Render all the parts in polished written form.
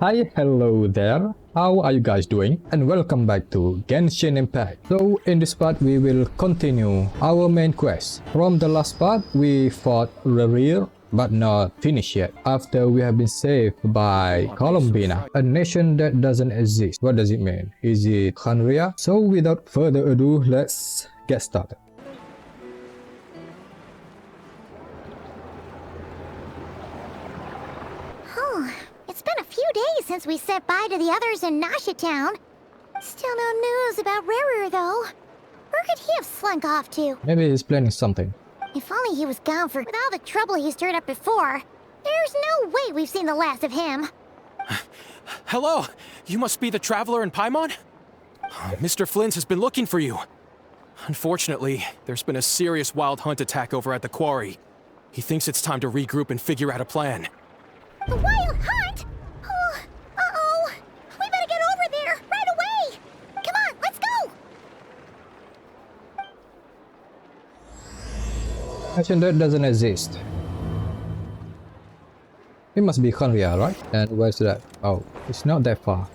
Hi, hello there. How are you guys doing? And welcome back to Genshin Impact. So in this part we will continue our main quest. From the last part we fought Rerir but not finished yet. After we have been saved by Columbina, a nation that doesn't exist. What does it mean? Is it Khanria? So without further ado, let's get started. It's been a few days since we said bye to the others in Nasha Town. Still no news about Rerir, though. Where could he have slunk off to? Maybe he's planning something. If only he was gone with all the trouble he stirred up before. There's no way we've seen the last of him. Hello! You must be the traveler in Paimon? Mr. Flynn has been looking for you. Unfortunately, there's been a serious wild hunt attack over at the quarry. He thinks it's time to regroup and figure out a plan. The wild hunt? Oh, uh-oh. We better get over there, right away! Come on, let's go! Nation that doesn't exist. It must be Khanria, right? And where's that? Oh, it's not that far.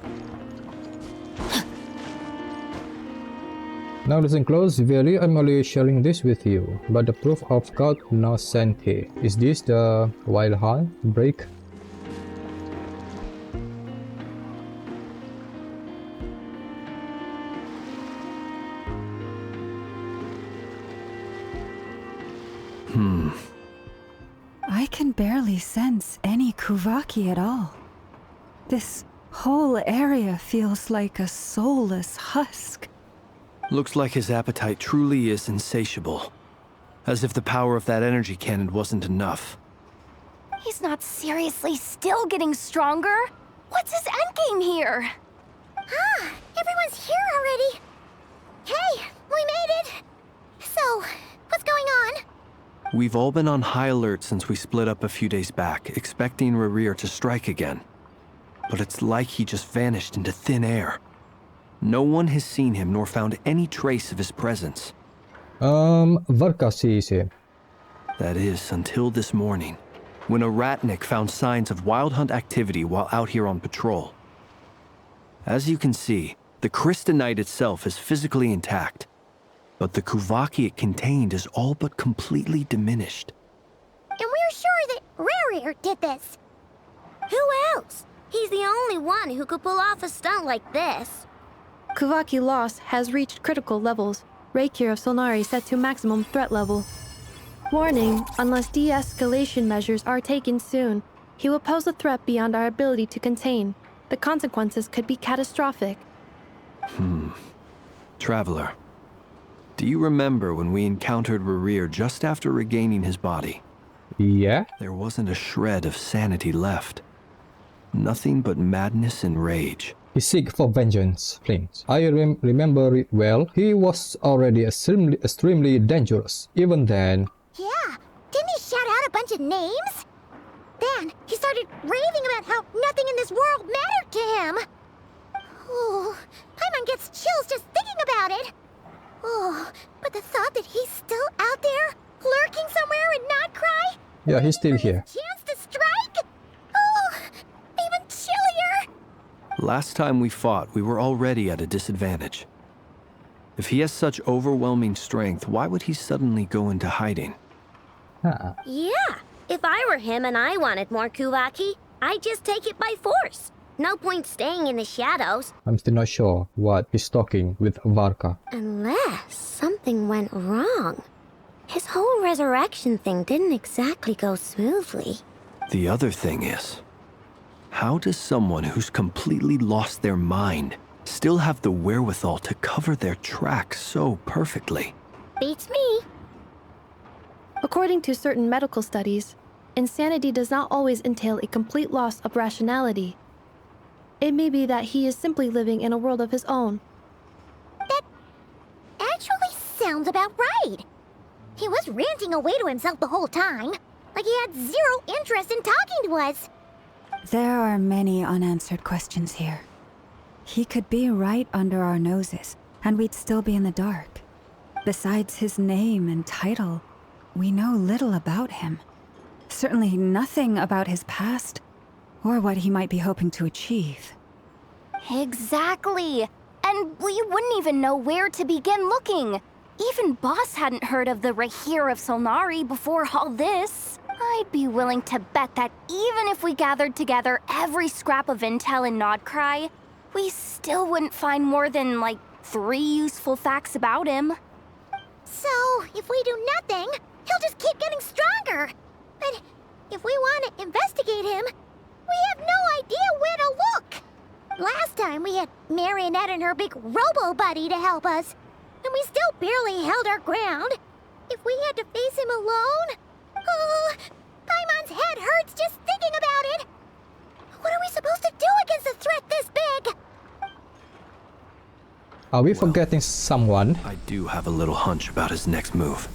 Now listen close, really, I'm only sharing this with you. But the proof of God no sente. Is this the wild hunt break? I can barely sense any Kuvaki at all. This whole area feels like a soulless husk. Looks like his appetite truly is insatiable. As if the power of that energy cannon wasn't enough. He's not seriously still getting stronger? What's his endgame here? Ah, everyone's here already. Hey, we made it. So, what's going on? We've all been on high alert since we split up a few days back, expecting Rerir to strike again. But it's like he just vanished into thin air. No one has seen him nor found any trace of his presence. Varka sees him. That is, until this morning, when a ratnik found signs of wild hunt activity while out here on patrol. As you can see, the Crystonite itself is physically intact, but the Kuvaki it contained is all but completely diminished. And we're sure that Rerir did this. Who else? He's the only one who could pull off a stunt like this. Kuvaki loss has reached critical levels. Racher of Solnari set to maximum threat level. Warning, unless de-escalation measures are taken soon, he will pose a threat beyond our ability to contain. The consequences could be catastrophic. Traveler, do you remember when we encountered Rerir just after regaining his body? Yeah? There wasn't a shred of sanity left. Nothing but madness and rage. He seek for vengeance, Flint. I remember it well. He was already extremely dangerous. Even then. Yeah, didn't he shout out a bunch of names? Then he started raving about how nothing in this world mattered to him. Oh, Paimon gets chills just thinking about it. Oh, but the thought that he's still out there, lurking somewhere and not cry? Yeah, he's still here. Chance to strike? Oh, even chillier. Last time we fought, we were already at a disadvantage. If he has such overwhelming strength, why would he suddenly go into hiding? Huh. Yeah, if I were him and I wanted more Kuvaki, I'd just take it by force. No point staying in the shadows. I'm still not sure what he's talking with Varka. Unless something went wrong. His whole resurrection thing didn't exactly go smoothly. The other thing is, how does someone who's completely lost their mind still have the wherewithal to cover their tracks so perfectly? Beats me. According to certain medical studies, insanity does not always entail a complete loss of rationality. It may be that he is simply living in a world of his own. That actually sounds about right. He was ranting away to himself the whole time, like he had zero interest in talking to us. There are many unanswered questions here. He could be right under our noses, and we'd still be in the dark. Besides his name and title, we know little about him. Certainly nothing about his past or what he might be hoping to achieve. Exactly. And we wouldn't even know where to begin looking. Even Boss hadn't heard of the Racher of Solnari before all this. I'd be willing to bet that even if we gathered together every scrap of intel in Nodcry, we still wouldn't find more than, like, 3 useful facts about him. So, if we do nothing, he'll just keep getting stronger. But if we want to investigate him, we have no idea where to look. Last time we had Marionette and her big robo-buddy to help us, and we still barely held our ground. If we had to face him alone... Oh, Paimon's head hurts just thinking about it. What are we supposed to do against a threat this big? Are we forgetting someone? I do have a little hunch about his next move.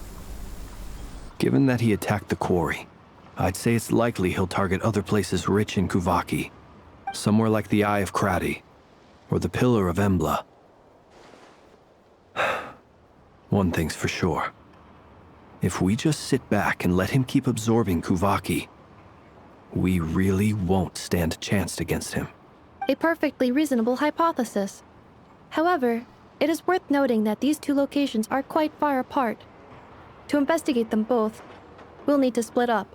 Given that he attacked the quarry, I'd say it's likely he'll target other places rich in Kuvaki. Somewhere like the Eye of Krati, or the Pillar of Embla. One thing's for sure. If we just sit back and let him keep absorbing Kuvaki, we really won't stand a chance against him. A perfectly reasonable hypothesis. However, it is worth noting that these 2 locations are quite far apart. To investigate them both, we'll need to split up.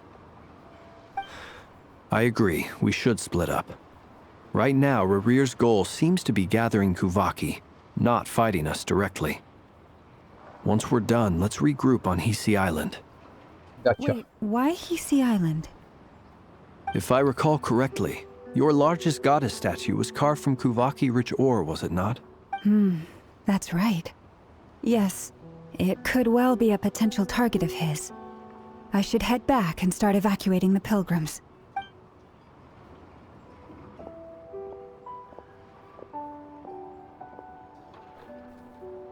I agree, we should split up. Right now, Rerir's goal seems to be gathering Kuvaki, not fighting us directly. Once we're done, let's regroup on Hisi Island. Gotcha. Wait, why Hisi Island? If I recall correctly, your largest goddess statue was carved from Kuvaki-rich ore, was it not? That's right. Yes, it could well be a potential target of his. I should head back and start evacuating the pilgrims.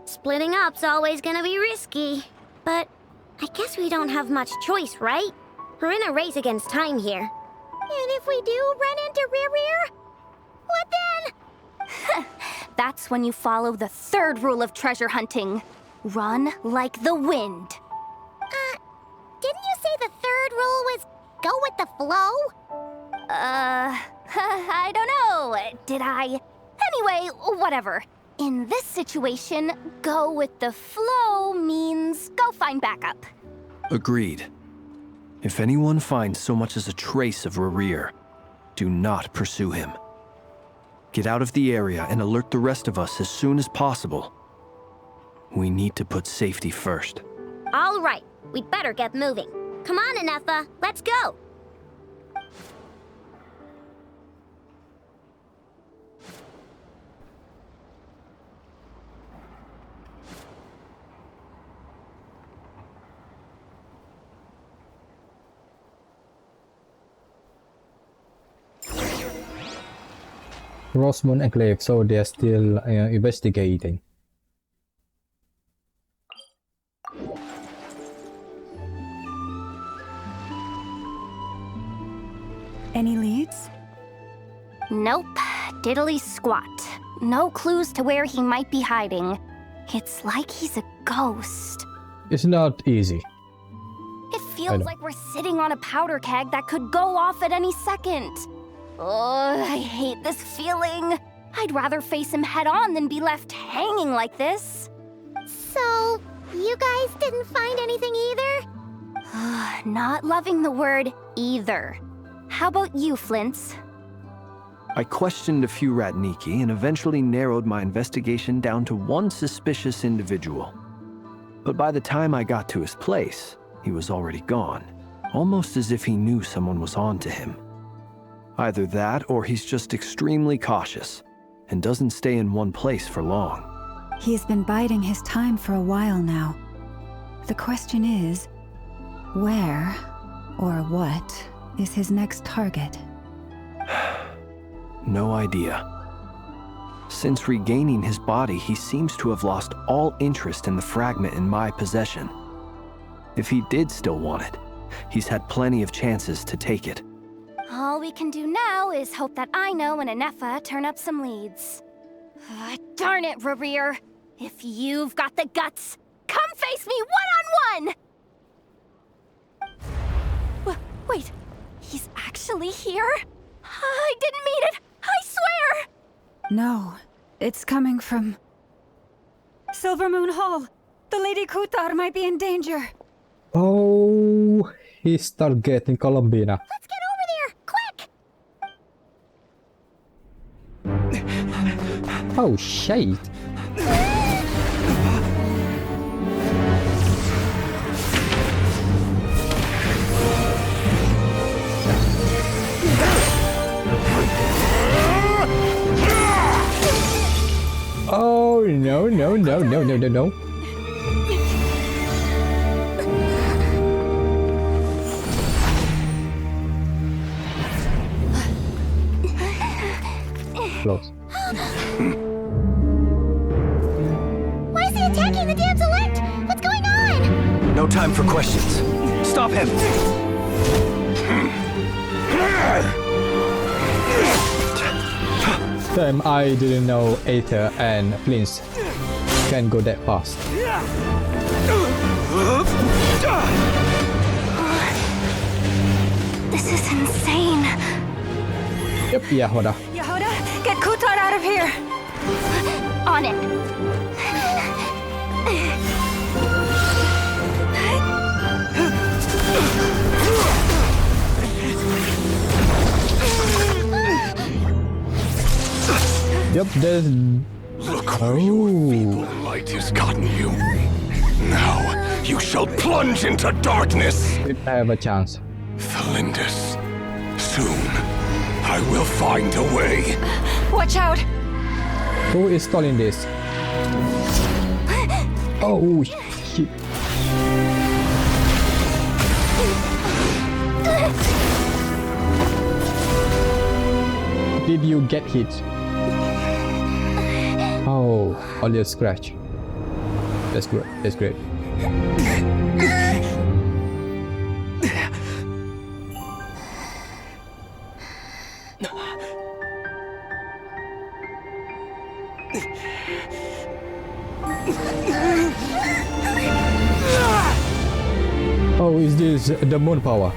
Splitting up's always gonna be risky. But I guess we don't have much choice, right? We're in a race against time here. And if we do run into Rerir, what then? That's when you follow the 3rd rule of treasure hunting. Run like the wind. Didn't you say the 3rd rule was go with the flow? I don't know. Did I? Anyway, whatever. In this situation, go with the flow means go find backup. Agreed. If anyone finds so much as a trace of Rerir, do not pursue him. Get out of the area and alert the rest of us as soon as possible. We need to put safety first. All right, we'd better get moving. Come on, Nefer, let's go. Rosemont Enclave, so they're still investigating. Any leads? Nope. Diddly squat. No clues to where he might be hiding. It's like he's a ghost. It's not easy. It feels like we're sitting on a powder keg that could go off at any second. Oh, I hate this feeling. I'd rather face him head on than be left hanging like this. So, you guys didn't find anything either? Not loving the word either. How about you, Flints? I questioned a few Ratniki and eventually narrowed my investigation down to one suspicious individual. But by the time I got to his place, he was already gone, almost as if he knew someone was on to him. Either that or he's just extremely cautious and doesn't stay in one place for long. He's been biding his time for a while now. The question is, where or what is his next target? No idea. Since regaining his body, he seems to have lost all interest in the fragment in my possession. If he did still want it, he's had plenty of chances to take it. All we can do now is hope that Ino and Nefer turn up some leads. Darn it, Rerir! If you've got the guts, come face me one-on-one! Wait, he's actually here? I didn't mean it! I swear! No, it's coming from Silver Moon Hall. The Lady Kutar might be in danger. Oh, he's targeting Columbina. Let's get over there, quick! Oh, shit. Oh, no, no, no, no, no, no, no. Close. Why is he attacking the damselette? What's going on? No time for questions. Stop him! Damn, I didn't know Aether and Flint can go that fast. This is insane. Yep, Yahoda. Yahoda, get Kutar out of here! On it. Yep, there's... Look where your feeble light has gotten you. Now you shall plunge into darkness. If I have a chance. Tholindis, soon I will find a way. Watch out! Who is Tholindis? Oh, shit. Did you get hit? Oh, only a scratch. That's good. That's great. Oh, is this the moon power?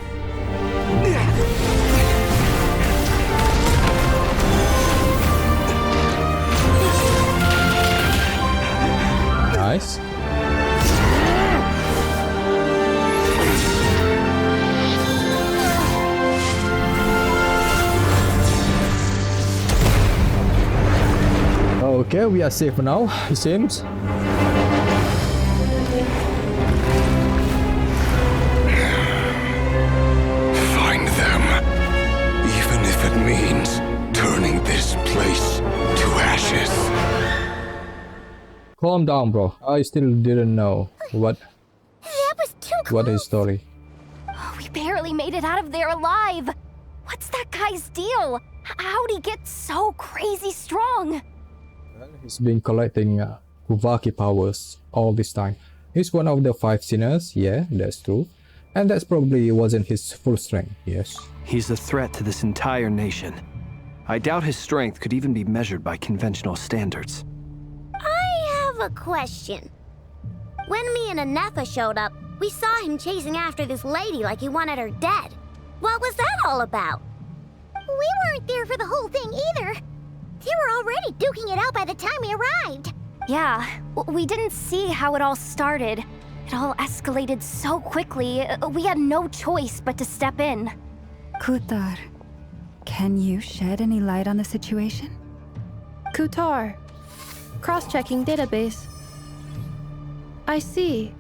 Nice. Okay, we are safe now, it seems. Find them, even if it means turning this place to ashes. Calm down, bro. I still didn't know what was too close. his story. We barely made it out of there alive. What's that guy's deal? How'd he get so crazy strong? He's been collecting Kuvaki powers all this time. He's one of the 5 sinners, yeah, that's true. And that's probably wasn't his full strength, yes. He's a threat to this entire nation. I doubt his strength could even be measured by conventional standards. I have a question. When me and Nefer showed up, we saw him chasing after this lady like he wanted her dead. What was that all about? We weren't there for the whole thing either. They were already duking it out by the time we arrived. Yeah, we didn't see how it all started. It all escalated so quickly, we had no choice but to step in. Kutar, can you shed any light on the situation? Kutar. Cross-checking database. I see.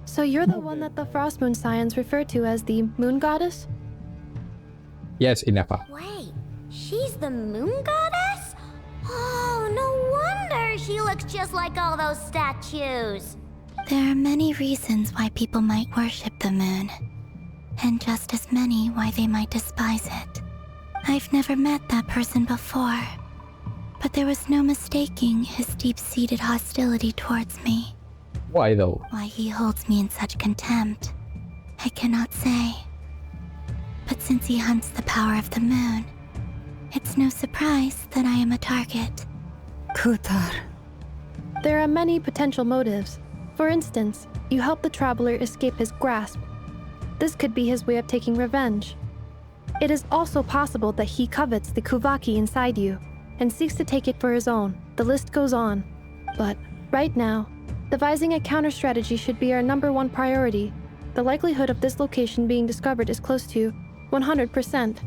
So you're the one that the Frost Moon Scions refer to as the Moon Goddess? Yes, Inefa. Wait, she's the moon goddess? Oh, no wonder she looks just like all those statues. There are many reasons why people might worship the moon, and just as many why they might despise it. I've never met that person before, but there was no mistaking his deep-seated hostility towards me. Why though? Why he holds me in such contempt, I cannot say. But since he hunts the power of the moon, it's no surprise that I am a target. Kutar. There are many potential motives. For instance, you help the traveler escape his grasp. This could be his way of taking revenge. It is also possible that he covets the Kuvaki inside you and seeks to take it for his own. The list goes on. But right now, devising a counter strategy should be our #1 priority. The likelihood of this location being discovered is close to 100%.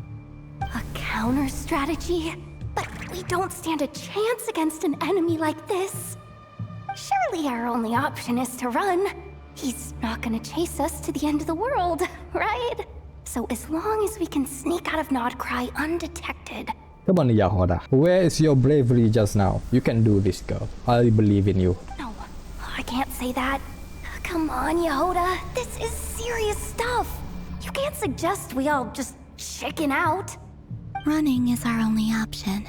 A counter strategy? But we don't stand a chance against an enemy like this. Surely our only option is to run. He's not gonna chase us to the end of the world, right? So as long as we can sneak out of Nodcry undetected. Come on, Yahoda. Where is your bravery just now? You can do this, girl. I believe in you. No, I can't say that. Come on, Yehoda. This is serious stuff. You can't suggest we all just chicken out. Running is our only option.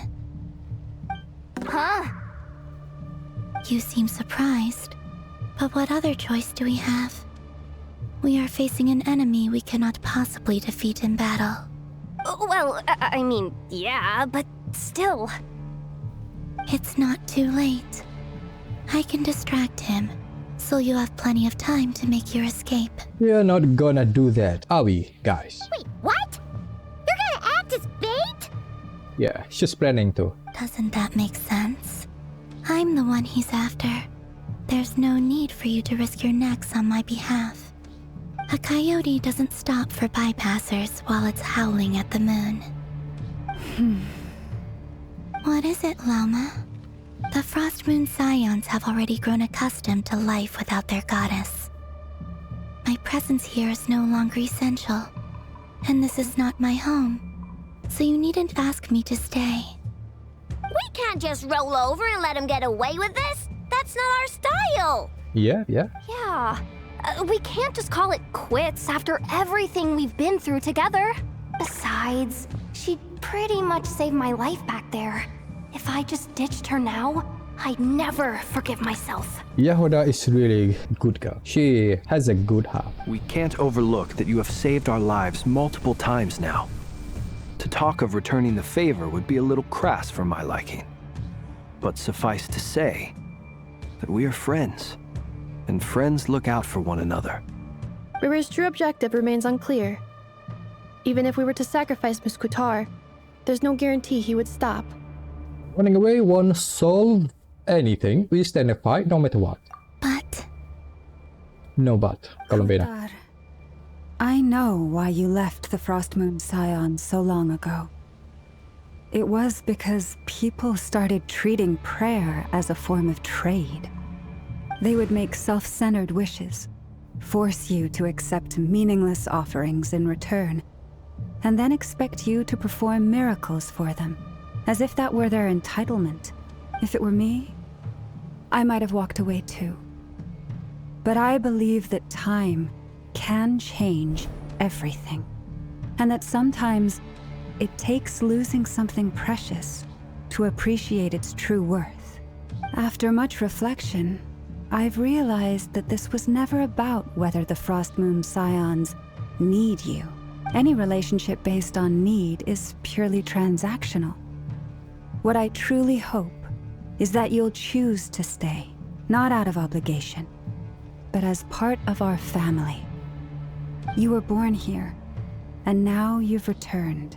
Huh? You seem surprised. But what other choice do we have? We are facing an enemy we cannot possibly defeat in battle. Well, I mean, yeah, but still. It's not too late. I can distract him, so you have plenty of time to make your escape. We're not gonna do that, are we, guys? Wait, what? You're gonna act as bait? Yeah, she's planning to. Doesn't that make sense? I'm the one he's after. There's no need for you to risk your necks on my behalf. A coyote doesn't stop for bypassers while it's howling at the moon. What is it, Lama? The Frost Moon Scions have already grown accustomed to life without their goddess. My presence here is no longer essential, and this is not my home, so you needn't ask me to stay. We can't just roll over and let him get away with this. That's not our style. Yeah. Yeah. We can't just call it quits after everything we've been through together. Besides, she pretty much saved my life back there. If I just ditched her now, I'd never forgive myself. Yehoda is really good girl. She has a good heart. We can't overlook that you have saved our lives multiple times now. To talk of returning the favor would be a little crass for my liking. But suffice to say that we are friends, and friends look out for one another. Rerir's true objective remains unclear. Even if we were to sacrifice Muskutar, there's no guarantee he would stop. Running away won't solve anything. We stand a fight no matter what. But... No but, Columbina. Dad, I know why you left the Frost Moon Scions so long ago. It was because people started treating prayer as a form of trade. They would make self-centered wishes, force you to accept meaningless offerings in return, and then expect you to perform miracles for them, as if that were their entitlement. If it were me, I might have walked away too. But I believe that time can change everything, and that sometimes it takes losing something precious to appreciate its true worth. After much reflection, I've realized that this was never about whether the Frost Moon Scions need you. Any relationship based on need is purely transactional. What I truly hope is that you'll choose to stay, not out of obligation, but as part of our family. You were born here, and now you've returned.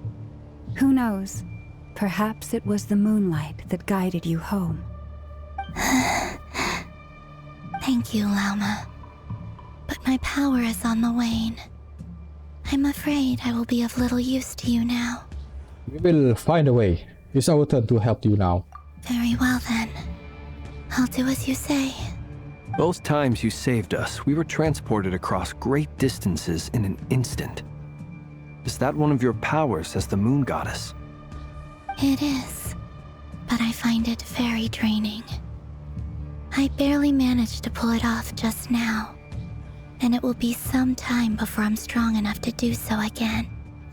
Who knows? Perhaps it was the moonlight that guided you home. Thank you, Lama. But my power is on the wane. I'm afraid I will be of little use to you now. We will find a way. It's our turn to help you now. Very well then. I'll do as you say. Both times you saved us, we were transported across great distances in an instant. Is that one of your powers as the moon goddess? It is, but I find it very draining. I barely managed to pull it off just now, and it will be some time before I'm strong enough to do so again.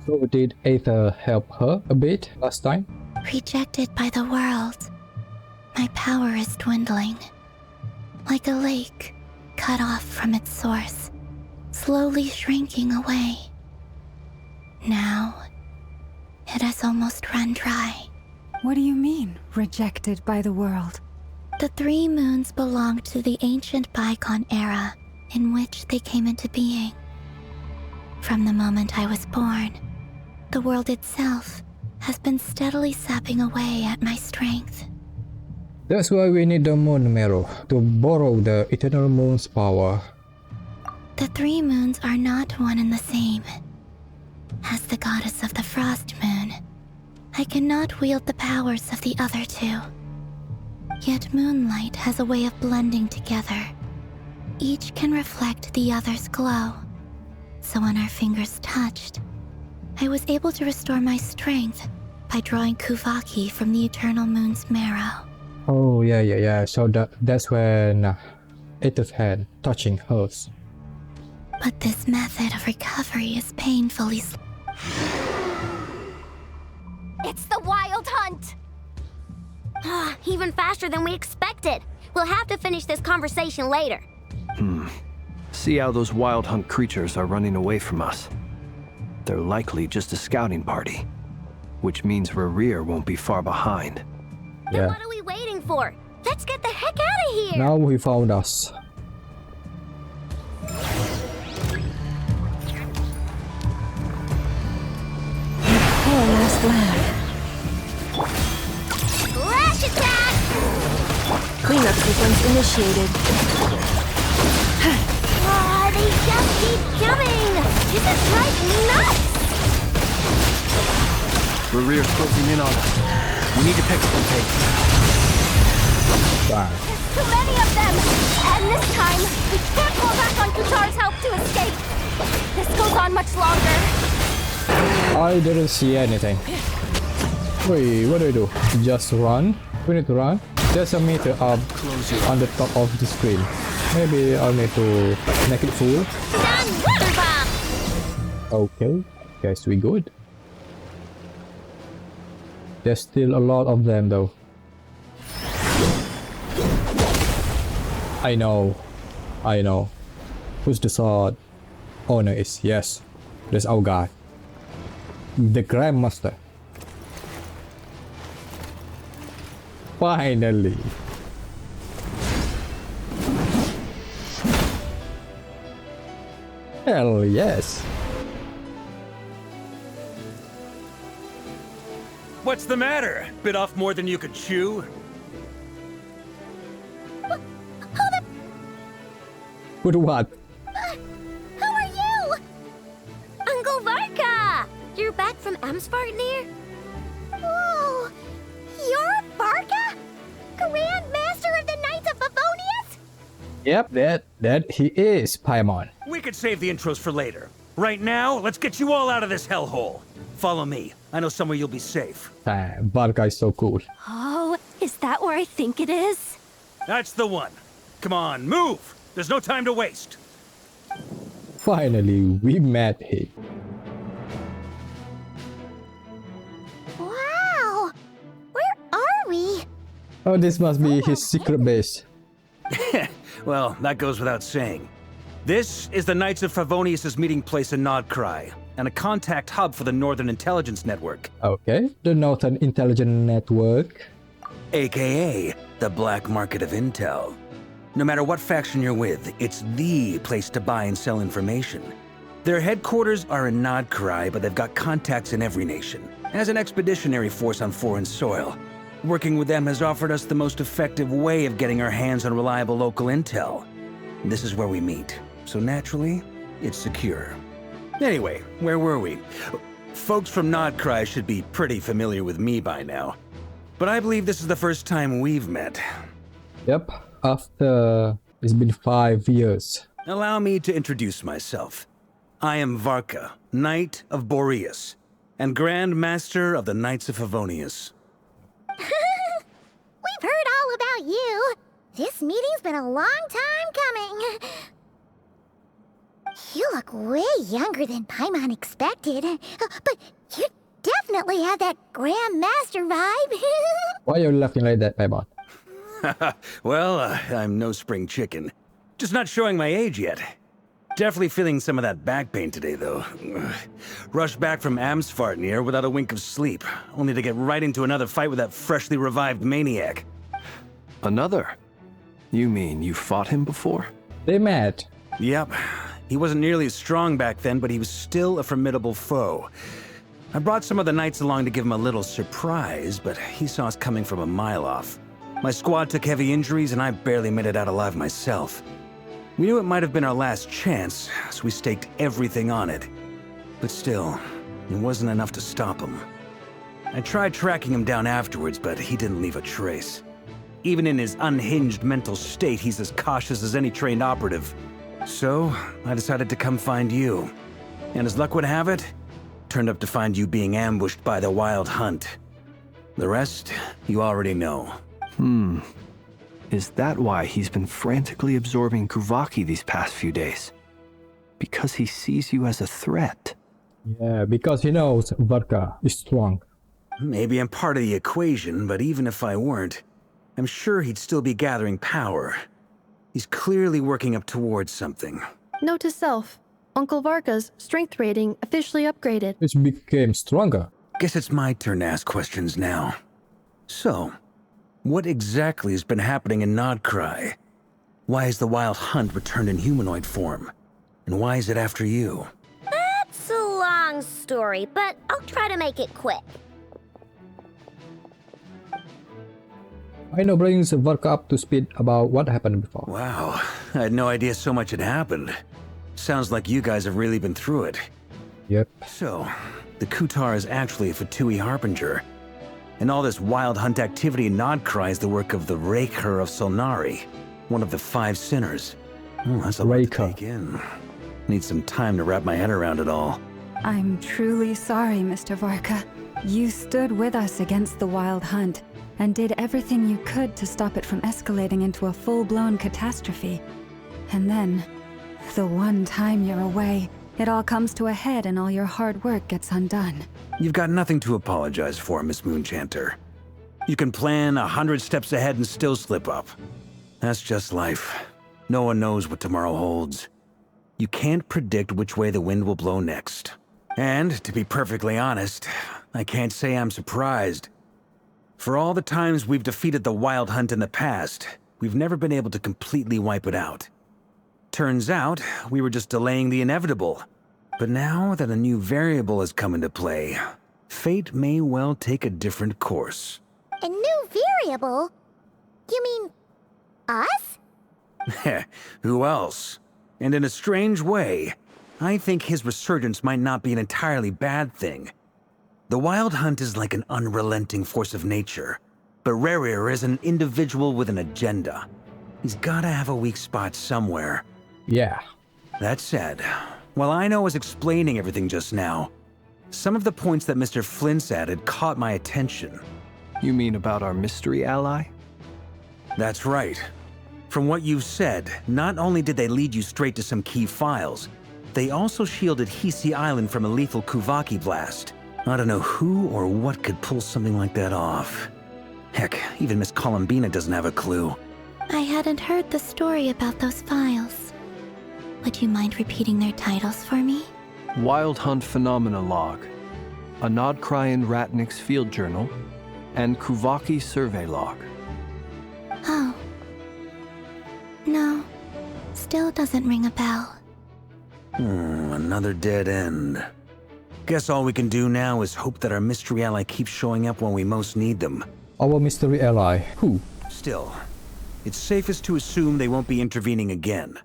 So did Aether help her a bit last time? Rejected by the world, my power is dwindling. Like a lake cut off from its source, slowly shrinking away. Now, it has almost run dry. What do you mean, rejected by the world? The 3 moons belonged to the ancient bygone era in which they came into being. From the moment I was born, The world itself has been steadily sapping away at my strength. That's why we need the moon mirror to borrow the eternal moon's power. The three moons are not one and the same. As the goddess of the frost moon, I cannot wield the powers of the other two. Yet moonlight has a way of blending together. Each can reflect the other's glow. So when our fingers touched, I was able to restore my strength by drawing Kuvaki from the eternal moon's marrow. Oh yeah. So that's when Aether's hand touching hers. But this method of recovery is painfully It's the Wild Hunt! Even faster than we expected. We'll have to finish this conversation later. See how those Wild Hunt creatures are running away from us. They're likely just a scouting party, which means Rerir won't be far behind. Then Yeah. what are we waiting for? Let's get the heck out of here! Now he found us. Poor last lad. Flash attack! Cleanup sequence initiated. They just keep coming! This is driving me nuts! Rerir's closing in on us. We need to pick up the pace. Wow. Too many of them! And this time, we can't fall back on Kutar's help to escape. This goes on much longer. I didn't see anything. Wait, what do I do? Just run? We need to run? There's a meter up on the top of the screen. Maybe I'll need to make it full. Done water bomb! Okay, guess we good. There's still a lot of them though. I know. Who's the sword? Oh no, it's yes. There's our guy. The Grandmaster. Finally. Hell yes. What's the matter? Bit off more than you could chew? With what? Who are you? Uncle Varka! You're back from Amsvartnir? Whoa! You're Varka? Grand Master of the Knights of Favonius? Yep, that he is Paimon. We could save the intros for later. Right now, let's get you all out of this hellhole. Follow me. I know somewhere you'll be safe. Damn, Varka is so cool. Oh, is that where I think it is? That's the one. Come on, move! There's no time to waste. Finally, we met him. Wow! Where are we? Oh, this must be his secret base. Well, that goes without saying. This is the Knights of Favonius' meeting place in Nodcry, and a contact hub for the Northern Intelligence Network. Okay, the Northern Intelligence Network. AKA the black market of intel. No matter what faction you're with, it's the place to buy and sell information. Their headquarters are in Nodcry, but they've got contacts in every nation. As an expeditionary force on foreign soil, working with them has offered us the most effective way of getting our hands on reliable local intel. This is where we meet, so naturally, it's secure. Anyway, where were we? Folks from Nodcry should be pretty familiar with me by now. But I believe this is the first time we've met. Yep, after it's been 5 years. Allow me to introduce myself. I am Varka, Knight of Boreas, and Grand Master of the Knights of Favonius. We've heard all about you. This meeting's been a long time coming. You look way younger than Paimon expected. But you definitely have that Grand Master vibe. Why are you laughing like that, Paimon? Well, I'm no spring chicken. Just not showing my age yet. Definitely feeling some of that back pain today, though. Rushed back from Amsvartnir without a wink of sleep, only to get right into another fight with that freshly revived maniac. Another? You mean you fought him before? They met. Yep. He wasn't nearly as strong back then, but he was still a formidable foe. I brought some of the knights along to give him a little surprise, but he saw us coming from a mile off. My squad took heavy injuries, and I barely made it out alive myself. We knew it might have been our last chance, so we staked everything on it. But still, it wasn't enough to stop him. I tried tracking him down afterwards, but he didn't leave a trace. Even in his unhinged mental state, he's as cautious as any trained operative. So, I decided to come find you. And as luck would have it, turned up to find you being ambushed by the Wild Hunt. The rest, you already know. Is that why he's been frantically absorbing Kuvaki these past few days? Because he sees you as a threat? Yeah, because he knows Varka is strong. Maybe I'm part of the equation, but even if I weren't, I'm sure he'd still be gathering power. He's clearly working up towards something. Note to self. Uncle Varka's strength rating officially upgraded. He became stronger. Guess it's my turn to ask questions now. So, what exactly has been happening in Nodcry? Why has the Wild Hunt returned in humanoid form? And why is it after you? That's a long story, but I'll try to make it quick. Aino brings Varka up to speed about what happened before. Wow, I had no idea so much had happened. Sounds like you guys have really been through it. Yep. So, the Kutar is actually a Fatui Harbinger. And all this Wild Hunt activity in Nodcry is the work of the Racher of Solnari, one of the 5 sinners. Oh, that's a lot to take in. Need some time to wrap my head around it all. I'm truly sorry, Mr. Varka. You stood with us against the Wild Hunt and did everything you could to stop it from escalating into a full-blown catastrophe. And then, the one time you're away, it all comes to a head and all your hard work gets undone. You've got nothing to apologize for, Miss Moonchanter. You can plan 100 steps ahead and still slip up. That's just life. No one knows what tomorrow holds. You can't predict which way the wind will blow next. And, to be perfectly honest, I can't say I'm surprised. For all the times we've defeated the Wild Hunt in the past, we've never been able to completely wipe it out. Turns out, we were just delaying the inevitable. But now that a new variable has come into play, fate may well take a different course. A new variable? You mean us? Who else? And in a strange way, I think his resurgence might not be an entirely bad thing. The Wild Hunt is like an unrelenting force of nature, but Rerir is an individual with an agenda. He's gotta have a weak spot somewhere. Yeah. That said, while Aino was explaining everything just now, some of the points that Mr. Flint's added caught my attention. You mean about our mystery ally? That's right. From what you've said, not only did they lead you straight to some key files, they also shielded Hisi Island from a lethal Kuvaki blast. I don't know who or what could pull something like that off. Heck, even Miss Columbina doesn't have a clue. I hadn't heard the story about those files. Would you mind repeating their titles for me? Wild Hunt Phenomena Log, a Nodcryan Ratnik's Field Journal, and Kuvaki Survey Log. Oh. No. Still doesn't ring a bell. Another dead end. Guess all we can do now is hope that our mystery ally keeps showing up when we most need them. Our mystery ally. Who? Still, it's safest to assume they won't be intervening again.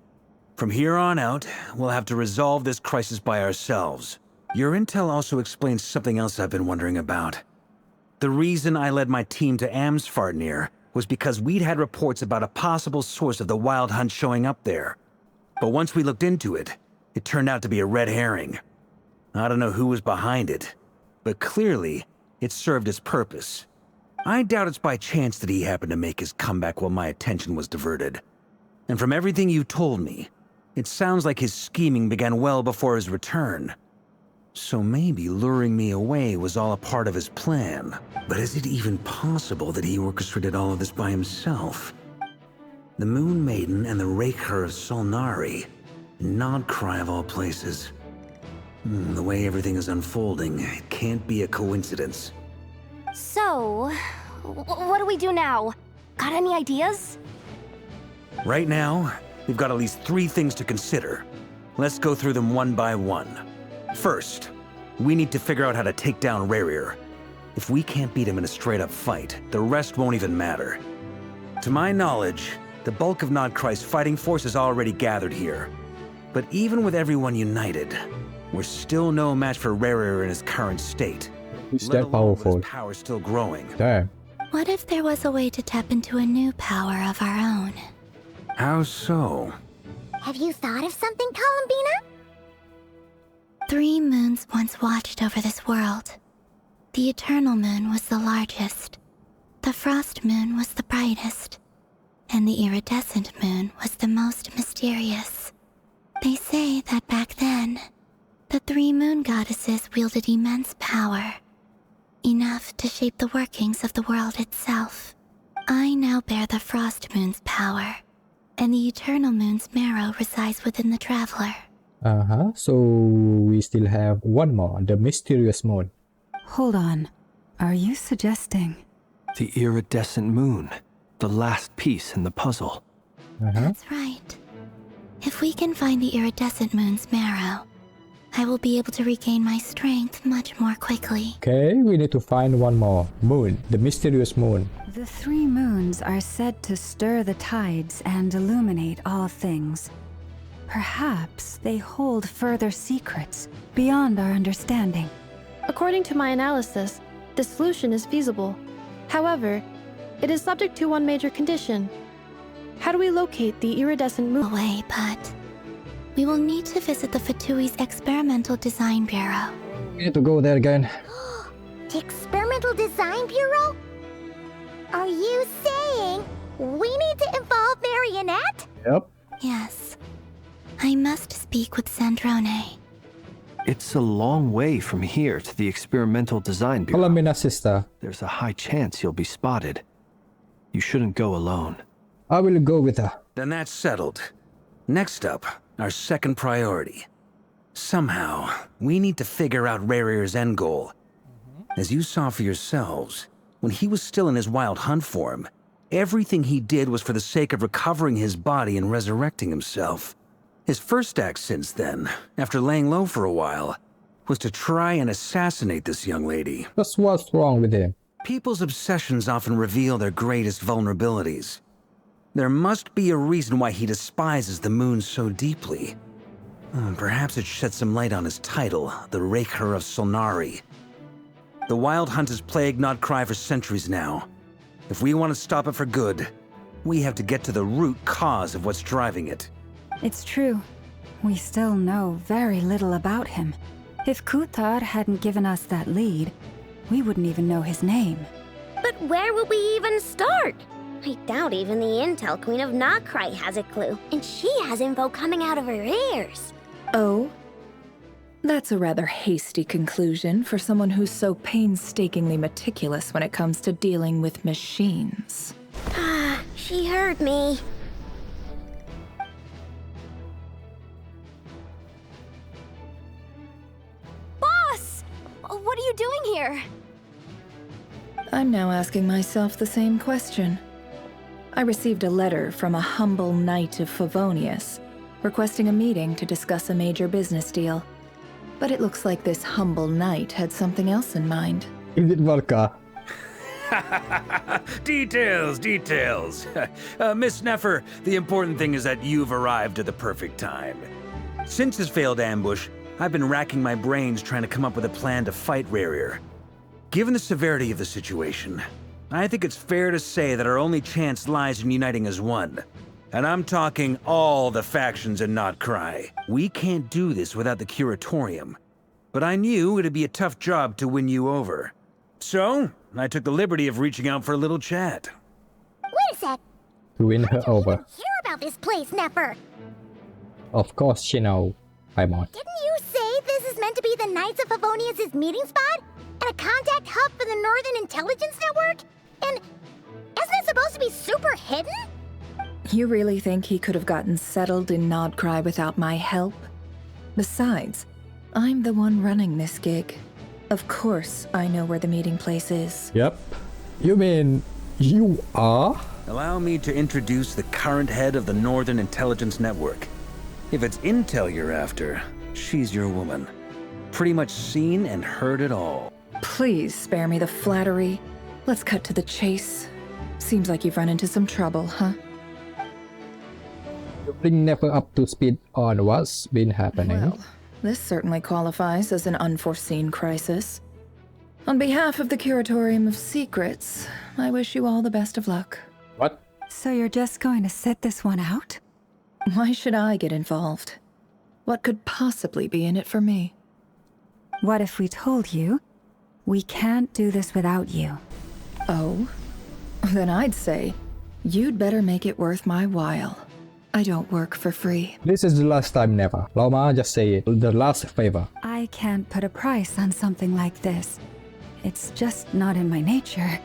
From here on out, we'll have to resolve this crisis by ourselves. Your intel also explains something else I've been wondering about. The reason I led my team to Amsfarnir was because we'd had reports about a possible source of the Wild Hunt showing up there. But once we looked into it, it turned out to be a red herring. I don't know who was behind it, but clearly, it served its purpose. I doubt it's by chance that he happened to make his comeback while my attention was diverted. And from everything you told me, it sounds like his scheming began well before his return. So maybe luring me away was all a part of his plan. But is it even possible that he orchestrated all of this by himself? The Moon Maiden and the Racher of Solnari, Nodcry of all places. The way everything is unfolding, it can't be a coincidence. So, what do we do now? Got any ideas? Right now, we've got at least 3 things to consider. Let's go through them one by one. First, We need to figure out how to take down Rerir. If we can't beat him in a straight-up fight, the rest won't even matter. To my knowledge, the bulk of Nodcry's fighting force is already gathered here. But even with everyone united, we're still no match for Rerir in his current state. He's let that alone with powerful. his power still growing. Damn. What if there was a way to tap into a new power of our own? How so? Have you thought of something, Columbina? 3 moons once watched over this world. The Eternal Moon was the largest. The Frost Moon was the brightest. And the Iridescent Moon was the most mysterious. They say that back then, the 3 moon goddesses wielded immense power. Enough to shape the workings of the world itself. I now bear the Frost Moon's power, and the Eternal Moon's marrow resides within the Traveler. So we still have one more, the Mysterious Moon. Hold on. Are you suggesting? The iridescent moon, the last piece in the puzzle. That's right. If we can find the Iridescent Moon's marrow, I will be able to regain my strength much more quickly. Okay, we need to find one more moon, the Mysterious Moon. The 3 moons are said to stir the tides and illuminate all things. Perhaps they hold further secrets beyond our understanding. According to my analysis, the solution is feasible. However, it is subject to one major condition. How do we locate the iridescent moon? Away, but we will need to visit the Fatui's Experimental Design Bureau. We need to go there again. The Experimental Design Bureau? Are you saying we need to involve Marionette? Yep. Yes. I must speak with Sandrone. It's a long way from here to the Experimental Design Bureau. Columbina sister. There's a high chance you'll be spotted. You shouldn't go alone. I will go with her. Then that's settled. Next up, our second priority. Somehow, we need to figure out Rerir's end goal. As you saw for yourselves, when he was still in his wild hunt form, everything he did was for the sake of recovering his body and resurrecting himself. His first act since then, after laying low for a while, was to try and assassinate this young lady. That's what's wrong with him. People's obsessions often reveal their greatest vulnerabilities. There must be a reason why he despises the moon so deeply. Perhaps it sheds some light on his title, the Racher of Solnari. The Wild Hunt has plagued Nodcry for centuries now. If we want to stop it for good, we have to get to the root cause of what's driving it. It's true. We still know very little about him. If Kuthar hadn't given us that lead, we wouldn't even know his name. But where would we even start? I doubt even the Intel Queen of Nodcry has a clue, and she has info coming out of her ears. Oh? That's a rather hasty conclusion for someone who's so painstakingly meticulous when it comes to dealing with machines. She heard me. Boss! What are you doing here? I'm now asking myself the same question. I received a letter from a humble knight of Favonius, requesting a meeting to discuss a major business deal. But it looks like this humble knight had something else in mind. Is it vodka? Details. Miss Nefer, the important thing is that you've arrived at the perfect time. Since his failed ambush, I've been racking my brains trying to come up with a plan to fight Rerir. Given the severity of the situation, I think it's fair to say that our only chance lies in uniting as one. And I'm talking all the factions in Nodcry. We can't do this without the Curatorium. But I knew it'd be a tough job to win you over. So, I took the liberty of reaching out for a little chat. Wait a sec. To win her over. Hear about this place, Nefer. Of course she know. I'm on. Didn't you say this is meant to be the Knights of Favonius' meeting spot? And a contact hub for the Northern Intelligence Network? And isn't it supposed to be super hidden? You really think he could have gotten settled in Nodcry without my help? Besides, I'm the one running this gig. Of course I know where the meeting place is. Yep. You mean you are? Allow me to introduce the current head of the Northern Intelligence Network. If it's intel you're after, she's your woman. pretty much seen and heard it all. Please spare me the flattery. Let's cut to the chase. Seems like you've run into some trouble, huh? You bring Nefer up to speed on what's been happening. Well, this certainly qualifies as an unforeseen crisis. On behalf of the Curatorium of Secrets, I wish you all the best of luck. What? So you're just going to sit this one out? Why should I get involved? What could possibly be in it for me? What if we told you we can't do this without you? Oh? Then I'd say you'd better make it worth my while. I don't work for free. This is the last time Nefer. Lama just say it. The last favor. I can't put a price on something like this. It's just not in my nature.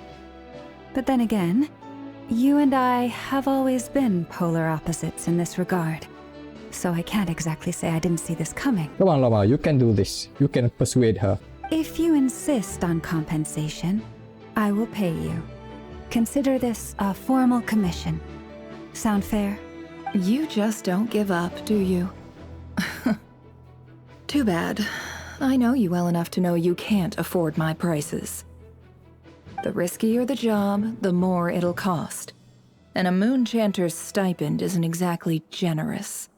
But then again, you and I have always been polar opposites in this regard. So I can't exactly say I didn't see this coming. Come on, Lama, you can do this. You can persuade her. If you insist on compensation, I will pay you. Consider this a formal commission. Sound fair? You just don't give up, do you? Too bad. I know you well enough to know you can't afford my prices. The riskier the job, the more it'll cost. And a moon chanter's stipend isn't exactly generous.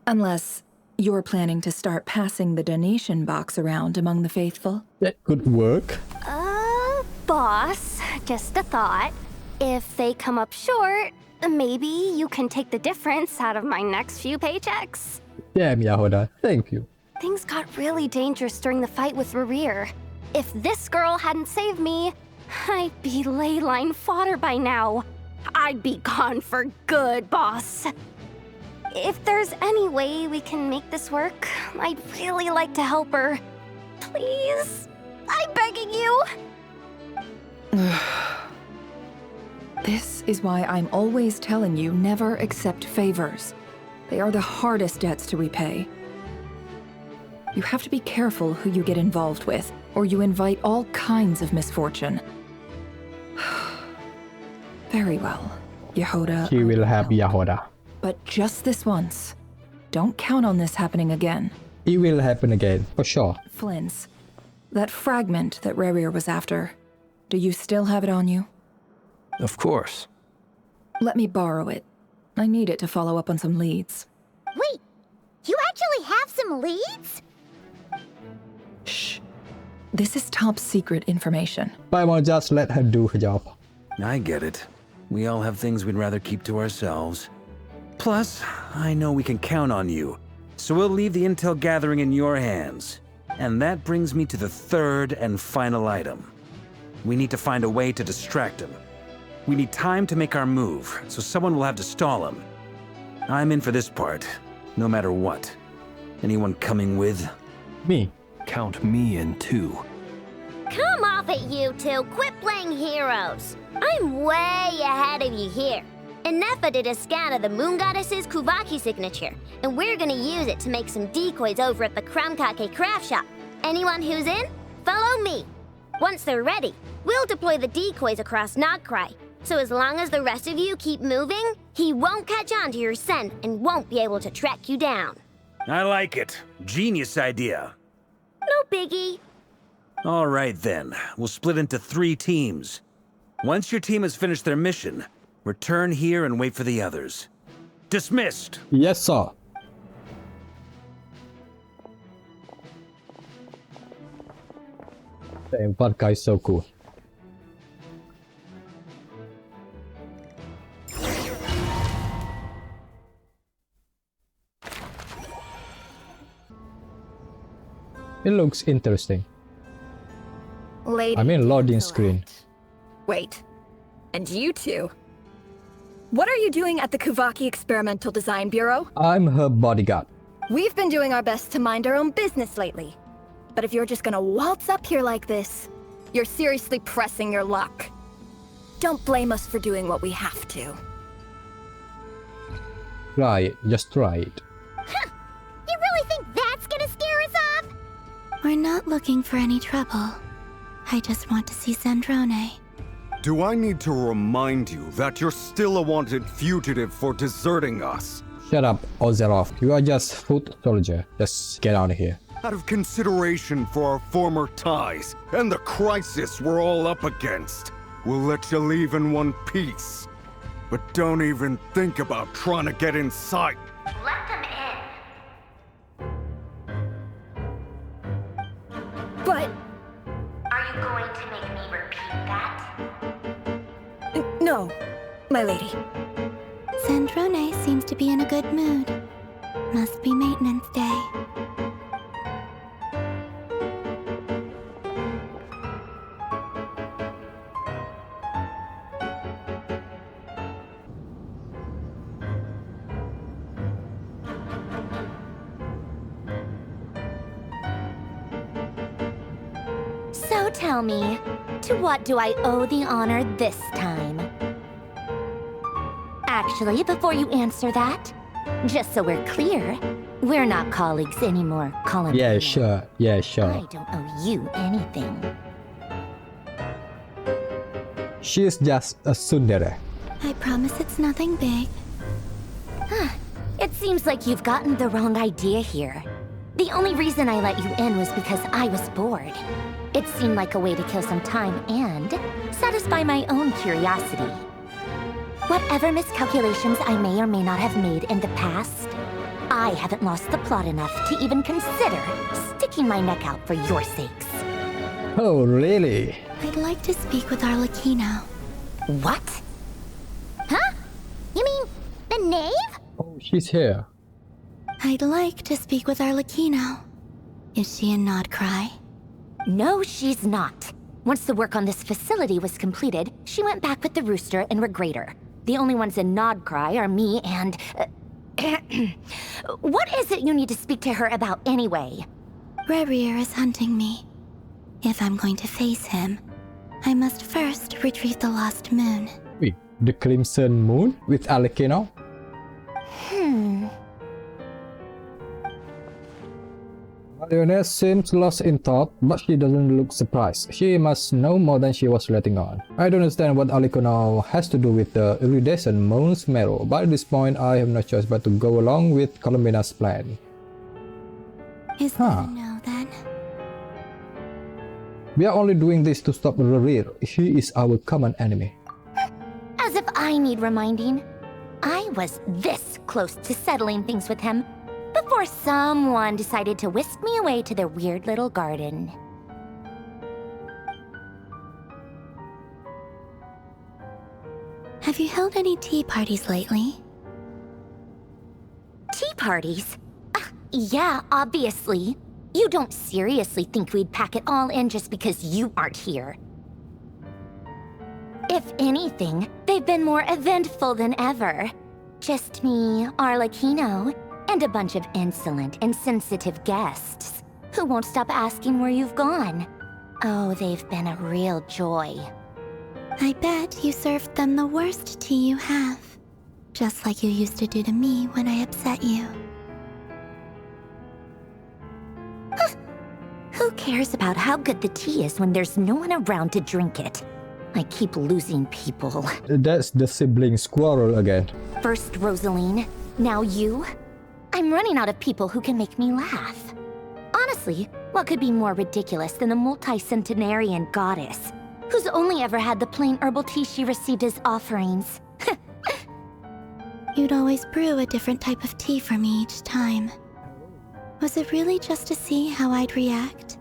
Unless you're planning to start passing the donation box around among the faithful. That could work. Boss, just a thought. If they come up short, maybe you can take the difference out of my next few paychecks. Damn, Yahoda. Thank you. Things got really dangerous during the fight with Rerir. If this girl hadn't saved me, I'd be ley line fodder by now. I'd be gone for good, boss. If there's any way we can make this work, I'd really like to help her. Please, I'm begging you. This is why I'm always telling you never accept favors. They are the hardest debts to repay. You have to be careful who you get involved with, or you invite all kinds of misfortune. Very well, Yehoda. She will have Yahoda. But just this once. Don't count on this happening again. It will happen again, for sure. Flins, that fragment that Rerir was after, do you still have it on you? Of course. Let me borrow it. I need it to follow up on some leads. Wait, you actually have some leads? Shh. This is top secret information. Paimon, just let her do her job. I get it. We all have things we'd rather keep to ourselves. Plus, I know we can count on you, so we'll leave the intel gathering in your hands. And that brings me to the third and final item. We need to find a way to distract him. We need time to make our move, so someone will have to stall him. I'm in for this part, no matter what. Anyone coming with? Me. Count me in too. Come off it, you two. Quit playing heroes. I'm way ahead of you here. And Nefer did a scan of the Moon Goddess's Kuvaki signature, and we're gonna use it to make some decoys over at the Kramkake craft shop. Anyone who's in, follow me. Once they're ready, we'll deploy the decoys across Nagcry. So as long as the rest of you keep moving, he won't catch on to your scent and won't be able to track you down. I like it. Genius idea. No biggie. All right then, we'll split into 3 teams. Once your team has finished their mission, return here and wait for the others. Dismissed! Yes, sir. Damn, vodka is so cool. It looks interesting. Lady, I mean, loading screen. wait. And you two? What are you doing at the Kuvaki Experimental Design Bureau? I'm her bodyguard. We've been doing our best to mind our own business lately. But if you're just gonna waltz up here like this, you're seriously pressing your luck. Don't blame us for doing what we have to. Try it. Just try it. Huh. You really think that's gonna scare us off? We're not looking for any trouble. I just want to see Sandrone. Do I need to remind you that you're still a wanted fugitive for deserting us? Shut up, Ozerov. You are just foot soldier. Just get out of here. Out of consideration for our former ties and the crisis we're all up against, we'll let you leave in one piece. But don't even think about trying to get inside. Let them in. But... Are you going to make me repeat that? no, my lady. Sandrone seems to be in a good mood. Must be maintenance day. So tell me, to what do I owe the honor this time? Actually, before you answer that, just so we're clear, we're not colleagues anymore, Columbina. Yeah, sure. Yeah, sure. I don't owe you anything. She is just a tsundere. I promise it's nothing big. It seems like you've gotten the wrong idea here. The only reason I let you in was because I was bored. It seemed like a way to kill some time and satisfy my own curiosity. Whatever miscalculations I may or may not have made in the past, I haven't lost the plot enough to even consider sticking my neck out for your sakes. Oh, really? I'd like to speak with Arlecchino. What? Huh? You mean the knave? Oh, she's here. I'd like to speak with Arlecchino. Is she in Nodcry? No, she's not. Once the work on this facility was completed, she went back with the Rooster and Regrator. The only ones in Nodcry are me and... What is it you need to speak to her about anyway? Rerir is hunting me. If I'm going to face him, I must first retrieve the lost moon. Wait, the Crimson Moon with Arlecchino? Marionette seems lost in thought, but she doesn't look surprised. She must know more than she was letting on. I don't understand what Arlecchino has to do with the iridescent moon's marrow, but at this point I have no choice but to go along with Columbina's plan. Is that a no then? We are only doing this to stop Rerir. He is our common enemy. As if I need reminding. I was this close to settling things with him before someone decided to whisk me away to their weird little garden. Have you held any tea parties lately? Tea parties? Yeah, obviously. You don't seriously think we'd pack it all in just because you aren't here. If anything, they've been more eventful than ever. Just me, Arlecchino, and a bunch of insolent and sensitive guests who won't stop asking where you've gone. Oh, they've been a real joy. I bet you served them the worst tea you have. Just like you used to do to me when I upset you. Who cares about how good the tea is when there's no one around to drink it? I keep losing people. That's the sibling quarrel again. First Rosaline, now you? I'm running out of people who can make me laugh. Honestly, what could be more ridiculous than a multi-centenarian goddess who's only ever had the plain herbal tea she received as offerings? You'd always brew a different type of tea for me each time. Was it really just to see how I'd react?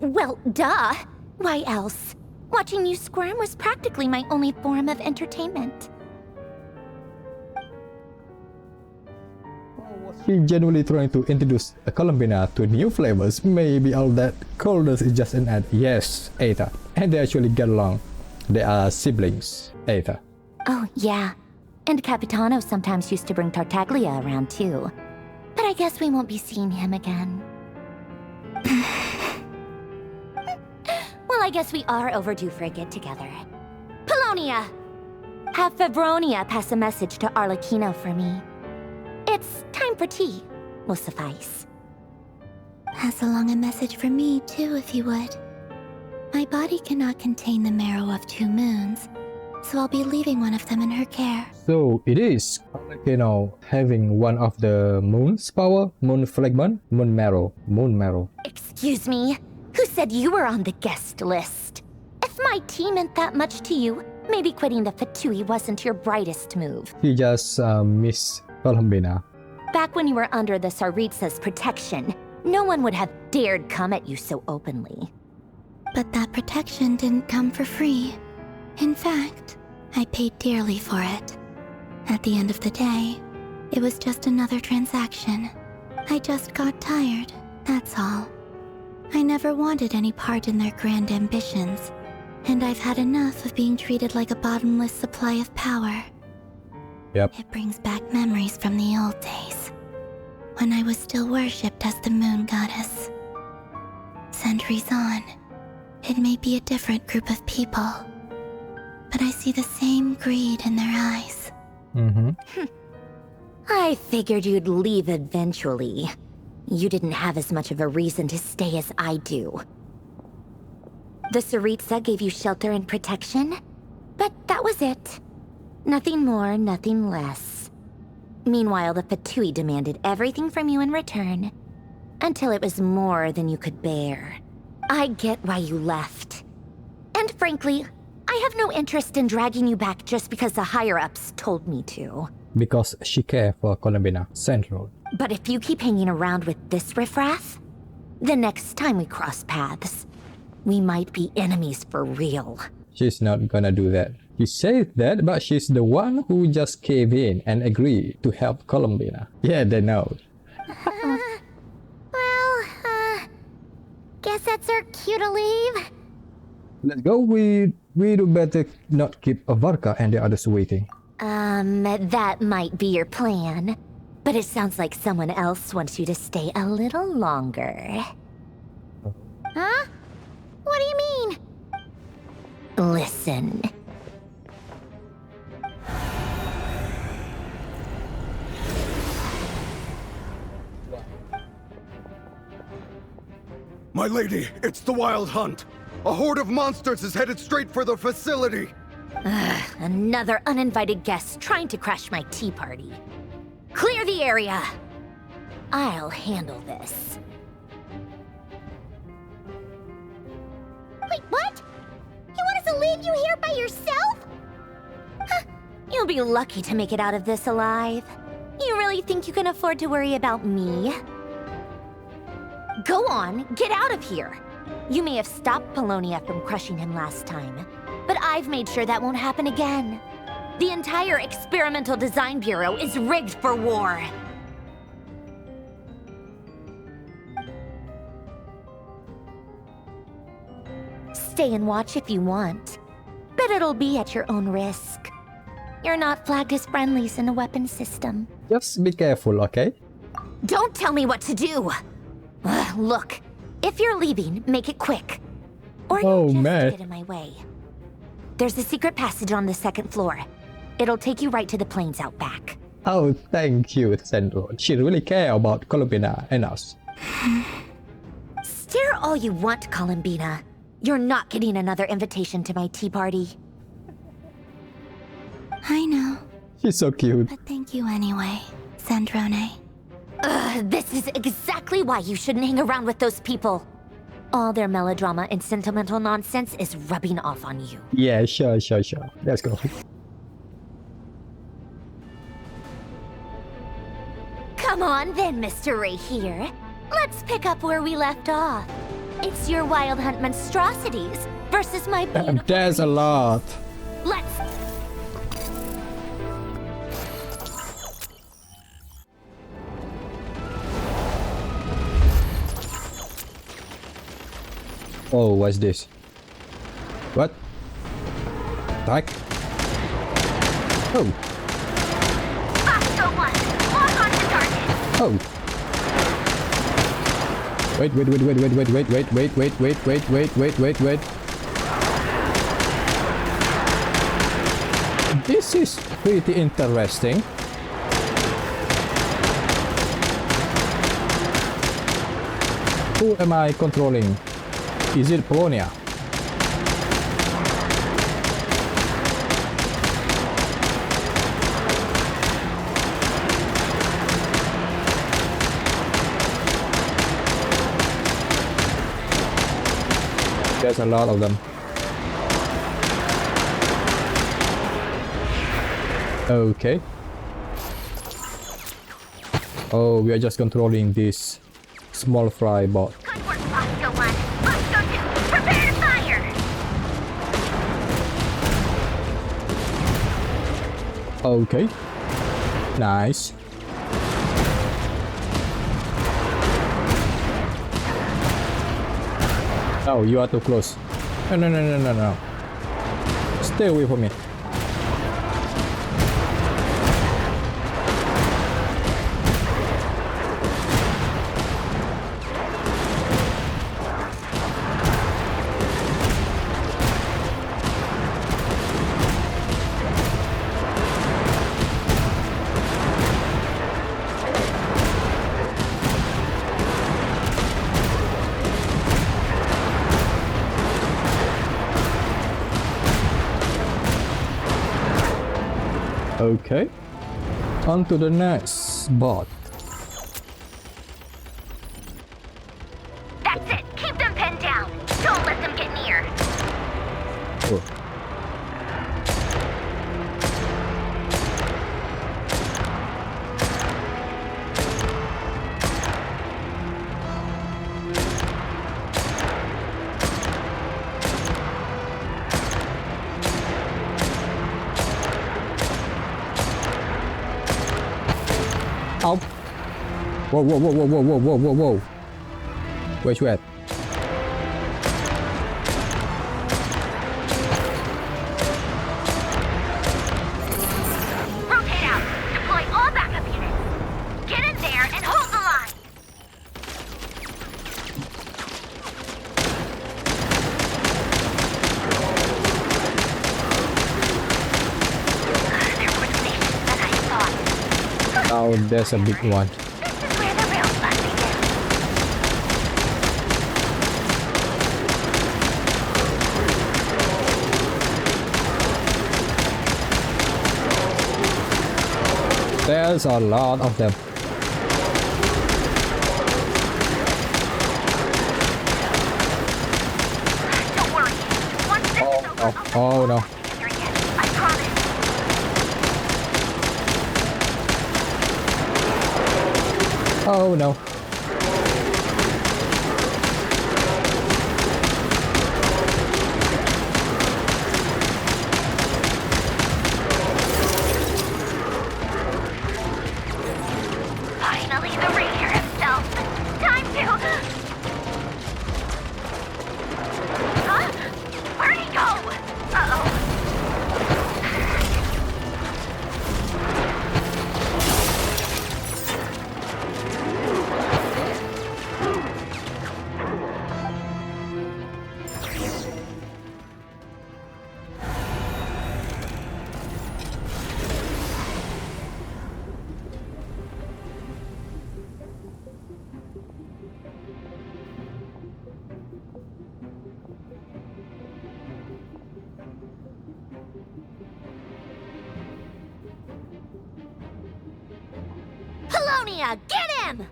Well, duh. Why else? Watching you squirm was practically my only form of entertainment. Was she genuinely trying to introduce Columbina to new flavors? Maybe all that coldness is just an ad. Yes, Aether. And they actually get along. They are siblings, Aether. Oh, yeah. And Capitano sometimes used to bring Tartaglia around too. But I guess we won't be seeing him again. Well, I guess we are overdue for a get-together. Polonia! Have Febronia pass a message to Arlecchino for me. It's time for tea. Will suffice. Pass along a message for me, too, if you would. My body cannot contain the marrow of 2 moons, so I'll be leaving one of them in her care. So it is, having one of the moon's power, moon fragment, moon marrow. Excuse me? Who said you were on the guest list? If my tea meant that much to you, maybe quitting the Fatui wasn't your brightest move. He just miss Columbina. Back when you were under the Tsaritsa's protection, no one would have dared come at you so openly. But that protection didn't come for free. In fact, I paid dearly for it. At the end of the day, it was just another transaction. I just got tired, that's all. I never wanted any part in their grand ambitions, and I've had enough of being treated like a bottomless supply of power. Yep. It brings back memories from the old days, when I was still worshipped as the moon goddess. Centuries on, it may be a different group of people, but I see the same greed in their eyes. I figured you'd leave eventually. You didn't have as much of a reason to stay as I do. The Tsaritsa gave you shelter and protection, but that was it. Nothing more, nothing less. Meanwhile, the Fatui demanded everything from you in return, until it was more than you could bear. I get why you left. And frankly, I have no interest in dragging you back just because the higher-ups told me to. Because she cares for Columbina, Sandrone. But if you keep hanging around with this riffraff, the next time we cross paths, we might be enemies for real. She's not gonna do that. She said that, but she's the one who just caved in and agreed to help Columbina. Yeah, they know. Guess that's our cue to leave. Let's go. We do better not keep Varka and the others waiting. That might be your plan. But it sounds like someone else wants you to stay a little longer. Huh? What do you mean? Listen. My lady, it's the Wild Hunt. A horde of monsters is headed straight for the facility. Another uninvited guest trying to crash my tea party. Clear the area! I'll handle this. Wait, what? You want us to leave you here by yourself? Huh, you'll be lucky to make it out of this alive. You really think you can afford to worry about me? Go on, get out of here! You may have stopped Polonia from crushing him last time, but I've made sure that won't happen again. The entire Experimental Design Bureau is rigged for war. Stay and watch if you want, but it'll be at your own risk. You're not flagged as friendlies in the weapons system. Just be careful, okay? Don't tell me what to do! Look, if you're leaving, make it quick. Or you just get in my way. There's a secret passage on the second floor. It'll take you right to the plains out back. Oh, thank you, Sandrone. She really cares about Columbina and us. Stare all you want, Columbina. You're not getting another invitation to my tea party. I know. She's so cute. But thank you anyway, Sandrone. This is exactly why you shouldn't hang around with those people. All their melodrama and sentimental nonsense is rubbing off on you. Yeah, sure. Let's go. Come on then, Mr. Rerir. Let's pick up where we left off. It's your Wild Hunt monstrosities versus my beautiful There's a lot. Let's... Oh, what's this? What? Attack? Oh. Oscar 1, lock on to target. Oh. Wait. This is pretty interesting. Who am I controlling? Is it Polonia? There's a lot of them. Okay. Oh, we are just controlling this small fry bot. Good work, Bosco 1. Bosco 2, prepare to fire! Okay. Nice. Oh, you are too close. No. Stay away from me. Okay. On to the next bot. That's it! Keep them pinned down! Don't let them get near! Oh. Ow. Whoa. Where's you at? Rotate out! Deploy all backup units! Get in there and hold the line! There were nations than I thought. Oh, there's a big one. This is where the real fun begins. There's a lot of them. Don't worry. Once this is over, Oh no. here again. I promise. Oh no. Finally, the Racher himself. Time to... Huh? Where'd he go? Uh-oh. Polonia, get him!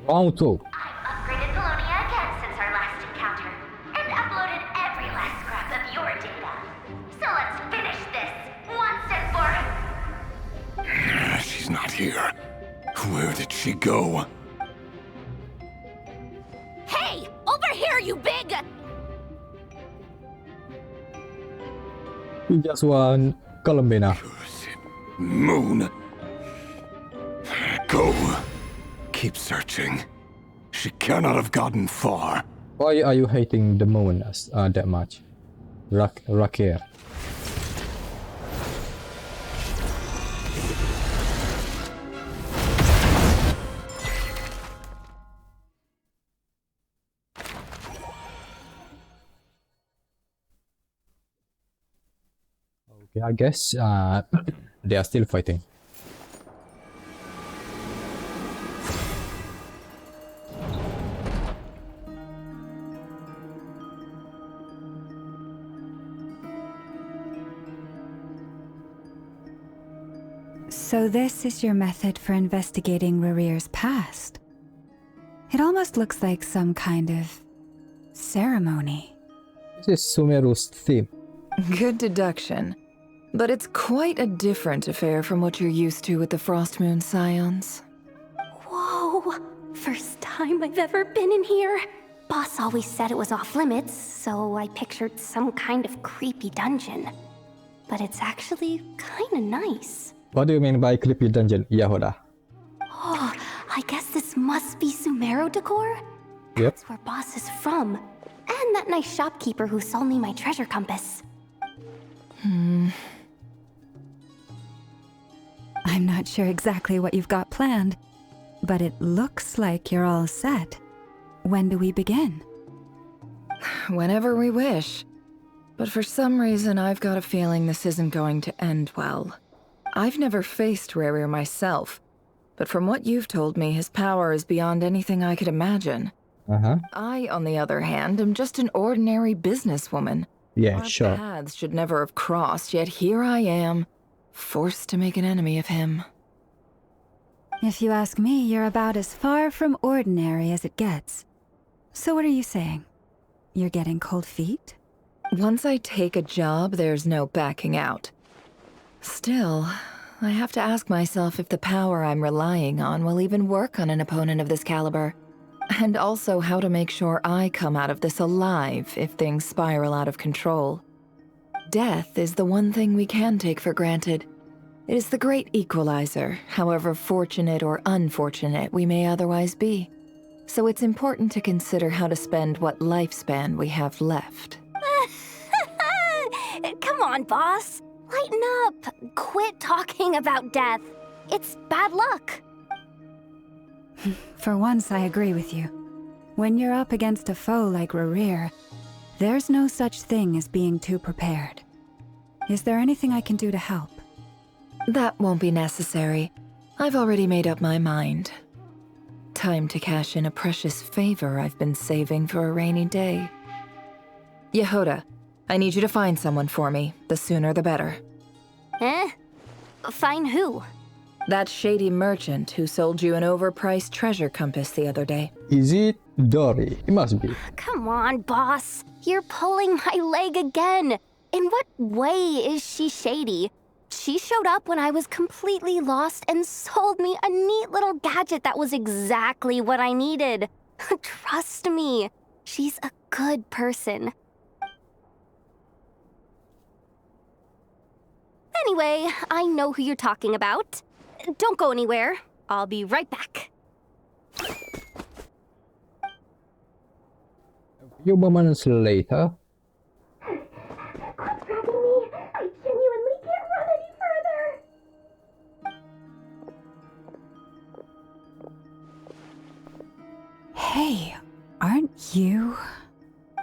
Round 2. I've upgraded Polonia again since our last encounter, and uploaded every last scrap of your data. So let's finish this, once and for... She's not here. Where did she go? Hey! Over here, you big... We just won Columbina. Moon. Go. Keep searching. She cannot have gotten far. Why are you hating the moon as, that much? Racher. Okay, I guess they are still fighting. So this is your method for investigating Rerir's past. It almost looks like some kind of Ceremony. This is Sumeru's theme. Good deduction. But it's quite a different affair from what you're used to with the Frost Moon Scions. Whoa! First time I've ever been in here. Boss always said it was off limits, so I pictured some kind of creepy dungeon. But it's actually kinda nice. What do you mean by creepy dungeon, Yahoda? Oh, I guess this must be Sumeru decor? Yep. That's where Boss is from. And that nice shopkeeper who sold me my treasure compass. I'm not sure exactly what you've got planned, but it looks like you're all set. When do we begin? Whenever we wish. But for some reason, I've got a feeling this isn't going to end well. I've never faced Rerir myself, but from what you've told me, his power is beyond anything I could imagine. I, on the other hand, am just an ordinary businesswoman. Yeah, Our sure. paths should never have crossed, yet here I am, forced to make an enemy of him. If you ask me, you're about as far from ordinary as it gets. So what are you saying? You're getting cold feet? Once I take a job, there's no backing out. Still, I have to ask myself if the power I'm relying on will even work on an opponent of this caliber. And also how to make sure I come out of this alive if things spiral out of control. Death is the one thing we can take for granted. It is the great equalizer, however fortunate or unfortunate we may otherwise be. So it's important to consider how to spend what lifespan we have left. Come on, boss. Lighten up. Quit talking about death. It's bad luck. For once, I agree with you. When you're up against a foe like Rerir, there's no such thing as being too prepared. Is there anything I can do to help? That won't be necessary. I've already made up my mind. Time to cash in a precious favor I've been saving for a rainy day. Yehoda, I need you to find someone for me. The sooner the better. Find who? That shady merchant who sold you an overpriced treasure compass the other day. Is it Dory? It must be. Come on, boss. You're pulling my leg again. In what way is she shady? She showed up when I was completely lost and sold me a neat little gadget that was exactly what I needed. Trust me, she's a good person. Anyway, I know who you're talking about. Don't go anywhere. I'll be right back. A few moments later. Quit dragging me. I genuinely can't run any further. Hey, aren't you?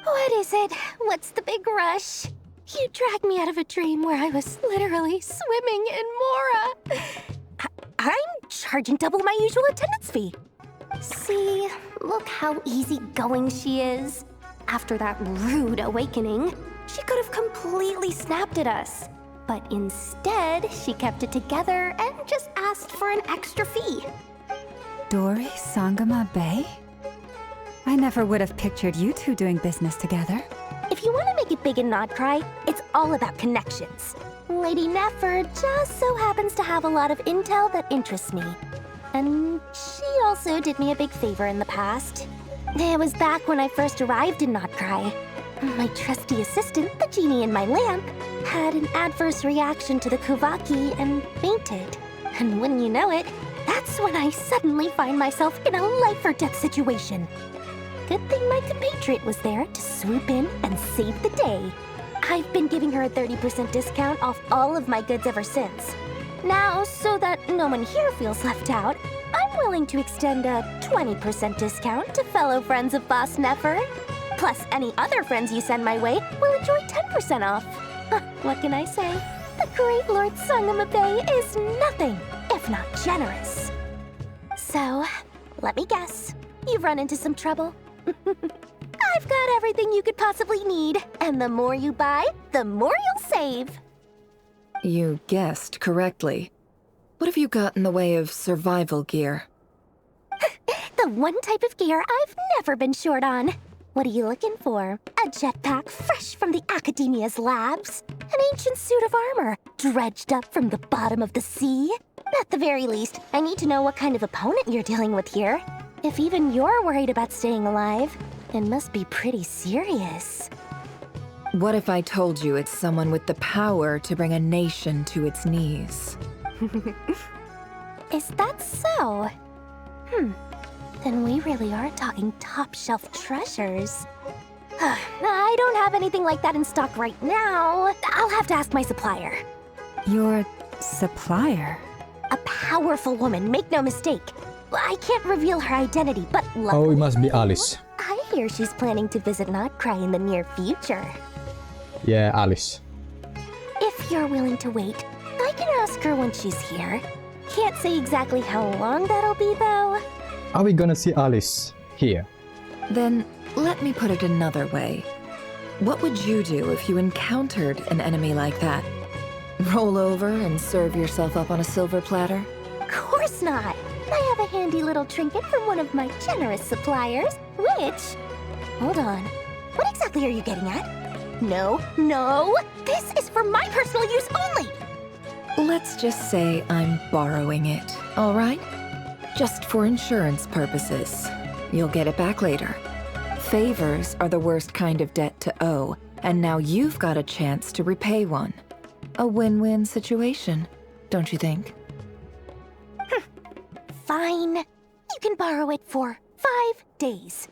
What is it? What's the big rush? You dragged me out of a dream where I was literally swimming in Mora. I'm charging double my usual attendance fee. See, look how easygoing she is. After that rude awakening, she could have completely snapped at us. But instead, she kept it together and just asked for an extra fee. Dory Sangama Bay? I never would have pictured you two doing business together. If you want to make it big and not cry, it's all about connections. Lady Nefer just so happens to have a lot of intel that interests me. And she also did me a big favor in the past. It was back when I first arrived in Not Cry. My trusty assistant, the genie in my lamp, had an adverse reaction to the Kuvaki and fainted. And wouldn't you know it, that's when I suddenly find myself in a life-or-death situation. Good thing my compatriot was there to swoop in and save the day. I've been giving her a 30% discount off all of my goods ever since. Now, so that no one here feels left out, I'm willing to extend a 20% discount to fellow friends of Boss Nefer. Plus, any other friends you send my way will enjoy 10% off. What can I say? The great Lord Sangama Bay is nothing if not generous. So, let me guess. You've run into some trouble? I've got everything you could possibly need, and the more you buy, the more you'll save. You guessed correctly. What have you got in the way of survival gear? The one type of gear I've never been short on. What are you looking for? A jetpack fresh from the Academia's labs? An ancient suit of armor dredged up from the bottom of the sea? At the very least, I need to know what kind of opponent you're dealing with here. If even you're worried about staying alive, it must be pretty serious. What if I told you it's someone with the power to bring a nation to its knees? Is that so? Then we really are talking top-shelf treasures. I don't have anything like that in stock right now. I'll have to ask my supplier. Your supplier? A powerful woman, make no mistake. I can't reveal her identity, but luckily, Oh, it must be Alice. I hear she's planning to visit Notcry in the near future. Yeah, Alice. If you're willing to wait, I can ask her when she's here. Can't say exactly how long that'll be, though. Are we gonna see Alice here? Then let me put it another way. What would you do if you encountered an enemy like that? Roll over and serve yourself up on a silver platter? Of course not. I have a handy little trinket from one of my generous suppliers, which... Hold on. What exactly are you getting at? No, this is for my personal use only! Let's just say I'm borrowing it, all right? Just for insurance purposes. You'll get it back later. Favors are the worst kind of debt to owe, and now you've got a chance to repay one. A win-win situation, don't you think? Fine. You can borrow it for 5 days.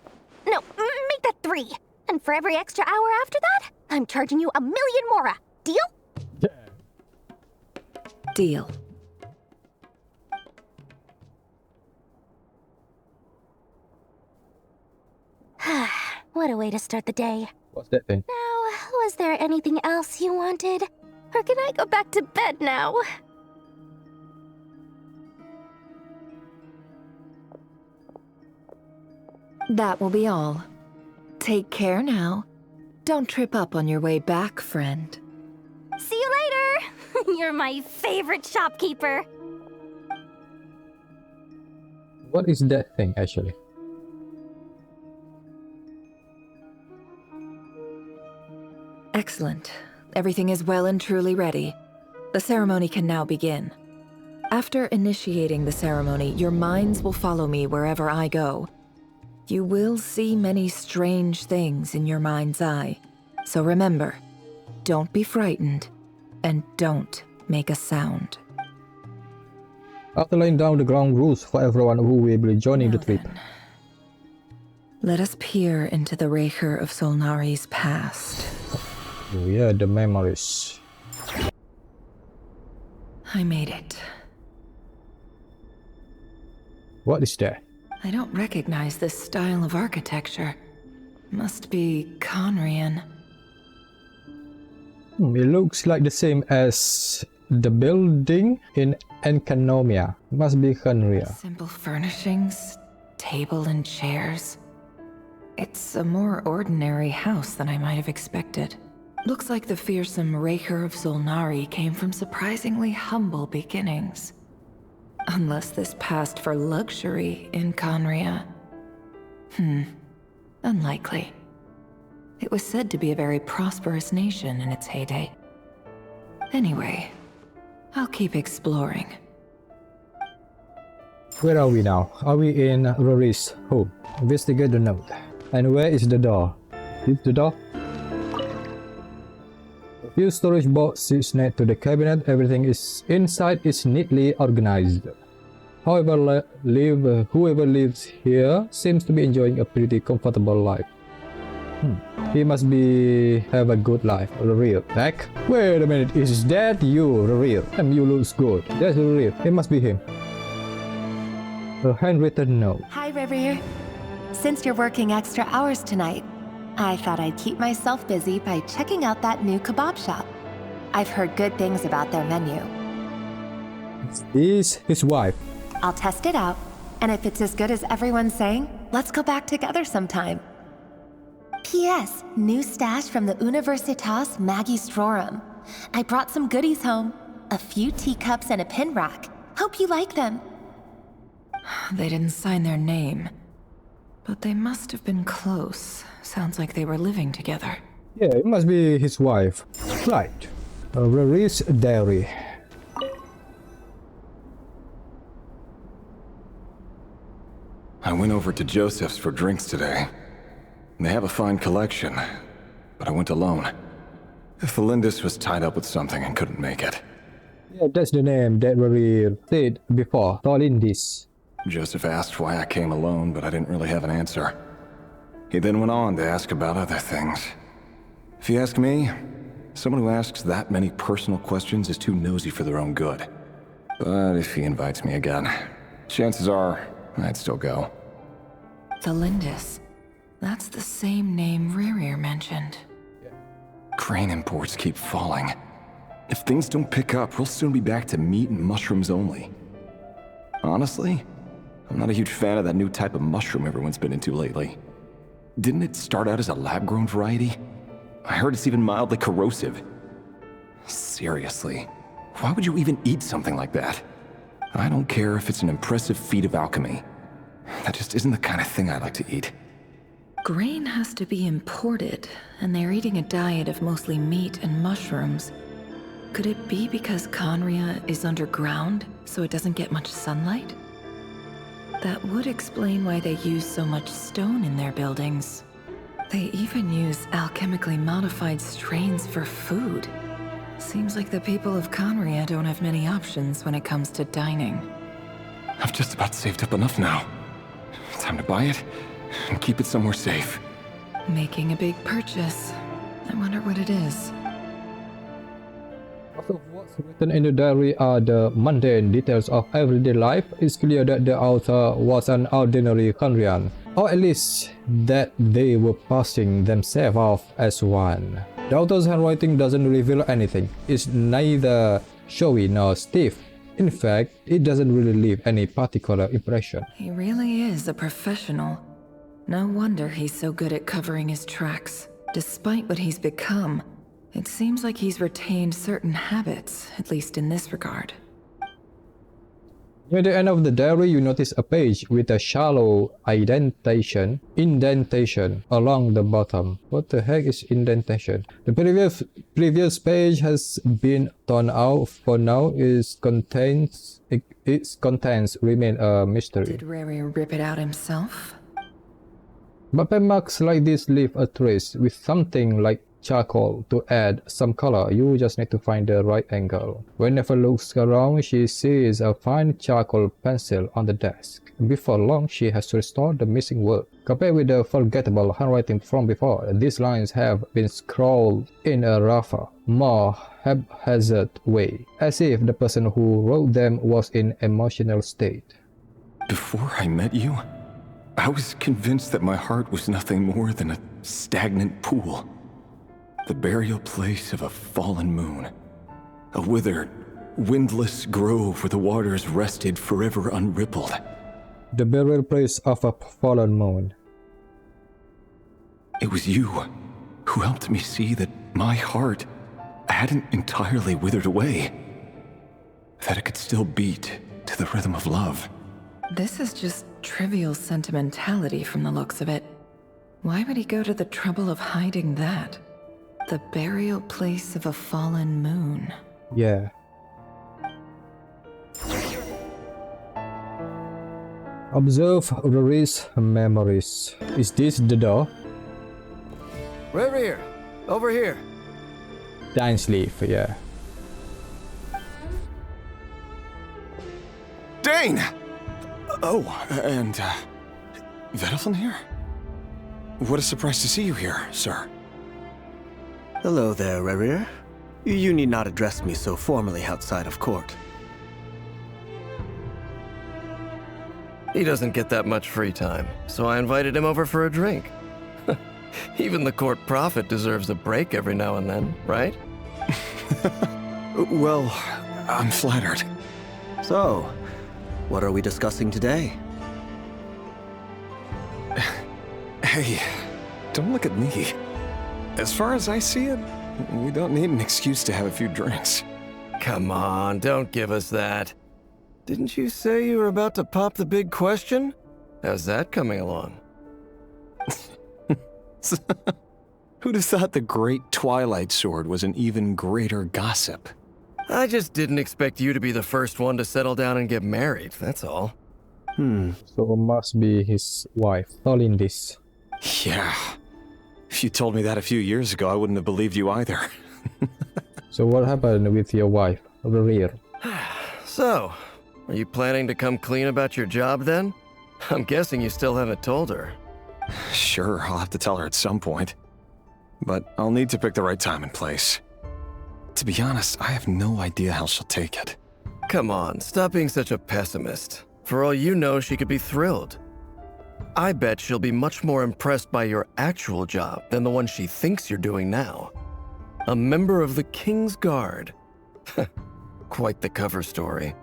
No, make that 3. And for every extra hour after that, I'm charging you 1,000,000 mora. Deal? Deal. What a way to start the day. What's that thing? Now, was there anything else you wanted? Or can I go back to bed now? That will be all. Take care now. Don't trip up on your way back, friend. See you later! You're my favorite shopkeeper. What is that thing, actually? Excellent. Everything is well and truly ready. The ceremony can now begin. After initiating the ceremony, your minds will follow me wherever I go. You will see many strange things in your mind's eye. So remember, don't be frightened, and don't make a sound. After laying down the ground rules for everyone who will be joining the trip. Then, let us peer into the Racher of Solnari's past. Oh yeah, the memories. I made it. What is that? I don't recognize this style of architecture. Must be Conrian. It looks like the same as the building in Enkanomia. Must be Conria. Simple furnishings, table and chairs. It's a more ordinary house than I might have expected. Looks like the fearsome Racher of Solnari came from surprisingly humble beginnings. Unless this passed for luxury in Conria. Unlikely. It was said to be a very prosperous nation in its heyday. Anyway, I'll keep exploring. Where are we now? Are we in Rerir's home? Investigate the note. And where is the door? Is the door? A few storage boxes next to the cabinet. Everything is inside is neatly organized. However, whoever lives here seems to be enjoying a pretty comfortable life. He must have a good life. Rerir. Back? Wait a minute, is that you, Rerir? And you looks good. That's Rerir. It must be him. A handwritten note. Hi, Rerir. Since you're working extra hours tonight, I thought I'd keep myself busy by checking out that new kebab shop. I've heard good things about their menu. Is his wife. I'll test it out, and if it's as good as everyone's saying, let's go back together sometime. P.S. New stash from the Universitas Magistrorum. I brought some goodies home. A few teacups and a pin rack. Hope you like them. They didn't sign their name, but they must have been close, Sounds like they were living together. Yeah, it must be his wife. Right. Rerir's diary. I went over to Joseph's for drinks today. They have a fine collection, but I went alone. Tholindis was tied up with something and couldn't make it. Yeah, that's the name that Rerir said before, Tholindis. Joseph asked why I came alone, but I didn't really have an answer. He then went on to ask about other things. If you ask me, someone who asks that many personal questions is too nosy for their own good. But if he invites me again, chances are I'd still go. Tholindis. That's the same name Rerir mentioned. Grain imports keep falling. If things don't pick up, we'll soon be back to meat and mushrooms only. Honestly, I'm not a huge fan of that new type of mushroom everyone's been into lately. Didn't it start out as a lab-grown variety? I heard it's even mildly corrosive. Seriously, why would you even eat something like that? I don't care if it's an impressive feat of alchemy. That just isn't the kind of thing I like to eat. Grain has to be imported, and they're eating a diet of mostly meat and mushrooms. Could it be because Conria is underground, so it doesn't get much sunlight? That would explain why they use so much stone in their buildings. They even use alchemically modified strains for food. Seems like the people of Conria don't have many options when it comes to dining. I've just about saved up enough now. Time to buy it and keep it somewhere safe. Making a big purchase. I wonder what it is. Most of what's written in the diary are the mundane details of everyday life. It's clear that the author was an ordinary Conrian, or at least that they were passing themselves off as one. The author's handwriting doesn't reveal anything. It's neither showy nor stiff. In fact, it doesn't really leave any particular impression. He really is a professional. No wonder he's so good at covering his tracks. Despite what he's become, it seems like he's retained certain habits, at least in this regard. Near the end of the diary, you notice a page with a shallow indentation along the bottom. What the heck is indentation? The previous page has been torn out for now. Its contents remain a mystery. Did Rerir rip it out himself? But pen marks like this leave a trace with something like charcoal to add some color. You just need to find the right angle. When Nefer looks around, she sees a fine charcoal pencil on the desk. Before long, she has restored the missing word. Compared with the forgettable handwriting from before, these lines have been scrawled in a rougher, more haphazard way, as if the person who wrote them was in emotional state. Before I met you, I was convinced that my heart was nothing more than a stagnant pool. The burial place of a fallen moon. A withered, windless grove where the waters rested forever unrippled. The burial place of a fallen moon. It was you who helped me see that my heart hadn't entirely withered away. That it could still beat to the rhythm of love. This is just trivial sentimentality from the looks of it. Why would he go to the trouble of hiding that? The burial place of a fallen moon. Yeah. Observe Rerir's memories. Is this the door? Rerir, over here. Dine sleeve, yeah. Dane! Oh, and, Vedelfin here? What a surprise to see you here, sir. Hello there, Rerir. You need not address me so formally outside of court. He doesn't get that much free time, so I invited him over for a drink. Even the court prophet deserves a break every now and then, right? Well, I'm flattered. So, what are we discussing today? Hey, don't look at me. As far as I see it, we don't need an excuse to have a few drinks. Come on, don't give us that. Didn't you say you were about to pop the big question? How's that coming along? Who'd have thought the Great Twilight Sword was an even greater gossip? I just didn't expect you to be the first one to settle down and get married, that's all. So it must be his wife, Tholindis. Yeah. If you told me that a few years ago, I wouldn't have believed you either. So what happened with your wife, Rerir? So, are you planning to come clean about your job then? I'm guessing you still haven't told her. Sure, I'll have to tell her at some point. But I'll need to pick the right time and place. To be honest, I have no idea how she'll take it. Come on, stop being such a pessimist. For all you know, she could be thrilled. I bet she'll be much more impressed by your actual job than the one she thinks you're doing now. A member of the King's Guard. Quite the cover story.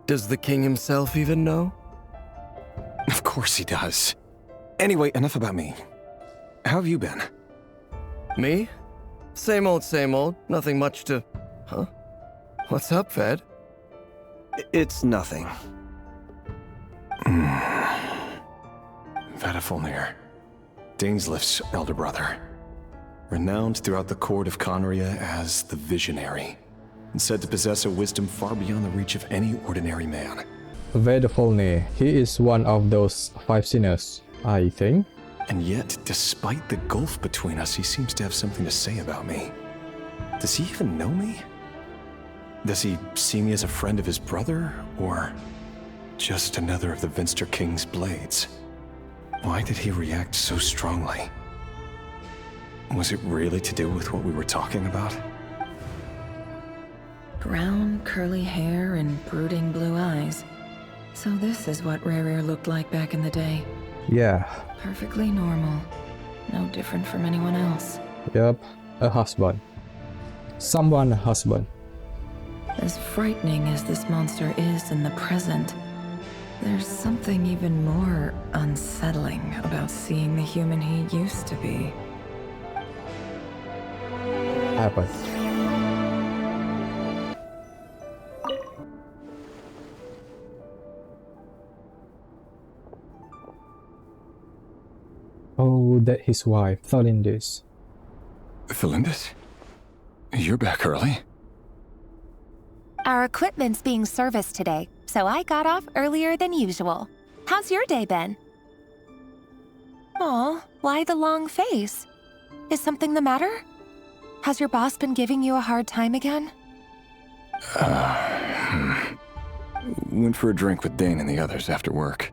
Does the king himself even know? Of course he does. Anyway, enough about me. How have you been? Me? Same old, same old. Nothing much to... Huh? What's up, Ved? It's nothing. Vedifulnir, Dainslif's elder brother. Renowned throughout the court of Conria as the Visionary, and said to possess a wisdom far beyond the reach of any ordinary man. Vedifulnir, he is one of those 5 sinners, I think. And yet, despite the gulf between us, he seems to have something to say about me. Does he even know me? Does he see me as a friend of his brother, or just another of the Vinster King's blades? Why did he react so strongly? Was it really to do with what we were talking about? Brown, curly hair and brooding blue eyes. So this is what Rerir looked like back in the day. Yeah. Perfectly normal. No different from anyone else. Yep, a husband. Someone's husband. As frightening as this monster is in the present, there's something even more unsettling about seeing the human he used to be. Happened. Oh, that his wife, Tholindis. Tholindis? You're back early? Our equipment's being serviced today, so I got off earlier than usual. How's your day been? Aw, why the long face? Is something the matter? Has your boss been giving you a hard time again? Went for a drink with Dane and the others after work.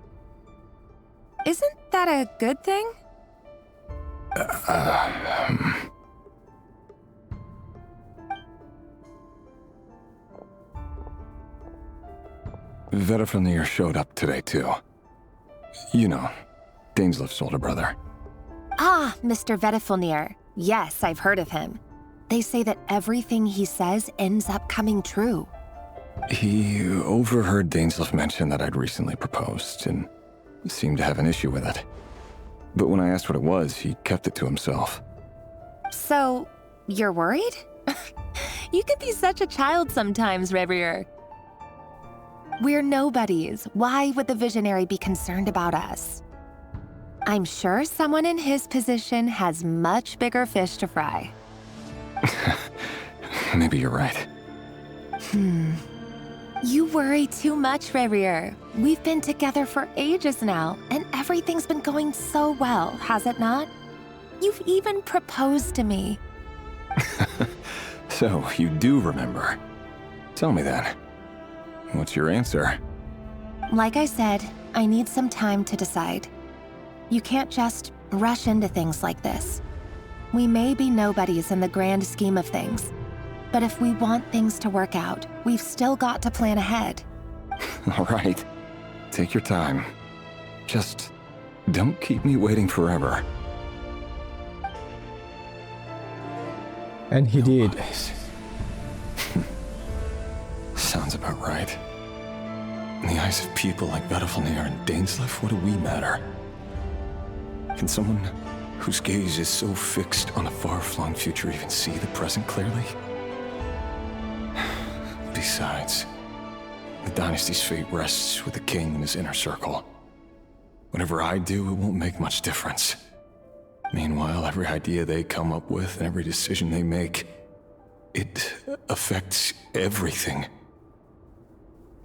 Isn't that a good thing? Vedifulnir showed up today, too. You know, Dainslif's older brother. Ah, Mr. Vedifulnir. Yes, I've heard of him. They say that everything he says ends up coming true. He overheard Dainslif mention that I'd recently proposed, and seemed to have an issue with it. But when I asked what it was, he kept it to himself. So, you're worried? You can be such a child sometimes, Rerir. We're nobodies. Why would the Visionary be concerned about us? I'm sure someone in his position has much bigger fish to fry. Maybe you're right. You worry too much, Rerir. We've been together for ages now, and everything's been going so well, has it not? You've even proposed to me. So, you do remember. Tell me then. What's your answer? Like I said, I need some time to decide. You can't just rush into things like this. We may be nobodies in the grand scheme of things, but if we want things to work out, we've still got to plan ahead. All right. Take your time. Just don't keep me waiting forever. And he did. Sounds about right. In the eyes of people like Vedifulnir and Dainslif, what do we matter? Can someone whose gaze is so fixed on a far-flung future even see the present clearly? Besides, the dynasty's fate rests with the king and his inner circle. Whatever I do, it won't make much difference. Meanwhile, every idea they come up with and every decision they make, it affects everything.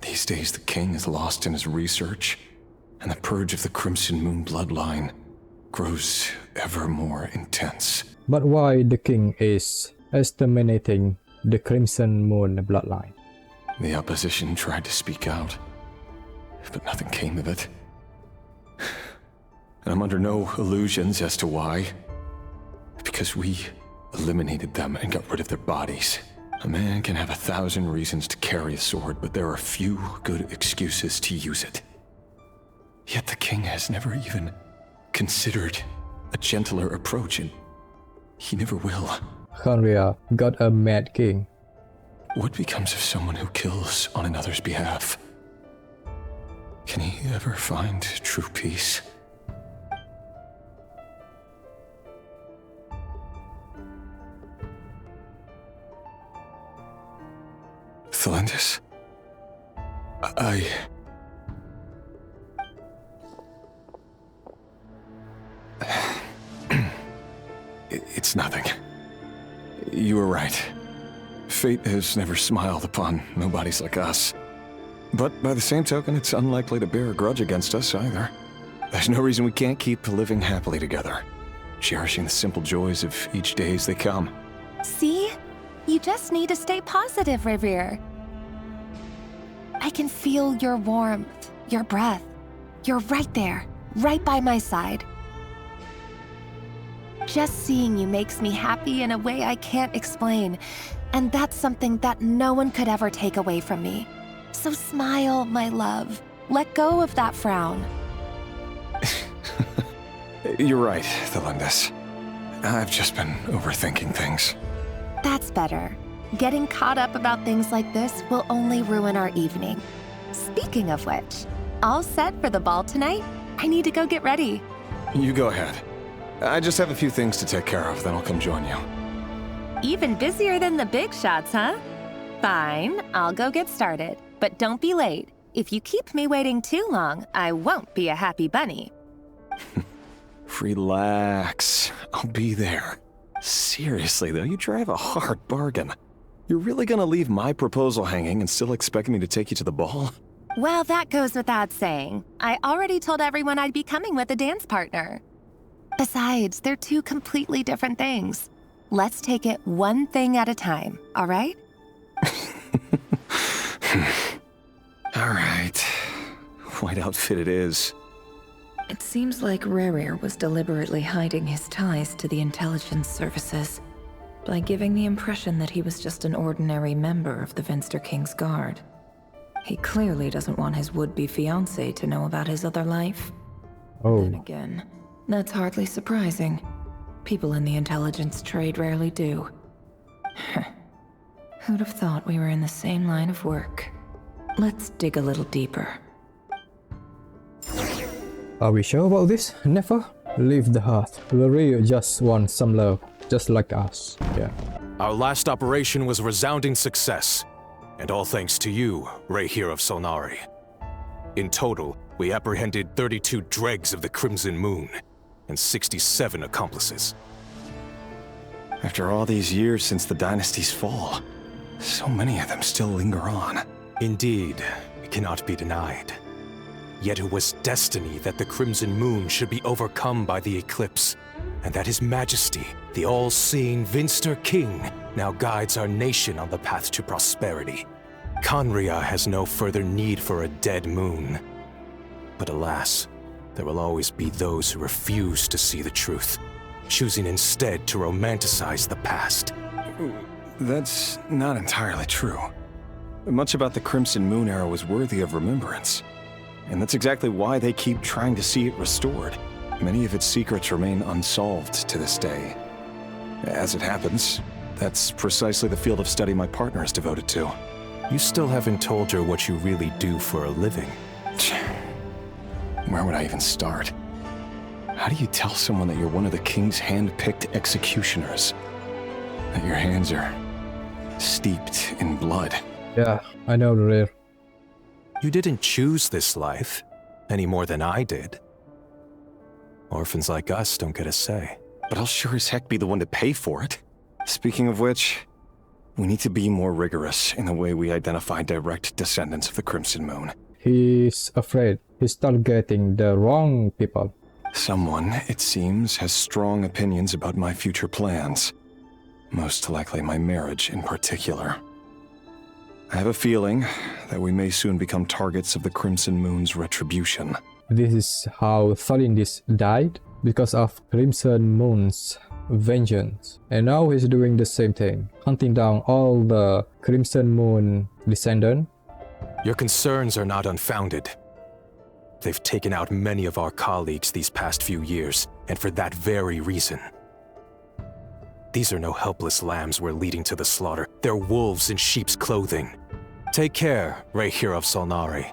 These days, the king is lost in his research, and the purge of the Crimson Moon bloodline grows ever more intense. But why the king is exterminating the Crimson Moon bloodline? The opposition tried to speak out, but nothing came of it. And I'm under no illusions as to why. Because we eliminated them and got rid of their bodies. A man can have 1,000 reasons to carry a sword, but there are few good excuses to use it. Yet the king has never even considered a gentler approach, and he never will. Khaenri'ah got a mad king. What becomes of someone who kills on another's behalf? Can he ever find true peace? Tholindis? It's nothing. You were right. Fate has never smiled upon nobodies like us. But by the same token, it's unlikely to bear a grudge against us either. There's no reason we can't keep living happily together, cherishing the simple joys of each day as they come. See? You just need to stay positive, Rerir. I can feel your warmth, your breath. You're right there, right by my side. Just seeing you makes me happy in a way I can't explain, and that's something that no one could ever take away from me. So smile, my love. Let go of that frown. You're right, Tholindis. I've just been overthinking things. That's better. Getting caught up about things like this will only ruin our evening. Speaking of which, all set for the ball tonight? I need to go get ready. You go ahead. I just have a few things to take care of, then I'll come join you. Even busier than the big shots, huh? Fine, I'll go get started. But don't be late. If you keep me waiting too long, I won't be a happy bunny. Relax. I'll be there. Seriously, though, you drive a hard bargain. You're really gonna leave my proposal hanging and still expect me to take you to the ball? Well, that goes without saying. I already told everyone I'd be coming with a dance partner. Besides, they're two completely different things. Let's take it one thing at a time, all right? All right. White outfit it is. It seems like Rerir was deliberately hiding his ties to the intelligence services by giving the impression that he was just an ordinary member of the Venster King's Guard. He clearly doesn't want his would-be fiancée to know about his other life. Oh. Then again, that's hardly surprising. People in the intelligence trade rarely do. Who'd have thought we were in the same line of work? Let's dig a little deeper. Are we sure about this? Never leave the hearth. Rerir just wants some love, just like us. Yeah. Our last operation was a resounding success, and all thanks to you, Racher of Solnari. In total, we apprehended 32 dregs of the Crimson Moon, and 67 accomplices. After all these years since the dynasty's fall, so many of them still linger on. Indeed, it cannot be denied. Yet it was destiny that the Crimson Moon should be overcome by the eclipse, and that His Majesty, the all-seeing Venster King, now guides our nation on the path to prosperity. Khaenri'ah has no further need for a dead moon. But alas, there will always be those who refuse to see the truth, choosing instead to romanticize the past. That's not entirely true. Much about the Crimson Moon era was worthy of remembrance. And that's exactly why they keep trying to see it restored. Many of its secrets remain unsolved to this day. As it happens, that's precisely the field of study my partner is devoted to. You still haven't told her what you really do for a living. Where would I even start? How do you tell someone that you're one of the king's hand-picked executioners? That your hands are steeped in blood? Yeah, I know, Rerir. You didn't choose this life, any more than I did. Orphans like us don't get a say. but I'll sure as heck be the one to pay for it. Speaking of which, we need to be more rigorous in the way we identify direct descendants of the Crimson Moon. He's afraid he's targeting the wrong people. Someone, it seems, has strong opinions about my future plans. Most likely my marriage in particular. I have a feeling that we may soon become targets of the Crimson Moon's retribution. This is how Tholindis died, because of Crimson Moon's vengeance. And now he's doing the same thing, hunting down all the Crimson Moon descendants. Your concerns are not unfounded. They've taken out many of our colleagues these past few years, and for that very reason. These are no helpless lambs we're leading to the slaughter. They're wolves in sheep's clothing. Take care, Racher of Solnari.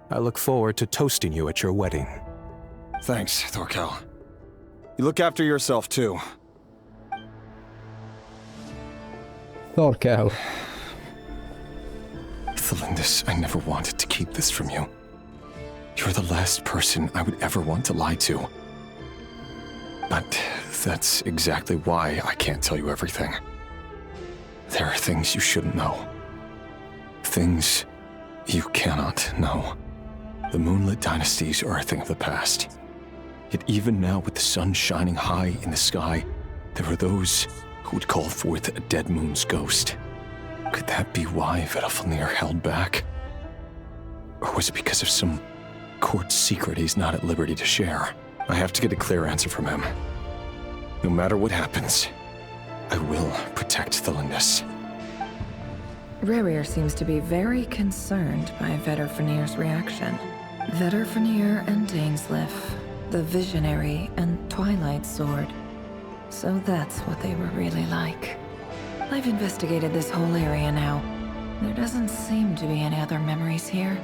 I look forward to toasting you at your wedding. Thanks, Thorkel. You look after yourself, too. Thorkel. Tholindis, I never wanted to keep this from you. You're the last person I would ever want to lie to. But that's exactly why I can't tell you everything. There are things you shouldn't know. Things you cannot know. The moonlit dynasties are a thing of the past. Yet even now, with the sun shining high in the sky, there are those who would call forth a dead moon's ghost. Could that be why Vedalfnir held back? Or was it because of some court secret he's not at liberty to share? I have to get a clear answer from him. No matter what happens, I will protect Tholindis. Rerir seems to be very concerned by Vedalfnir's reaction. Vedalfnir and Dainsleif, the Visionary and Twilight Sword. So that's what they were really like. I've investigated this whole area now. There doesn't seem to be any other memories here.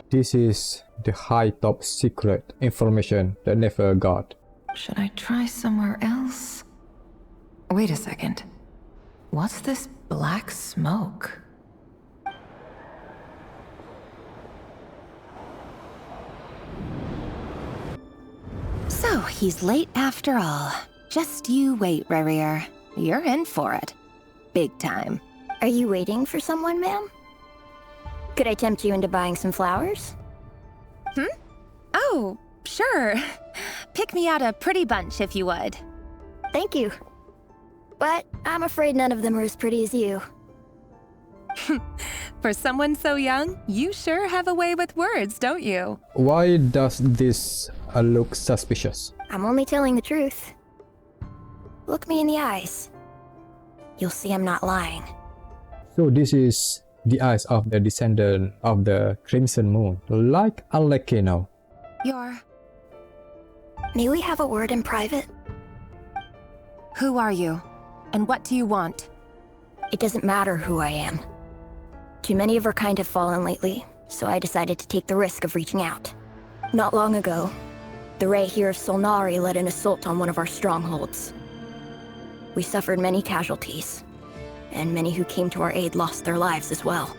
This is the high top secret information that Nefer got. Should I try somewhere else? Wait a second. What's this black smoke? So, he's late after all. Just you wait, Rerir. You're in for it. Big time. Are you waiting for someone, ma'am? Could I tempt you into buying some flowers? Oh, sure. Pick me out a pretty bunch if you would. Thank you. But I'm afraid none of them are as pretty as you. For someone so young, you sure have a way with words, don't you? Why does this look suspicious? I'm only telling the truth. Look me in the eyes. You'll see I'm not lying. So this is the eyes of the descendant of the Crimson Moon, like Alain. May we have a word in private? Who are you? And what do you want? It doesn't matter who I am. Too many of our kind have fallen lately, so I decided to take the risk of reaching out. Not long ago, the Racher of Solnari led an assault on one of our strongholds. We suffered many casualties, and many who came to our aid lost their lives as well.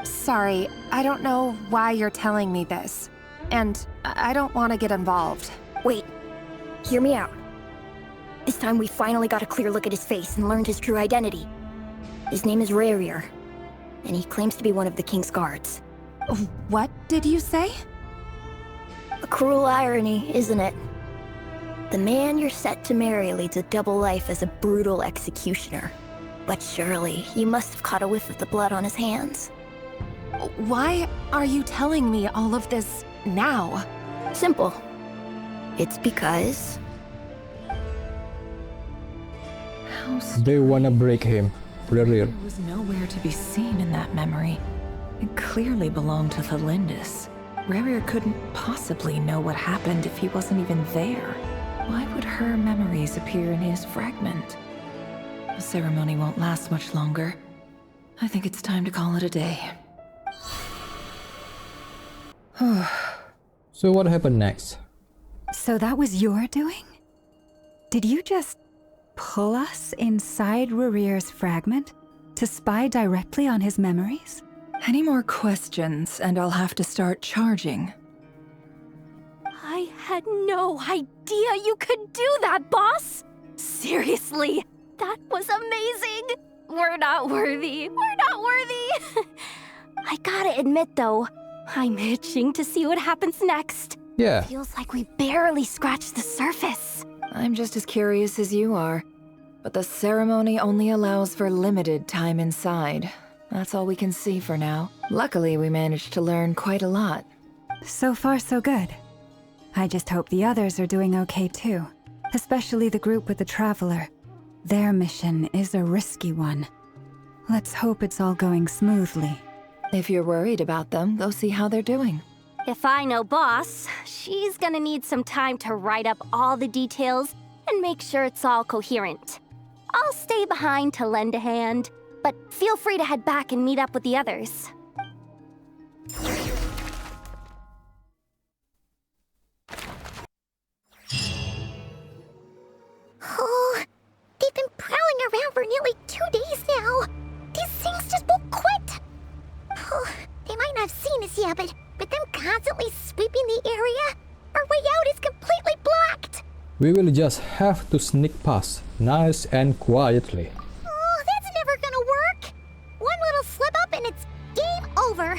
Sorry, I don't know why you're telling me this. And I don't want to get involved. Wait, hear me out. This time we finally got a clear look at his face and learned his true identity. His name is Rerir, and he claims to be one of the King's guards. What did you say? A cruel irony, isn't it? The man you're set to marry leads a double life as a brutal executioner. But surely, you must have caught a whiff of the blood on his hands. Why are you telling me all of this now? Simple. It's because... They wanna break him. Rerir. He was nowhere to be seen in that memory. It clearly belonged to Tholindis. Rerir couldn't possibly know what happened if he wasn't even there. Why would her memories appear in his fragment? The ceremony won't last much longer. I think it's time to call it a day. So what happened next? So that was your doing? Did you just pull us inside Rerir's fragment to spy directly on his memories? Any more questions, and I'll have to start charging. I had no idea you could do that, boss! Seriously, that was amazing! We're not worthy. We're not worthy! I gotta admit though, I'm itching to see what happens next. Yeah. Feels like we barely scratched the surface. I'm just as curious as you are. But the ceremony only allows for limited time inside. That's all we can see for now. Luckily, we managed to learn quite a lot. So far, so good. I just hope the others are doing okay too. Especially the group with the Traveler. Their mission is a risky one. Let's hope it's all going smoothly. If you're worried about them, go see how they're doing. If I know Boss, she's gonna need some time to write up all the details and make sure it's all coherent. I'll stay behind to lend a hand, but feel free to head back and meet up with the others. Oh, they've been prowling around for nearly 2 days now. These things just won't quit. Oh, they might not have seen us yet, but them constantly sweeping the area, our way out is completely blocked. We will just have to sneak past, nice and quietly. Oh, that's never gonna work. One little slip up and it's game over.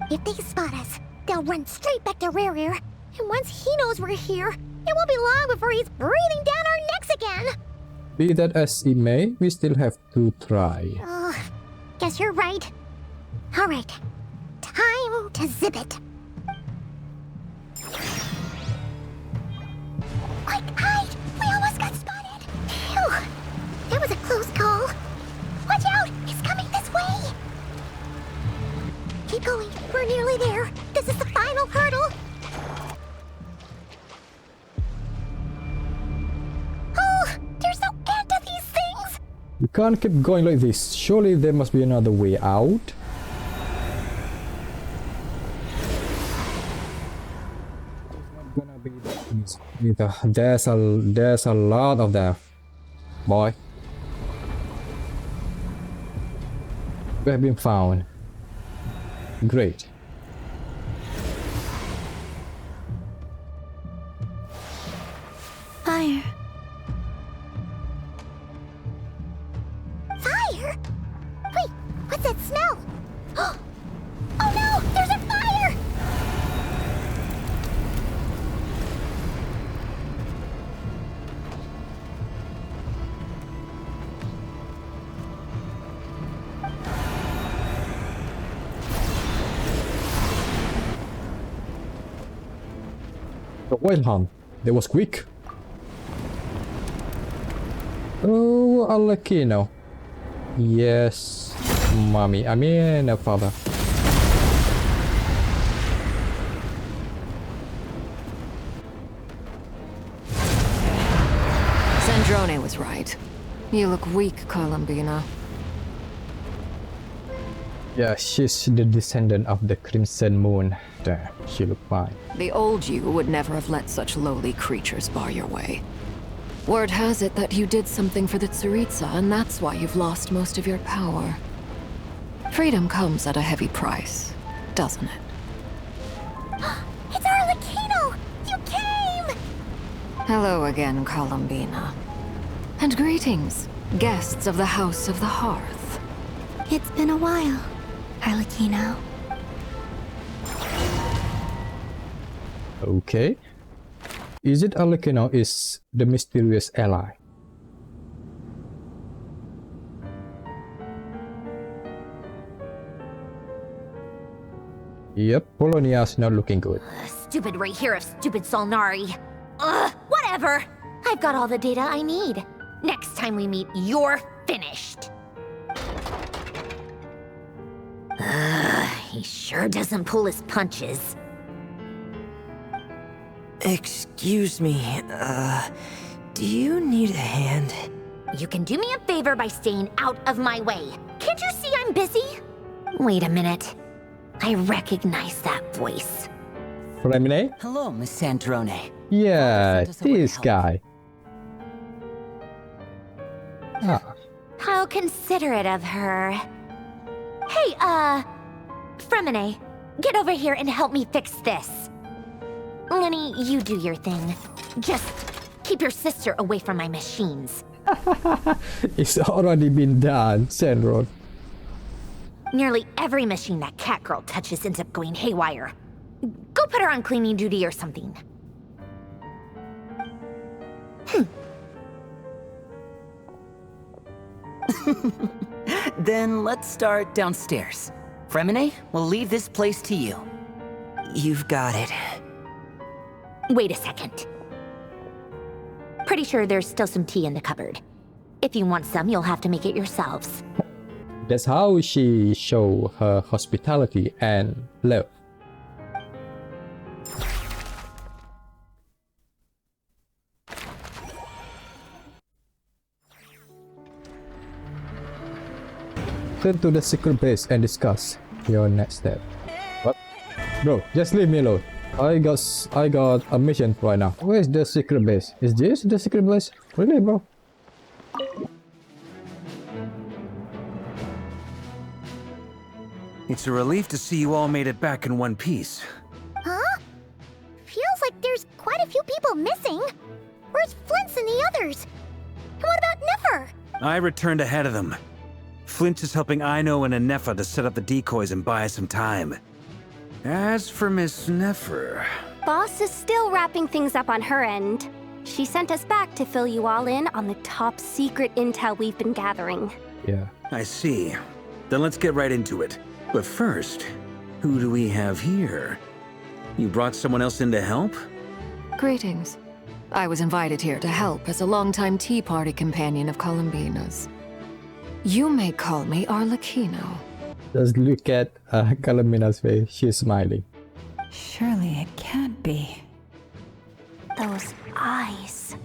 If they spot us, they'll run straight back to Rerir. And once he knows we're here, it won't be long before he's breathing down our necks again. Be that as it may, we still have to try. Guess you're right. All right, time to zip it. Quick, hide! We almost got spotted. Phew, that was a close call. Watch out, he's coming this way. Keep going, we're nearly there. This is the final hurdle. Oh, there's no end to these things. We can't keep going like this. Surely there must be another way out. There's a lot of them, boy. We have been found. Great. Fire. Fire? Wait, what's that smell? Oh no, there's a fire! The wild hunt. That was quick. Oh, Alekino. Yes, mommy. I mean, father. Sandrone was right. You look weak, Columbina. Yeah, she's the descendant of the Crimson Moon. Damn, she looked fine. The old you would never have let such lowly creatures bar your way. Word has it that you did something for the Tsaritsa, and that's why you've lost most of your power. Freedom comes at a heavy price, doesn't it? It's Arlecchino! You came! Hello again, Columbina. And greetings, guests of the House of the Hearth. It's been a while, Arlecchino. Okay. Is it Alekino is the mysterious ally? Yep, Polonia's not looking good. Stupid Racher of stupid Solnari. Ugh, whatever. I've got all the data I need. Next time we meet, you're finished. He sure doesn't pull his punches. Excuse me, do you need a hand? You can do me a favor by staying out of my way. Can't you see I'm busy? Wait a minute. I recognize that voice. Rene? Hello, Miss Sandrone. Yeah, this guy. Ah. How considerate of her. Hey, Fremine, get over here and help me fix this. Lenny, you do your thing. Just Keep your sister away from my machines. It's already been done, Sandrone. Nearly every machine that cat girl touches ends up going haywire. Go put her on cleaning duty or something. Then let's start downstairs. Fremine, we'll leave this place to you. You've got it. Wait a second. Pretty sure there's still some tea in the cupboard. If you want some, you'll have to make it yourselves. That's how she show her hospitality and love. Turn to the secret base and discuss your next step. What? Bro, just leave me alone. I got a mission right now. Where's the secret base? Is this the secret base? Really, bro? It's a relief to see you all made it back in one piece. Huh? Feels like there's quite a few people missing. Where's Flint's and the others? And what about Nefer? I returned ahead of them. Flint is helping Ino and Nefer to set up the decoys and buy us some time. As for Miss Nefer... Boss is still wrapping things up on her end. She sent us back to fill you all in on the top secret intel we've been gathering. Yeah. I see. Then let's get right into it. But first, who do we have here? You brought someone else in to help? Greetings. I was invited here to help as a longtime Tea Party companion of Columbina's. You may call me Arlecchino. Just look at Columbina's face. She's smiling. Surely it can't be. Those eyes.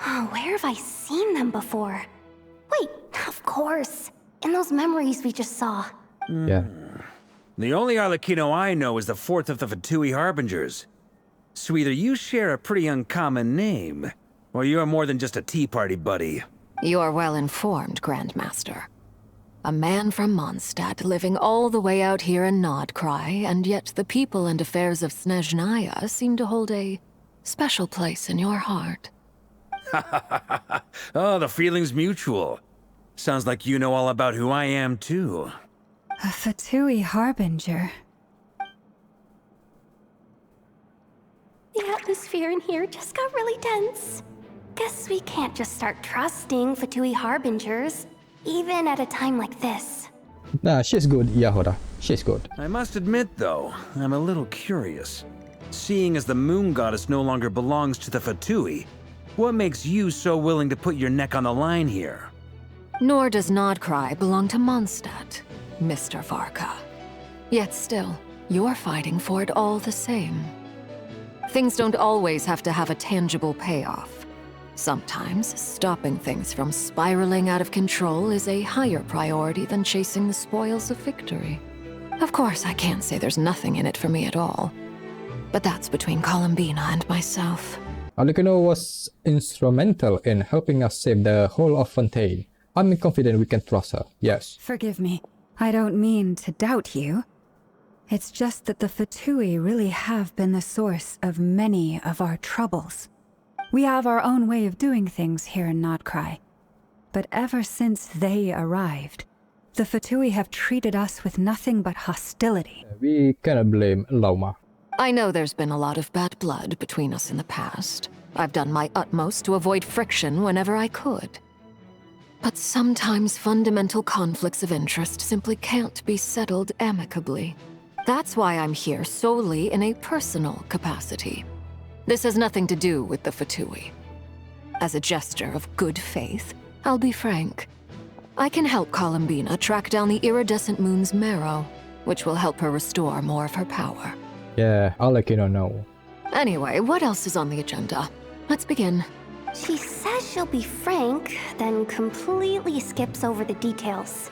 Oh, where have I seen them before? Wait, of course. In those memories we just saw. Yeah. The only Arlecchino I know is the fourth of the Fatui Harbingers. So either you share a pretty uncommon name, or you're more than just a Tea Party buddy. You're well informed, Grandmaster. A man from Mondstadt living all the way out here in Nodcry, and yet the people and affairs of Snezhnaya seem to hold a special place in your heart. Oh, the feeling's mutual. Sounds like you know all about who I am, too. A Fatui Harbinger. The atmosphere in here just got really tense. Guess we can't just start trusting Fatui Harbingers, even at a time like this. Nah, she's good, Yahoda. She's good. I must admit, though, I'm a little curious. Seeing as the Moon Goddess no longer belongs to the Fatui, what makes you so willing to put your neck on the line here? Nor does Nodcry belong to Mondstadt, Mr. Varka. Yet still, you're fighting for it all the same. Things don't always have to have a tangible payoff. Sometimes, stopping things from spiraling out of control is a higher priority than chasing the spoils of victory. Of course, I can't say there's nothing in it for me at all. But that's between Columbina and myself. Arlecchino was instrumental in helping us save the whole of Fontaine. I'm confident we can trust her, yes. Forgive me. I don't mean to doubt you. It's just that the Fatui really have been the source of many of our troubles. We have our own way of doing things here in Nodcry. But ever since they arrived, the Fatui have treated us with nothing but hostility. We cannot blame Lauma. I know there's been a lot of bad blood between us in the past. I've done my utmost to avoid friction whenever I could. But sometimes fundamental conflicts of interest simply can't be settled amicably. That's why I'm here solely in a personal capacity. This has nothing to do with the Fatui. As a gesture of good faith, I'll be frank. I can help Columbina track down the iridescent moon's marrow, which will help her restore more of her power. Yeah, Arlecchino know. Anyway, what else is on the agenda? Let's begin. She says she'll be frank, then completely skips over the details.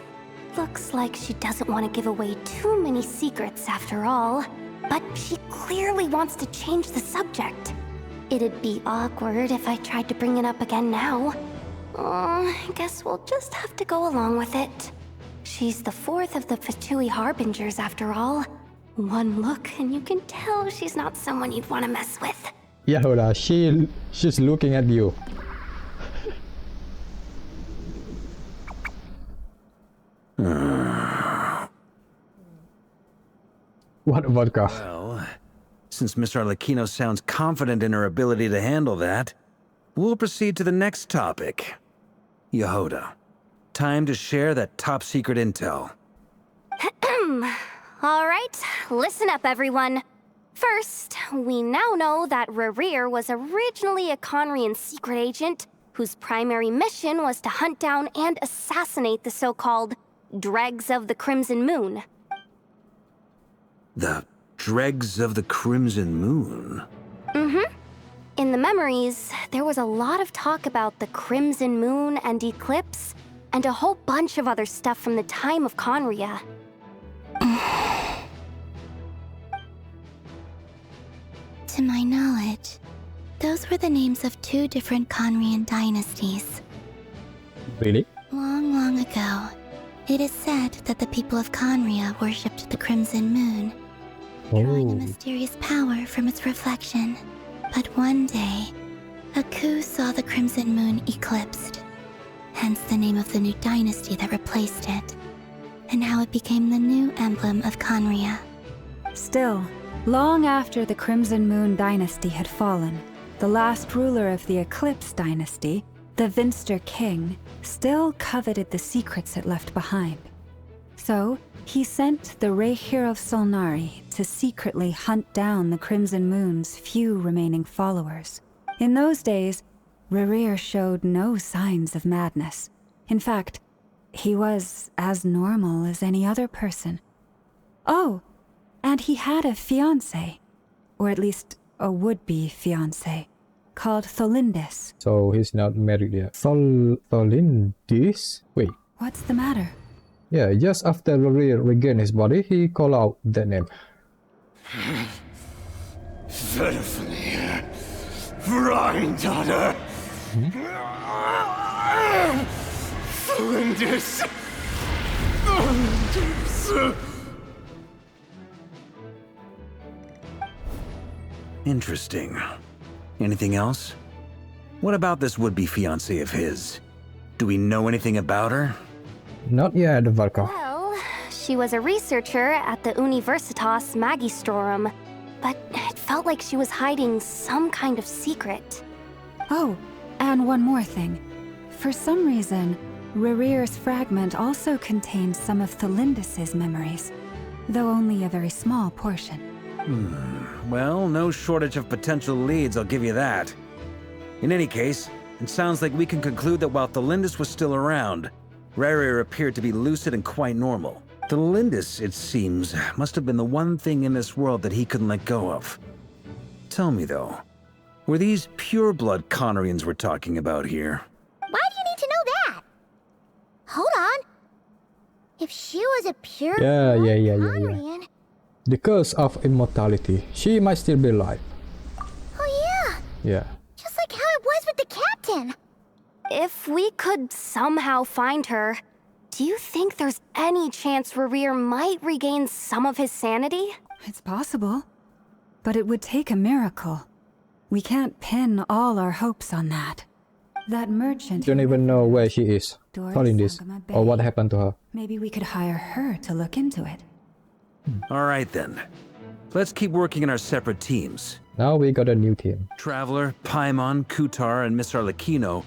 Looks like she doesn't want to give away too many secrets after all. But she clearly wants to change the subject. It'd be awkward if I tried to bring it up again now. I guess we'll just have to go along with it. She's the fourth of the Fatui Harbingers after all. One look and you can tell she's not someone you'd want to mess with. Yehuda, she's looking at you. What vodka? Well, since Miss Arlecchino sounds confident in her ability to handle that, we'll proceed to the next topic. Yehuda, time to share that top-secret intel. All right, listen up, everyone. First, we now know that Rerir was originally a Conrian secret agent whose primary mission was to hunt down and assassinate the so-called Dregs of the Crimson Moon. The Dregs of the Crimson Moon? Mm-hmm. In the memories, there was a lot of talk about the Crimson Moon and Eclipse, and a whole bunch of other stuff from the time of Conria. To my knowledge, those were the names of 2 different Conrian dynasties. Really? Long, long ago, it is said that the people of Conria worshipped the Crimson Moon, drawing a mysterious power from its reflection. But one day, a coup saw the Crimson Moon eclipsed, hence the name of the new dynasty that replaced it, and how it became the new emblem of Conria. Still, long after the Crimson Moon dynasty had fallen, the last ruler of the Eclipse dynasty, the Vinster King, still coveted the secrets it left behind. So, he sent the Racher of Solnari to secretly hunt down the Crimson Moon's few remaining followers. In those days, Rerir showed no signs of madness. In fact, he was as normal as any other person. Oh, and he had a fiancé, or at least a would-be fiancé, called Tholindis. So he's not married yet. Tholindis? Wait. What's the matter? Yeah, just after Rerir regained his body, he called out that name. Verfnir, Vreindaughter, Tholindis. Interesting. Anything else? What about this would-be fiancé of his? Do we know anything about her? Not yet, vodka. Well, she was a researcher at the Universitas Magistrorum, but it felt like she was hiding some kind of secret. Oh, and one more thing. For some reason, Rerir's fragment also contains some of Tholindis' memories, though only a very small portion. Well, no shortage of potential leads, I'll give you that. In any case, it sounds like we can conclude that while Tholindis was still around, Rerir appeared to be lucid and quite normal. Tholindis, it seems, must have been the one thing in this world that he couldn't let go of. Tell me, though, were these pure-blood Conrians we're talking about here? Why do you need to know that? Hold on. If she was a pure Conrian... The curse of immortality. She might still be alive. Oh yeah. Yeah. Just like how it was with the captain. If we could somehow find her, do you think there's any chance Rerir might regain some of his sanity? It's possible, but it would take a miracle. We can't pin all our hopes on that. That merchant... Don't even know where she is, Tholindis, or what happened to her. Maybe we could hire her to look into it. All right, then. Let's keep working in our separate teams. Now we got a new team. Traveler, Paimon, Kutar, and Miss Arlecchino.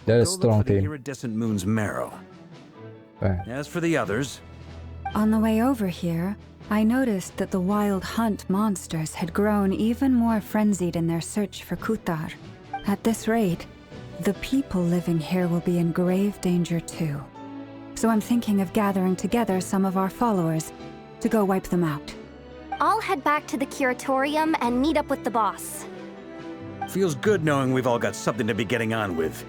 They're a strong team. Iridescent Moon's marrow. Right. As for the others... On the way over here, I noticed that the Wild Hunt monsters had grown even more frenzied in their search for Kutar. At this rate, the people living here will be in grave danger too. So I'm thinking of gathering together some of our followers to go wipe them out. I'll head back to the curatorium and meet up with the boss. Feels good knowing we've all got something to be getting on with.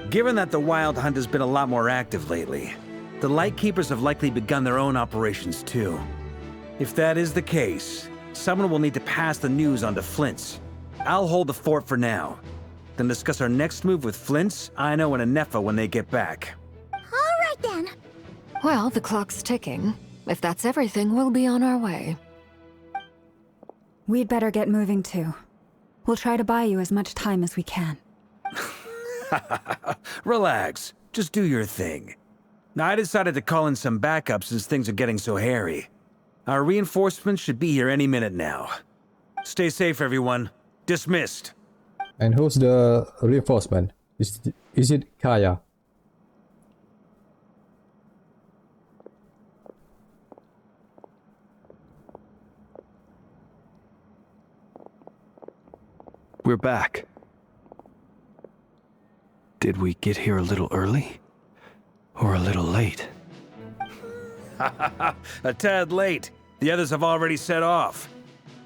Given that the Wild Hunt has been a lot more active lately, the Lightkeepers have likely begun their own operations too. If that is the case, someone will need to pass the news on to Flint's. I'll hold the fort for now, then discuss our next move with Flint's, Ino, and Nefa when they get back. All right then. Well, the clock's ticking. If that's everything, we'll be on our way. We'd better get moving too. We'll try to buy you as much time as we can. Relax. Just do your thing. Now, I decided to call in some backup since things are getting so hairy. Our reinforcements should be here any minute now. Stay safe, everyone. Dismissed. And who's the reinforcement? Is it Kaya? We're back. Did we get here a little early? Or a little late? A tad late. The others have already set off.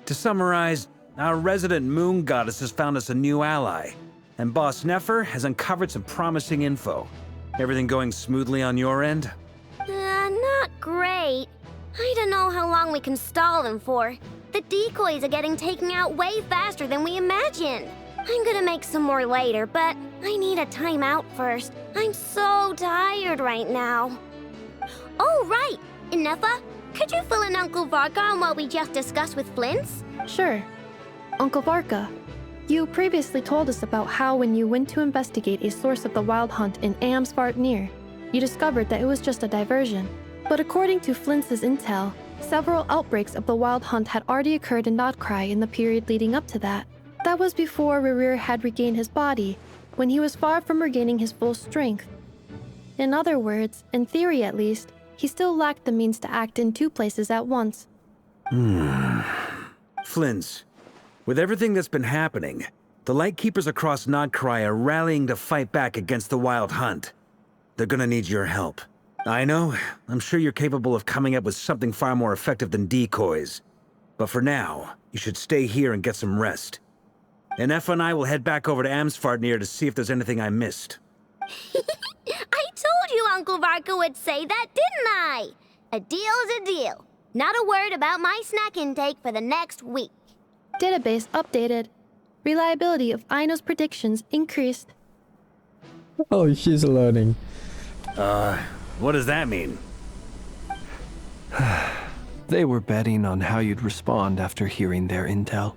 To summarize, our resident moon goddess has found us a new ally, and Boss Nefer has uncovered some promising info. Everything going smoothly on your end? Not great. I don't know how long we can stall them for. The decoys are getting taken out way faster than we imagined. I'm gonna make some more later, but I need a timeout first. I'm so tired right now. Oh, right! Nefer, could you fill in Uncle Varka on what we just discussed with Flint's? Sure. Uncle Varka, you previously told us about how when you went to investigate a source of the Wild Hunt in Is Foretold, you discovered that it was just a diversion. But according to Flint's intel, several outbreaks of the Wild Hunt had already occurred in Nodcry in the period leading up to that. That was before Rerir had regained his body, when he was far from regaining his full strength. In other words, in theory at least, he still lacked the means to act in two places at once. Flint's, with everything that's been happening, the Lightkeepers across Nodcry are rallying to fight back against the Wild Hunt. They're gonna need your help. I know, I'm sure you're capable of coming up with something far more effective than decoys. But for now, you should stay here and get some rest. And Nefer and I will head back over to Amsfartnir to see if there's anything I missed. I told you Uncle Varka would say that, didn't I? A deal's a deal. Not a word about my snack intake for the next week. Database updated. Reliability of Aino's predictions increased. Oh, she's learning. What does that mean? They were betting on how you'd respond after hearing their intel.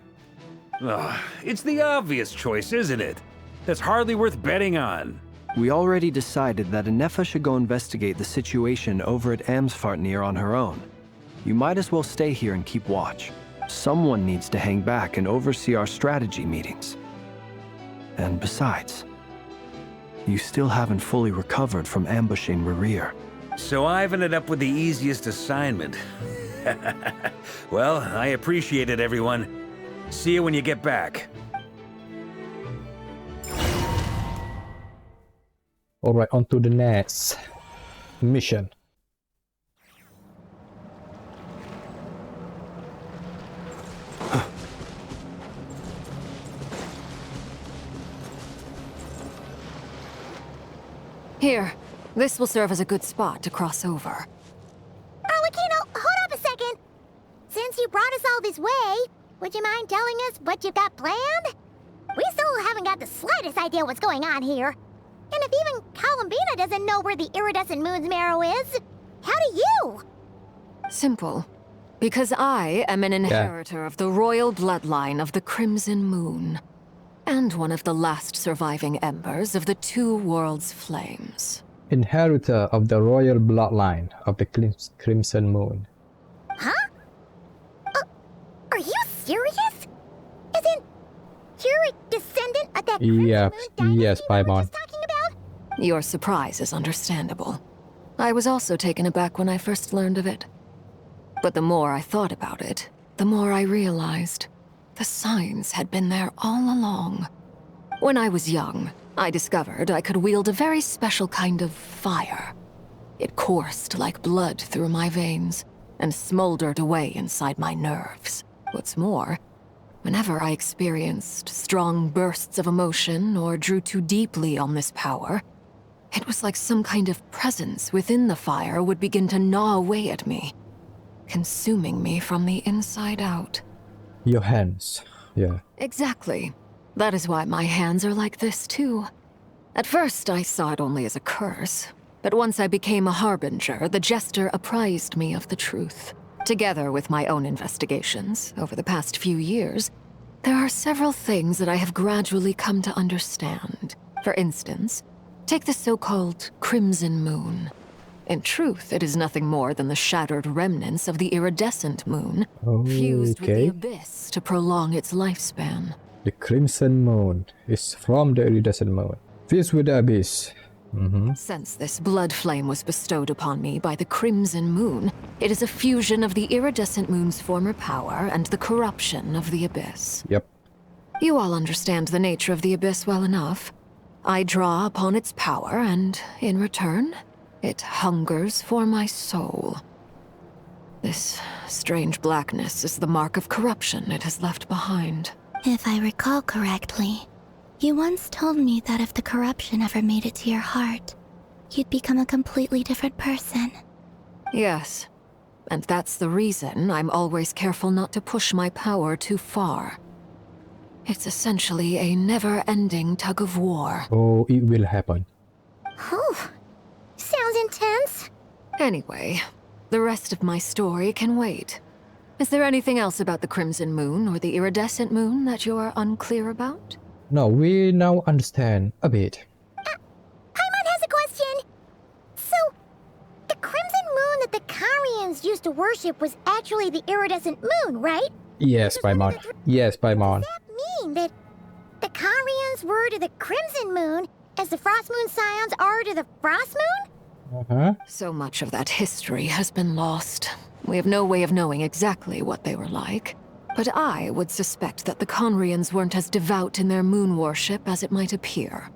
It's the obvious choice, isn't it? That's hardly worth betting on. We already decided that Nefer should go investigate the situation over at Amsfartnir on her own. You might as well stay here and keep watch. Someone needs to hang back and oversee our strategy meetings. And besides, you still haven't fully recovered from ambushing Rerir. So I've ended up with the easiest assignment. Well, I appreciate it, everyone. See you when you get back. Alright, on to the next mission. Here, this will serve as a good spot to cross over. Arlecchino, hold up a second. Since you brought us all this way, would you mind telling us what you've got planned? We still haven't got the slightest idea what's going on here. And if even Columbina doesn't know where the iridescent moon's marrow is, how do you? Simple. Because I am an inheritor of the royal bloodline of the Crimson Moon, and one of the last surviving embers of the Two Worlds' flames. Inheritor of the royal bloodline of the Crimson Moon. Huh? Are you serious? Isn't you're a descendant of that Crimson Moon dynasty yes, Paimon. talking about? Your surprise is understandable. I was also taken aback when I first learned of it. But the more I thought about it, the more I realized the signs had been there all along. When I was young, I discovered I could wield a very special kind of fire. It coursed like blood through my veins and smoldered away inside my nerves. What's more, whenever I experienced strong bursts of emotion or drew too deeply on this power, it was like some kind of presence within the fire would begin to gnaw away at me, consuming me from the inside out. Your hands, yeah. Exactly. That is why my hands are like this too. At first, I saw it only as a curse, but once I became a harbinger, the Jester apprised me of the truth. Together with my own investigations over the past few years, There are several things that I have gradually come to understand. For instance, take the so-called Crimson Moon. In truth, it is nothing more than the shattered remnants of the iridescent moon, fused with the abyss to prolong its lifespan. The Crimson Moon is from the iridescent moon, fused with the abyss. Since this blood flame was bestowed upon me by the Crimson Moon, it is a fusion of the iridescent moon's former power and the corruption of the abyss. Yep. You all understand the nature of the abyss well enough. I draw upon its power, and in return, it hungers for my soul. This strange blackness is the mark of corruption it has left behind. If I recall correctly, you once told me that if the corruption ever made it to your heart, you'd become a completely different person. Yes, and that's the reason I'm always careful not to push my power too far. It's essentially a never-ending tug of war. Oh, it will happen. Oh, sounds intense. Anyway, the rest of my story can wait. Is there anything else about the Crimson Moon or the Iridescent Moon that you're unclear about? No, we now understand a bit. Paimon has a question. So, the Crimson Moon that the Karians used to worship was actually the Iridescent Moon, right? Yes, Paimon. Yes, Paimon. Does that mean that the Karians were to the Crimson Moon as the Frost Moon Scions are to the Frost Moon? So much of that history has been lost. We have no way of knowing exactly what they were like. But I would suspect that the Conrians weren't as devout in their moon worship as it might appear.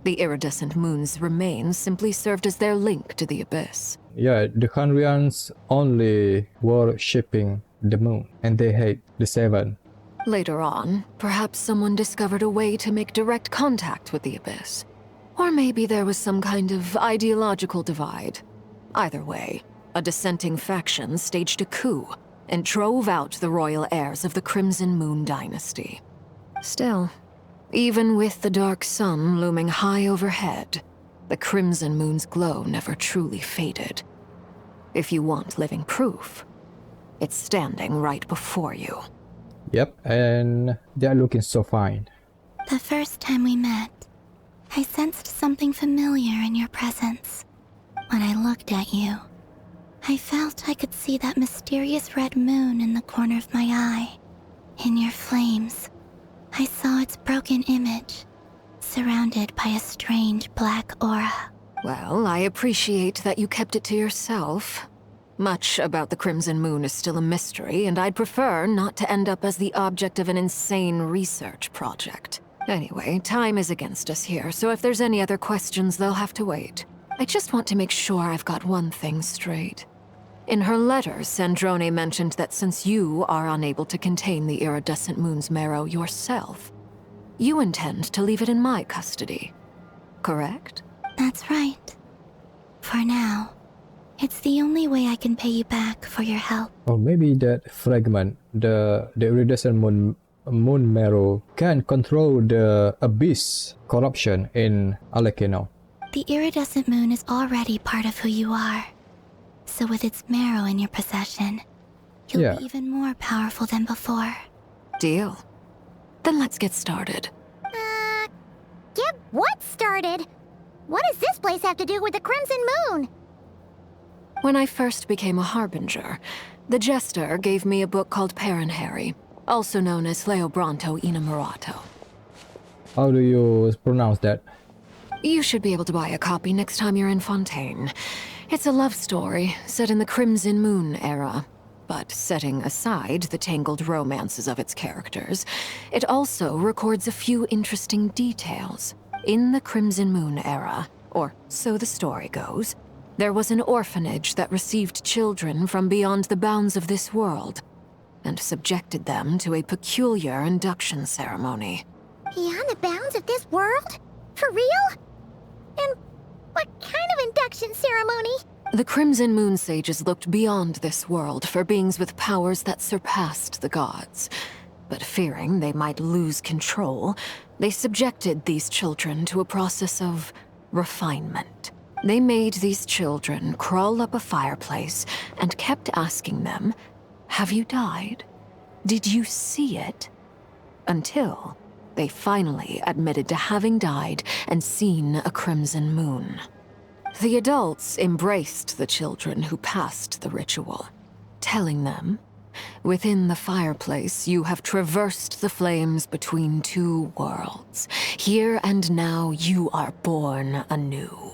The iridescent moon's remains simply served as their link to the abyss. Yeah, the Conrians only worshipping the moon, and they hate the Seven. Later on, perhaps someone discovered a way to make direct contact with the abyss. Or maybe there was some kind of ideological divide. Either way, a dissenting faction staged a coup and drove out the royal heirs of the Crimson Moon dynasty. Still, even with the dark sun looming high overhead, the Crimson Moon's glow never truly faded. If you want living proof, it's standing right before you. Yep, and they're looking so fine. The first time we met, I sensed something familiar in your presence. When I looked at you, I felt I could see that mysterious red moon in the corner of my eye. In your flames, I saw its broken image, surrounded by a strange black aura. Well, I appreciate that you kept it to yourself. Much about the Crimson Moon is still a mystery, and I'd prefer not to end up as the object of an insane research project. Anyway, time is against us here, so if there's any other questions, they'll have to wait. I just want to make sure I've got one thing straight. In her letter, Sandrone mentioned that since you are unable to contain the iridescent moon's marrow yourself, you intend to leave it in my custody. Correct? That's right. For now, it's the only way I can pay you back for your help. Or maybe that fragment, the iridescent moon marrow, can control the abyss corruption in Alain. The iridescent moon is already part of who you are. So with its marrow in your possession, you'll be even more powerful than before. Deal. Then let's get started. Get what started? What does this place have to do with the Crimson Moon? When I first became a Harbinger, the Jester gave me a book called Parenheri, also known as Leobranto Inamorato. How do you pronounce that? You should be able to buy a copy next time you're in Fontaine. It's a love story set in the Crimson Moon era. But setting aside the tangled romances of its characters, it also records a few interesting details. In the Crimson Moon era, or so the story goes, there was an orphanage that received children from beyond the bounds of this world, and subjected them to a peculiar induction ceremony. Beyond the bounds of this world? For real? And what kind of induction ceremony? The Crimson Moon sages looked beyond this world for beings with powers that surpassed the gods. But fearing they might lose control, they subjected these children to a process of refinement. They made these children crawl up a fireplace and kept asking them, "Have you died? Did you see it?" Until they finally admitted to having died and seen a crimson moon. The adults embraced the children who passed the ritual, telling them, "Within the fireplace, you have traversed the flames between two worlds. Here and now, you are born anew."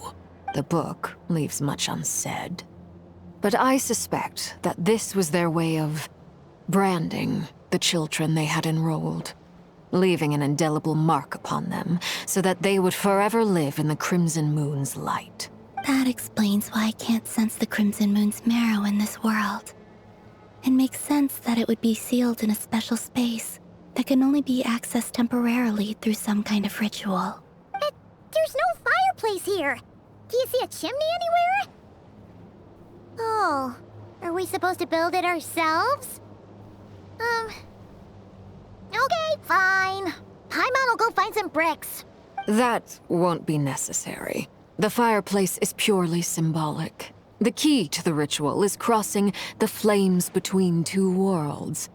The book leaves much unsaid, but I suspect that this was their way of branding the children they had enrolled, leaving an indelible mark upon them so that they would forever live in the Crimson Moon's light. That explains why I can't sense the Crimson Moon's marrow in this world. It makes sense that it would be sealed in a special space that can only be accessed temporarily through some kind of ritual. But there's no fireplace here. Do you see a chimney anywhere? Oh, are we supposed to build it ourselves? Okay, fine. Paimon will go find some bricks. That won't be necessary. The fireplace is purely symbolic. The key to the ritual is crossing the flames between two worlds.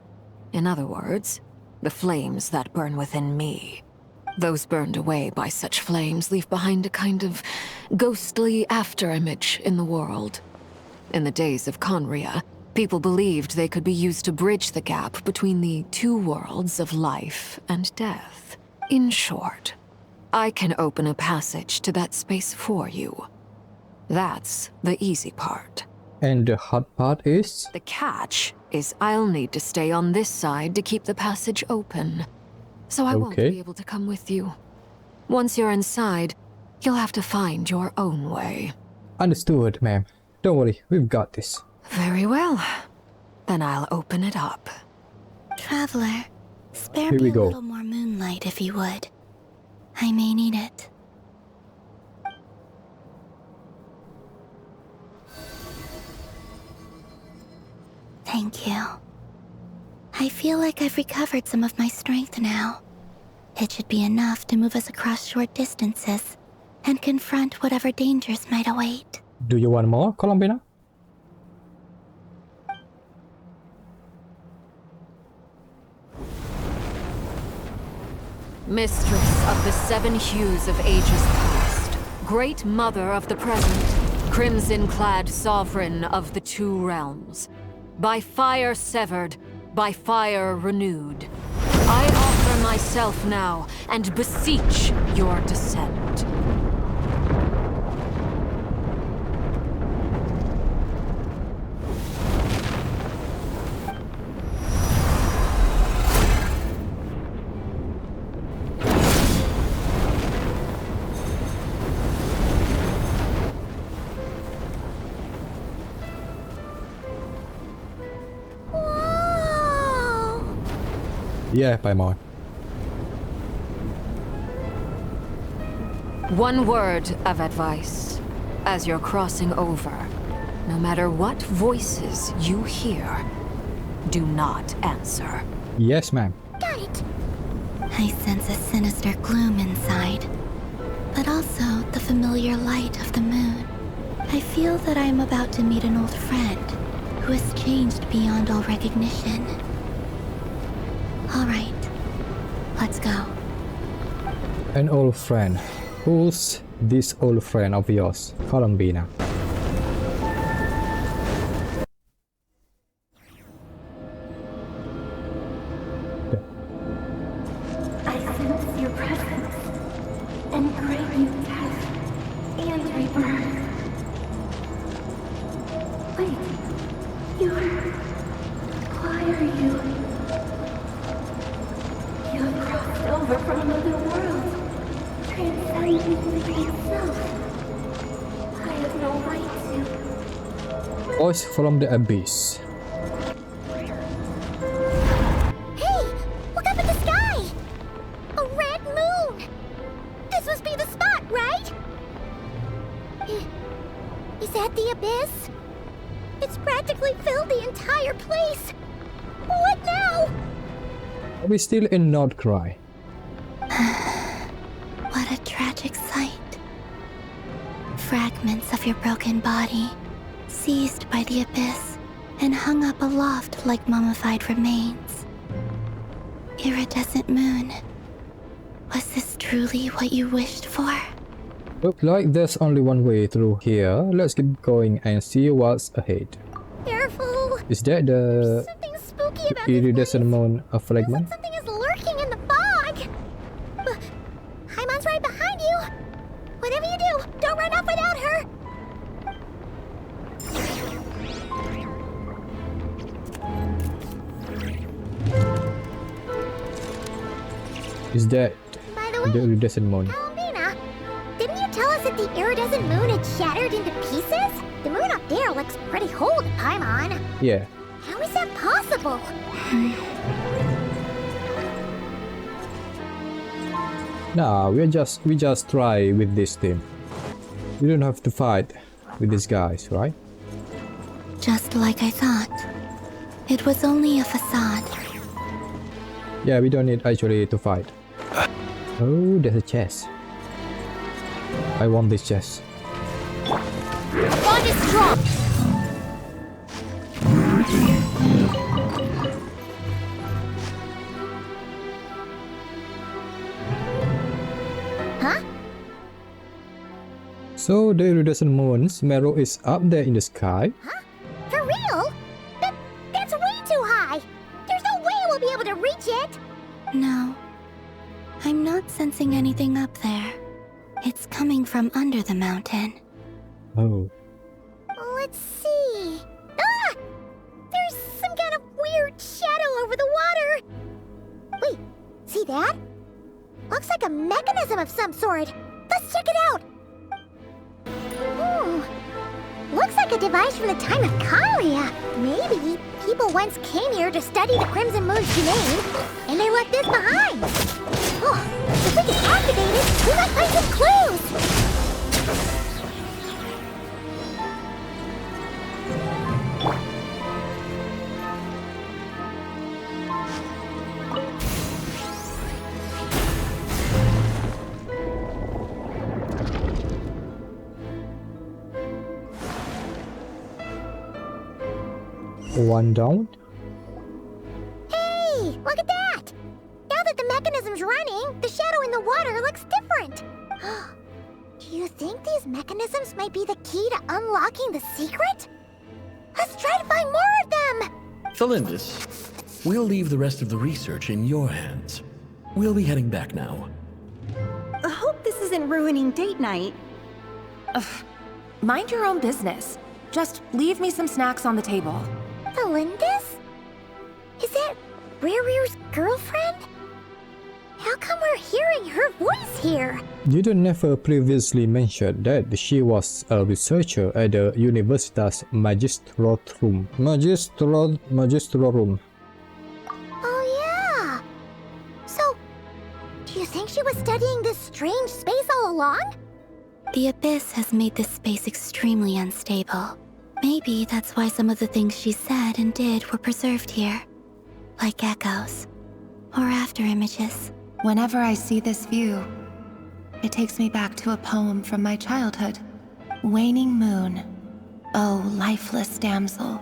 In other words, the flames that burn within me. Those burned away by such flames leave behind a kind of ghostly afterimage in the world. In the days of Conria, people believed they could be used to bridge the gap between the two worlds of life and death. In short, I can open a passage to that space for you. That's the easy part. And the hard part is? The catch is I'll need to stay on this side to keep the passage open. So I won't be able to come with you. Once you're inside, you'll have to find your own way. Understood, ma'am. Don't worry, we've got this. Very well. Then I'll open it up. Traveler, spare me a little more moonlight if you would. I may need it. Thank you. I feel like I've recovered some of my strength now. It should be enough to move us across short distances and confront whatever dangers might await. Do you want more, Columbina? Mistress of the seven hues of ages past, great mother of the present, crimson-clad sovereign of the two realms, by fire severed, by fire renewed, I offer myself now and beseech your descent. Yeah, Paimon. One word of advice. As you're crossing over, no matter what voices you hear, do not answer. Yes, ma'am. Got it. I sense a sinister gloom inside, but also the familiar light of the moon. I feel that I am about to meet an old friend who has changed beyond all recognition. All right, let's go. An old friend. Who's this old friend of yours, Columbina? I sense your presence and crave you death and rebirth. Wait, why are you? You have crossed over from another world, transcending itself. I have no right to. Voice from the abyss. Hey, look up at the sky! A red moon! This must be the spot, right? Is that the abyss? It's practically filled the entire place. What now? Are we still in Nordcry? What a tragic sight. Fragments of your broken body, seized by the abyss, and hung up aloft like mummified remains. Iridescent moon. Was this truly what you wished for? Looks like there's only one way through here. Let's keep going and see what's ahead. Careful! Is that the Something spooky about iridescent moon fragment? Something is lurking in the fog! Paimon's right behind you! Whatever you do, don't run off without her! Is that By the way, the iridescent moon? Columbina, didn't you tell us that the iridescent moon had shattered into pieces? The moon up there looks pretty cold, Paimon. Yeah. How is that possible? Nah, we just try with this team. We don't have to fight with these guys, right? Just like I thought. It was only a facade. Yeah, we don't need actually to fight. Oh, there's a chest. I want this chest. Bond is strong! Huh? So the iridescent moon's marrow is up there in the sky? Huh? For real? That's way too high! There's no way we'll be able to reach it! No. I'm not sensing anything up there. It's coming from under the mountain. Oh. Let's see. Ah! There's some kind of weird shadow over the water. Wait, see that? Looks like a mechanism of some sort. Let's check it out. Looks like a device from the time of Kalia. Maybe people once came here to study the Crimson Moon's domain, and they left this behind. Oh, if we can activate it, we might find some clues. One down. Hey, look at that! Now that the mechanism's running, the shadow in the water looks different. Do you think these mechanisms might be the key to unlocking the secret? Let's try to find more of them! Tholindis, we'll leave the rest of the research in your hands. We'll be heading back now. I hope this isn't ruining date night. Ugh. Mind your own business. Just leave me some snacks on the table. Tholindis? Is that Rerir's girlfriend? How come we're hearing her voice here? Didn't Nefer previously mention that she was a researcher at the Universitas Magistrorum? Magistrorum. Oh yeah. So, do you think she was studying this strange space all along? The Abyss has made this space extremely unstable. Maybe that's why some of the things she said and did were preserved here. Like echoes. Or after images. Whenever I see this view, it takes me back to a poem from my childhood. Waning moon, oh lifeless damsel,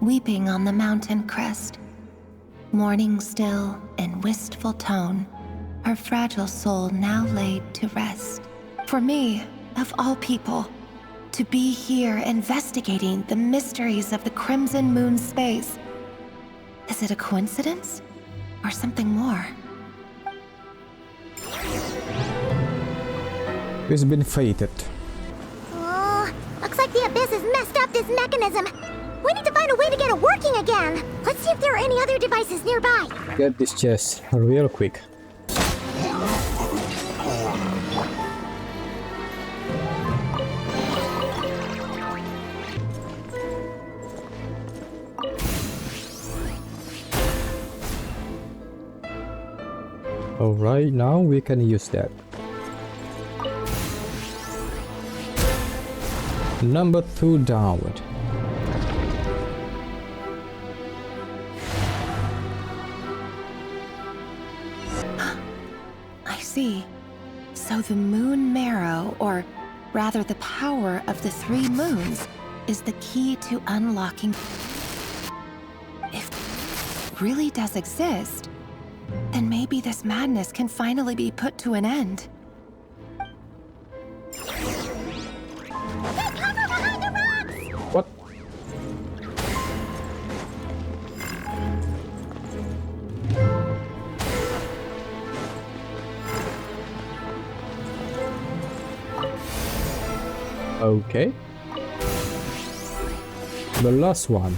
weeping on the mountain crest. Mourning still in wistful tone, her fragile soul now laid to rest. For me, of all people, to be here investigating the mysteries of the Crimson Moon space. Is it a coincidence? Or something more? It's been fated. Oh, looks like the Abyss has messed up this mechanism. We need to find a way to get it working again. Let's see if there are any other devices nearby. Get this chest real quick. Alright, now we can use that. Number 2 down. I see. So the moon marrow, or rather the power of the 3 moons, is the key to unlocking. If it really does exist, then maybe this madness can finally be put to an end. What? Okay. The last one.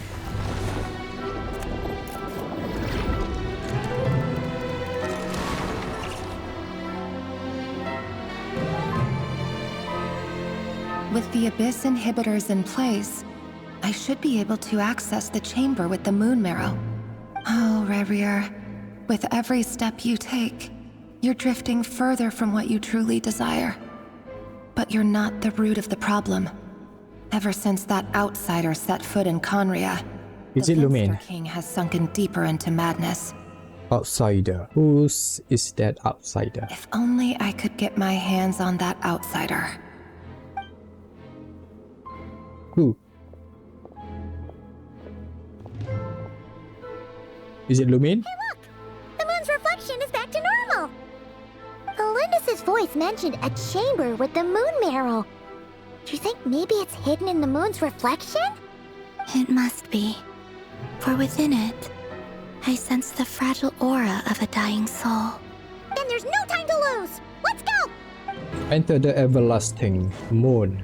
With the Abyss inhibitors in place, I should be able to access the chamber with the moon marrow. Oh, Rerir, with every step you take, you're drifting further from what you truly desire. But you're not the root of the problem. Ever since that outsider set foot in Conria, Is the it Lumin? Finster King has sunken deeper into madness. Outsider. Who is that outsider? If only I could get my hands on that outsider. Who? Is it Lumin? Hey, look! The moon's reflection is back to normal! Tholindis' voice mentioned a chamber with the moon marrow. Do you think maybe it's hidden in the moon's reflection? It must be. For within it, I sense the fragile aura of a dying soul. Then there's no time to lose! Let's go! Enter the everlasting moon.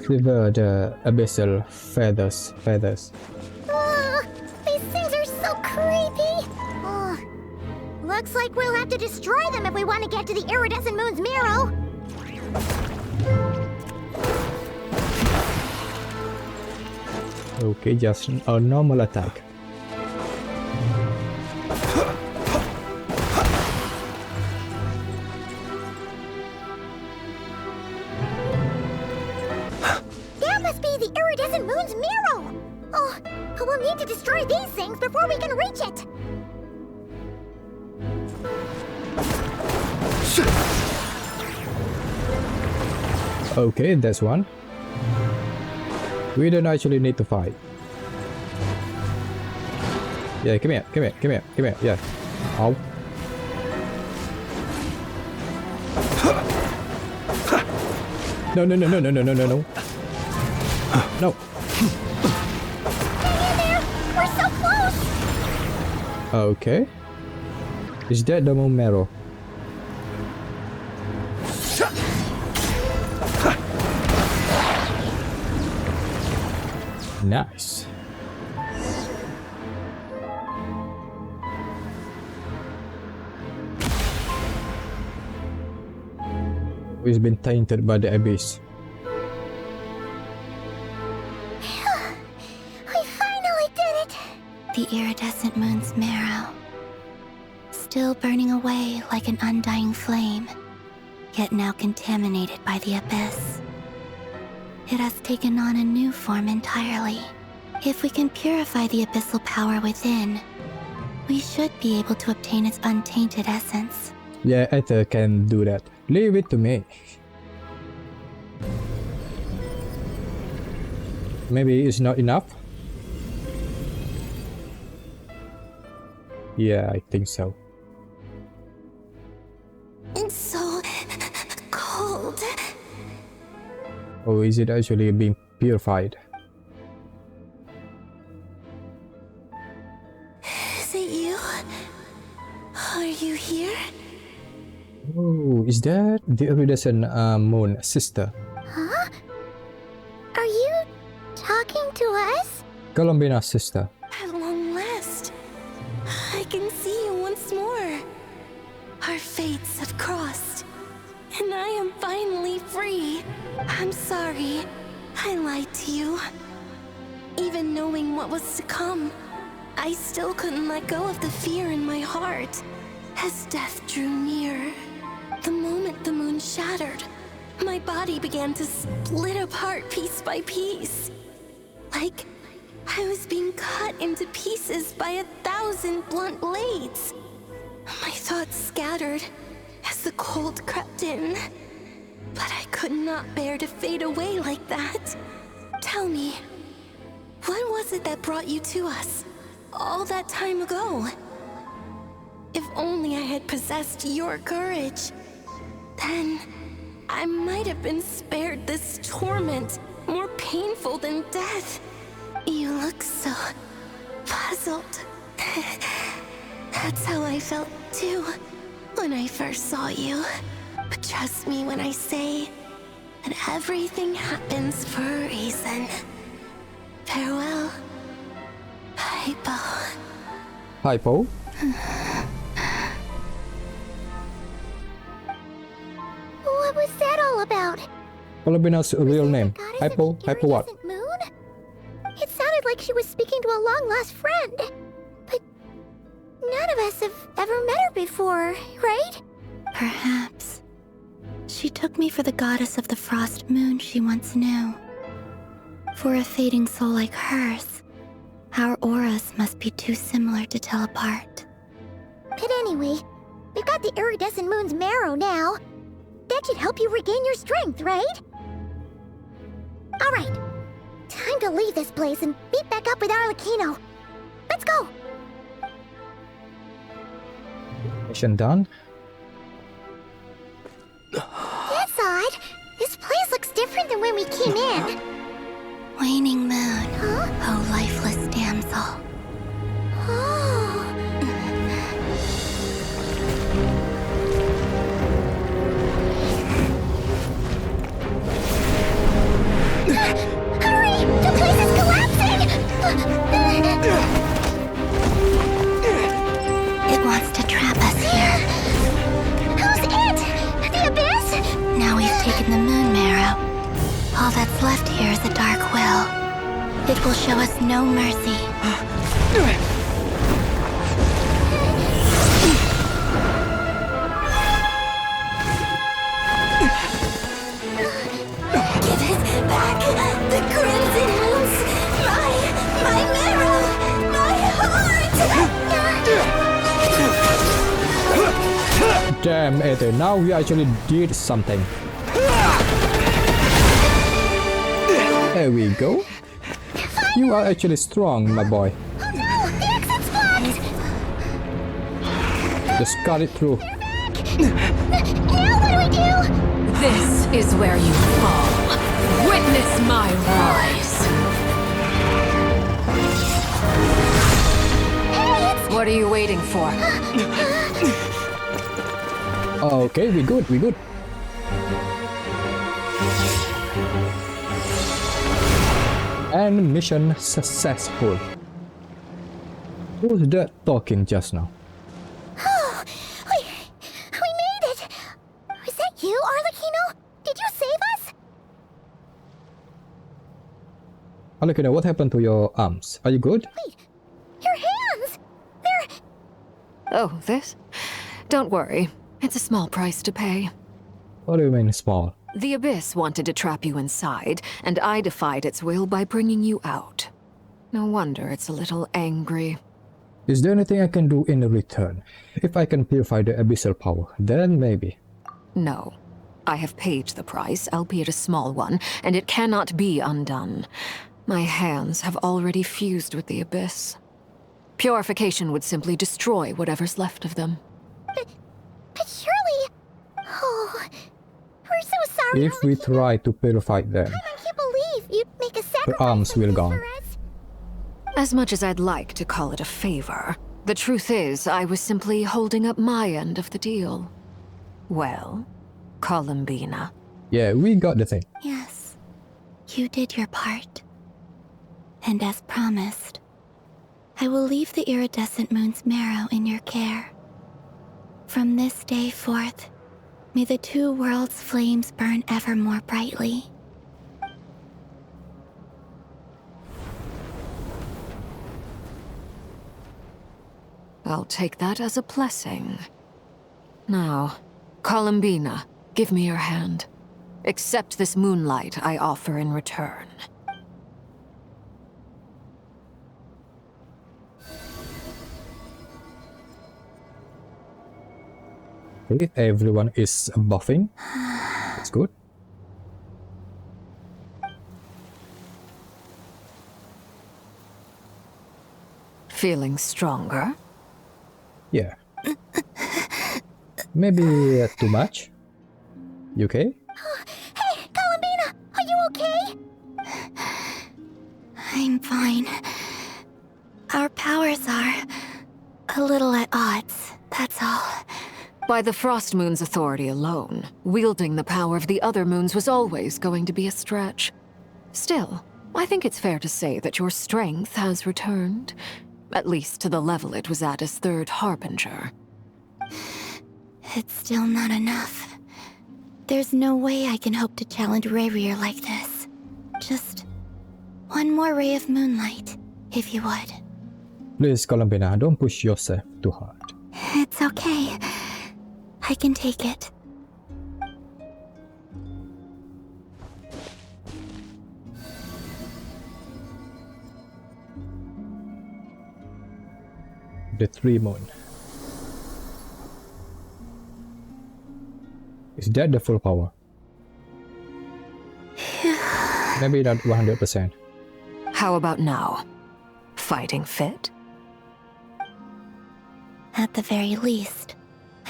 River the abyssal feathers. These things are so creepy! Looks like we'll have to destroy them if we want to get to the iridescent moon's marrow. Okay, just a normal attack. That must be the iridescent moon's marrow! Oh, we'll need to destroy these things before we can reach it! Okay, that's one. We don't actually need to fight. Yeah, come here. Yeah. Ow. No. No. Hang in there! We're so close! Okay. Is that the moon marrow? Nice. He's been tainted by the abyss. We finally did it! The iridescent moon's marrow, still burning away like an undying flame, yet now contaminated by the abyss. It has taken on a new form entirely. If we can purify the abyssal power within, we should be able to obtain its untainted essence. Yeah, Ether can do that. Leave it to me. Maybe it's not enough? Yeah, I think so. It's so cold. Or is it actually being purified? Is it you? Are you here? Oh, is that the iridescent moon sister? Huh? Are you talking to us? Columbina's sister. At long last, I can see you once more. Our fates have crossed, and I am finally free. I'm sorry, I lied to you. Even knowing what was to come, I still couldn't let go of the fear in my heart. As death drew near, the moment the moon shattered, my body began to split apart piece by piece. Like I was being cut into pieces by 1,000 blunt blades. My thoughts scattered as the cold crept in. But I could not bear to fade away like that. Tell me, what was it that brought you to us all that time ago? If only I had possessed your courage, then I might have been spared this torment more painful than death. You look so puzzled. That's how I felt too when I first saw you. But trust me when I say that everything happens for a reason. Farewell, Hypo. Hypo? What was that all about? Columbina's real name. Hypo? Hypo what? Moon? It sounded like she was speaking to a long-lost friend. But none of us have ever met her before, right? Perhaps. She took me for the goddess of the frost moon she once knew. For a fading soul like hers, our auras must be too similar to tell apart. But anyway, we've got the iridescent moon's marrow now. That should help you regain your strength, right? Alright, time to leave this place and meet back up with Arlecchino. Let's go! Mission done. That's odd. This place looks different than when we came in. Waning moon, huh? oh lifeless damsel. Oh. Hurry! The place is collapsing! It wants to trap us here. Who's it? The Abyss? Now we've taken the moon marrow. All that's left here is a dark will. It will show us no mercy. Give it back! The crimson moons! My marrow! My heart! Damn it, now we actually did something. There we go. You are actually strong, my boy. Oh no! The exit's blocked! Just cut it through. Now what do we do? This is where you fall. Witness my rise. Hey, what are you waiting for? Okay, we good, we good. And mission successful. Who's that talking just now? Oh, we made it! Was that you, Arlecchino? Did you save us? Arlecchino, what happened to your arms? Are you good? Wait, your hands! They're... Oh, this? Don't worry. It's a small price to pay. What do you mean small? The Abyss wanted to trap you inside, and I defied its will by bringing you out. No wonder it's a little angry. Is there anything I can do in return? If I can purify the abyssal power, then maybe. No. I have paid the price, albeit a small one, and it cannot be undone. My hands have already fused with the Abyss. Purification would simply destroy whatever's left of them. But surely... Oh... We're so sorry. If we try to purify them, I can't believe you'd make a sacrifice the arms will gone. As much as I'd like to call it a favor, the truth is I was simply holding up my end of the deal. Well, Columbina. Yeah, we got the thing. Yes, you did your part. And as promised, I will leave the iridescent moon's marrow in your care. From this day forth, may the two worlds' flames burn ever more brightly. I'll take that as a blessing. Now, Columbina, give me your hand. Accept this moonlight I offer in return. Okay, everyone is buffing. That's good. Feeling stronger? Yeah. Maybe too much? You okay? Hey, Columbina, are you okay? I'm fine. Our powers are a little at odds, that's all. By the Frost Moon's authority alone, wielding the power of the other moons was always going to be a stretch. Still, I think it's fair to say that your strength has returned, at least to the level it was at as Third Harbinger. It's still not enough. There's no way I can hope to challenge Rerir like this. Just one more ray of moonlight, if you would. Please, Columbina, don't push yourself too hard. It's okay. I can take it. The three moon. Is that the full power? Maybe not 100%. How about now? Fighting fit? At the very least,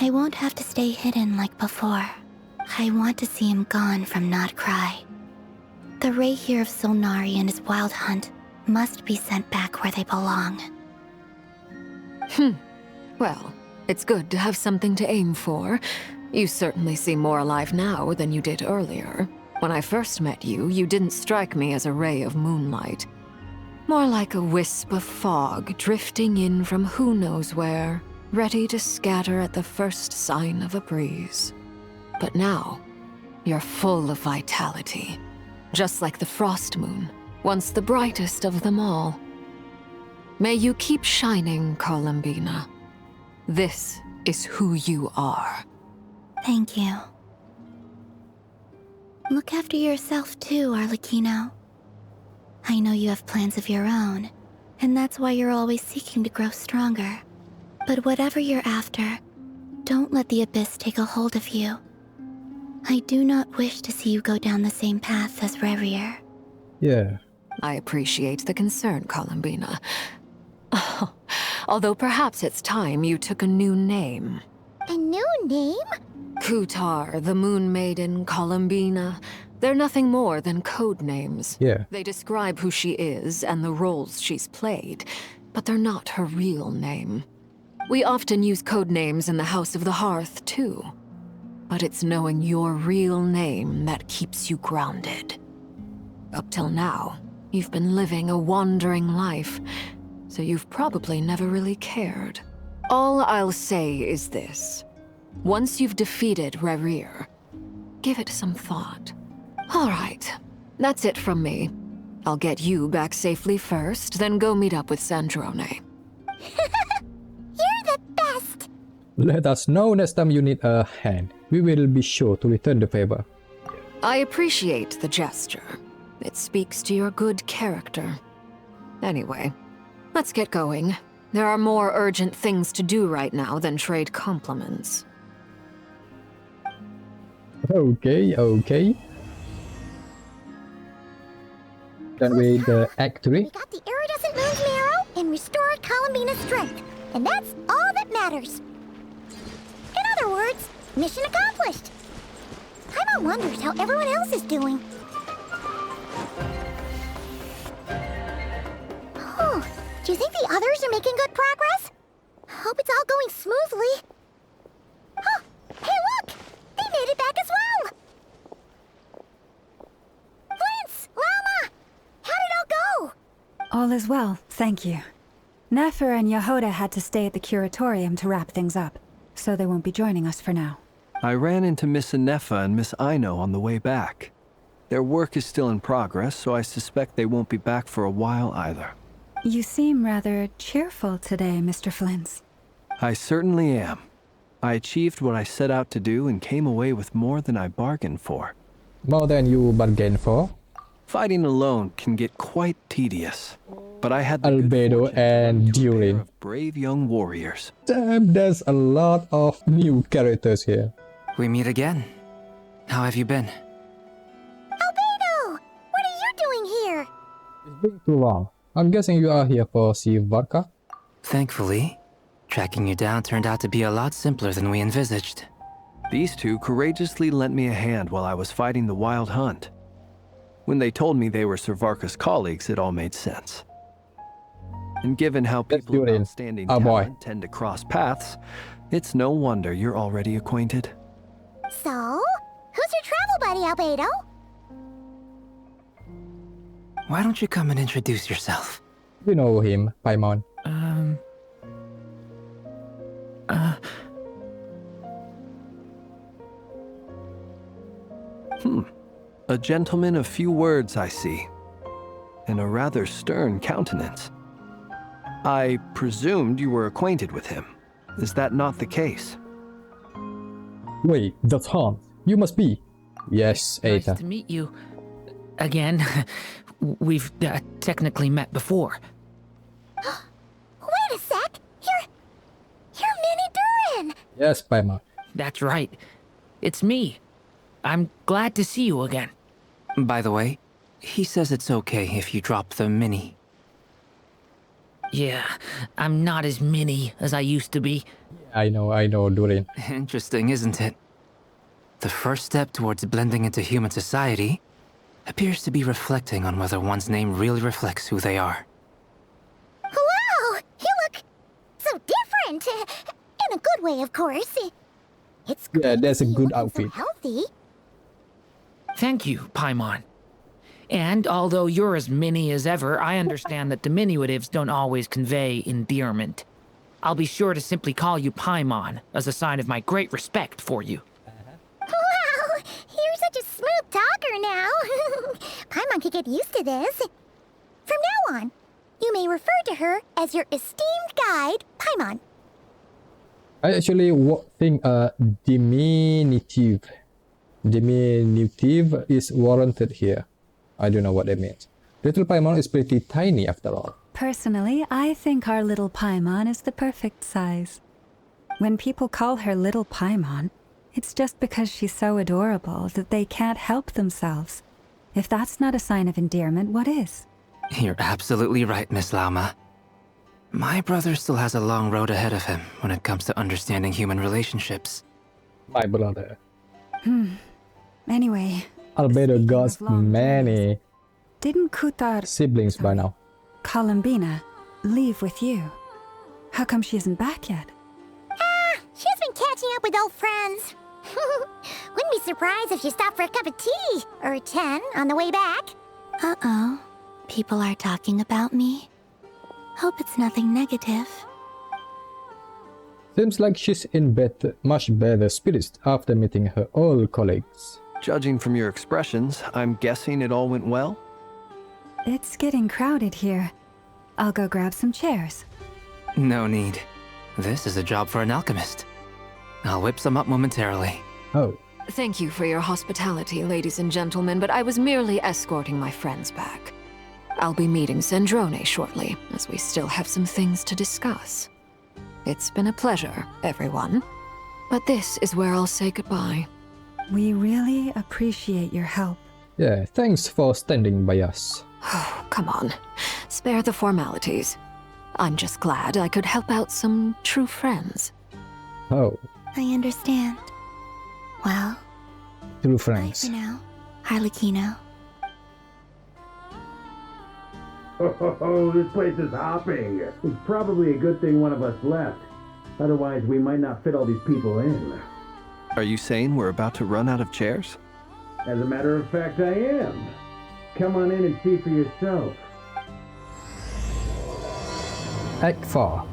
I won't have to stay hidden like before. I want to see him gone from Not Cry. The Racher of Solnari and his wild hunt must be sent back where they belong. Well, it's good to have something to aim for. You certainly seem more alive now than you did earlier. When I first met you, you didn't strike me as a ray of moonlight. More like a wisp of fog drifting in from who knows where, ready to scatter at the first sign of a breeze. But now, you're full of vitality. Just like the Frost Moon, once the brightest of them all. May you keep shining, Columbina. This is who you are. Thank you. Look after yourself too, Arlecchino. I know you have plans of your own, and that's why you're always seeking to grow stronger. But whatever you're after, don't let the Abyss take a hold of you. I do not wish to see you go down the same path as Rerir. Yeah. I appreciate the concern, Columbina. Although perhaps it's time you took a new name. A new name? Kutar, the Moon Maiden, Columbina. They're nothing more than code names. Yeah. They describe who she is and the roles she's played, but they're not her real name. We often use code names in the House of the Hearth, too. But it's knowing your real name that keeps you grounded. Up till now, you've been living a wandering life, so you've probably never really cared. All I'll say is this. Once you've defeated Rerir, give it some thought. All right, that's it from me. I'll get you back safely first, then go meet up with Sandrone. You're the best! Let us know next time you need a hand. We will be sure to return the favor. I appreciate the gesture. It speaks to your good character. Anyway, let's get going. There are more urgent things to do right now than trade compliments. Okay. Then with the Act 3. We got the iridescent moon's marrow and restored Columbina's strength. And that's all that matters. In other words, mission accomplished. Paimon wonders how everyone else is doing. Oh, do you think the others are making good progress? Hope it's all going smoothly. Oh, hey look! They made it back as well! Flintz! Lama! How did it all go? All is well, thank you. Nefer and Yehoda had to stay at the curatorium to wrap things up, so they won't be joining us for now. I ran into Miss Nefer and Miss Aino on the way back. Their work is still in progress, so I suspect they won't be back for a while either. You seem rather cheerful today, Mr. Flintz. I certainly am. I achieved what I set out to do and came away with more than I bargained for. More than you bargained for? Fighting alone can get quite tedious, but I had the Albedo and Durin. of brave young warriors. Damn, there's a lot of new characters here. We meet again. How have you been? Albedo! What are you doing here? It's been too long. I'm guessing you are here for see Vodka? Thankfully, tracking you down turned out to be a lot simpler than we envisaged. These two courageously lent me a hand while I was fighting the Wild Hunt. When they told me they were Servarka's colleagues, it all made sense. And given how people of outstanding talent tend to cross paths, it's no wonder you're already acquainted. So, who's your travel buddy, Albedo? Why don't you come and introduce yourself? You know him, Paimon. A gentleman of few words, I see. And a rather stern countenance. I presumed you were acquainted with him. Is that not the case? Wait, that's Hans. You must be. Yes, Aether. Nice to meet you. Again. We've technically met before. Wait a sec! You're Minnie Durin! Yes, Paimon. That's right. It's me. I'm glad to see you again. By the way, he says it's okay if you drop the mini. Yeah, I'm not as mini as I used to be. I know, Durin. Interesting, isn't it? The first step towards blending into human society appears to be reflecting on whether one's name really reflects who they are. Wow! You look so different! In a good way, of course. It's Yeah, that's a good outfit. healthy. Thank you, Paimon. And although you're as mini as ever, I understand that diminutives don't always convey endearment. I'll be sure to simply call you Paimon as a sign of my great respect for you. Wow! You're such a smooth talker now. Paimon could get used to this. From now on, you may refer to her as your esteemed guide, Paimon. I actually think diminutive is warranted here. I don't know what that means. Little Paimon is pretty tiny after all. Personally, I think our little Paimon is the perfect size. When people call her Little Paimon, it's just because she's so adorable that they can't help themselves. If that's not a sign of endearment, what is? You're absolutely right, Miss Lauma. My brother still has a long road ahead of him when it comes to understanding human relationships. My brother. Anyway. Albedo got many Didn't Kutar, siblings by now. Columbina, leave with you? How come she isn't back yet? She's been catching up with old friends. Wouldn't be surprised if she stopped for a cup of tea or 10 on the way back. Uh-oh. People are talking about me. Hope it's nothing negative. Seems like she's in much better spirits after meeting her old colleagues. Judging from your expressions, I'm guessing it all went well? It's getting crowded here. I'll go grab some chairs. No need. This is a job for an alchemist. I'll whip some up momentarily. Oh. Thank you for your hospitality, ladies and gentlemen, but I was merely escorting my friends back. I'll be meeting Sandrone shortly, as we still have some things to discuss. It's been a pleasure, everyone. But this is where I'll say goodbye. We really appreciate your help. Yeah, thanks for standing by us. Oh, come on. Spare the formalities. I'm just glad I could help out some true friends. Oh. I understand. Well, True friends. bye for now, Harlequino. Oh, this place is hopping. It's probably a good thing one of us left. Otherwise, we might not fit all these people in. Are you saying we're about to run out of chairs? As a matter of fact, I am. Come on in and see for yourself. Act 4.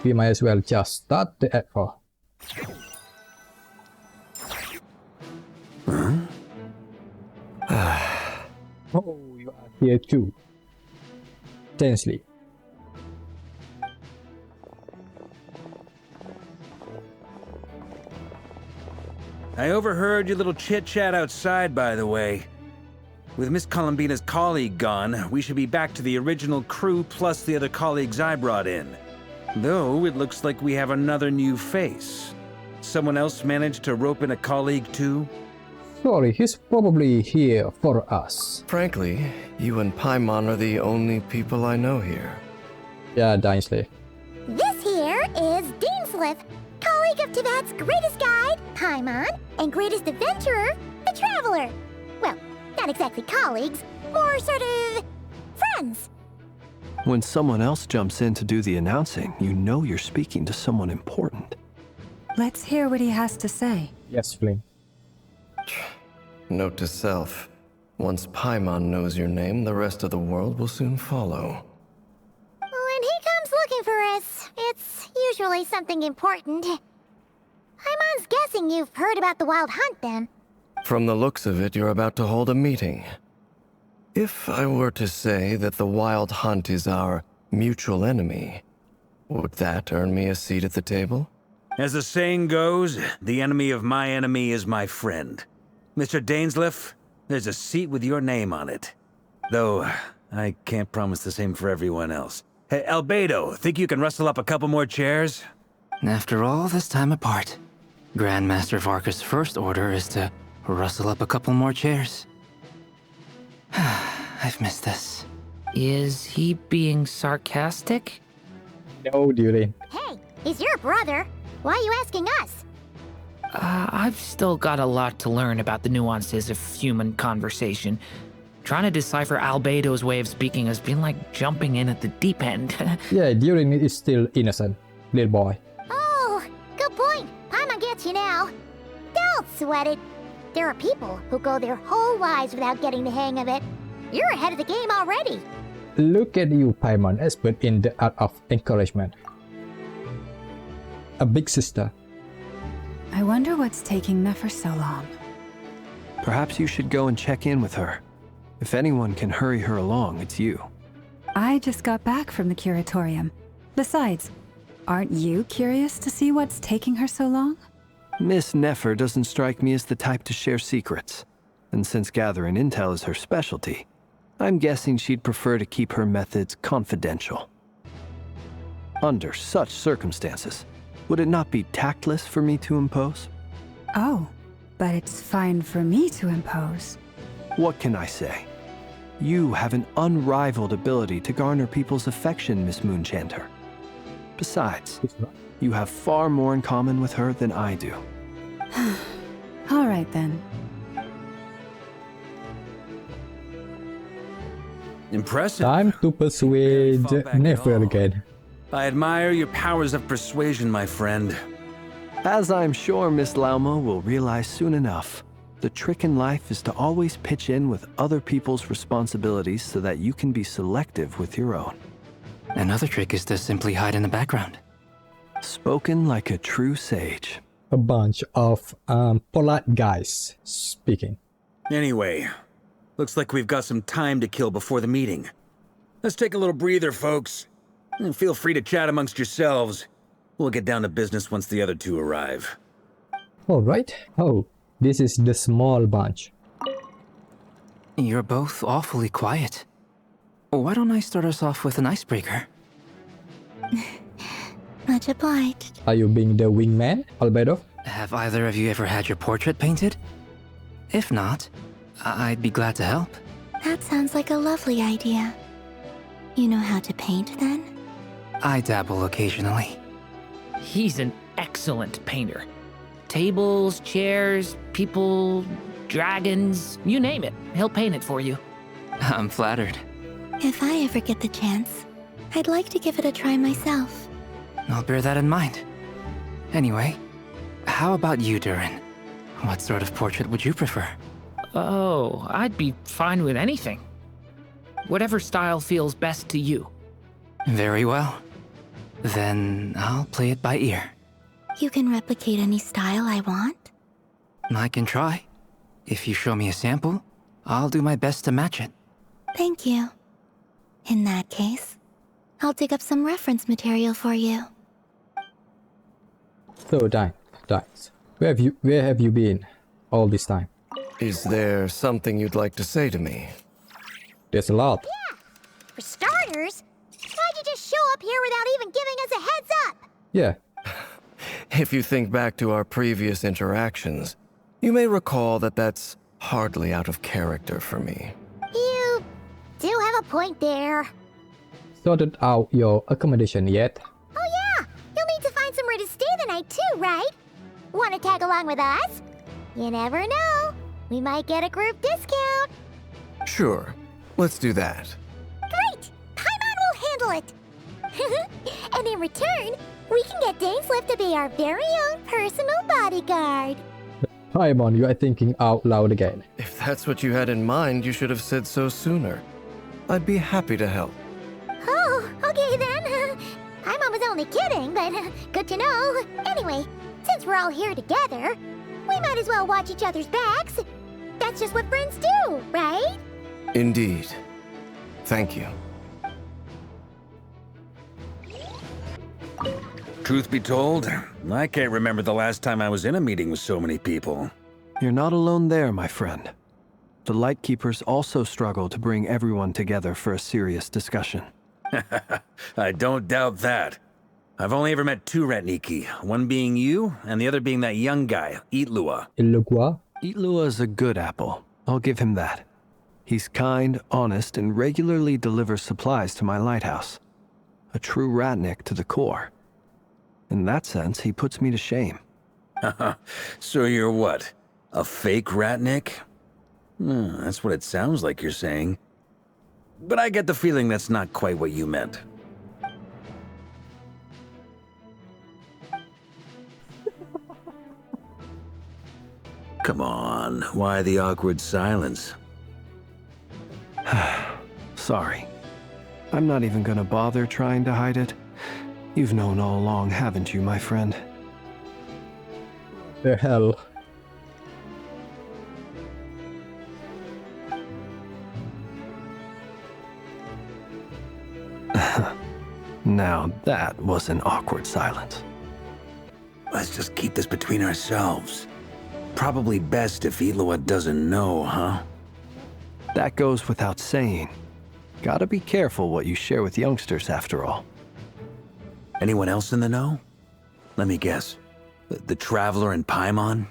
We might as well just start the Act 4. Oh, you are here too. Tensely. I overheard your little chit-chat outside, by the way. With Miss Columbina's colleague gone, we should be back to the original crew plus the other colleagues I brought in. Though, it looks like we have another new face. Someone else managed to rope in a colleague too? Sorry, he's probably here for us. Frankly, you and Paimon are the only people I know here. Yeah, Dainsley. This here is Dainsleif, colleague of Teyvat's greatest guide, Paimon, and greatest adventurer, the Traveler. Well, not exactly colleagues, more sort of friends. When someone else jumps in to do the announcing, you know you're speaking to someone important. Let's hear what he has to say. Yes, Flynn. Note to self. Once Paimon knows your name, the rest of the world will soon follow. When he comes looking for us, it's usually something important. Paimon's guessing you've heard about the Wild Hunt, then. From the looks of it, you're about to hold a meeting. If I were to say that the Wild Hunt is our mutual enemy, would that earn me a seat at the table? As the saying goes, the enemy of my enemy is my friend. Mr. Dainsleif, there's a seat with your name on it. Though, I can't promise the same for everyone else. Hey, Albedo, think you can rustle up a couple more chairs? After all this time apart, Grandmaster Varka's first order is to rustle up a couple more chairs. I've missed this. Is he being sarcastic? No, Durin. Hey, he's your brother. Why are you asking us? I've still got a lot to learn about the nuances of human conversation. Trying to decipher Albedo's way of speaking has been like jumping in at the deep end. Yeah, Durin is still innocent, little boy. Oh, good point. Paimon gets you now. Don't sweat it. There are people who go their whole lives without getting the hang of it. You're ahead of the game already. Look at you, Paimon, expert in the art of encouragement. A big sister. I wonder what's taking Nefer so long. Perhaps you should go and check in with her. If anyone can hurry her along, it's you. I just got back from the curatorium. Besides, aren't you curious to see what's taking her so long? Miss Nefer doesn't strike me as the type to share secrets. And since gathering intel is her specialty, I'm guessing she'd prefer to keep her methods confidential. Under such circumstances, would it not be tactless for me to impose? Oh, but it's fine for me to impose. What can I say? You have an unrivaled ability to garner people's affection, Miss Moonchanter. Besides, you have far more in common with her than I do. All right then. Impressive. Time to persuade Nefer again. I admire your powers of persuasion, my friend. As I'm sure Miss Lauma will realize soon enough, the trick in life is to always pitch in with other people's responsibilities so that you can be selective with your own. Another trick is to simply hide in the background. Spoken like a true sage. A bunch of polite guys speaking. Anyway, looks like we've got some time to kill before the meeting. Let's take a little breather, folks. And feel free to chat amongst yourselves. We'll get down to business once the other two arrive. Alright. Oh, this is the small bunch. You're both awfully quiet. Why don't I start us off with an icebreaker? Much obliged. Are you being the wingman, Albedo? Have either of you ever had your portrait painted? If not, I'd be glad to help. That sounds like a lovely idea. You know how to paint, then? I dabble occasionally. He's an excellent painter. Tables, chairs, people, dragons, you name it. He'll paint it for you. I'm flattered. If I ever get the chance, I'd like to give it a try myself. I'll bear that in mind. Anyway, how about you, Durin? What sort of portrait would you prefer? Oh, I'd be fine with anything. Whatever style feels best to you. Very well. Then I'll play it by ear. You can replicate any style I want? I can try. If you show me a sample, I'll do my best to match it. Thank you. In that case, I'll dig up some reference material for you. So, Dice, where have you been all this time? Is there something you'd like to say to me? There's a lot. Yeah. For starters, why'd you just show up here without even giving us a heads up? Yeah. If you think back to our previous interactions, You may recall that that's hardly out of character for me. You do have a point there. Sorted out your accommodation yet? Oh yeah, you'll need to find somewhere to stay the night too, right? Want to tag along with us? You never know. We might get a group discount. Sure, let's do that. Great! Paimon will handle it. And in return, we can get Dainsleif to be our very own personal bodyguard. Paimon, you are thinking out loud again. If that's what you had in mind, you should have said so sooner. I'd be happy to help. Oh, okay then. Paimon was only kidding, but good to know. Anyway, since we're all here together, we might as well watch each other's backs. That's just what friends do, right? Indeed. Thank you. Truth be told, I can't remember the last time I was in a meeting with so many people. You're not alone there, my friend. The Lightkeepers also struggle to bring everyone together for a serious discussion. I don't doubt that. I've only ever met two Ratniki, one being you, and the other being that young guy, Itlua. Ilugua? Itlua is a good apple. I'll give him that. He's kind, honest, and regularly delivers supplies to my lighthouse. A true Ratnik to the core. In that sense, he puts me to shame. So you're what? A fake Ratnik? That's what it sounds like you're saying. But I get the feeling that's not quite what you meant. Come on, why the awkward silence? Sorry. I'm not even gonna bother trying to hide it. You've known all along, haven't you, my friend? The hell? Now that was an awkward silence. Let's just keep this between ourselves. Probably best if Itlua doesn't know, huh? That goes without saying. Gotta be careful what you share with youngsters, after all. Anyone else in the know? Let me guess. The Traveler and Paimon?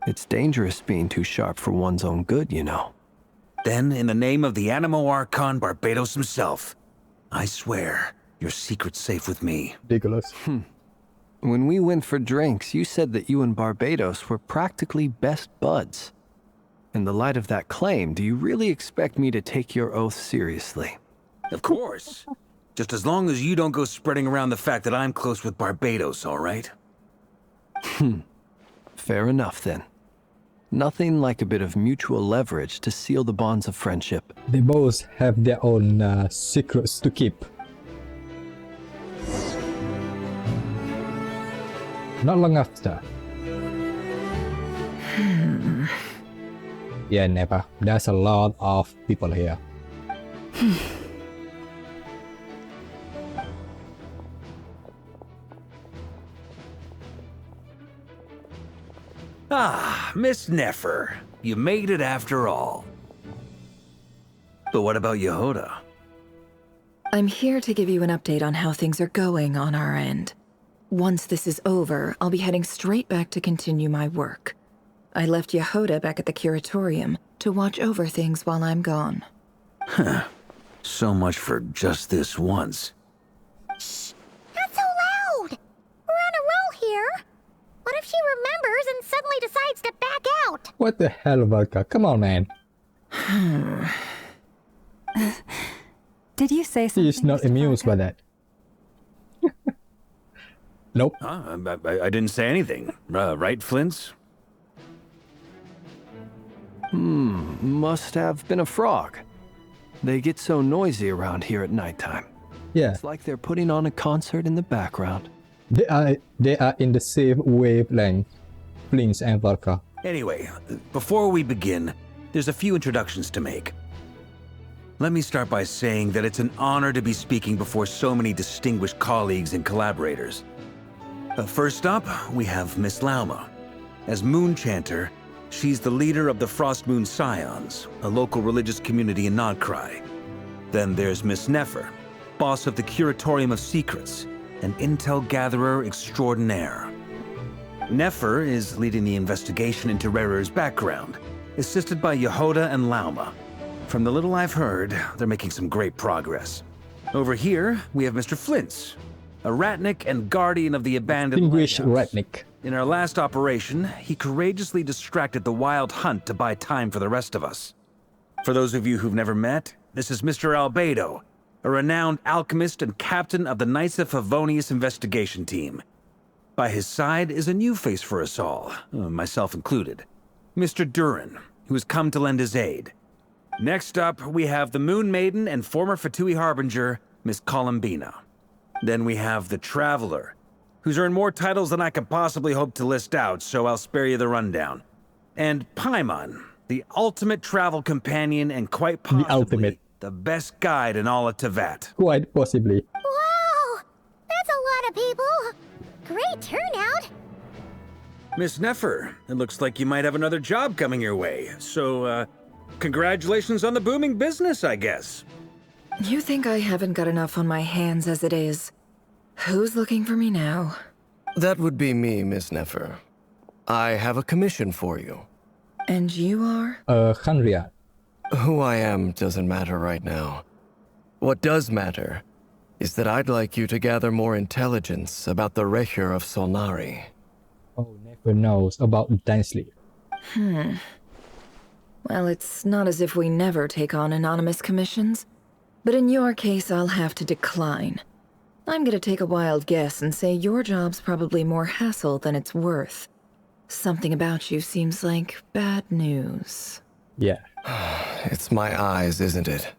It's dangerous being too sharp for one's own good, you know. Then, in the name of the Animo Archon Barbados himself, I swear, your secret's safe with me. Ridiculous. When we went for drinks, you said that you and Barbados were practically best buds. In the light of that claim, do you really expect me to take your oath seriously? Of course. Just as long as you don't go spreading around the fact that I'm close with Barbados, all right? Fair enough, then. Nothing like a bit of mutual leverage to seal the bonds of friendship. They both have their own secrets to keep. Not long after. Yeah, Nefer. There's a lot of people here. Ah, Miss Nefer. You made it after all. But what about Yehuda? I'm here to give you an update on how things are going on our end. Once this is over, I'll be heading straight back to continue my work. I left Yehuda back at the Curatorium to watch over things while I'm gone. Huh. So much for just this once. Shh! Not so loud! We're on a roll here. What if she remembers and suddenly decides to back out? What the hell, Vodka? Come on, man. Did you say something? He's not amused by that. Nope. I didn't say anything. Right, Flints? Must have been a frog. They get so noisy around here at nighttime. Yeah. It's like they're putting on a concert in the background. They are in the same wavelength, Flints and Vodka. Anyway, before we begin, there's a few introductions to make. Let me start by saying that it's an honor to be speaking before so many distinguished colleagues and collaborators. First up, we have Miss Lauma. As Moon Chanter, she's the leader of the Frost Moon Scions, a local religious community in Nodcry. Then there's Miss Nefer, boss of the Curatorium of Secrets, an intel gatherer extraordinaire. Nefer is leading the investigation into Rerir's background, assisted by Yehoda and Lauma. From the little I've heard, they're making some great progress. Over here, we have Mr. Flintz, a Ratnik and guardian of the abandoned English lighthouse. Ratnik. In our last operation, he courageously distracted the Wild Hunt to buy time for the rest of us. For those of you who've never met, this is Mr. Albedo, a renowned alchemist and captain of the Knights of Favonius investigation team. By his side is a new face for us all, myself included, Mr. Durin, who has come to lend his aid. Next up, we have the Moon Maiden and former Fatui Harbinger, Miss Columbina. Then we have the Traveler, who's earned more titles than I could possibly hope to list out, so I'll spare you the rundown. And Paimon, the ultimate travel companion and quite possibly the best guide in all of Tevat. Quite possibly. Wow! That's a lot of people! Great turnout! Miss Nefer, it looks like you might have another job coming your way, so, congratulations on the booming business, I guess. You think I haven't got enough on my hands as it is? Who's looking for me now? That would be me, Miss Nefer. I have a commission for you. And you are? Khanria. Who I am doesn't matter right now. What does matter is that I'd like you to gather more intelligence about the Racher of Solnari. Oh, Nefer knows about intensely. Well, it's not as if we never take on anonymous commissions. But in your case, I'll have to decline. I'm gonna take a wild guess and say your job's probably more hassle than it's worth. Something about you seems like bad news. Yeah. It's my eyes, isn't it?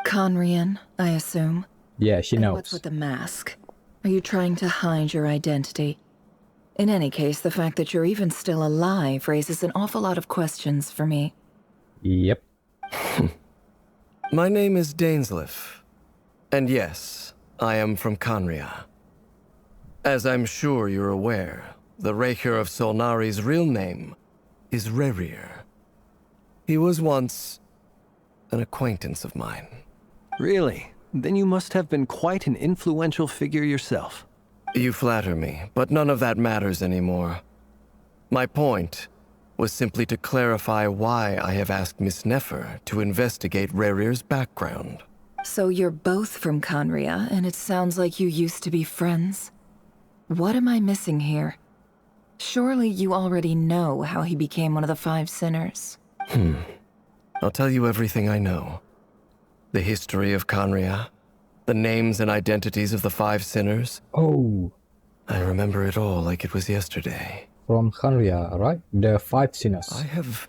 Conrian, I assume. Yeah, she knows. What's with the mask? Are you trying to hide your identity? In any case, the fact that you're even still alive raises an awful lot of questions for me. Yep. My name is Dainsleif. And yes, I am from Conria. As I'm sure you're aware, the Racher of Solnari's real name is Rerir. He was once an acquaintance of mine. Really? Then you must have been quite an influential figure yourself. You flatter me, but none of that matters anymore. My point was simply to clarify why I have asked Miss Nefer to investigate Rerir's background. So you're both from Conria, and it sounds like you used to be friends? What am I missing here? Surely you already know how he became one of the Five Sinners. I'll tell you everything I know. The history of Conria, the names and identities of the Five Sinners. Oh. I remember it all like it was yesterday. From Khanria, right? The Five Sinners. I have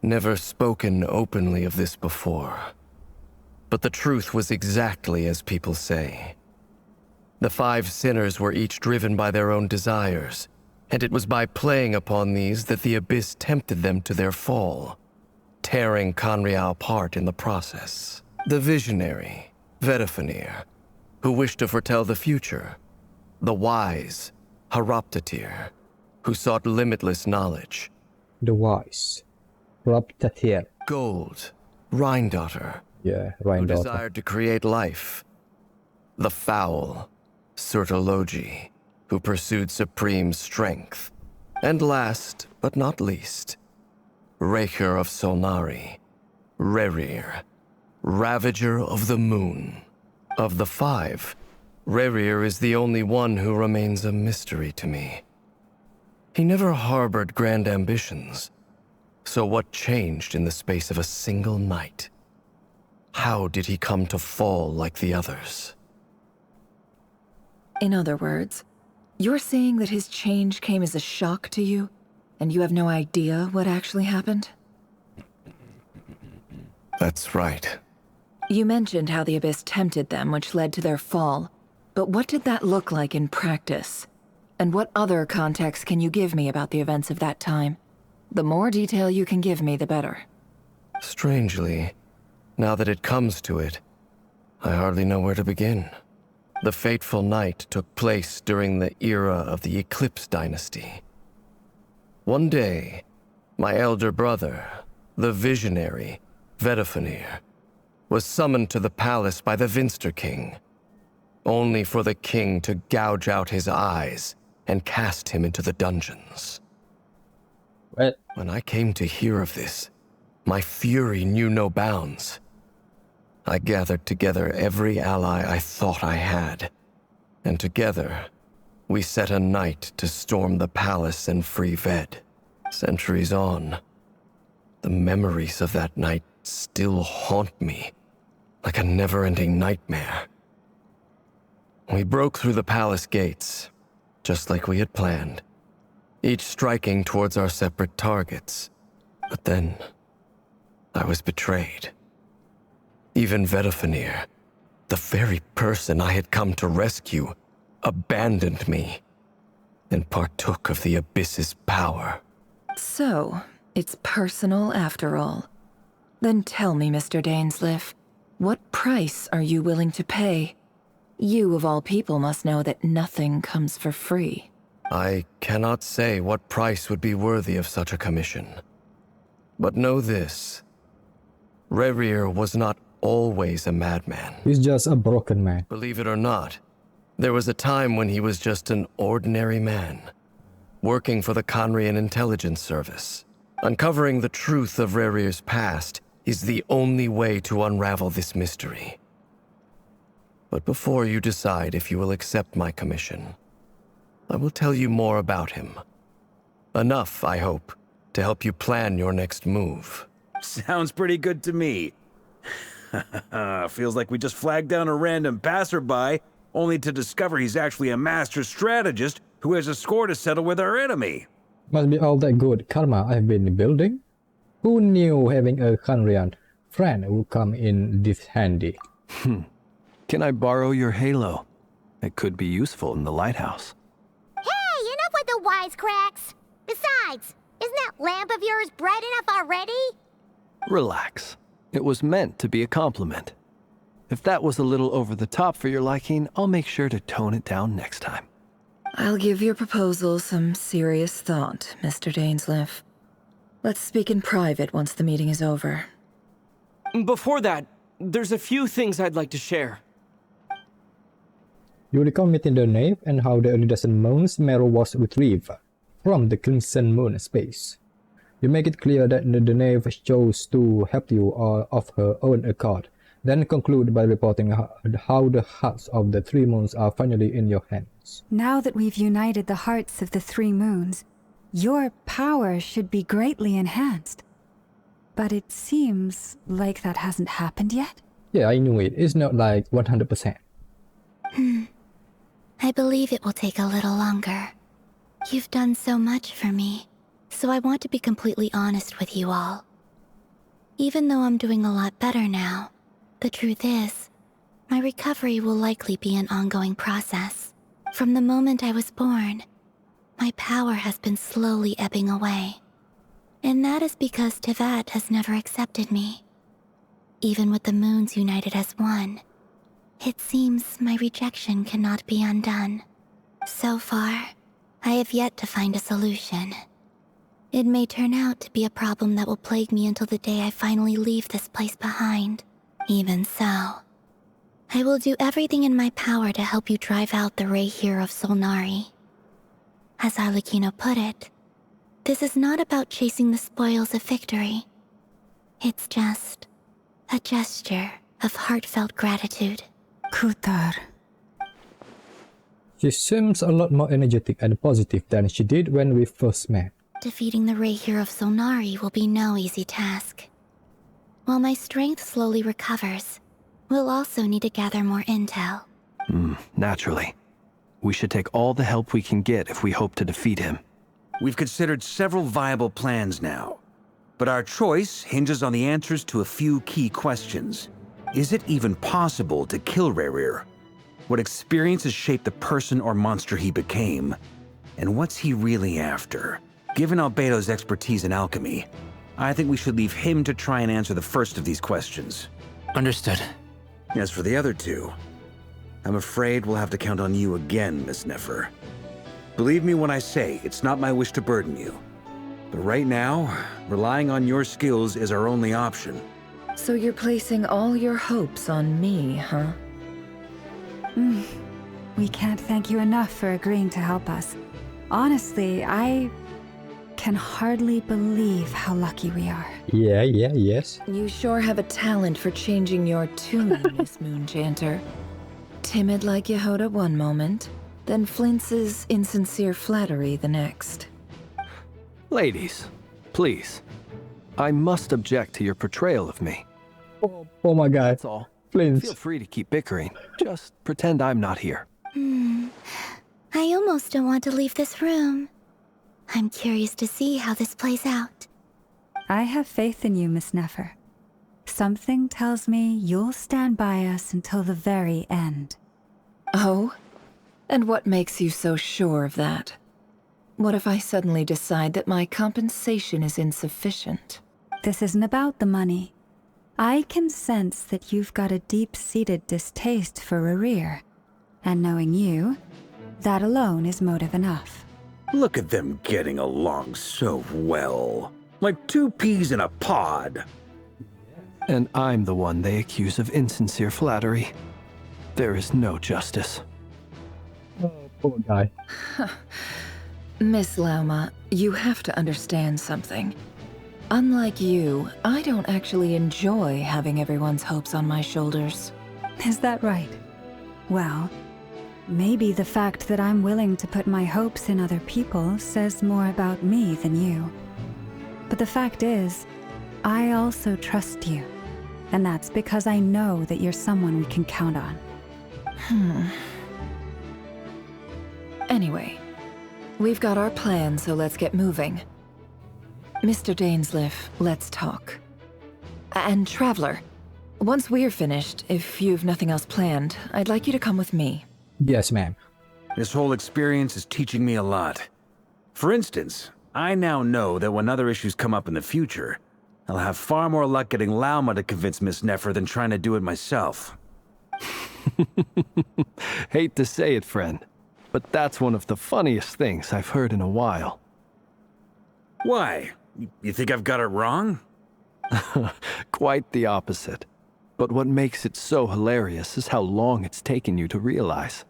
never spoken openly of this before. But the truth was exactly as people say. The Five Sinners were each driven by their own desires, and it was by playing upon these that the Abyss tempted them to their fall, tearing Conria apart in the process. The visionary, Vedifenir, who wished to foretell the future. The wise, Haroptatir, who sought limitless knowledge. The wise. Haroptatir. Gold, Rhine-daughter. Yeah, who Rhine-daughter. desired to create life. The foul, Sertologi, who pursued supreme strength. And last, but not least, Racher of Solnari, Rerir, Ravager of the Moon. Of the five, Rerir is the only one who remains a mystery to me. He never harbored grand ambitions. So what changed in the space of a single night? How did he come to fall like the others? In other words, you're saying that his change came as a shock to you, and you have no idea what actually happened? That's right. You mentioned how the Abyss tempted them, which led to their fall. But what did that look like in practice? And what other context can you give me about the events of that time? The more detail you can give me, the better. Strangely, now that it comes to it, I hardly know where to begin. The fateful night took place during the era of the Eclipse Dynasty. One day, my elder brother, the visionary, Vedifenir, was summoned to the palace by the Vinster King, only for the king to gouge out his eyes and cast him into the dungeons. What? When I came to hear of this, my fury knew no bounds. I gathered together every ally I thought I had, and together we set a night to storm the palace and free Ved. Centuries on, the memories of that night still haunt me like a never-ending nightmare. We broke through the palace gates, just like we had planned, each striking towards our separate targets. But then, I was betrayed. Even Vedafenir, the very person I had come to rescue, abandoned me and partook of the Abyss's power. So, it's personal after all. Then tell me, Mr. Dainsleif, what price are you willing to pay? You, of all people, must know that nothing comes for free. I cannot say what price would be worthy of such a commission. But know this. Rerir was not always a madman. He's just a broken man. Believe it or not, there was a time when he was just an ordinary man, working for the Conrian Intelligence Service. Uncovering the truth of Rerir's past is the only way to unravel this mystery. But before you decide if you will accept my commission, I will tell you more about him. Enough, I hope, to help you plan your next move. Sounds pretty good to me. Feels like we just flagged down a random passerby, only to discover he's actually a master strategist who has a score to settle with our enemy. Must be all that good karma I've been building. Who knew having a Conrian friend would come in this handy? Can I borrow your halo? It could be useful in the lighthouse. Hey, enough with the wisecracks! Besides, isn't that lamp of yours bright enough already? Relax. It was meant to be a compliment. If that was a little over the top for your liking, I'll make sure to tone it down next time. I'll give your proposal some serious thought, Mr. Dainsleif. Let's speak in private once the meeting is over. Before that, there's a few things I'd like to share. You recall meeting the Knave and how the iridescent moon's marrow was retrieved from the Crimson Moon space. You make it clear that the Knave chose to help you of her own accord, then conclude by reporting how the hearts of the three moons are finally in your hands. Now that we've united the hearts of the three moons, your power should be greatly enhanced. But it seems like that hasn't happened yet? Yeah, I knew it. It's not like 100%. I believe it will take a little longer. You've done so much for me, so I want to be completely honest with you all. Even though I'm doing a lot better now, the truth is, my recovery will likely be an ongoing process. From the moment I was born, my power has been slowly ebbing away. And that is because Tevat has never accepted me. Even with the moons united as one, it seems my rejection cannot be undone. So far, I have yet to find a solution. It may turn out to be a problem that will plague me until the day I finally leave this place behind. Even so, I will do everything in my power to help you drive out the Racher of Solnari. As Arlecchino put it, this is not about chasing the spoils of victory. It's just a gesture of heartfelt gratitude. Kutar. She seems a lot more energetic and positive than she did when we first met. Defeating the Racher of Solnari will be no easy task. While my strength slowly recovers, we'll also need to gather more intel. Naturally. We should take all the help we can get if we hope to defeat him. We've considered several viable plans now, but our choice hinges on the answers to a few key questions. Is it even possible to kill Rerir? What experiences shaped the person or monster he became? And what's he really after? Given Albedo's expertise in alchemy, I think we should leave him to try and answer the first of these questions. Understood. As for the other two, I'm afraid we'll have to count on you again, Miss Nefer. Believe me when I say it's not my wish to burden you. But right now, relying on your skills is our only option. So you're placing all your hopes on me, huh? We can't thank you enough for agreeing to help us. Honestly, I can hardly believe how lucky we are. Yes. You sure have a talent for changing your tune, Miss Moonchanter. Timid like Yehoda one moment, then flinches insincere flattery the next. Ladies, please. I must object to your portrayal of me. Oh my god. That's all. Please. Feel free to keep bickering. Just pretend I'm not here. I almost don't want to leave this room. I'm curious to see how this plays out. I have faith in you, Miss Nefer. Something tells me you'll stand by us until the very end. Oh? And what makes you so sure of that? What if I suddenly decide that my compensation is insufficient? This isn't about the money. I can sense that you've got a deep-seated distaste for Rerir. And knowing you, that alone is motive enough. Look at them getting along so well. Like two peas in a pod. And I'm the one they accuse of insincere flattery. There is no justice. Oh, poor guy. Miss Lauma, you have to understand something. Unlike you, I don't actually enjoy having everyone's hopes on my shoulders. Is that right? Well, maybe the fact that I'm willing to put my hopes in other people says more about me than you. But the fact is, I also trust you. And that's because I know that you're someone we can count on. Anyway, we've got our plan, so let's get moving. Mr. Dainsleif, let's talk. And Traveler, once we're finished, if you've nothing else planned, I'd like you to come with me. Yes, ma'am. This whole experience is teaching me a lot. For instance, I now know that when other issues come up in the future, I'll have far more luck getting Lauma to convince Miss Nefer than trying to do it myself. Hate to say it, friend, but that's one of the funniest things I've heard in a while. Why? You think I've got it wrong? Quite the opposite. But what makes it so hilarious is how long it's taken you to realize.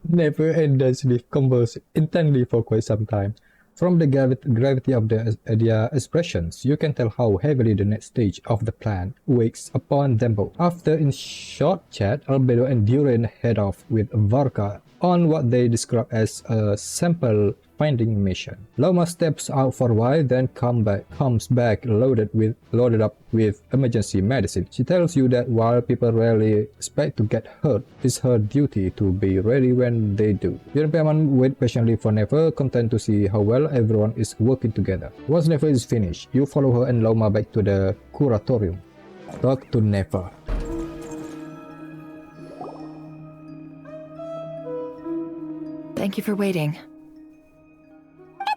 Nefer and Dainsleif converse intently for quite some time. From the gravity of their expressions, you can tell how heavily the next stage of the plan weighs upon them both. After a short chat, Albedo and Duran head off with Varka on what they describe as a sample finding mission. Lauma steps out for a while, then comes back loaded up with emergency medicine. She tells you that while people rarely expect to get hurt, it's her duty to be ready when they do. You and Paimon wait patiently for Nefer, content to see how well everyone is working together. Once Nefer is finished, you follow her and Lauma back to the curatorium. Talk to Nefer. Thank you for waiting.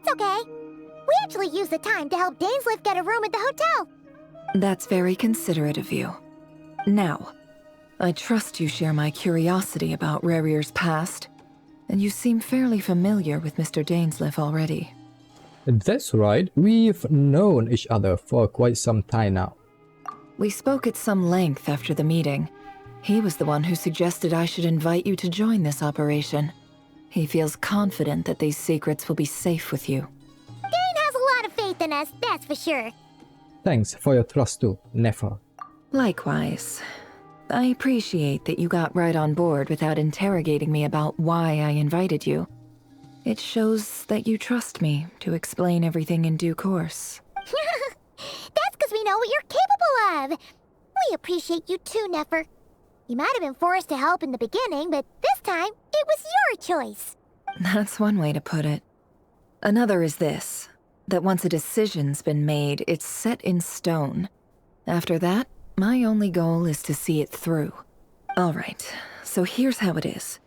It's okay. We actually used the time to help Dainsleif get a room at the hotel. That's very considerate of you. Now, I trust you share my curiosity about Rerir's past, and you seem fairly familiar with Mr. Dainsleif already. That's right. We've known each other for quite some time now. We spoke at some length after the meeting. He was the one who suggested I should invite you to join this operation. He feels confident that these secrets will be safe with you. Dane has a lot of faith in us, that's for sure. Thanks for your trust too, Nefer. Likewise. I appreciate that you got right on board without interrogating me about why I invited you. It shows that you trust me to explain everything in due course. That's because we know what you're capable of. We appreciate you too, Nefer. You might have been forced to help in the beginning, but this time, it was your choice. That's one way to put it. Another is this, that once a decision's been made, it's set in stone. After that, my only goal is to see it through. All right, so here's how it is.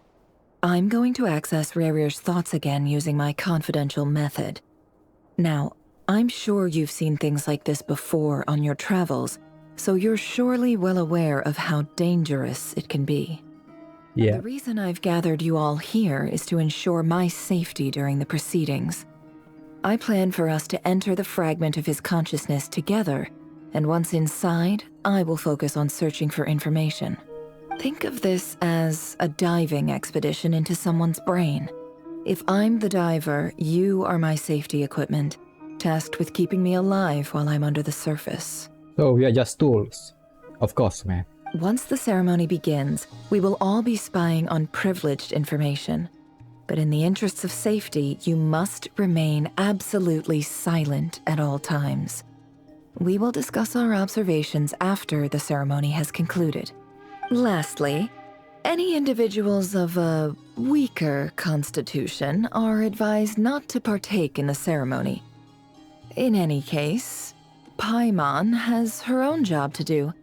I'm going to access Rerir's thoughts again using my confidential method. Now, I'm sure you've seen things like this before on your travels, so you're surely well aware of how dangerous it can be. Yeah. The reason I've gathered you all here is to ensure my safety during the proceedings. I plan for us to enter the fragment of his consciousness together, and once inside, I will focus on searching for information. Think of this as a diving expedition into someone's brain. If I'm the diver, you are my safety equipment, tasked with keeping me alive while I'm under the surface. So we are just tools. Of course, man. Once the ceremony begins, we will all be spying on privileged information. But in the interests of safety, you must remain absolutely silent at all times. We will discuss our observations after the ceremony has concluded. Lastly, any individuals of a weaker constitution are advised not to partake in the ceremony. In any case, Paimon has her own job to do,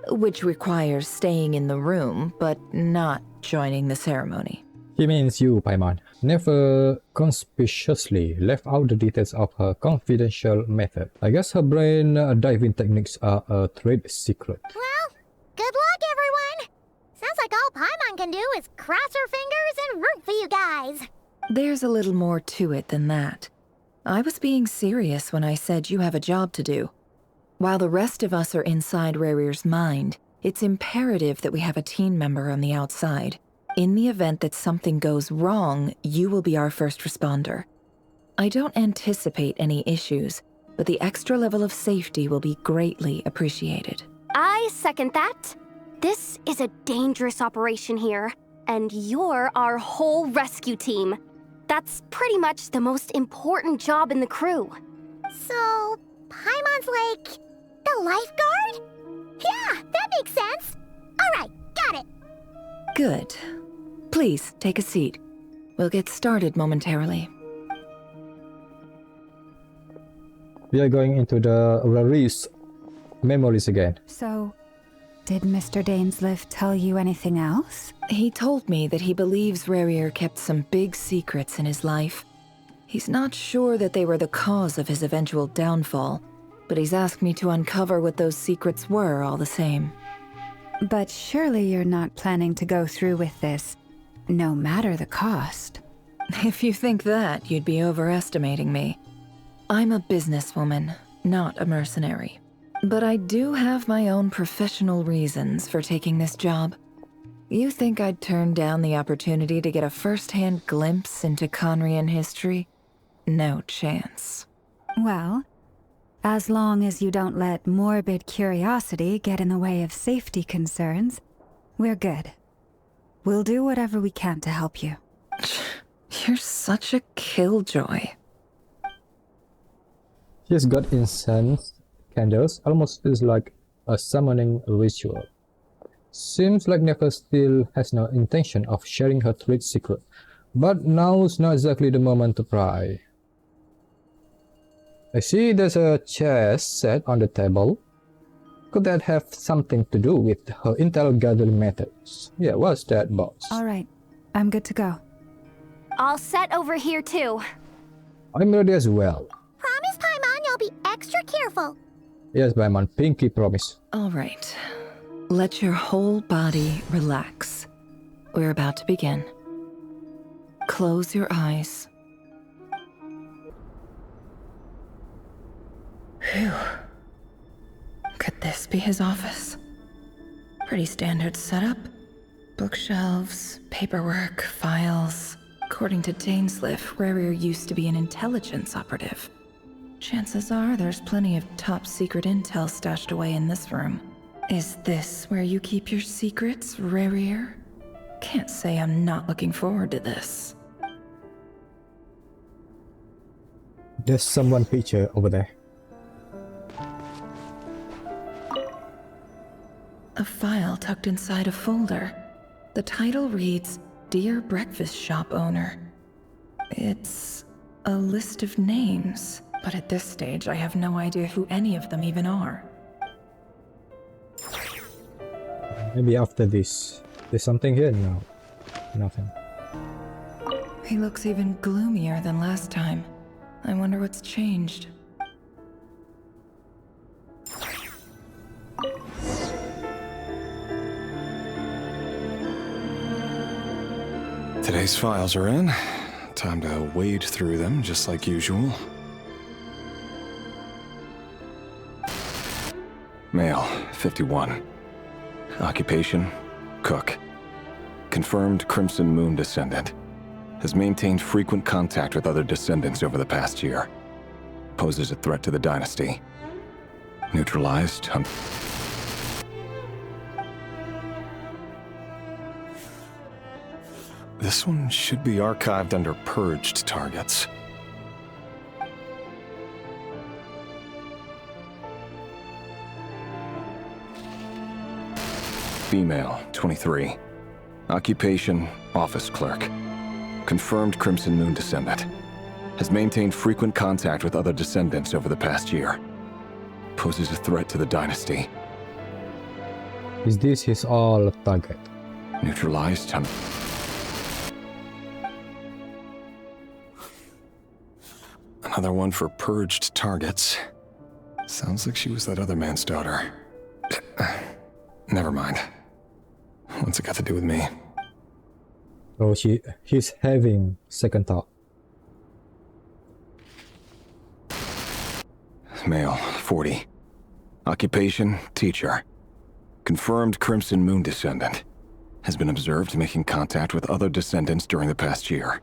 which requires staying in the room but not joining the ceremony. He means you, Paimon. Nefer conspicuously left out the details of her confidential method. I guess her brain diving techniques are a trade secret. Well, good luck, everyone! Sounds like all Paimon can do is cross her fingers and root for you guys. There's a little more to it than that. I was being serious when I said you have a job to do. While the rest of us are inside Rerir's mind, it's imperative that we have a team member on the outside. In the event that something goes wrong, you will be our first responder. I don't anticipate any issues, but the extra level of safety will be greatly appreciated. I second that. This is a dangerous operation here, and you're our whole rescue team. That's pretty much the most important job in the crew. So, Paimon's like the lifeguard? Yeah, that makes sense. All right, got it. Good. Please, take a seat. We'll get started momentarily. We are going into the Rerir's memories again. So, did Mr. Dainsleif tell you anything else? He told me that he believes Rerir kept some big secrets in his life. He's not sure that they were the cause of his eventual downfall, but he's asked me to uncover what those secrets were all the same. But surely you're not planning to go through with this, no matter the cost. If you think that, you'd be overestimating me. I'm a businesswoman, not a mercenary. But I do have my own professional reasons for taking this job. You think I'd turn down the opportunity to get a first-hand glimpse into Conrian history? No chance. Well, as long as you don't let morbid curiosity get in the way of safety concerns, we're good. We'll do whatever we can to help you. You're such a killjoy. She's got incense candles, almost feels like a summoning ritual. Seems like Nefer still has no intention of sharing her trade secret, but now's not exactly the moment to pry. I see there's a chest set on the table. Could that have something to do with her intel gathering methods? Yeah, what's that, boss? All right, I'm good to go. All set over here too. I'm ready as well. Promise, Paimon, you'll be extra careful. Yes, Paimon, pinky promise. All right. Let your whole body relax. We're about to begin. Close your eyes. Phew. Could this be his office? Pretty standard setup. Bookshelves, paperwork, files. According to Dainsleif, Rerir used to be an intelligence operative. Chances are there's plenty of top-secret intel stashed away in this room. Is this where you keep your secrets, Rerir? Can't say I'm not looking forward to this. There's someone picture over there. A file tucked inside a folder. The title reads, Dear Breakfast Shop Owner. It's a list of names, but at this stage I have no idea who any of them even are. Maybe after this. There's something here? No. Nothing. He looks even gloomier than last time. I wonder what's changed. Today's files are in. Time to wade through them, just like usual. Male, 51. Occupation, Cook. Confirmed Crimson Moon descendant. Has maintained frequent contact with other descendants over the past year. Poses a threat to the dynasty. Neutralized. This one should be archived under purged targets. Female, 23. Occupation, office clerk. Confirmed Crimson Moon descendant. Has maintained frequent contact with other descendants over the past year. Poses a threat to the dynasty. Is this his all target? Neutralized. Another one for purged targets. Sounds like she was that other man's daughter. Never mind. What's it got to do with me? Oh, he's having second thought. Male, 40. Occupation, teacher. Confirmed Crimson Moon descendant. Has been observed making contact with other descendants during the past year.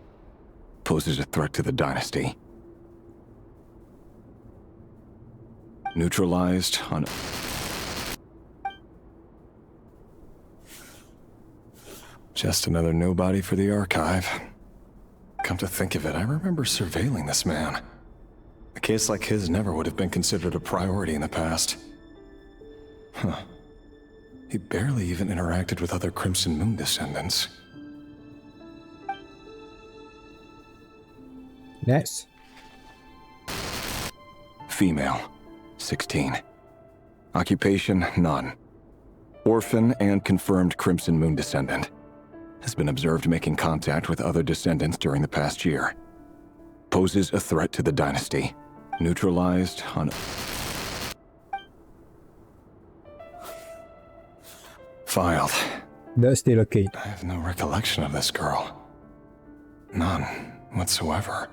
Poses a threat to the dynasty. Neutralized on... Just another nobody for the archive. Come to think of it, I remember surveilling this man. A case like his never would have been considered a priority in the past. Huh. He barely even interacted with other Crimson Moon descendants. Next. Female, 16. Occupation, none. Orphan and confirmed Crimson Moon descendant. Has been observed making contact with other descendants during the past year. Poses a threat to the dynasty. Neutralized on... Filed. That's still a kid. I have no recollection of this girl. None whatsoever.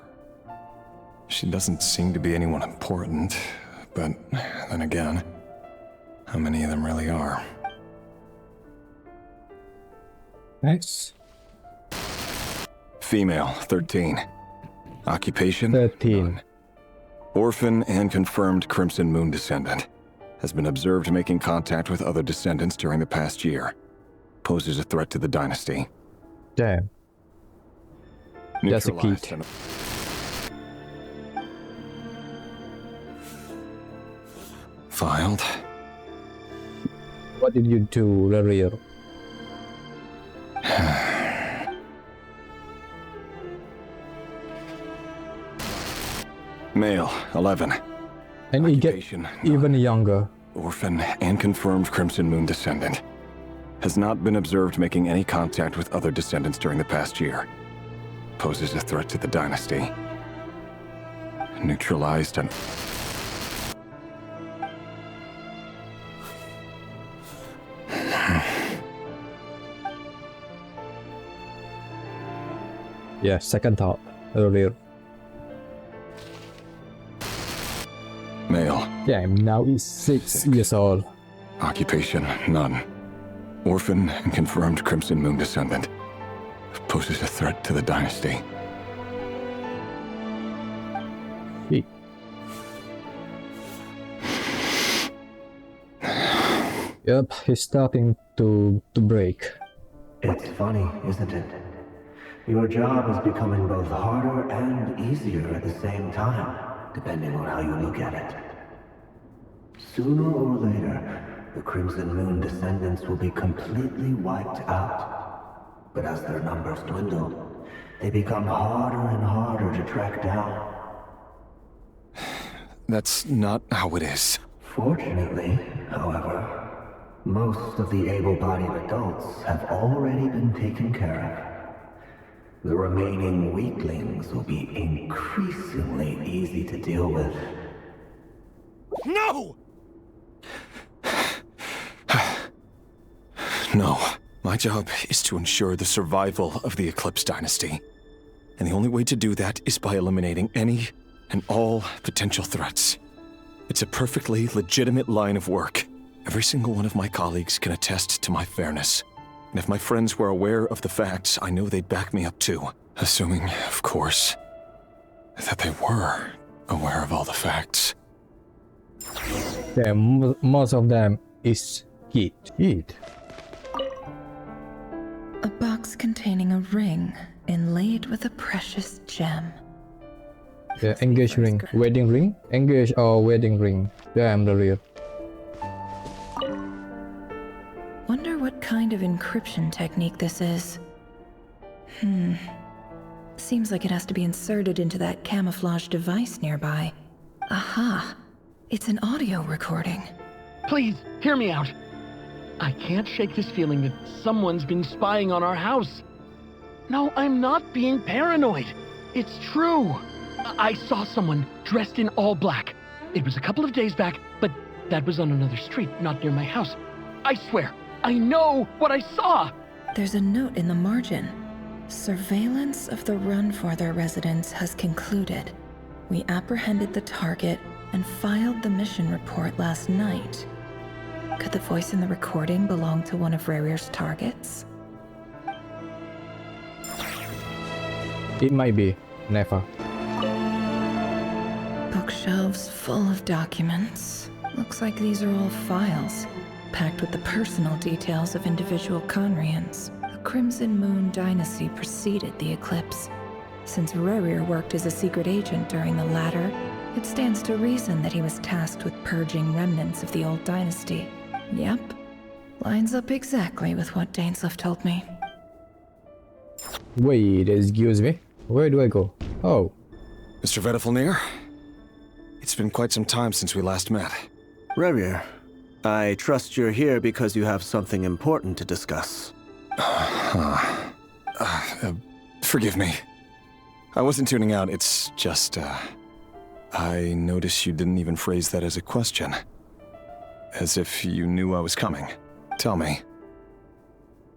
She doesn't seem to be anyone important, but then again, how many of them really are? Next. Female, 13. Occupation? 13. None. Orphan and confirmed Crimson Moon descendant. Has been observed making contact with other descendants during the past year. Poses a threat to the dynasty. Damn. That's a key. Filed. What did you do, Rerir? Male, 11. And he gets even younger. Orphan and confirmed Crimson Moon descendant. Has not been observed making any contact with other descendants during the past year. Poses a threat to the dynasty. Neutralized and... Yeah, second thought earlier. Male. Yeah, now he's 6 years old. Occupation, none. Orphan and confirmed Crimson Moon descendant. Poses a threat to the dynasty. Yep, he's starting to break. It's funny, isn't it? Your job is becoming both harder and easier at the same time, depending on how you look at it. Sooner or later, the Crimson Moon descendants will be completely wiped out. But as their numbers dwindle, they become harder and harder to track down. That's not how it is. Fortunately, however, most of the able-bodied adults have already been taken care of. The remaining weaklings will be increasingly easy to deal with. No! No. My job is to ensure the survival of the Eclipse Dynasty. And the only way to do that is by eliminating any and all potential threats. It's a perfectly legitimate line of work. Every single one of my colleagues can attest to my fairness. And if my friends were aware of the facts, I know they'd back me up too. Assuming, of course, that they were aware of all the facts. Yeah, most of them is heat. A box containing a ring inlaid with a precious gem. The engage ring, wedding ring, engage or wedding ring. Damn, Rerir. Wonder what kind of encryption technique this is. Seems like it has to be inserted into that camouflage device nearby. Aha! It's an audio recording. Please, hear me out. I can't shake this feeling that someone's been spying on our house. No, I'm not being paranoid. It's true. I saw someone dressed in all black. It was a couple of days back, but that was on another street, not near my house. I swear, I know what I saw. There's a note in the margin. Surveillance of the run for their residence has concluded. We apprehended the target and filed the mission report last night. Could the voice in the recording belong to one of Rerir's targets? It might be. Never. Bookshelves full of documents. Looks like these are all files, packed with the personal details of individual Conrians. The Crimson Moon dynasty preceded the eclipse. Since Rerir worked as a secret agent during the latter, it stands to reason that he was tasked with purging remnants of the old dynasty. Yep. Lines up exactly with what Dainsleif told me. Wait, excuse me. Where do I go? Oh. Mr. Vedifalnir? It's been quite some time since we last met. Rerir, I trust you're here because you have something important to discuss. Forgive me. I wasn't tuning out, it's just, I noticed you didn't even phrase that as a question. As if you knew I was coming. Tell me,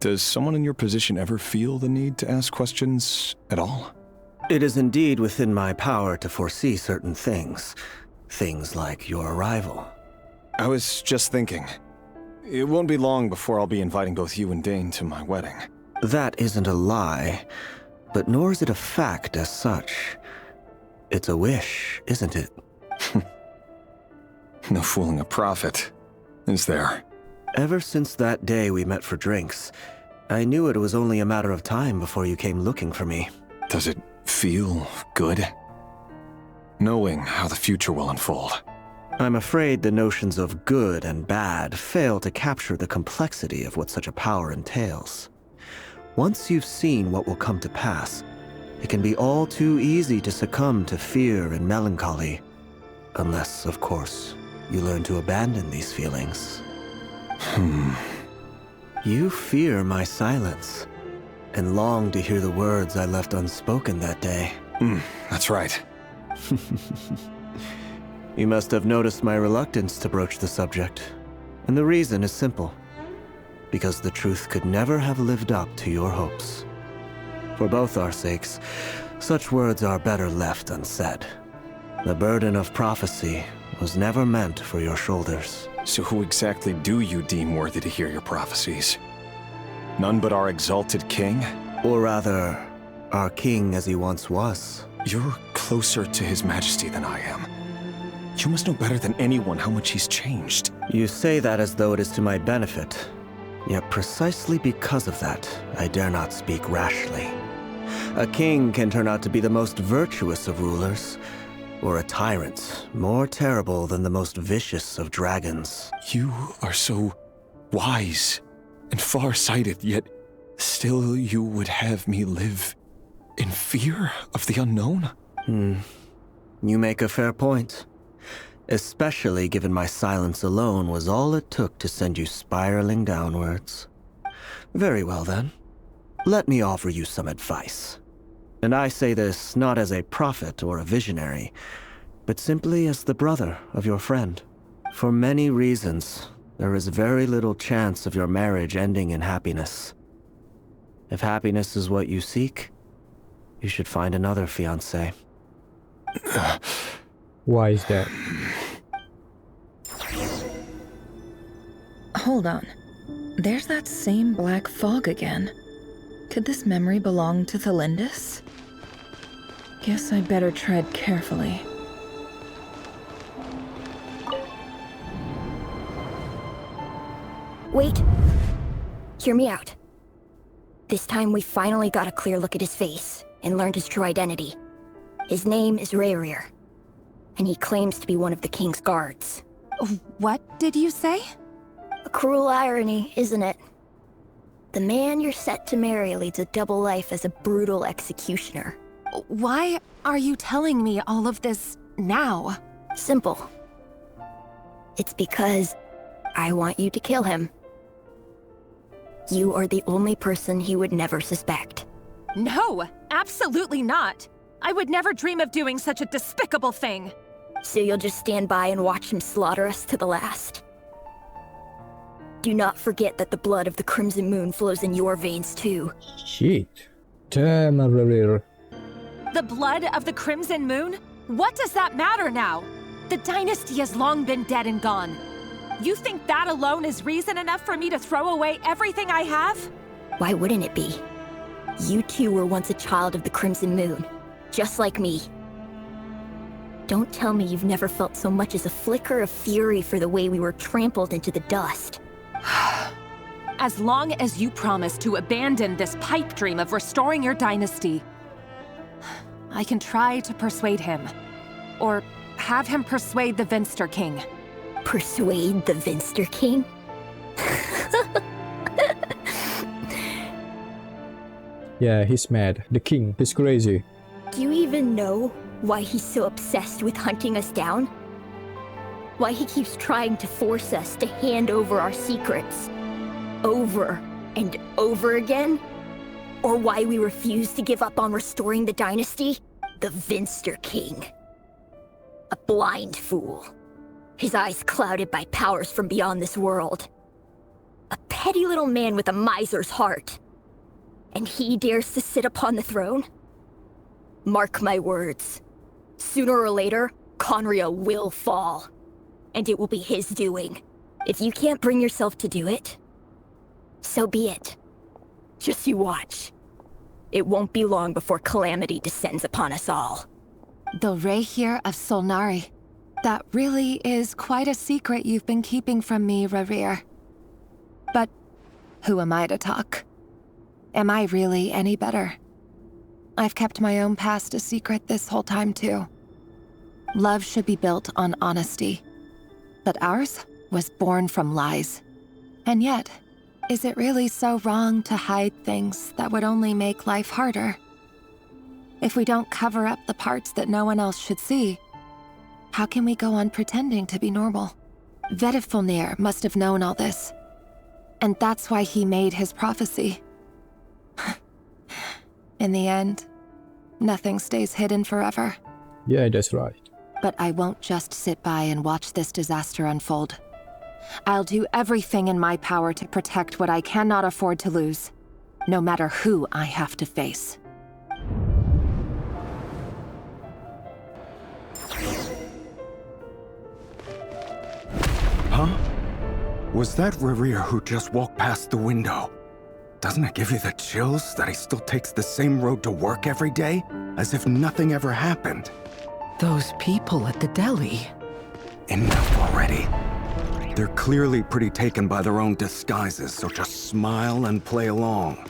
does someone in your position ever feel the need to ask questions at all? It is indeed within my power to foresee certain things. Things like your arrival. I was just thinking. It won't be long before I'll be inviting both you and Dane to my wedding. That isn't a lie, but nor is it a fact as such. It's a wish, isn't it? No fooling a prophet, is there? Ever since that day we met for drinks, I knew it was only a matter of time before you came looking for me. Does it feel good? Knowing how the future will unfold. I'm afraid the notions of good and bad fail to capture the complexity of what such a power entails. Once you've seen what will come to pass, it can be all too easy to succumb to fear and melancholy. Unless, of course, you learn to abandon these feelings. You fear my silence, and long to hear the words I left unspoken that day. That's right. You must have noticed my reluctance to broach the subject, and the reason is simple. Because the truth could never have lived up to your hopes. For both our sakes, such words are better left unsaid. The burden of prophecy was never meant for your shoulders. So who exactly do you deem worthy to hear your prophecies? None but our exalted king? Or rather, our king as he once was. You're closer to his majesty than I am. You must know better than anyone how much he's changed. You say that as though it is to my benefit. Yet precisely because of that, I dare not speak rashly. A king can turn out to be the most virtuous of rulers, or a tyrant more terrible than the most vicious of dragons. You are so wise and far-sighted, yet still you would have me live in fear of the unknown? You make a fair point. Especially given my silence alone was all it took to send you spiraling downwards. Very well then. Let me offer you some advice. And I say this not as a prophet or a visionary, but simply as the brother of your friend. For many reasons, there is very little chance of your marriage ending in happiness. If happiness is what you seek, you should find another fiancé. Why is that? Hold on. There's that same black fog again. Could this memory belong to Tholindis? Guess I'd better tread carefully. Wait. Hear me out. This time we finally got a clear look at his face and learned his true identity. His name is Rerir, and he claims to be one of the king's guards. What did you say? A cruel irony, isn't it? The man you're set to marry leads a double life as a brutal executioner. Why are you telling me all of this now? Simple. It's because I want you to kill him. You are the only person he would never suspect. No, absolutely not. I would never dream of doing such a despicable thing. So you'll just stand by and watch him slaughter us to the last? Do not forget that the blood of the Crimson Moon flows in your veins too. Shit. Damn, Rerir. The blood of the Crimson Moon? What does that matter now? The dynasty has long been dead and gone. You think that alone is reason enough for me to throw away everything I have? Why wouldn't it be? You two were once a child of the Crimson Moon, just like me. Don't tell me you've never felt so much as a flicker of fury for the way we were trampled into the dust. As long as you promise to abandon this pipe dream of restoring your dynasty, I can try to persuade him. Or have him persuade the Vinster King. Persuade the Vinster King? Yeah, he's mad. The king, he's crazy. Do you even know why he's so obsessed with hunting us down? Why he keeps trying to force us to hand over our secrets? Over and over again? Or why we refuse to give up on restoring the dynasty? The Vinster King. A blind fool. His eyes clouded by powers from beyond this world. A petty little man with a miser's heart. And he dares to sit upon the throne? Mark my words. Sooner or later, Conria will fall. And it will be his doing. If you can't bring yourself to do it, so be it. Just you watch. It won't be long before calamity descends upon us all. The Racher of Solnari. That really is quite a secret you've been keeping from me, Rerir. But who am I to talk? Am I really any better? I've kept my own past a secret this whole time, too. Love should be built on honesty. But ours was born from lies. And yet, is it really so wrong to hide things that would only make life harder? If we don't cover up the parts that no one else should see, how can we go on pretending to be normal? Vedifulnir must have known all this. And that's why he made his prophecy. In the end, nothing stays hidden forever. Yeah, that's right. But I won't just sit by and watch this disaster unfold. I'll do everything in my power to protect what I cannot afford to lose, no matter who I have to face. Huh? Was that Rerir who just walked past the window? Doesn't it give you the chills that he still takes the same road to work every day, as if nothing ever happened? Those people at the deli. Enough already. They're clearly pretty taken by their own disguises, so just smile and play along.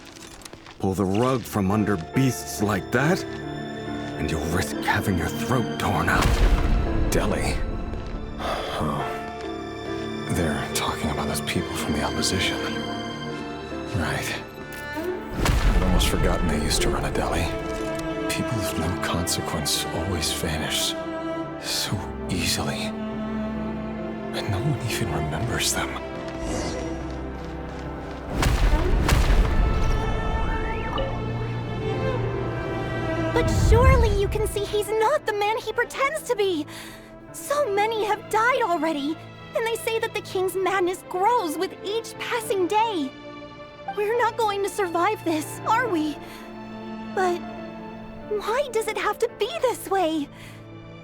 Pull the rug from under beasts like that, and you'll risk having your throat torn out. Deli? Oh. They're talking about those people from the opposition. Right. I'd almost forgotten they used to run a deli. People of no consequence always vanish so easily. And no one even remembers them. But surely you can see he's not the man he pretends to be! So many have died already, and they say that the king's madness grows with each passing day. We're not going to survive this, are we? But why does it have to be this way?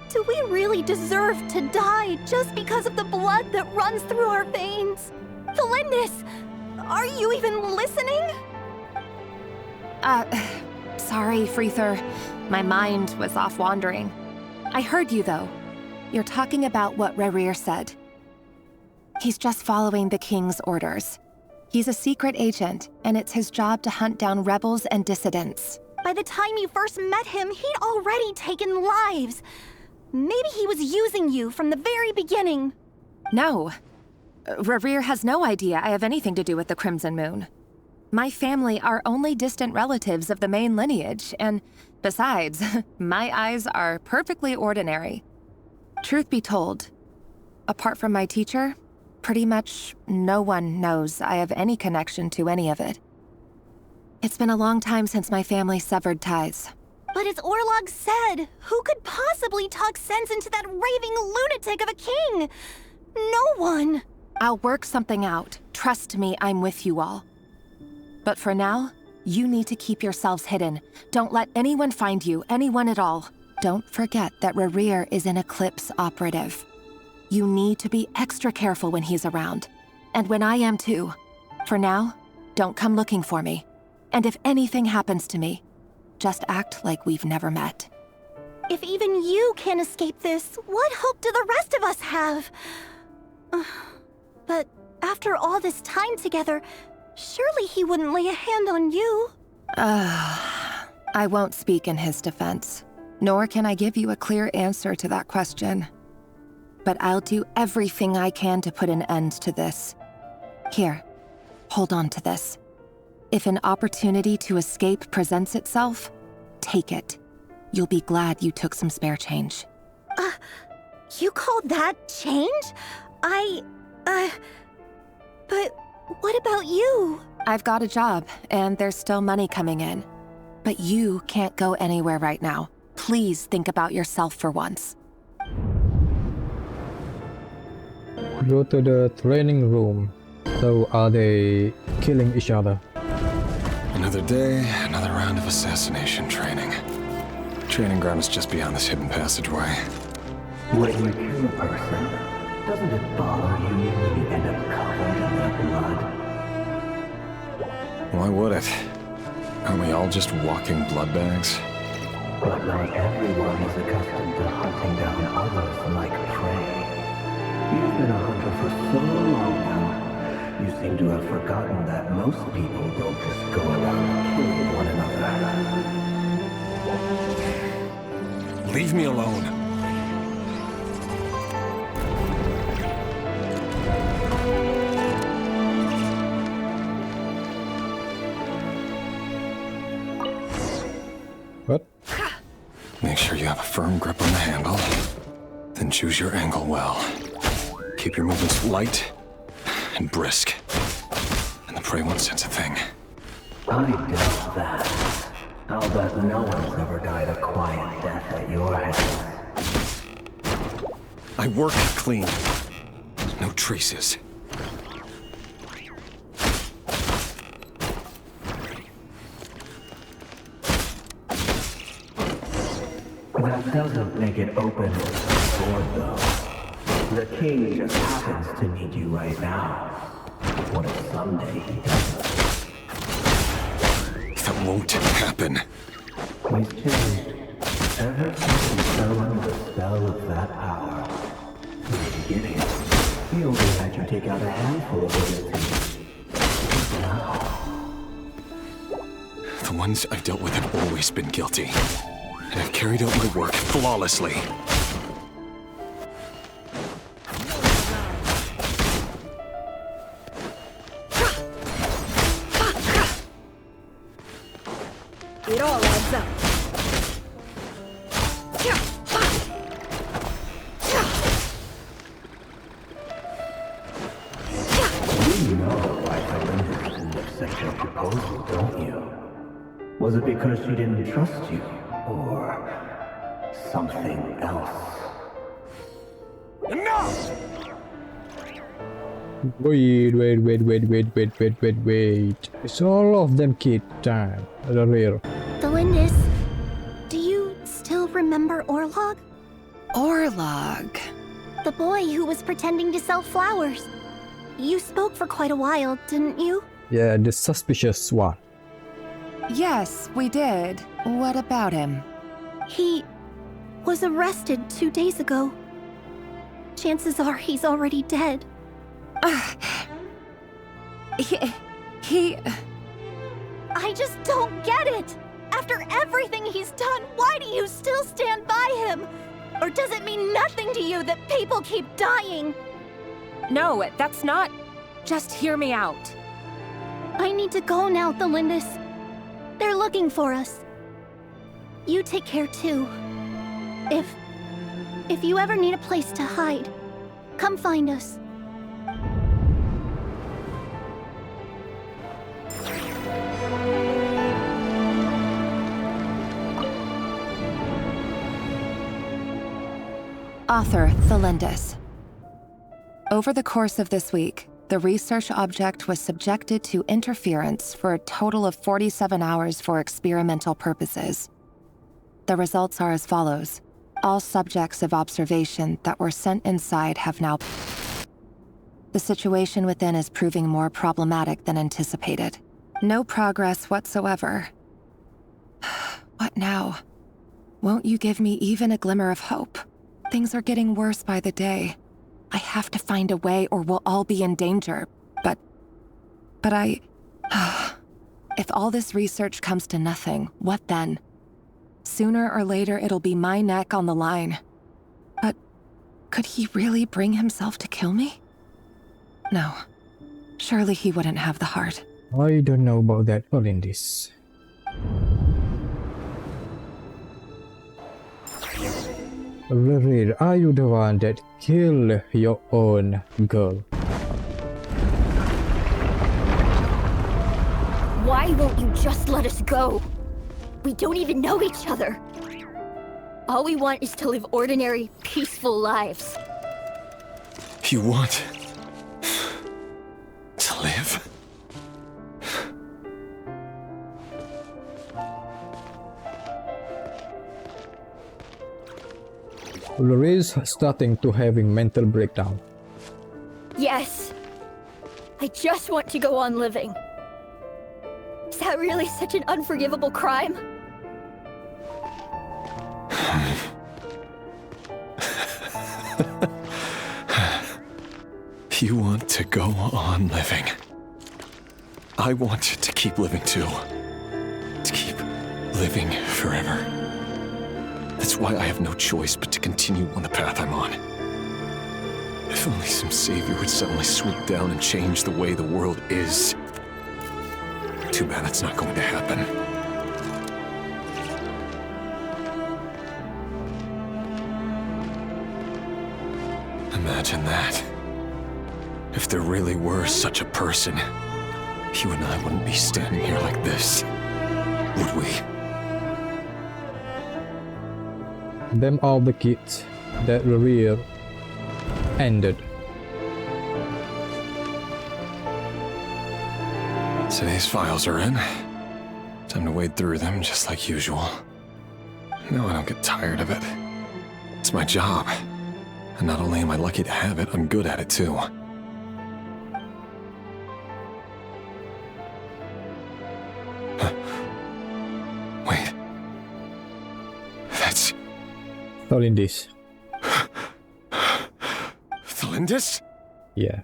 Do we really deserve to die just because of the blood that runs through our veins? Tholindis! Are you even listening? Sorry, Freether. My mind was off wandering. I heard you, though. You're talking about what Rerir said. He's just following the king's orders. He's a secret agent, and it's his job to hunt down rebels and dissidents. By the time you first met him, he'd already taken lives. Maybe he was using you from the very beginning. No. Rerir has no idea I have anything to do with the Crimson Moon. My family are only distant relatives of the main lineage, and besides, my eyes are perfectly ordinary. Truth be told, apart from my teacher, pretty much no one knows I have any connection to any of it. It's been a long time since my family severed ties. But as Orlog said, who could possibly talk sense into that raving lunatic of a king? No one. I'll work something out. Trust me, I'm with you all. But for now, you need to keep yourselves hidden. Don't let anyone find you, anyone at all. Don't forget that Rerir is an Eclipse operative. You need to be extra careful when he's around. And when I am too. For now, don't come looking for me. And if anything happens to me, just act like we've never met. If even you can't escape this, what hope do the rest of us have? But after all this time together, surely he wouldn't lay a hand on you. I won't speak in his defense, nor can I give you a clear answer to that question. But I'll do everything I can to put an end to this. Here, hold on to this. If an opportunity to escape presents itself, take it. You'll be glad you took some spare change. You call that change? But what about you? I've got a job, and there's still money coming in. But you can't go anywhere right now. Please think about yourself for once. Go to the training room. So are they killing each other? Another day, another round of assassination training. Training ground is just beyond this hidden passageway. When you kill a person, doesn't it bother you when you end up covered in their blood? Why would it? Aren't we all just walking blood bags? But not everyone is accustomed to hunting down others like prey. You've been a hunter for so long now, you seem to have forgotten that most people don't just go around killing one another. Leave me alone. What? Make sure you have a firm grip on the handle. Then choose your angle well. Keep your movements light and brisk. And the prey won't sense a thing. I doubt that. I'll bet no one's ever died a quiet death at your hands. I work clean. No traces. That doesn't make it open to the sword, though. The king just happens to need you right now. What if someday he doesn't? That won't happen. He's changed. Ever since he fell under the spell of that power. In the beginning, he only had you take out a handful of his team. Now... The ones I've dealt with have always been guilty. And I've carried out my work flawlessly. It all adds up. You know why Tholindis didn't accept your proposal, don't you? Was it because she didn't trust you? Or something else? Enough! Wait. It's all of them kid time. Rerir. Tholindis, do you still remember Orlog? The boy who was pretending to sell flowers. You spoke for quite a while, didn't you? Yeah, the suspicious one. Yes, we did. What about him? He was arrested 2 days ago. Chances are he's already dead. He... I just don't get it! After everything he's done, why do you still stand by him? Or does it mean nothing to you that people keep dying? No, that's not... Just hear me out. I need to go now, Tholindis. They're looking for us. You take care too. If you ever need a place to hide, come find us. Author Tholindis. Over the course of this week, the research object was subjected to interference for a total of 47 hours for experimental purposes. The results are as follows. All subjects of observation that were sent inside have now... The situation within is proving more problematic than anticipated. No progress whatsoever. What now? Won't you give me even a glimmer of hope? Things are getting worse by the day. I have to find a way or we'll all be in danger. But I... If all this research comes to nothing, what then? Sooner or later it'll be my neck on the line. But could he really bring himself to kill me? No. Surely he wouldn't have the heart. I don't know about that, Tholindis. Rerir, are you the one that killed your own girl? Why won't you just let us go? We don't even know each other. All we want is to live ordinary, peaceful lives. You want... to live? Rerir's starting to having mental breakdown. Yes. I just want to go on living. Is that really such an unforgivable crime? You want to go on living. I want to keep living too. To keep living forever. That's why I have no choice but to continue on the path I'm on. If only some savior would suddenly swoop down and change the way the world is. Too bad that's not going to happen. Imagine that. If there really were such a person, you and I wouldn't be standing here like this, would we? Them all the kids that Rerir ended. Today's files are in. Time to wade through them just like usual. No, I don't get tired of it. It's my job. And not only am I lucky to have it, I'm good at it too. Wait. That's... Tholindis. Tholindis? Yeah.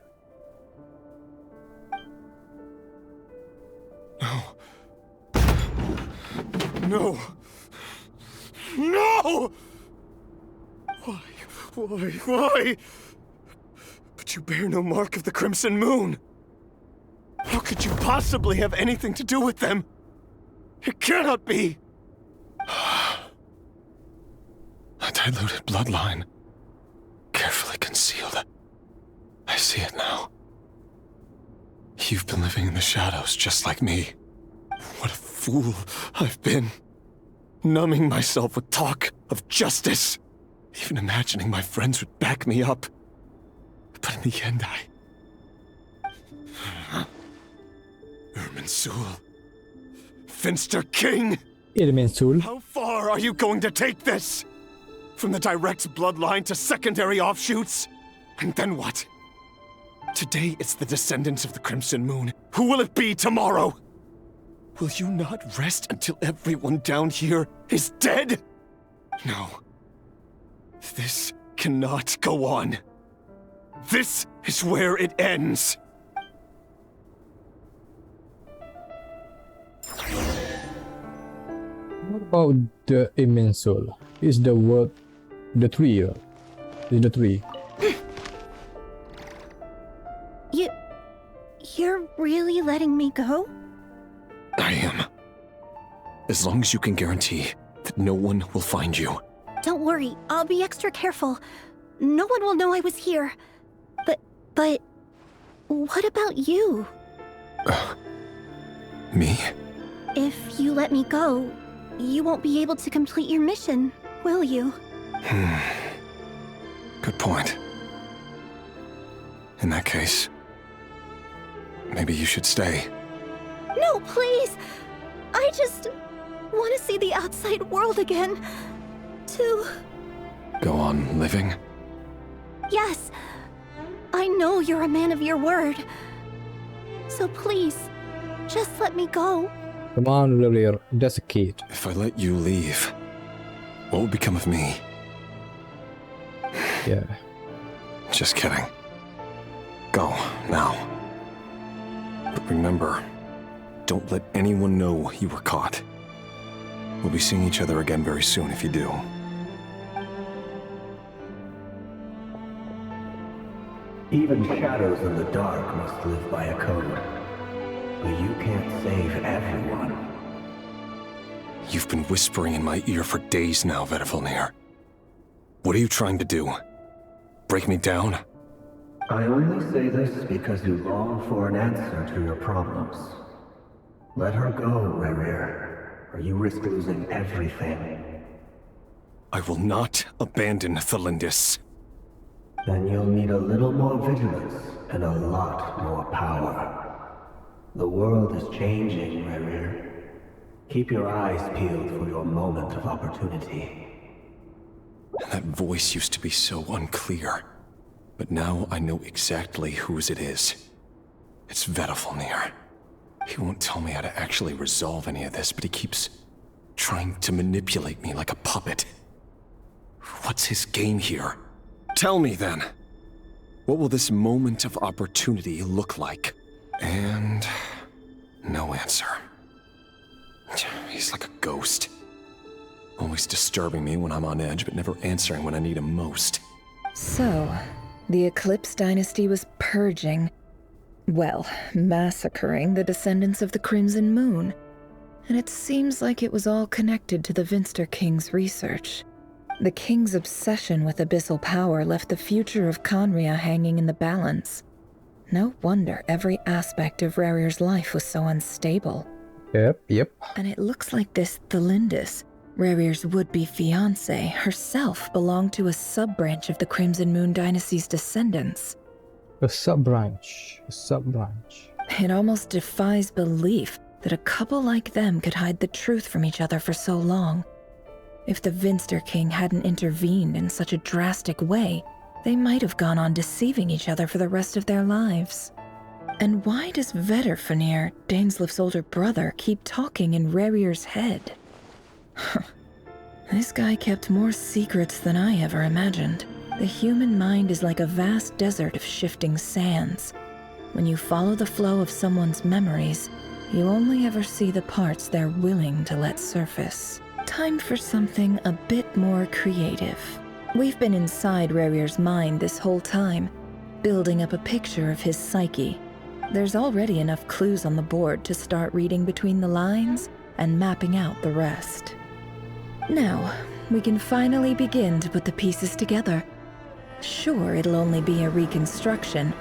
No. No! Why? But you bear no mark of the Crimson Moon. How could you possibly have anything to do with them? It cannot be! A diluted bloodline. Carefully concealed. I see it now. You've been living in the shadows just like me. What a fool I've been. Numbing myself with talk of justice. Even imagining my friends would back me up. But in the end, Irminsul. Finster King! Irminsul. How far are you going to take this? From the direct bloodline to secondary offshoots? And then what? Today it's the descendants of the Crimson Moon. Who will it be tomorrow? Will you not rest until everyone down here is dead? No. This cannot go on. This is where it ends. What about the immense soul? Is the word the tree? Is the tree? You're really letting me go? I am. As long as you can guarantee that no one will find you. Don't worry, I'll be extra careful. No one will know I was here. But what about you? Me? If you let me go, you won't be able to complete your mission, will you? Good point. In that case, maybe you should stay. No, please! I just want to see the outside world again. To... Go on living? Yes. I know you're a man of your word. So please, just let me go. Come on, Rerir, that's a kid. If I let you leave, what would become of me? Yeah. Just kidding. Go, now. But remember, don't let anyone know you were caught. We'll be seeing each other again very soon if you do. Even shadows in the dark must live by a code. But you can't save everyone. You've been whispering in my ear for days now, Vettelnir. What are you trying to do? Break me down? I only say this because you long for an answer to your problems. Let her go, Rerir, or you risk losing everything. I will not abandon Tholindis. Then you'll need a little more vigilance and a lot more power. The world is changing, Rerir. Keep your eyes peeled for your moment of opportunity. That voice used to be so unclear. But now I know exactly whose it is. It's Vettelnir. He won't tell me how to actually resolve any of this, but he keeps trying to manipulate me like a puppet. What's his game here? Tell me then. What will this moment of opportunity look like? And no answer. He's like a ghost. Always disturbing me when I'm on edge, but never answering when I need him most. So, the Eclipse Dynasty was purging, well, massacring the descendants of the Crimson Moon. And it seems like it was all connected to the Vinster King's research. The King's obsession with abyssal power left the future of Conria hanging in the balance. No wonder every aspect of Rerir's life was so unstable. Yep. And it looks like this Tholindis, Rerir's would-be fiancée, herself belonged to a sub-branch of the Crimson Moon Dynasty's descendants. A sub-branch. It almost defies belief that a couple like them could hide the truth from each other for so long. If the Vinster King hadn't intervened in such a drastic way, they might have gone on deceiving each other for the rest of their lives. And why does Vettelnir, Daneslif's older brother, keep talking in Rerir's head? This guy kept more secrets than I ever imagined. The human mind is like a vast desert of shifting sands. When you follow the flow of someone's memories, you only ever see the parts they're willing to let surface. Time for something a bit more creative. We've been inside Rerir's mind this whole time, building up a picture of his psyche. There's already enough clues on the board to start reading between the lines and mapping out the rest. Now, we can finally begin to put the pieces together. Sure, it'll only be a reconstruction,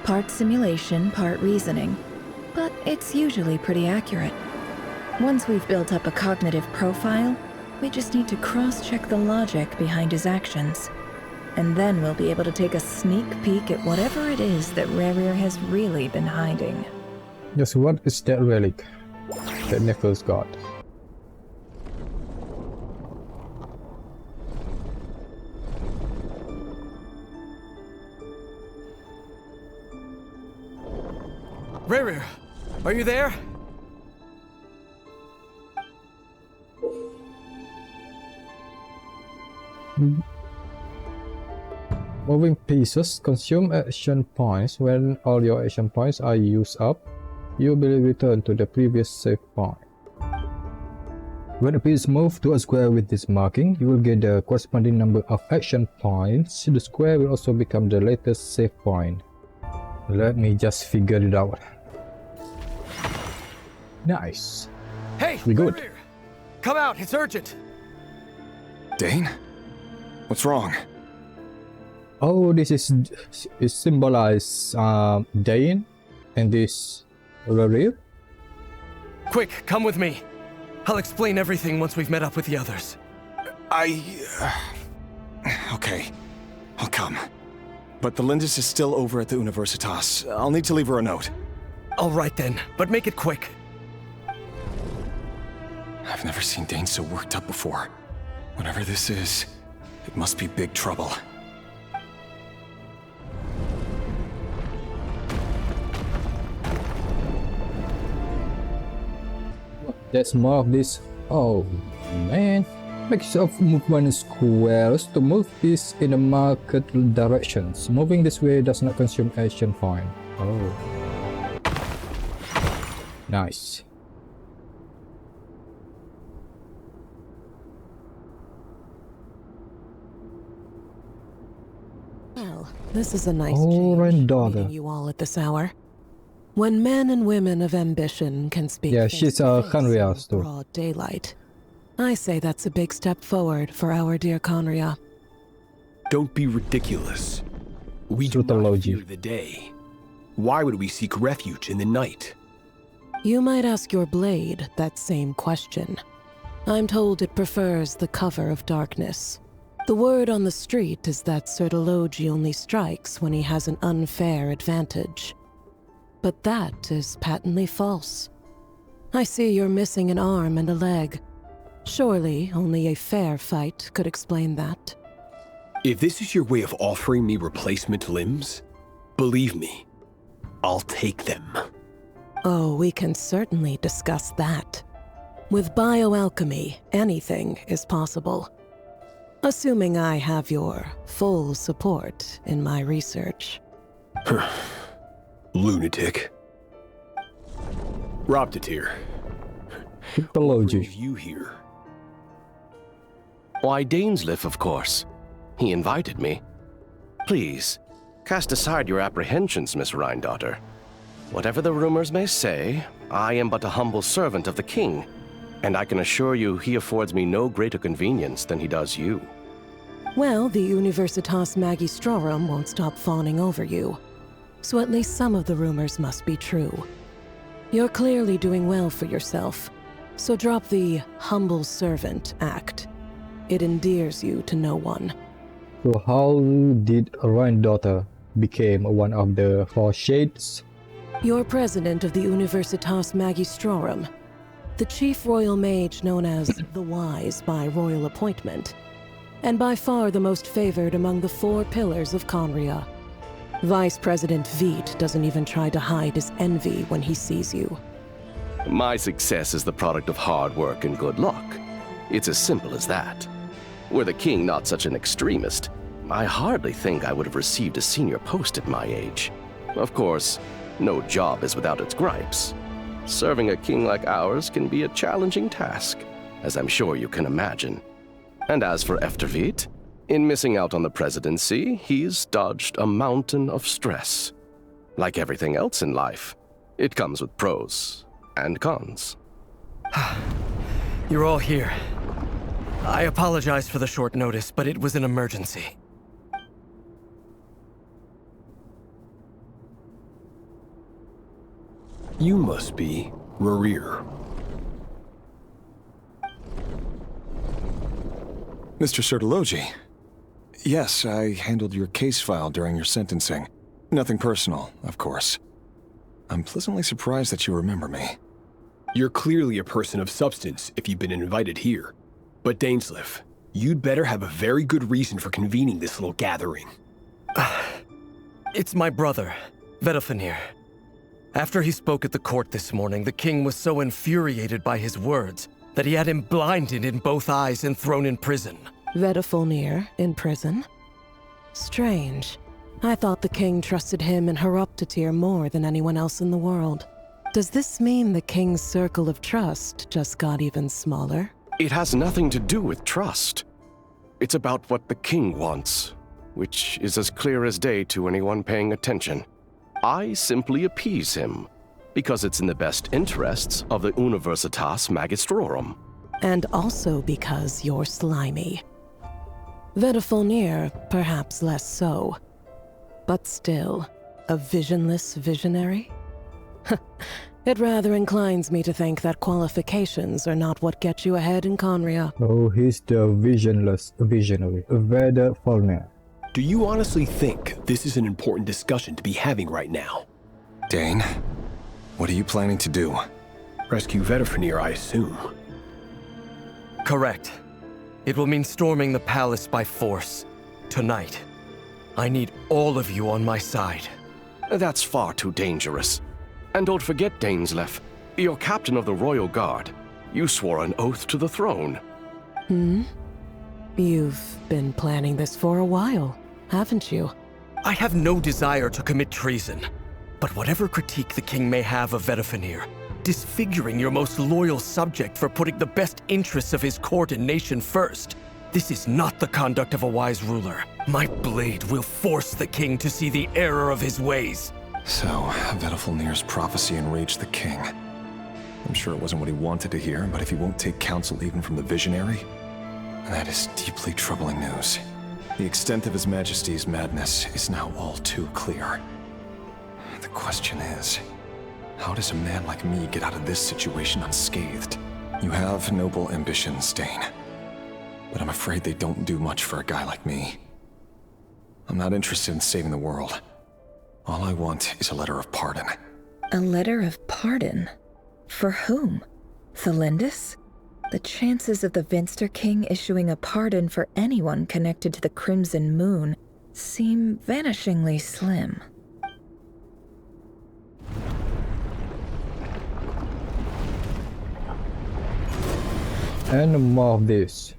part simulation, part reasoning, but it's usually pretty accurate. Once we've built up a cognitive profile, we just need to cross-check the logic behind his actions. And then we'll be able to take a sneak peek at whatever it is that Rerir has really been hiding. Just what is that relic that Nefer's got? Rerir, are you there? Moving pieces consume action points. When all your action points are used up, you will return to the previous save point. When a piece moves to a square with this marking, you will get the corresponding number of action points. The square will also become the latest save point. Let me just figure it out. Nice. Hey, we good. Rerir. Come out, it's urgent. Dane? What's wrong? Oh, this is symbolize Dane and this Rerir. Quick, come with me. I'll explain everything once we've met up with the others. Okay, I'll come. But Tholindis is still over at the Universitas. I'll need to leave her a note. All right then, but make it quick. I've never seen Dane so worked up before. Whatever this is, it must be big trouble. There's more of this. Oh man, make use of movement squares to move this in the market directions. Moving this way does not consume action point. Oh, nice. Well, this is a nice change, meeting you all at this hour. When men and women of ambition can speak she's a Conria too. Broad daylight, I say that's a big step forward for our dear Conria. Don't be ridiculous. We do not fear the day. Why would we seek refuge in the night? You might ask your blade that same question. I'm told it prefers the cover of darkness. The word on the street is that Sertologi only strikes when he has an unfair advantage. But that is patently false. I see you're missing an arm and a leg. Surely only a fair fight could explain that. If this is your way of offering me replacement limbs, believe me, I'll take them. Oh, we can certainly discuss that. With bioalchemy, anything is possible. Assuming I have your full support in my research. Lunatic. Robtatir. What brings you here? Why, Dainsleif, of course. He invited me. Please, cast aside your apprehensions, Miss Rhine-daughter. Whatever the rumors may say, I am but a humble servant of the king, and I can assure you he affords me no greater convenience than he does you. Well, the Universitas Magistrorum won't stop fawning over you. So at least some of the rumors must be true. You're clearly doing well for yourself, so drop the humble servant act. It endears you to no one. So how did Rhine-daughter become one of the four shades? You're president of the Universitas Magistrorum, the chief royal mage known as the Wise by royal appointment, and by far the most favored among the four pillars of Conria. Vice President Veit doesn't even try to hide his envy when he sees you. My success is the product of hard work and good luck. It's as simple as that. Were the king not such an extremist, I hardly think I would have received a senior post at my age. Of course, no job is without its gripes. Serving a king like ours can be a challenging task, as I'm sure you can imagine. And as for Veit, in missing out on the presidency, he's dodged a mountain of stress. Like everything else in life, it comes with pros and cons. You're all here. I apologize for the short notice, but it was an emergency. You must be Rerir. Mr. Sertologi. Yes, I handled your case file during your sentencing. Nothing personal, of course. I'm pleasantly surprised that you remember me. You're clearly a person of substance if you've been invited here. But Dainsleif, you'd better have a very good reason for convening this little gathering. It's my brother, Vedalfinir. After he spoke at the court this morning, the king was so infuriated by his words that he had him blinded in both eyes and thrown in prison. Vedafilnir in prison? Strange. I thought the king trusted him and Horoptatyr more than anyone else in the world. Does this mean the king's circle of trust just got even smaller? It has nothing to do with trust. It's about what the king wants, which is as clear as day to anyone paying attention. I simply appease him, because it's in the best interests of the Universitas Magistrorum. And also because you're slimy. Vedafilnir, perhaps less so. But still, a visionless visionary? It rather inclines me to think that qualifications are not what get you ahead in Conria. Oh, he's the visionless visionary. Vedafilnir. Do you honestly think this is an important discussion to be having right now? Dane, what are you planning to do? Rescue Vedafilnir, I assume. Correct. It will mean storming the palace by force. Tonight. I need all of you on my side. That's far too dangerous. And don't forget, Dainsleif, you're captain of the Royal Guard. You swore an oath to the throne. You've been planning this for a while, haven't you? I have no desire to commit treason. But whatever critique the king may have of Vedafilnir, disfiguring your most loyal subject for putting the best interests of his court and nation first, this is not the conduct of a wise ruler. My blade will force the king to see the error of his ways. So, Vedafilnir's prophecy enraged the king. I'm sure it wasn't what he wanted to hear, but if he won't take counsel even from the visionary, that is deeply troubling news. The extent of His Majesty's madness is now all too clear. The question is, how does a man like me get out of this situation unscathed? You have noble ambitions, Dane. But I'm afraid they don't do much for a guy like me. I'm not interested in saving the world. All I want is a letter of pardon. A letter of pardon? For whom? Tholindis? The chances of the Vinster King issuing a pardon for anyone connected to the Crimson Moon seem vanishingly slim. And more of this.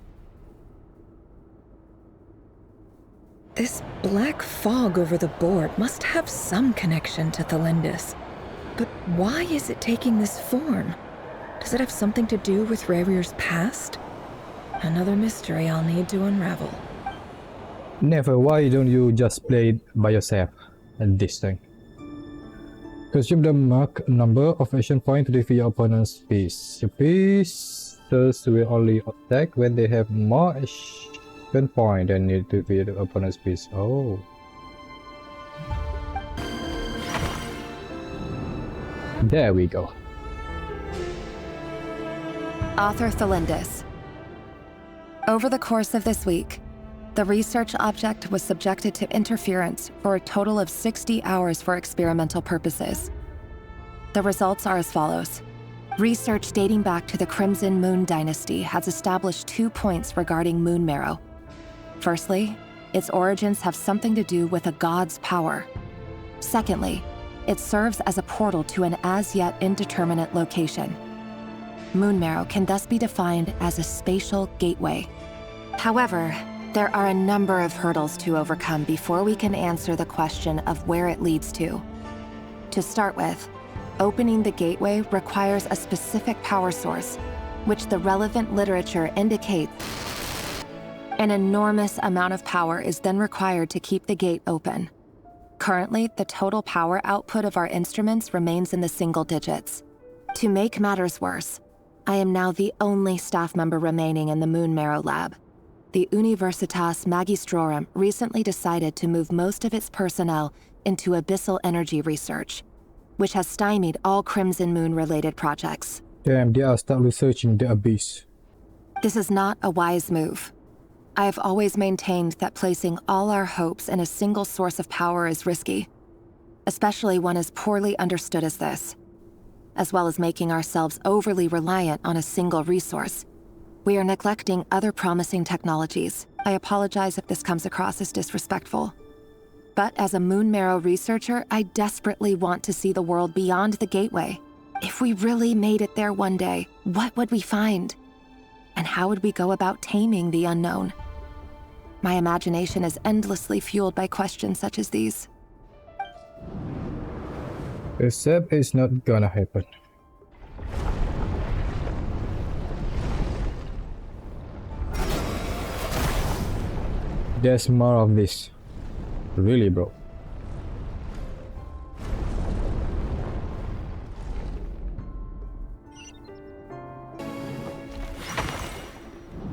This black fog over the board must have some connection to Tholindis. But why is it taking this form? Does it have something to do with Rerir's past? Another mystery I'll need to unravel. Never, why don't you just play it by yourself at this thing? Consume the mark number of action points to defeat your opponent's piece. Your pieces will only attack when they have more action points than need to defeat the opponent's piece. Oh. There we go. Author Tholindis. Over the course of this week, the research object was subjected to interference for a total of 60 hours for experimental purposes. The results are as follows. Research dating back to the Crimson Moon Dynasty has established 2 points regarding moon marrow. Firstly, its origins have something to do with a god's power. Secondly, it serves as a portal to an as-yet indeterminate location. Moon marrow can thus be defined as a spatial gateway. However, there are a number of hurdles to overcome before we can answer the question of where it leads to. To start with, opening the gateway requires a specific power source, which the relevant literature indicates. An enormous amount of power is then required to keep the gate open. Currently, the total power output of our instruments remains in the single digits. To make matters worse, I am now the only staff member remaining in the Moon Marrow lab. The Universitas Magistrorum recently decided to move most of its personnel into abyssal energy research, which has stymied all Crimson Moon-related projects. Damn, they are start researching the abyss. This is not a wise move. I have always maintained that placing all our hopes in a single source of power is risky, especially one as poorly understood as this. As well as making ourselves overly reliant on a single resource, we are neglecting other promising technologies. I apologize if this comes across as disrespectful. But as a moon marrow researcher, I desperately want to see the world beyond the gateway. If we really made it there one day, what would we find? And how would we go about taming the unknown? My imagination is endlessly fueled by questions such as these. Except it's not gonna happen. There's more of this. Really, bro.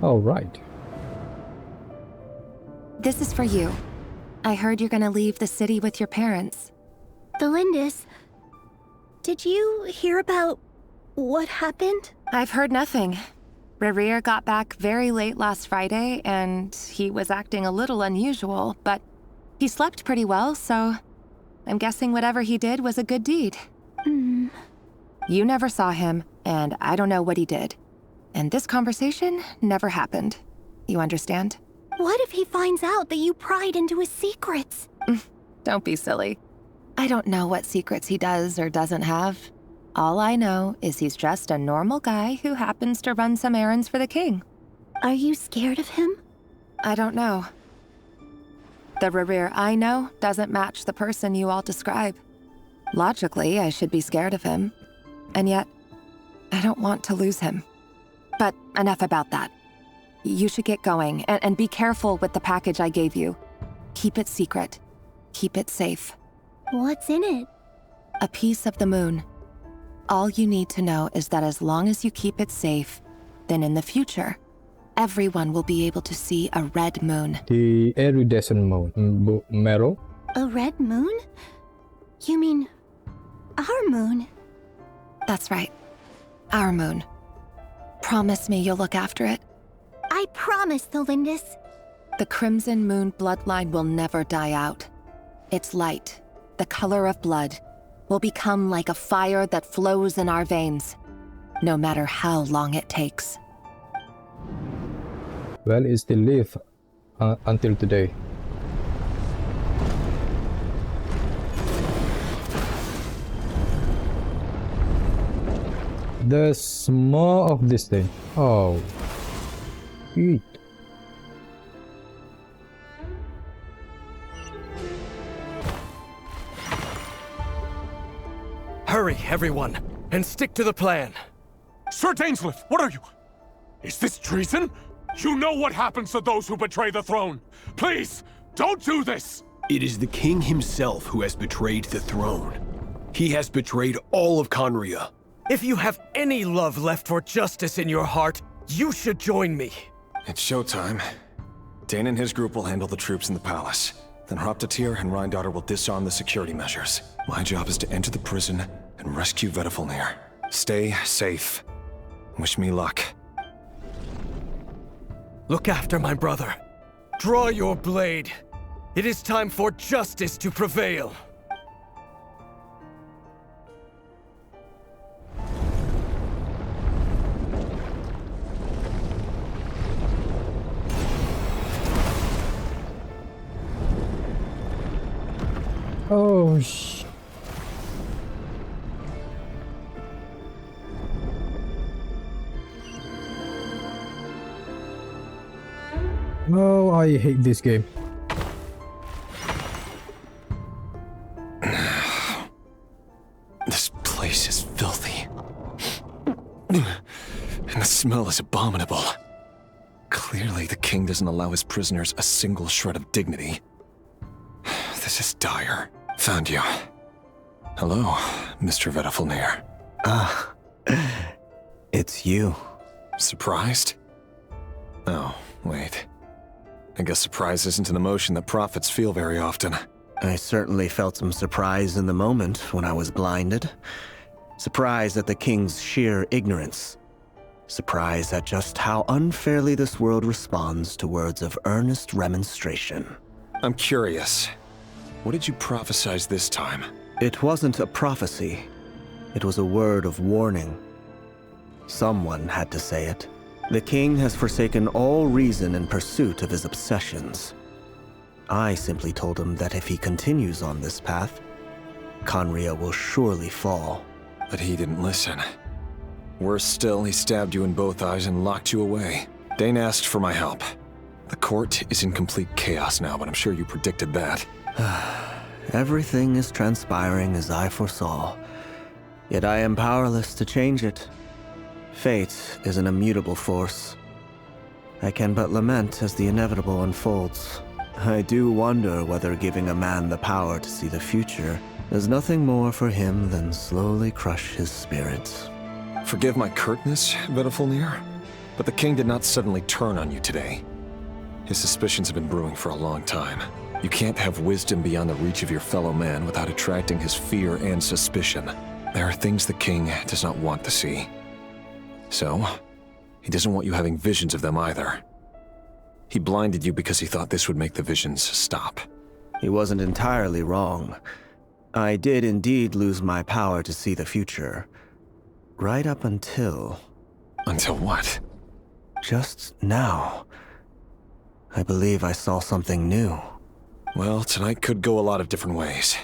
All right. This is for you. I heard you're gonna leave the city with your parents. Tholindis, did you hear about what happened? I've heard nothing. Rerir got back very late last Friday, and he was acting a little unusual, but he slept pretty well, so I'm guessing whatever he did was a good deed. You never saw him, and I don't know what he did. And this conversation never happened. You understand? What if he finds out that you pried into his secrets? Don't be silly. I don't know what secrets he does or doesn't have. All I know is he's just a normal guy who happens to run some errands for the king. Are you scared of him? I don't know. The Rerir I know doesn't match the person you all describe. Logically, I should be scared of him. And yet, I don't want to lose him. But enough about that. You should get going, and be careful with the package I gave you. Keep it secret. Keep it safe. What's in it? A piece of the moon. All you need to know is that as long as you keep it safe, then in the future, everyone will be able to see a red moon. The iridescent moon. Marrow? A red moon? You mean our moon? That's right. Our moon. Promise me you'll look after it. I promise, Tholindis. The Crimson Moon bloodline will never die out. Its light, the color of blood, will become like a fire that flows in our veins, no matter how long it takes. Well, it still live until today. There's more of this thing. Oh. Eat. Hurry, everyone, and stick to the plan. Sir Dainsleif, what are you? Is this treason? You know what happens to those who betray the throne. Please, don't do this! It is the king himself who has betrayed the throne. He has betrayed all of Conria. If you have any love left for justice in your heart, you should join me. It's showtime. Dane and his group will handle the troops in the palace. Then Hraptatir and Rheindotter will disarm the security measures. My job is to enter the prison and rescue Vedifalnir. Stay safe. Wish me luck. Look after my brother. Draw your blade. It is time for justice to prevail. Oh, sh... Oh, I hate this game. This place is filthy. And the smell is abominable. Clearly, the king doesn't allow his prisoners a single shred of dignity. This is dire. Found you. Hello, Mr. Vedifalnir. It's you. Surprised? Oh, wait. I guess surprise isn't an emotion that prophets feel very often. I certainly felt some surprise in the moment when I was blinded. Surprise at the king's sheer ignorance. Surprise at just how unfairly this world responds to words of earnest remonstration. I'm curious. What did you prophesize this time? It wasn't a prophecy. It was a word of warning. Someone had to say it. The king has forsaken all reason in pursuit of his obsessions. I simply told him that if he continues on this path, Conria will surely fall. But he didn't listen. Worse still, he stabbed you in both eyes and locked you away. Dane asked for my help. The court is in complete chaos now, but I'm sure you predicted that. Everything is transpiring as I foresaw, yet I am powerless to change it. Fate is an immutable force. I can but lament as the inevitable unfolds. I do wonder whether giving a man the power to see the future is nothing more for him than slowly crush his spirit. Forgive my curtness, Vedafulnir, but the king did not suddenly turn on you today. His suspicions have been brewing for a long time. You can't have wisdom beyond the reach of your fellow man without attracting his fear and suspicion. There are things the king does not want to see. So, he doesn't want you having visions of them either. He blinded you because he thought this would make the visions stop. He wasn't entirely wrong. I did indeed lose my power to see the future. Right up until... Until what? Just now. I believe I saw something new. Well, tonight could go a lot of different ways.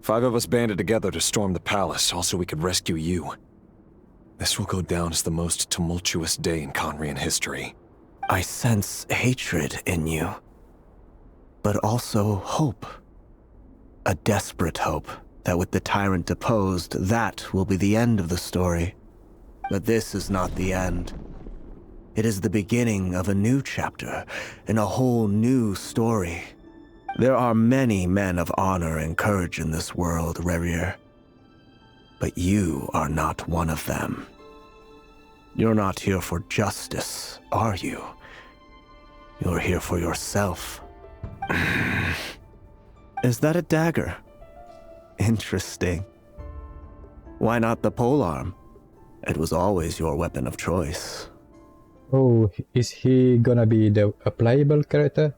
5 of us banded together to storm the palace, also we could rescue you. This will go down as the most tumultuous day in Conrian history. I sense hatred in you, but also hope. A desperate hope that with the tyrant deposed, that will be the end of the story. But this is not the end. It is the beginning of a new chapter, and a whole new story. There are many men of honor and courage in this world, Rerir. But you are not one of them. You're not here for justice, are you? You're here for yourself. Is that a dagger? Interesting. Why not the polearm? It was always your weapon of choice. Oh, is he gonna be a playable character?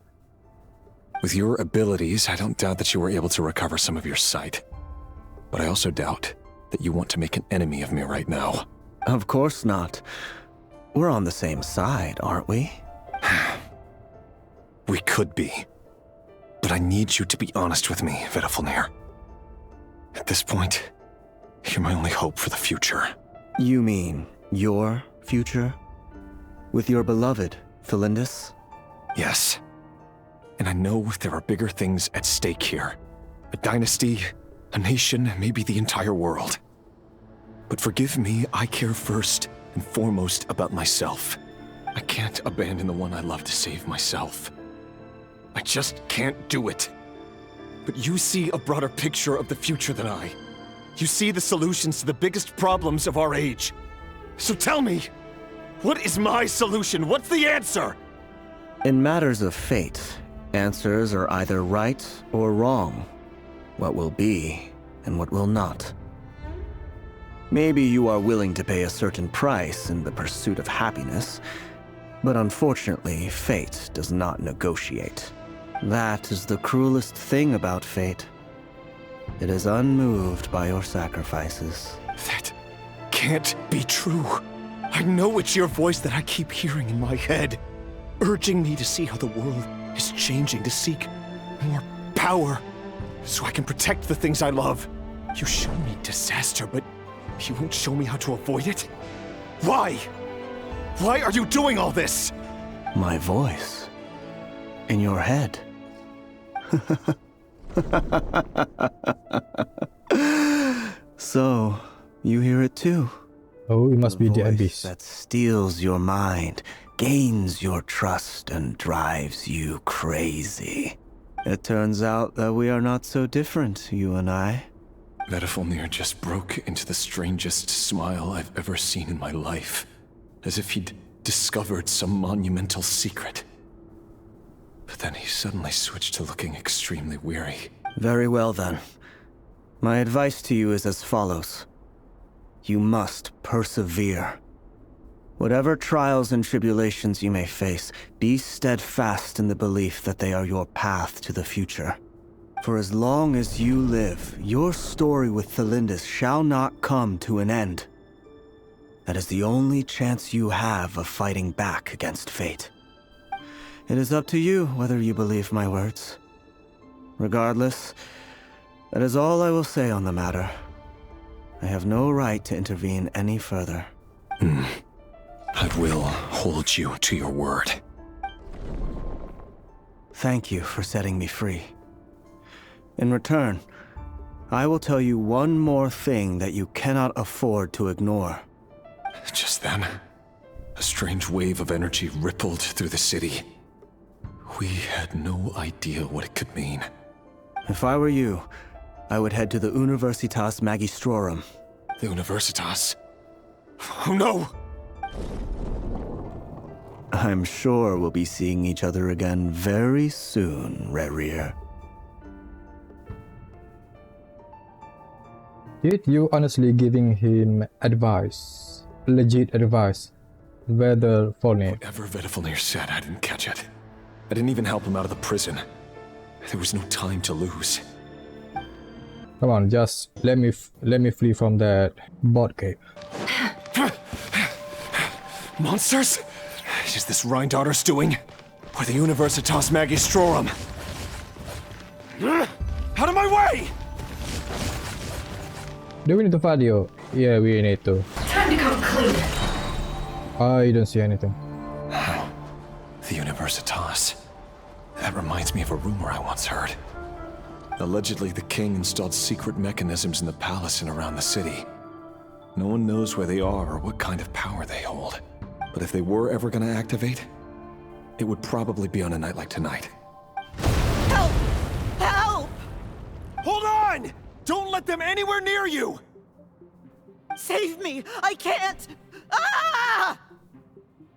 With your abilities, I don't doubt that you were able to recover some of your sight. But I also doubt that you want to make an enemy of me right now. Of course not. We're on the same side, aren't we? We could be. But I need you to be honest with me, Vedafulnir. At this point, you're my only hope for the future. You mean your future? With your beloved, Tholindis? Yes. And I know there are bigger things at stake here. A dynasty, a nation, maybe the entire world. But forgive me, I care first and foremost about myself. I can't abandon the one I love to save myself. I just can't do it. But you see a broader picture of the future than I. You see the solutions to the biggest problems of our age. So tell me, what is my solution? What's the answer? In matters of fate, answers are either right or wrong. What will be and what will not. Maybe you are willing to pay a certain price in the pursuit of happiness, but unfortunately, fate does not negotiate. That is the cruelest thing about fate. It is unmoved by your sacrifices. That can't be true. I know it's your voice that I keep hearing in my head, urging me to see how the world is changing, to seek more power, so I can protect the things I love. You show me disaster, but you won't show me how to avoid it? Why? Why are you doing all this? My voice. In your head. So, you hear it too? Oh, it must be the abyss. That steals your mind, gains your trust, and drives you crazy. It turns out that we are not so different, you and I. Vedafulnir just broke into the strangest smile I've ever seen in my life, as if he'd discovered some monumental secret. But then he suddenly switched to looking extremely weary. Very well then. My advice to you is as follows. You must persevere. Whatever trials and tribulations you may face, be steadfast in the belief that they are your path to the future. For as long as you live, your story with Tholindis shall not come to an end. That is the only chance you have of fighting back against fate. It is up to you whether you believe my words. Regardless, that is all I will say on the matter. I have no right to intervene any further. I will hold you to your word. Thank you for setting me free. In return, I will tell you one more thing that you cannot afford to ignore. Just then, a strange wave of energy rippled through the city. We had no idea what it could mean. If I were you, I would head to the Universitas Magistrorum. The Universitas? Oh no! I'm sure we'll be seeing each other again very soon, Rerir. Did you honestly giving him advice? Legit advice? Whether for me? Whatever Vedifalnir said, I didn't catch it. I didn't even help him out of the prison. There was no time to lose. Come on, just let me free from that bot cave. Monsters? Is this Rheindarter's doing? Or the Universitas Magistrorum? Out of my way! Do we need to fight you? Yeah, we need to. Time to come clean. I don't see anything. The Universitas. That reminds me of a rumor I once heard. Allegedly, the king installed secret mechanisms in the palace and around the city. No one knows where they are or what kind of power they hold. But if they were ever going to activate, it would probably be on a night like tonight. Help! Help! Hold on! Don't let them anywhere near you! Save me! I can't! Ah!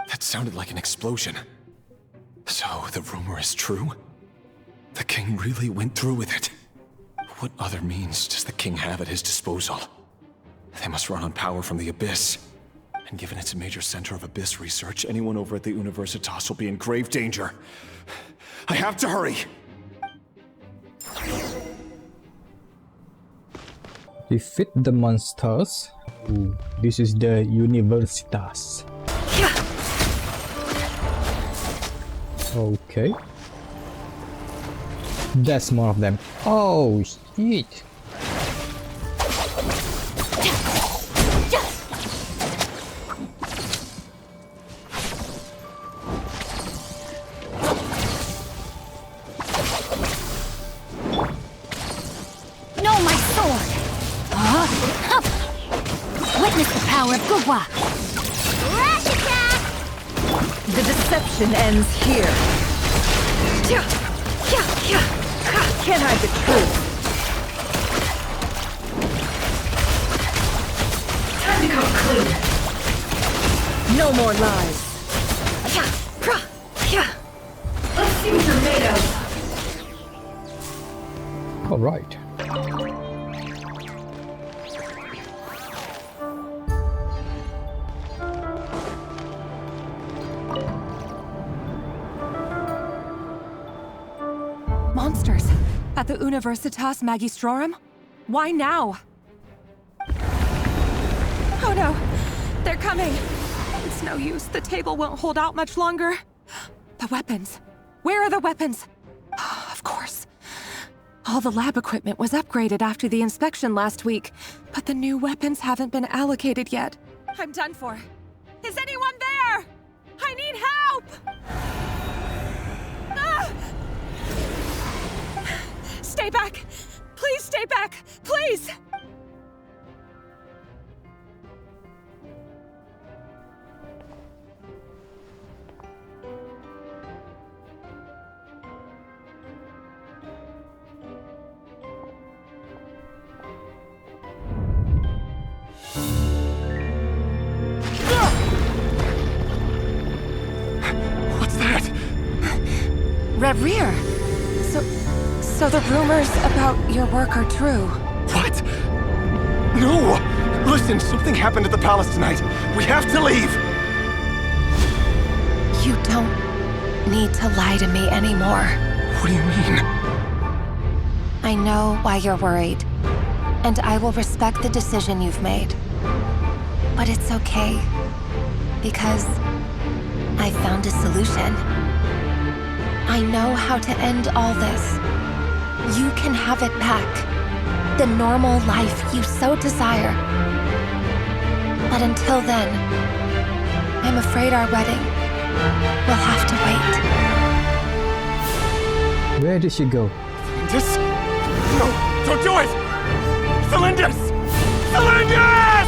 That sounded like an explosion. So, the rumor is true? The king really went through with it. What other means does the king have at his disposal? They must run on power from the Abyss. And given it's a major center of Abyss research, anyone over at the Universitas will be in grave danger. I have to hurry! Defeat the monsters. Ooh, this is the Universitas. Okay. That's more of them. Oh shit. No, my sword! Witness the power of Gugwa! The deception ends here. Can't hide the truth. Time to come clean. No more lies. Let's see what you're made of. All right. Monsters at the Universitas Magistrorum? Why now? Oh no, they're coming. It's no use, the table won't hold out much longer. The weapons. Where are the weapons? Of course. All the lab equipment was upgraded after the inspection last week, but the new weapons haven't been allocated yet. I'm done for. Is anyone there? I need help! Ah! Stay back! Please stay back! Please! What's that? Rerir! So the rumors about your work are true. What? No! Listen, something happened at the palace tonight. We have to leave! You don't need to lie to me anymore. What do you mean? I know why you're worried, and I will respect the decision you've made. But it's okay, because I found a solution. I know how to end all this. You can have it back. The normal life you so desire. But until then, I'm afraid our wedding will have to wait. Where did she go? Tholindis? No, don't do it! Tholindis! Tholindis!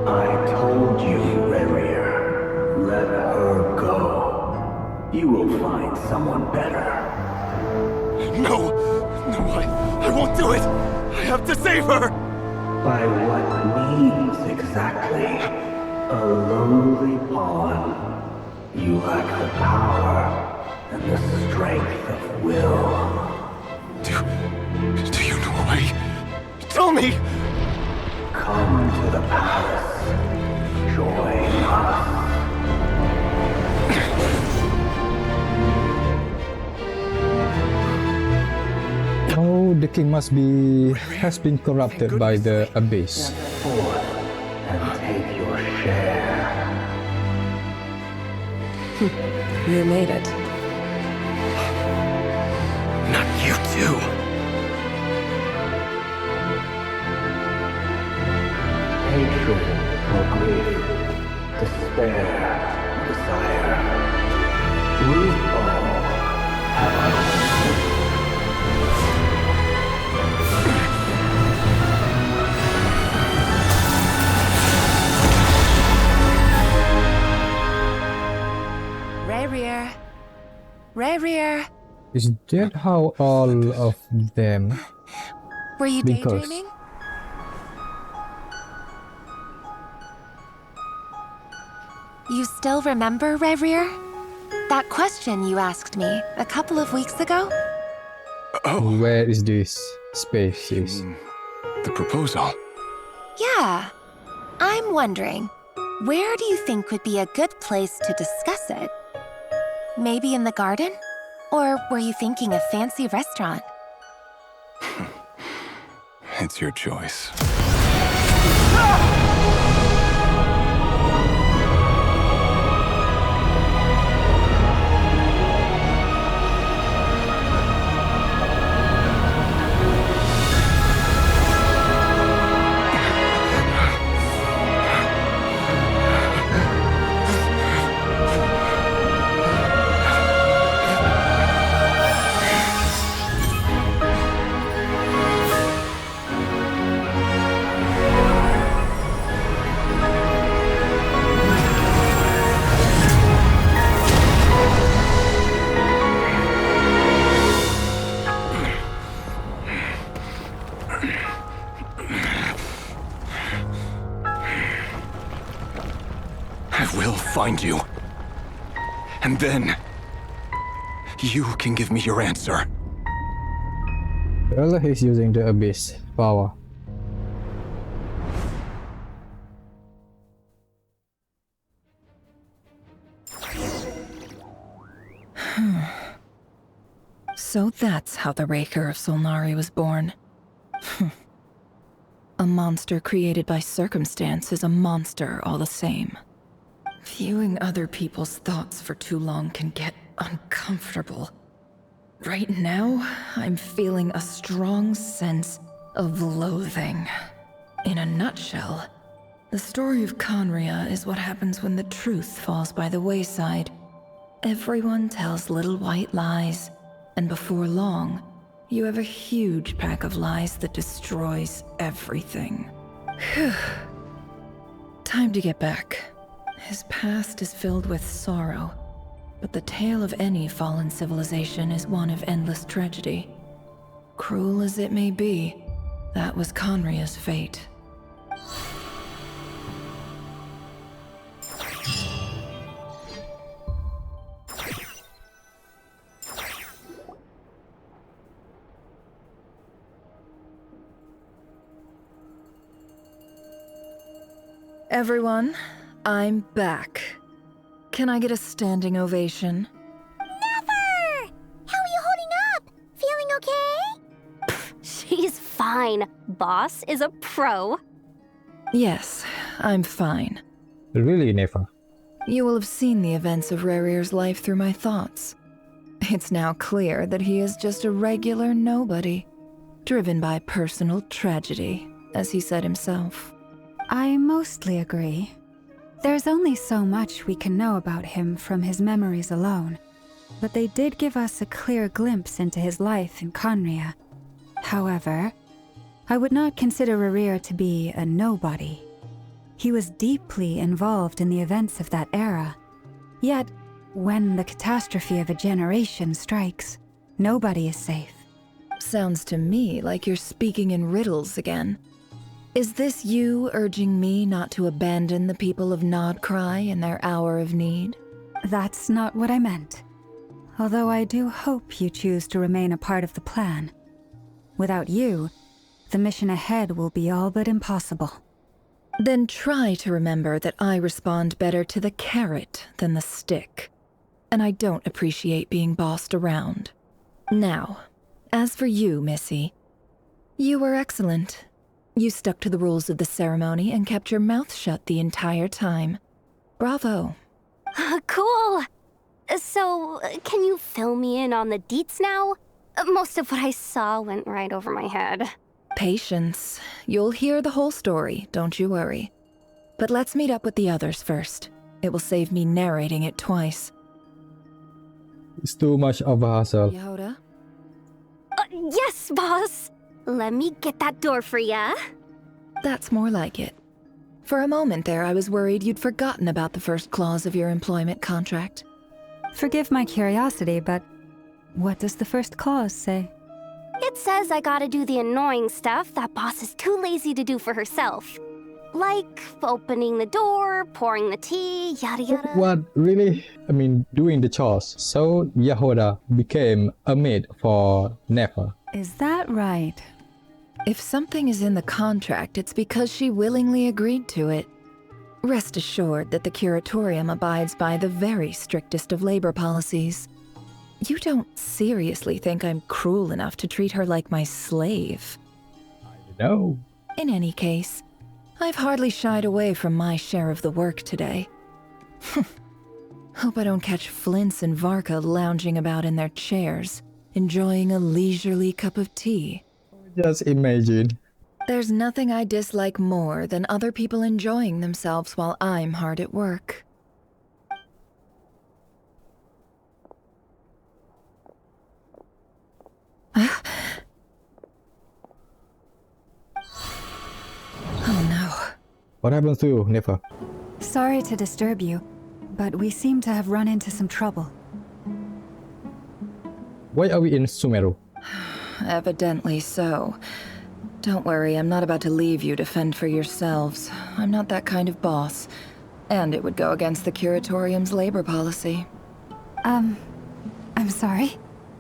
I told you, Rerir. Let her go. You will find someone better. No, I won't do it! I have to save her! By what means exactly? A lowly pawn. You lack the power and the strength of will. Do you know a way? Tell me! Come to the palace. Join us. Oh, the king has been corrupted by the abyss. Forth and take your share. You made it. Not you too. Hatred or grief, despair or desire. We all have our own. Rerir. Rerir. Is that how all of them? Were you daydreaming? You still remember, Rerir? That question you asked me a couple of weeks ago? Where is this space? The proposal. Yeah. I'm wondering, where do you think would be a good place to discuss it? Maybe in the garden? Or were you thinking a fancy restaurant? It's your choice. Find you. And then you can give me your answer. Well, he's using the abyss power. So that's how the Racher of Solnari was born. A monster created by circumstance is a monster all the same. Viewing other people's thoughts for too long can get uncomfortable. Right now, I'm feeling a strong sense of loathing. In a nutshell, the story of Conria is what happens when the truth falls by the wayside. Everyone tells little white lies, and before long, you have a huge pack of lies that destroys everything. Time to get back. His past is filled with sorrow, but the tale of any fallen civilization is one of endless tragedy. Cruel as it may be, that was Conria's fate. Everyone, I'm back. Can I get a standing ovation? Nefer! How are you holding up? Feeling okay? She's fine. Boss is a pro. Yes, I'm fine. Really, Nefer? You will have seen the events of Rerir's life through my thoughts. It's now clear that he is just a regular nobody, driven by personal tragedy, as he said himself. I mostly agree. There's only so much we can know about him from his memories alone, but they did give us a clear glimpse into his life in Conria. However, I would not consider Rerir to be a nobody. He was deeply involved in the events of that era. Yet, when the catastrophe of a generation strikes, nobody is safe. Sounds to me like you're speaking in riddles again. Is this you urging me not to abandon the people of Nodcry in their hour of need? That's not what I meant. Although I do hope you choose to remain a part of the plan. Without you, the mission ahead will be all but impossible. Then try to remember that I respond better to the carrot than the stick. And I don't appreciate being bossed around. Now, as for you, Missy, you were excellent. You stuck to the rules of the ceremony and kept your mouth shut the entire time. Bravo. Cool. So, can you fill me in on the deets now? Most of what I saw went right over my head. Patience. You'll hear the whole story, don't you worry. But let's meet up with the others first. It will save me narrating it twice. It's too much of a hassle. Yehoda? Yes, boss! Let me get that door for ya. That's more like it. For a moment there, I was worried you'd forgotten about the first clause of your employment contract. Forgive my curiosity, but what does the first clause say? It says I gotta do the annoying stuff that boss is too lazy to do for herself. Like opening the door, pouring the tea, yada yada. What, really? I mean, doing the chores. So Yehoda became a maid for Nefer. Is that right? If something is in the contract, it's because she willingly agreed to it. Rest assured that the Curatorium abides by the very strictest of labor policies. You don't seriously think I'm cruel enough to treat her like my slave? No. In any case, I've hardly shied away from my share of the work today. Hope I don't catch Flintz and Varka lounging about in their chairs, enjoying a leisurely cup of tea. Just imagine. There's nothing I dislike more than other people enjoying themselves while I'm hard at work. Oh no. What happened to you, Nefer? Sorry to disturb you, but we seem to have run into some trouble. Why are we in Sumeru? Evidently so. Don't worry, I'm not about to leave you to fend for yourselves. I'm not that kind of boss. And it would go against the Curatorium's labor policy. I'm sorry?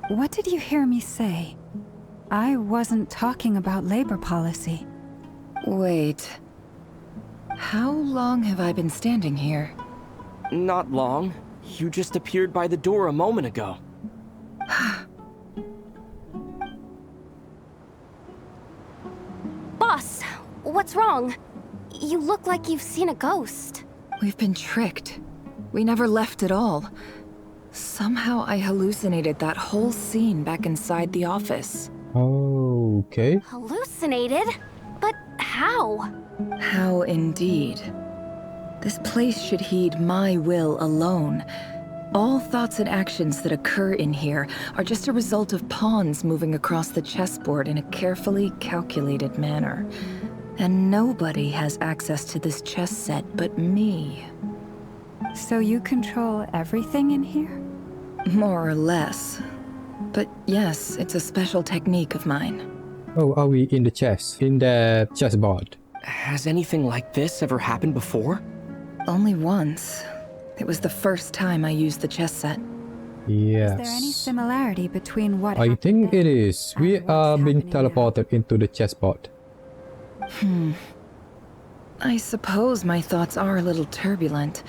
What did you hear me say? I wasn't talking about labor policy. Wait. How long have I been standing here? Not long. You just appeared by the door a moment ago. Boss, what's wrong? You look like you've seen a ghost. We've been tricked. We never left at all. Somehow I hallucinated that whole scene back inside the office. Oh, okay. Hallucinated? But how? How indeed. This place should heed my will alone. All thoughts and actions that occur in here are just a result of pawns moving across the chessboard in a carefully calculated manner. And nobody has access to this chess set but me. So you control everything in here? More or less. But yes, it's a special technique of mine. Oh, are we in the chess? In the chessboard? Has anything like this ever happened before? Only once. It was the first time I used the chess set. Yes. Is there any similarity between what I think it is. We are being teleported into the chessboard. I suppose my thoughts are a little turbulent,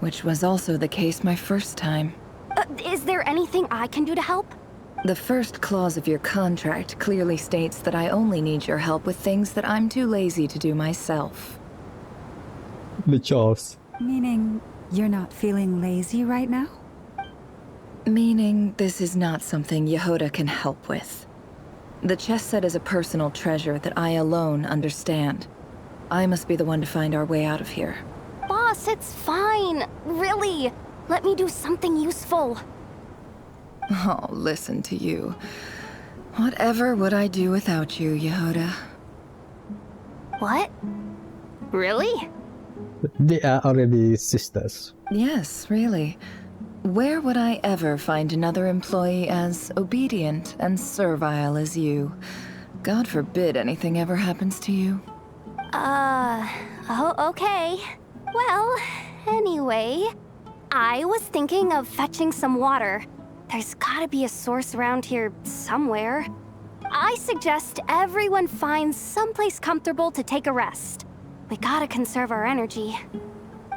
which was also the case my first time. Is there anything I can do to help? The first clause of your contract clearly states that I only need your help with things that I'm too lazy to do myself. The chores. Meaning you're not feeling lazy right now? Meaning this is not something Yehoda can help with. The chess set is a personal treasure that I alone understand. I must be the one to find our way out of here. Boss, it's fine. Really. Let me do something useful. Oh, listen to you. Whatever would I do without you, Yehoda? What? Really? They are already sisters. Yes, really. Where would I ever find another employee as obedient and servile as you? God forbid anything ever happens to you. Oh, okay. Well, anyway, I was thinking of fetching some water. There's gotta be a source around here somewhere. I suggest everyone finds someplace comfortable to take a rest. We gotta conserve our energy.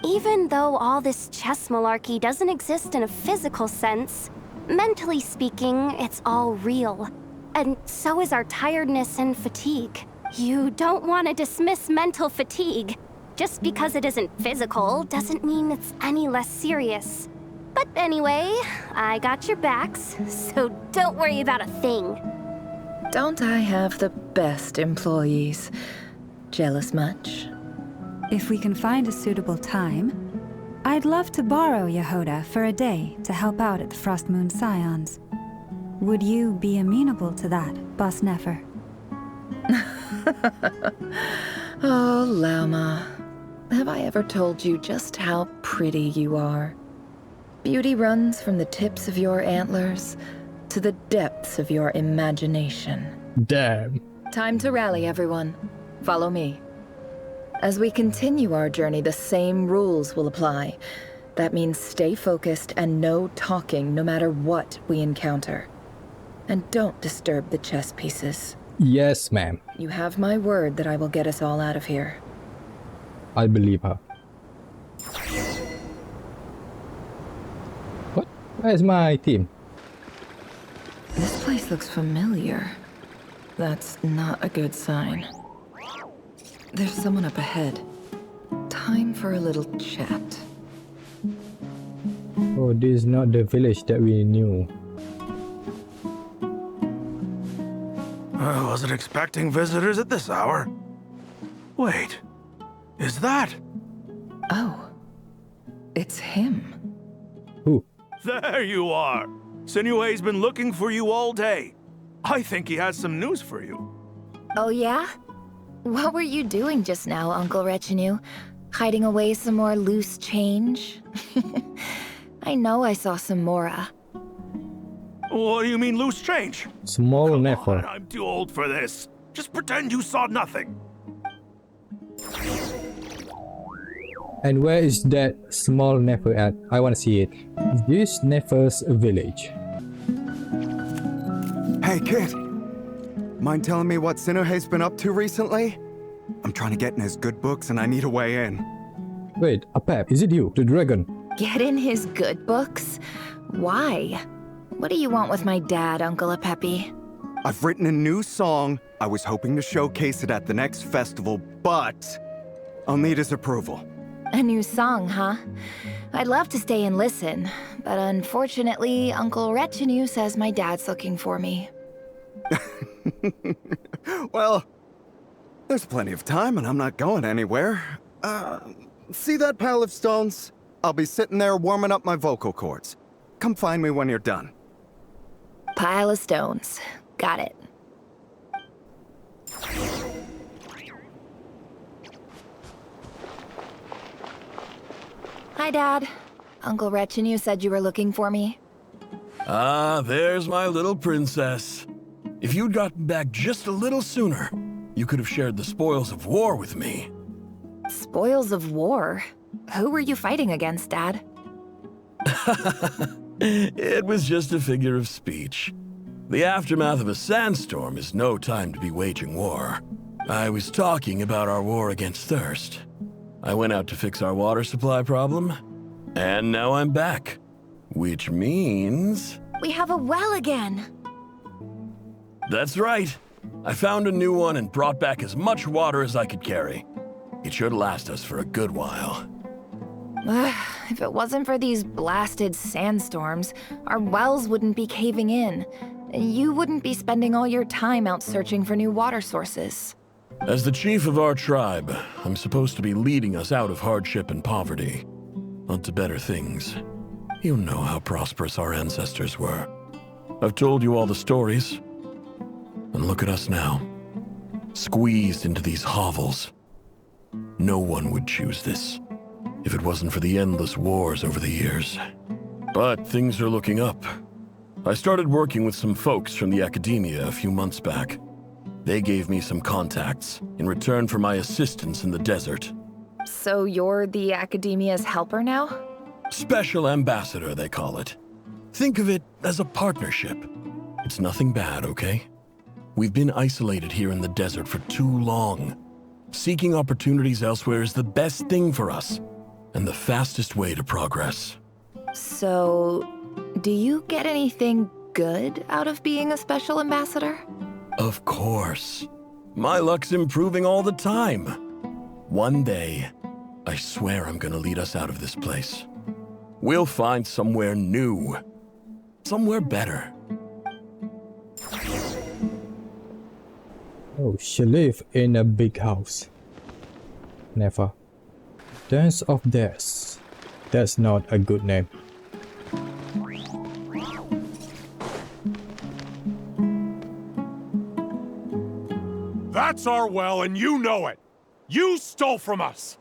Even though all this chess malarkey doesn't exist in a physical sense, mentally speaking, it's all real. And so is our tiredness and fatigue. You don't want to dismiss mental fatigue. Just because it isn't physical doesn't mean it's any less serious. But anyway, I got your backs, so don't worry about a thing. Don't I have the best employees? Jealous much? If we can find a suitable time, I'd love to borrow Yehoda for a day to help out at the Frost Moon Scions. Would you be amenable to that, Boss Nefer? Oh, Lama. Have I ever told you just how pretty you are? Beauty runs from the tips of your antlers to the depths of your imagination. Damn. Time to rally, everyone. Follow me. As we continue our journey, the same rules will apply. That means stay focused and no talking no matter what we encounter. And don't disturb the chess pieces. Yes, ma'am. You have my word that I will get us all out of here. I believe her. What? Where's my team? This place looks familiar. That's not a good sign. There's someone up ahead. Time for a little chat. Oh, this is not the village that we knew. I wasn't expecting visitors at this hour. Wait, is that? Oh, it's him. Who? There you are. Sinue's been looking for you all day. I think he has some news for you. Oh yeah? What were you doing just now, Uncle Retinue? Hiding away some more loose change? I know I saw some Mora. What do you mean loose change? Small Nefer. I'm too old for this. Just pretend you saw nothing. And where is that small Nefer at? I want to see it. Is this Nefer's village? Hey, kid. Mind telling me what Sinuhe's been up to recently? I'm trying to get in his good books and I need a way in. Wait, Apep, is it you, the dragon? Get in his good books? Why? What do you want with my dad, Uncle Apepi? I've written a new song. I was hoping to showcase it at the next festival, but I'll need his approval. A new song, huh? I'd love to stay and listen, but unfortunately, Uncle Retinue says my dad's looking for me. Well, there's plenty of time and I'm not going anywhere. See that pile of stones? I'll be sitting there warming up my vocal cords. Come find me when you're done. Pile of stones. Got it. Hi, Dad. Uncle Retinue said you were looking for me. Ah, there's my little princess. If you'd gotten back just a little sooner, you could have shared the spoils of war with me. Spoils of war? Who were you fighting against, Dad? It was just a figure of speech. The aftermath of a sandstorm is no time to be waging war. I was talking about our war against thirst. I went out to fix our water supply problem, and now I'm back. Which means... We have a well again! That's right. I found a new one and brought back as much water as I could carry. It should last us for a good while. If it wasn't for these blasted sandstorms, our wells wouldn't be caving in. You wouldn't be spending all your time out searching for new water sources. As the chief of our tribe, I'm supposed to be leading us out of hardship and poverty, onto better things. You know how prosperous our ancestors were. I've told you all the stories. And look at us now, squeezed into these hovels. No one would choose this, if it wasn't for the endless wars over the years. But things are looking up. I started working with some folks from the academia a few months back. They gave me some contacts in return for my assistance in the desert. So you're the academia's helper now? Special ambassador, they call it. Think of it as a partnership. It's nothing bad, okay? We've been isolated here in the desert for too long. Seeking opportunities elsewhere is the best thing for us, and the fastest way to progress. So, do you get anything good out of being a special ambassador? Of course. My luck's improving all the time. One day, I swear I'm gonna lead us out of this place. We'll find somewhere new. Somewhere better. Oh, she live in a big house. Never. Dance of Death. That's not a good name. That's our well, and you know it. You stole from us.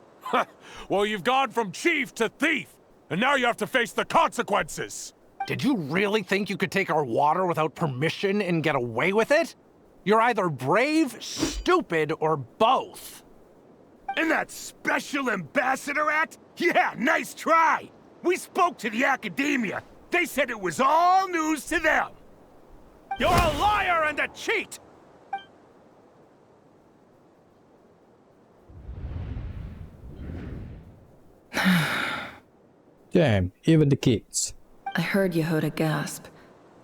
Well, you've gone from chief to thief, and now you have to face the consequences. Did you really think you could take our water without permission and get away with it? You're either brave, stupid, or both. And that special ambassador act? Yeah, nice try. We spoke to the academia. They said it was all news to them. You're a liar and a cheat! Damn, even the kids. I heard Yehuda gasp,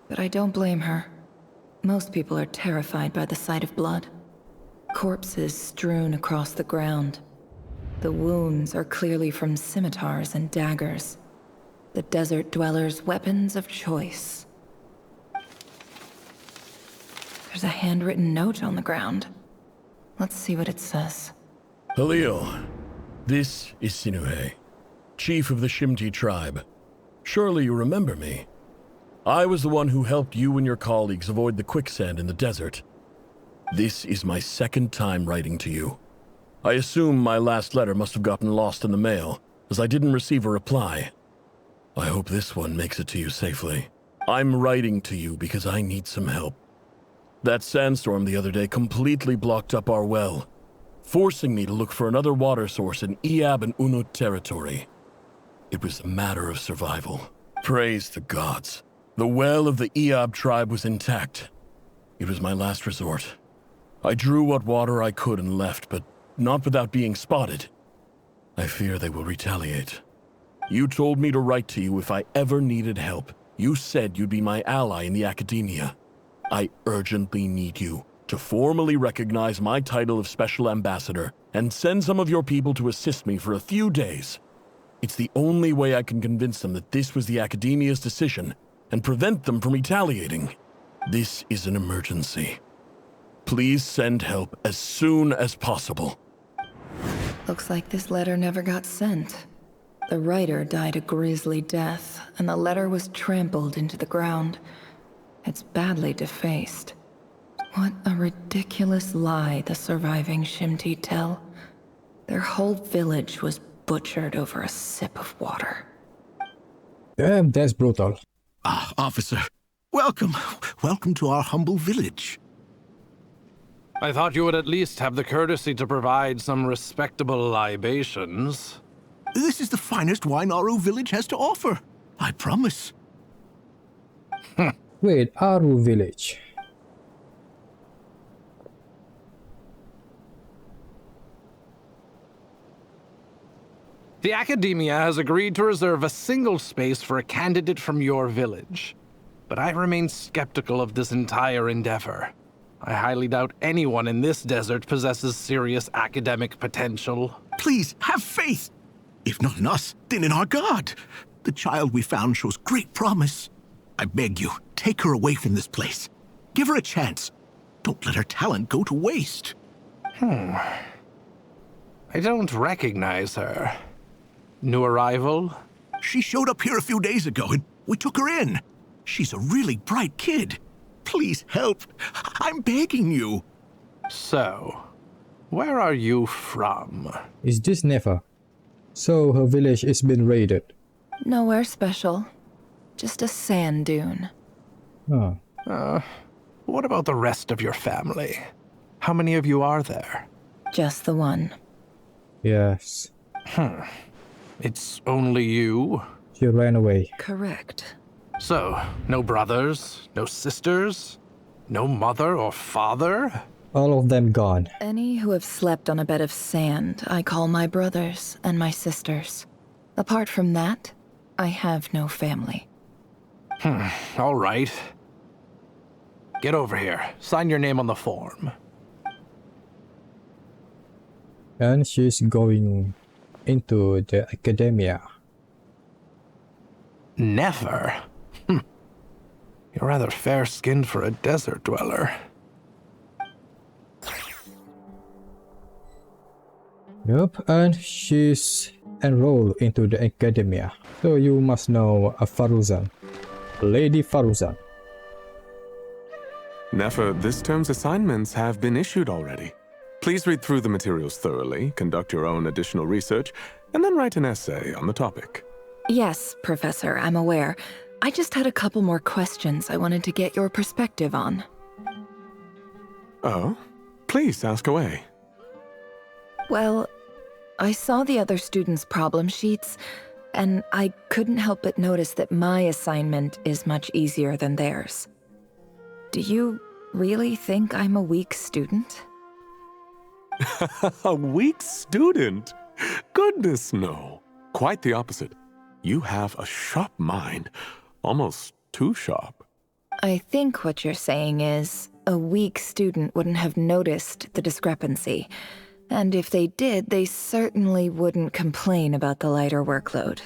but I don't blame her. Most people are terrified by the sight of blood. Corpses strewn across the ground. The wounds are clearly from scimitars and daggers. The desert dwellers' weapons of choice. There's a handwritten note on the ground. Let's see what it says. Halil, this is Sinuhe, chief of the Shimti tribe. Surely you remember me. I was the one who helped you and your colleagues avoid the quicksand in the desert. This is my second time writing to you. I assume my last letter must have gotten lost in the mail, as I didn't receive a reply. I hope this one makes it to you safely. I'm writing to you because I need some help. That sandstorm the other day completely blocked up our well, forcing me to look for another water source in Iab and Unut territory. It was a matter of survival. Praise the gods. The well of the Iab tribe was intact. It was my last resort. I drew what water I could and left, but not without being spotted. I fear they will retaliate. You told me to write to you if I ever needed help. You said you'd be my ally in the academia. I urgently need you to formally recognize my title of Special Ambassador and send some of your people to assist me for a few days. It's the only way I can convince them that this was the academia's decision and prevent them from retaliating. This is an emergency. Please send help as soon as possible. Looks like this letter never got sent. The writer died a grisly death, and the letter was trampled into the ground. It's badly defaced. What a ridiculous lie the surviving Shimti tell. Their whole village was butchered over a sip of water. Damn, that's brutal. Ah, officer. Welcome. Welcome to our humble village. I thought you would at least have the courtesy to provide some respectable libations. This is the finest wine Aru village has to offer. I promise. Wait, Aru village. The Academia has agreed to reserve a single space for a candidate from your village. But I remain skeptical of this entire endeavor. I highly doubt anyone in this desert possesses serious academic potential. Please, have faith. If not in us, then in our god. The child we found shows great promise. I beg you, take her away from this place. Give her a chance. Don't let her talent go to waste. I don't recognize her. New arrival? She showed up here a few days ago and we took her in. She's a really bright kid. Please help. I'm begging you. So, where are you from? Is this Nefer? So her village is been raided. Nowhere special. Just a sand dune. Oh. What about the rest of your family? How many of you are there? Just the one. Yes. It's only you? She ran away. Correct. So, no brothers, no sisters, no mother or father? All of them gone. Any who have slept on a bed of sand, I call my brothers and my sisters. Apart from that, I have no family. All right. Get over here. Sign your name on the form. And she's going into the academia. Never? You're rather fair-skinned for a desert dweller. Yep, and she's enrolled into the academia. So you must know Faruzan. Lady Faruzan. Nefer, this term's assignments have been issued already. Please read through the materials thoroughly, conduct your own additional research, and then write an essay on the topic. Yes, Professor, I'm aware. I just had a couple more questions I wanted to get your perspective on. Oh? Please ask away. Well, I saw the other students' problem sheets, and I couldn't help but notice that my assignment is much easier than theirs. Do you really think I'm a weak student? A weak student? Goodness, no. Quite the opposite. You have a sharp mind. Almost too sharp. I think what you're saying is, a weak student wouldn't have noticed the discrepancy. And if they did, they certainly wouldn't complain about the lighter workload.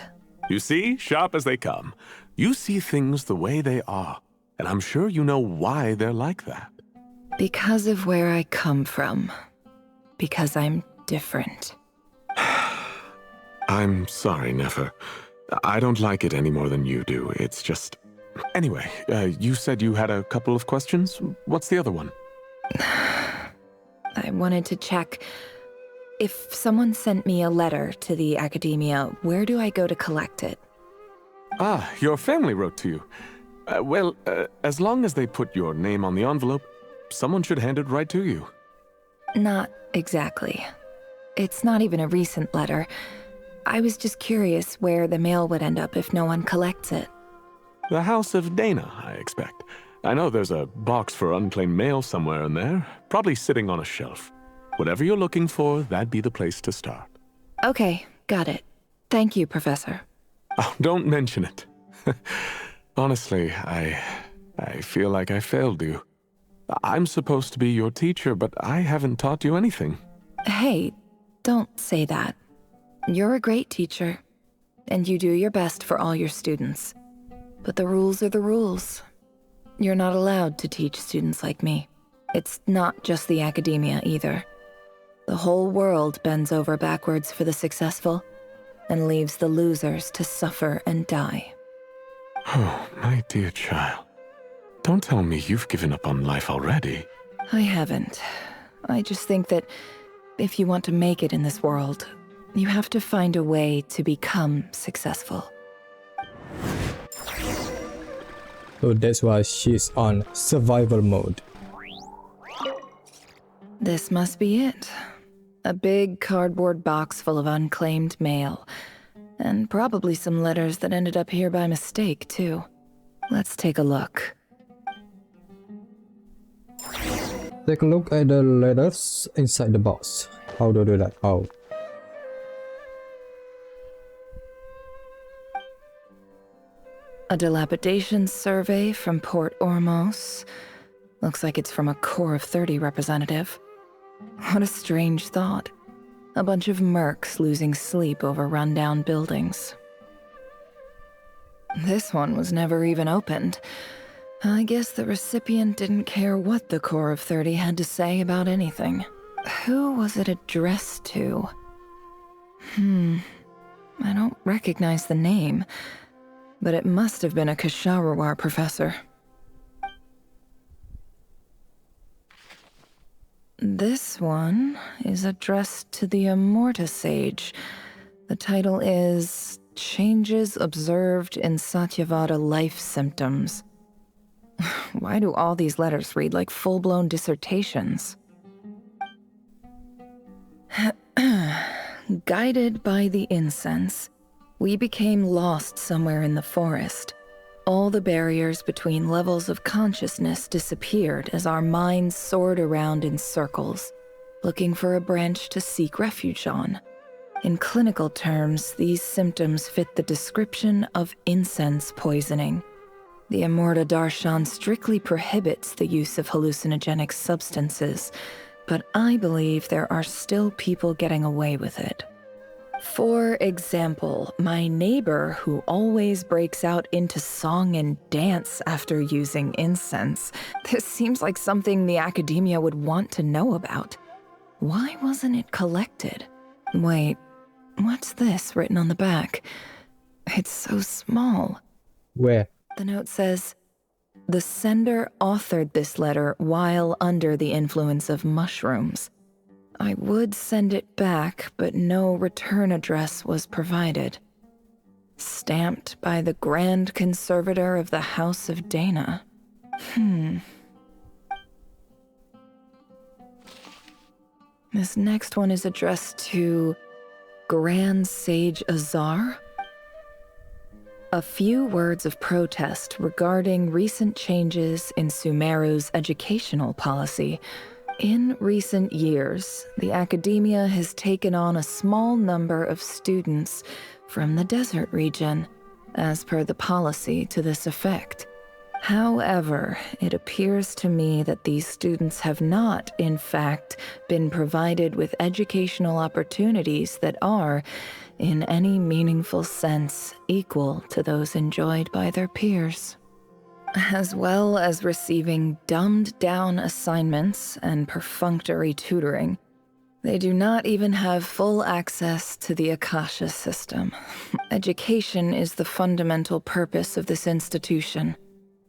You see, sharp as they come. You see things the way they are. And I'm sure you know why they're like that. Because of where I come from. Because I'm different. I'm sorry, Nefer. I don't like it any more than you do. It's just... Anyway, you said you had a couple of questions? What's the other one? I wanted to check. If someone sent me a letter to the academia, where do I go to collect it? Ah, your family wrote to you. Well, as long as they put your name on the envelope, someone should hand it right to you. Not exactly. It's not even a recent letter. I was just curious where the mail would end up if no one collects it. The House of Dana, I expect. I know there's a box for unclaimed mail somewhere in there, probably sitting on a shelf. Whatever you're looking for, that'd be the place to start. Okay, got it. Thank you, Professor. Oh, don't mention it. Honestly, I feel like I failed you. I'm supposed to be your teacher, but I haven't taught you anything. Hey, don't say that. You're a great teacher, and you do your best for all your students. But the rules are the rules. You're not allowed to teach students like me. It's not just the academia either. The whole world bends over backwards for the successful, and leaves the losers to suffer and die. Oh, my dear child. Don't tell me you've given up on life already. I haven't. I just think that if you want to make it in this world, you have to find a way to become successful. So that's why she's on survival mode. This must be it. A big cardboard box full of unclaimed mail. And probably some letters that ended up here by mistake, too. Let's take a look. Take a look at the letters inside the box. How do I do that? Oh. A dilapidation survey from Port Ormos. Looks like it's from a Core of 30 representative. What a strange thought. A bunch of mercs losing sleep over rundown buildings. This one was never even opened. I guess the recipient didn't care what the Core of 30 had to say about anything. Who was it addressed to? I don't recognize the name, but it must have been a Ksharawar professor. This one is addressed to the Immorta Sage. The title is Changes Observed in Satyavada Life Symptoms. Why do all these letters read like full-blown dissertations? Guided by the incense, we became lost somewhere in the forest. All the barriers between levels of consciousness disappeared as our minds soared around in circles, looking for a branch to seek refuge on. In clinical terms, these symptoms fit the description of incense poisoning. The Immorta Darshan strictly prohibits the use of hallucinogenic substances, but I believe there are still people getting away with it. For example, my neighbor who always breaks out into song and dance after using incense. This seems like something the academia would want to know about. Why wasn't it collected? Wait, what's this written on the back? It's so small. Where? The note says, the sender authored this letter while under the influence of mushrooms. I would send it back, but no return address was provided. Stamped by the Grand Conservator of the House of Dana. This next one is addressed to Grand Sage Azar. A few words of protest regarding recent changes in Sumeru's educational policy. In recent years, the academia has taken on a small number of students from the desert region, as per the policy to this effect. However, it appears to me that these students have not, in fact, been provided with educational opportunities that are, in any meaningful sense, equal to those enjoyed by their peers. As well as receiving dumbed-down assignments and perfunctory tutoring, they do not even have full access to the Akasha system. Education is the fundamental purpose of this institution,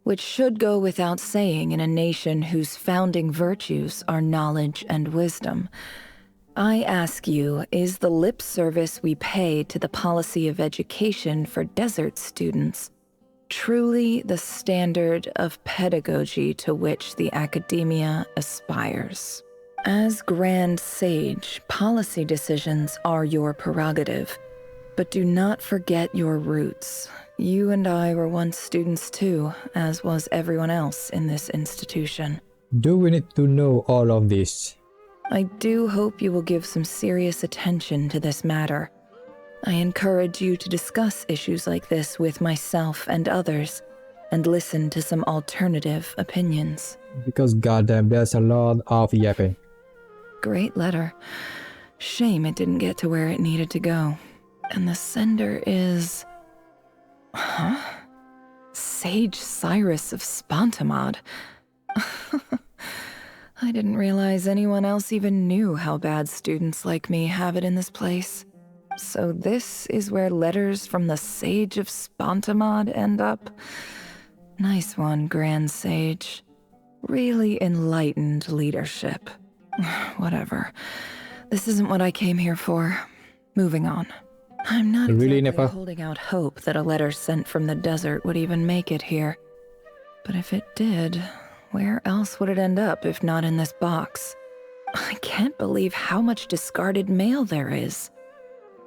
which should go without saying in a nation whose founding virtues are knowledge and wisdom. I ask you, is the lip service we pay to the policy of education for desert students truly the standard of pedagogy to which the academia aspires? As Grand Sage, policy decisions are your prerogative, but do not forget your roots. You and I were once students too, as was everyone else in this institution. Do we need to know all of this? I do hope you will give some serious attention to this matter. I encourage you to discuss issues like this with myself and others, and listen to some alternative opinions. Because goddamn, there's a lot of yapping. Great letter. Shame it didn't get to where it needed to go. And the sender is... Huh? Sage Cyrus of Spontamod. I didn't realize anyone else even knew how bad students like me have it in this place. So this is where letters from the Sage of Spontamod end up? Nice one, Grand Sage. Really enlightened leadership. Whatever. This isn't what I came here for. Moving on. I'm not really exactly holding out hope that a letter sent from the desert would even make it here. But if it did, where else would it end up if not in this box? I can't believe how much discarded mail there is.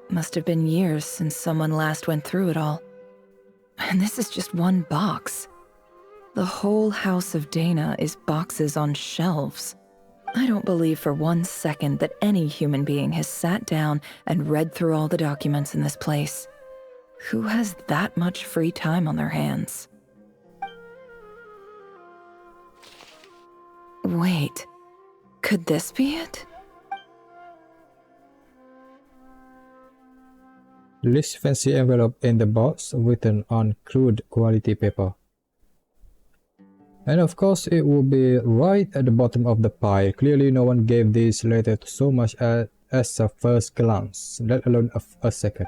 Must have been years since someone last went through it all. And this is just one box. The whole House of Dana is boxes on shelves. I don't believe for 1 second that any human being has sat down and read through all the documents in this place. Who has that much free time on their hands? Wait, could this be it? This fancy envelope in the box written on crude quality paper. And of course it will be right at the bottom of the pile. Clearly no one gave this letter so much as a first glance, let alone a second.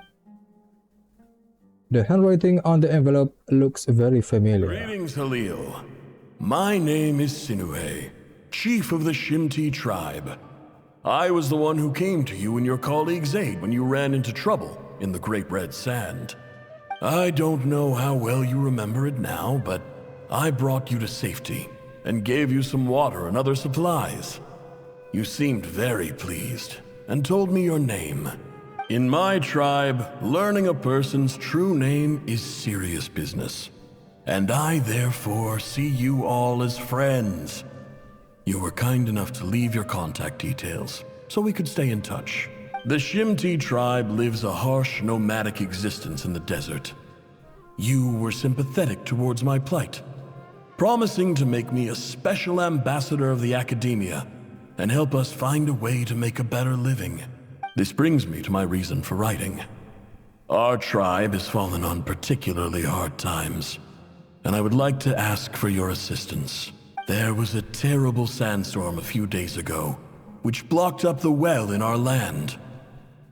The handwriting on the envelope looks very familiar. Greetings, Halil. My name is Sinuhe, chief of the Shimti tribe. I was the one who came to you and your colleague's aid when you ran into trouble in the Great Red Sand. I don't know how well you remember it now, but I brought you to safety and gave you some water and other supplies. You seemed very pleased and told me your name. In my tribe, learning a person's true name is serious business, and I therefore see you all as friends. You were kind enough to leave your contact details so we could stay in touch. The Shimti tribe lives a harsh, nomadic existence in the desert. You were sympathetic towards my plight, promising to make me a special ambassador of the academia and help us find a way to make a better living. This brings me to my reason for writing. Our tribe has fallen on particularly hard times, and I would like to ask for your assistance. There was a terrible sandstorm a few days ago, which blocked up the well in our land.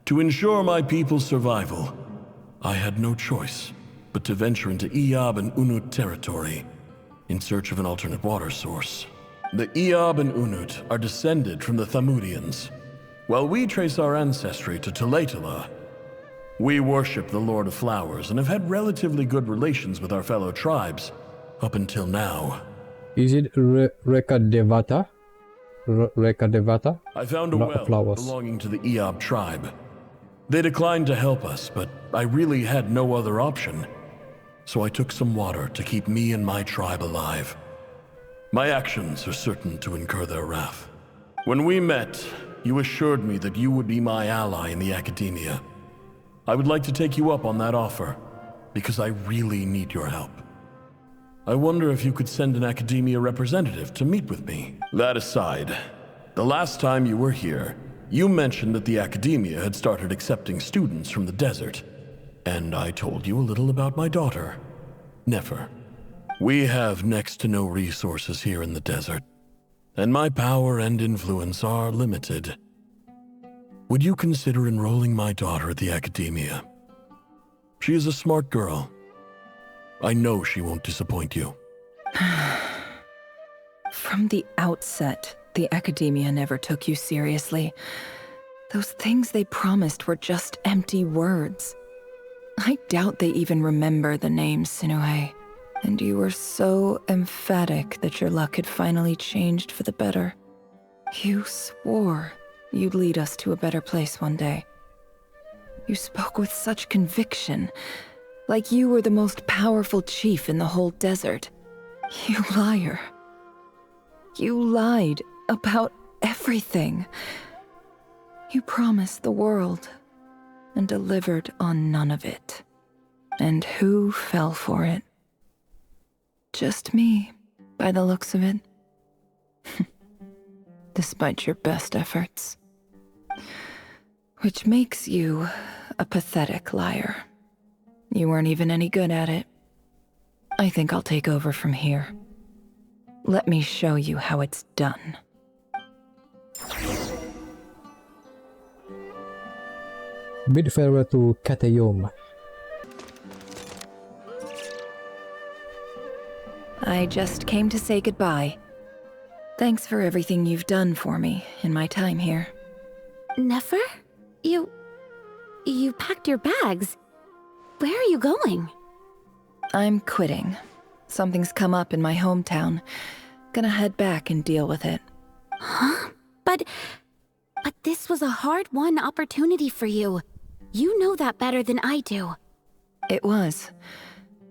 To ensure my people's survival, I had no choice but to venture into Iyab and Unut territory in search of an alternate water source. The Iyab and Unut are descended from the Thamudians, while we trace our ancestry to Tulatala. We worship the Lord of Flowers and have had relatively good relations with our fellow tribes up until now. Is it Rekadevata? Rekadevata? I found a well belonging to the Iyab tribe. They declined to help us, but I really had no other option. So I took some water to keep me and my tribe alive. My actions are certain to incur their wrath. When we met, you assured me that you would be my ally in the academia. I would like to take you up on that offer, because I really need your help. I wonder if you could send an academia representative to meet with me. That aside, the last time you were here, you mentioned that the academia had started accepting students from the desert, and I told you a little about my daughter, Nefer. We have next to no resources here in the desert, and my power and influence are limited. Would you consider enrolling my daughter at the academia? She is a smart girl. I know she won't disappoint you. From the outset, the academia never took you seriously. Those things they promised were just empty words. I doubt they even remember the name Sinuhe. And you were so emphatic that your luck had finally changed for the better. You swore you'd lead us to a better place one day. You spoke with such conviction, like you were the most powerful chief in the whole desert. You liar. You lied about everything. You promised the world and delivered on none of it. And who fell for it? Just me, by the looks of it. Despite your best efforts. Which makes you a pathetic liar. You weren't even any good at it. I think I'll take over from here. Let me show you how it's done. Bid farewell to Katayom. I just came to say goodbye. Thanks for everything you've done for me in my time here. Nefer? You packed your bags. Where are you going? I'm quitting. Something's come up in my hometown. Gonna head back and deal with it. Huh? But this was a hard-won opportunity for you. You know that better than I do. It was,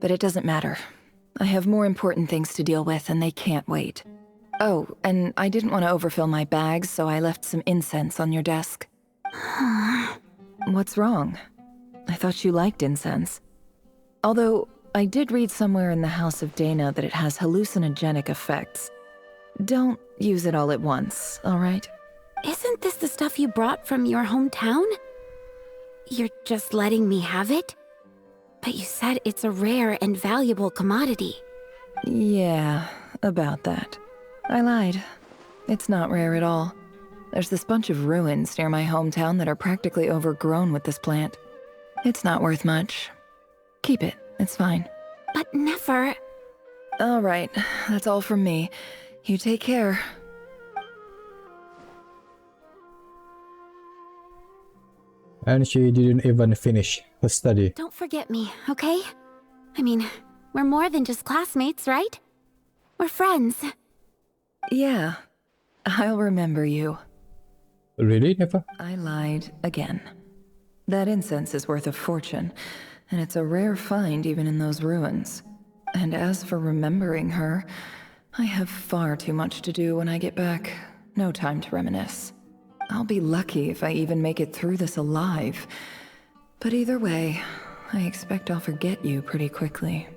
but it doesn't matter. I have more important things to deal with and they can't wait. Oh, and I didn't want to overfill my bags, so I left some incense on your desk. What's wrong? I thought you liked incense. Although, I did read somewhere in the House of Dana that it has hallucinogenic effects. Don't use it all at once, all right? Isn't this the stuff you brought from your hometown? You're just letting me have it? But you said it's a rare and valuable commodity. Yeah, about that. I lied. It's not rare at all. There's this bunch of ruins near my hometown that are practically overgrown with this plant. It's not worth much. Keep it, it's fine. But Nefer... All right, that's all from me. You take care. And she didn't even finish her study. Don't forget me, okay? I mean, we're more than just classmates, right? We're friends. Yeah, I'll remember you. Really, Nefer? I lied again. That incense is worth a fortune, and it's a rare find even in those ruins. And as for remembering her, I have far too much to do when I get back. No time to reminisce. I'll be lucky if I even make it through this alive. But either way, I expect I'll forget you pretty quickly.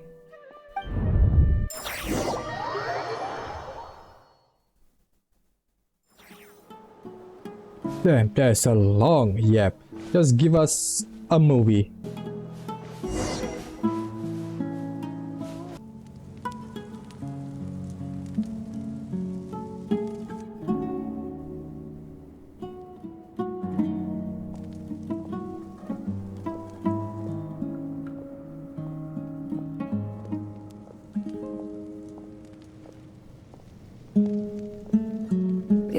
Damn, that's a long yap. Just give us a movie.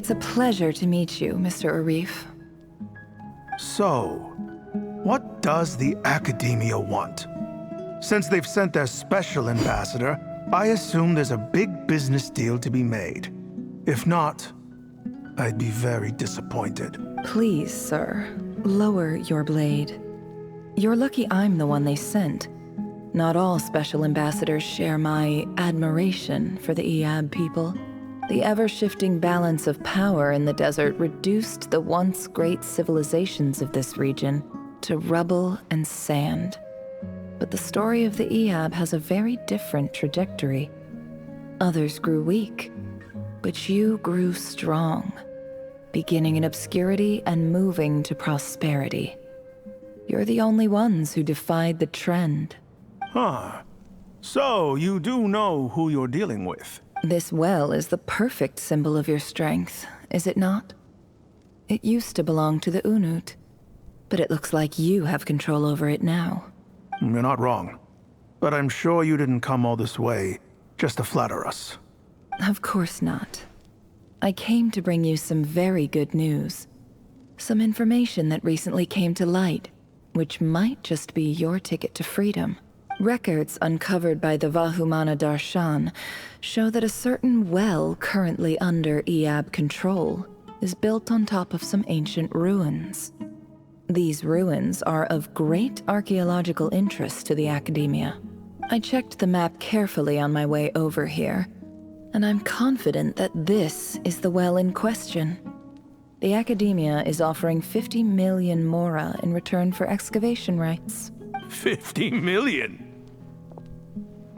It's a pleasure to meet you, Mr. Arif. So, what does the Academia want? Since they've sent their special ambassador, I assume there's a big business deal to be made. If not, I'd be very disappointed. Please, sir, lower your blade. You're lucky I'm the one they sent. Not all special ambassadors share my admiration for the Iab people. The ever-shifting balance of power in the desert reduced the once great civilizations of this region to rubble and sand. But the story of the Iab has a very different trajectory. Others grew weak, but you grew strong, beginning in obscurity and moving to prosperity. You're the only ones who defied the trend. Huh. So, you do know who you're dealing with? This well is the perfect symbol of your strength, is it not? It used to belong to the Unut, but it looks like you have control over it now. You're not wrong. But I'm sure you didn't come all this way just to flatter us. Of course not. I came to bring you some very good news. Some information that recently came to light, which might just be your ticket to freedom. Records uncovered by the Vahumana Darshan show that a certain well currently under Iab control is built on top of some ancient ruins. These ruins are of great archaeological interest to the Academia. I checked the map carefully on my way over here, and I'm confident that this is the well in question. The Academia is offering 50 million mora in return for excavation rights. 50 million?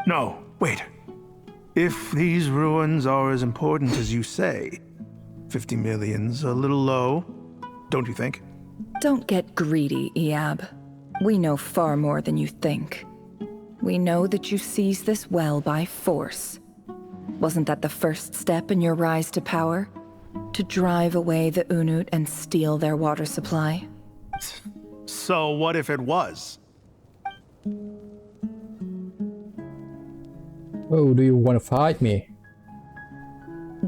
No, wait. If these ruins are as important as you say, 50 million's a little low, don't you think? Don't get greedy, Iab. We know far more than you think. We know that you seized this well by force. Wasn't that the first step in your rise to power? To drive away the Unut and steal their water supply? So what if it was? Oh, do you want to fight me?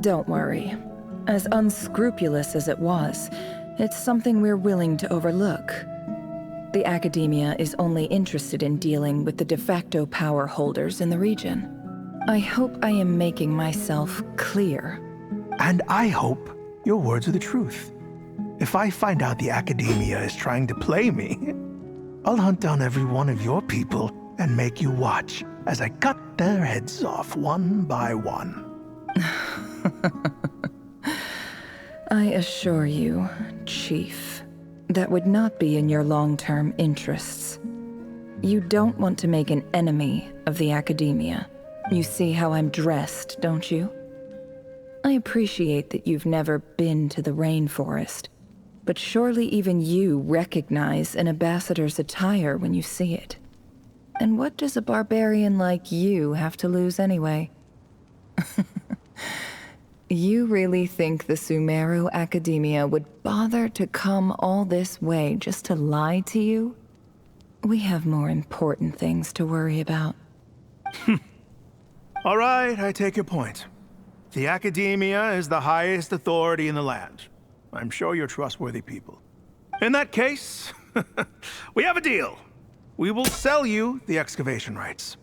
Don't worry. As unscrupulous as it was, it's something we're willing to overlook. The Academia is only interested in dealing with the de facto power holders in the region. I hope I am making myself clear. And I hope your words are the truth. If I find out the Academia is trying to play me, I'll hunt down every one of your people and make you watch as I cut their heads off one by one. I assure you, Chief, that would not be in your long-term interests. You don't want to make an enemy of the Academia. You see how I'm dressed, don't you? I appreciate that you've never been to the rainforest, but surely even you recognize an ambassador's attire when you see it. And what does a barbarian like you have to lose anyway? You really think the Sumeru Academia would bother to come all this way just to lie to you? We have more important things to worry about. All right, I take your point. The Academia is the highest authority in the land. I'm sure you're trustworthy people. In that case, we have a deal. We will sell you the excavation rights.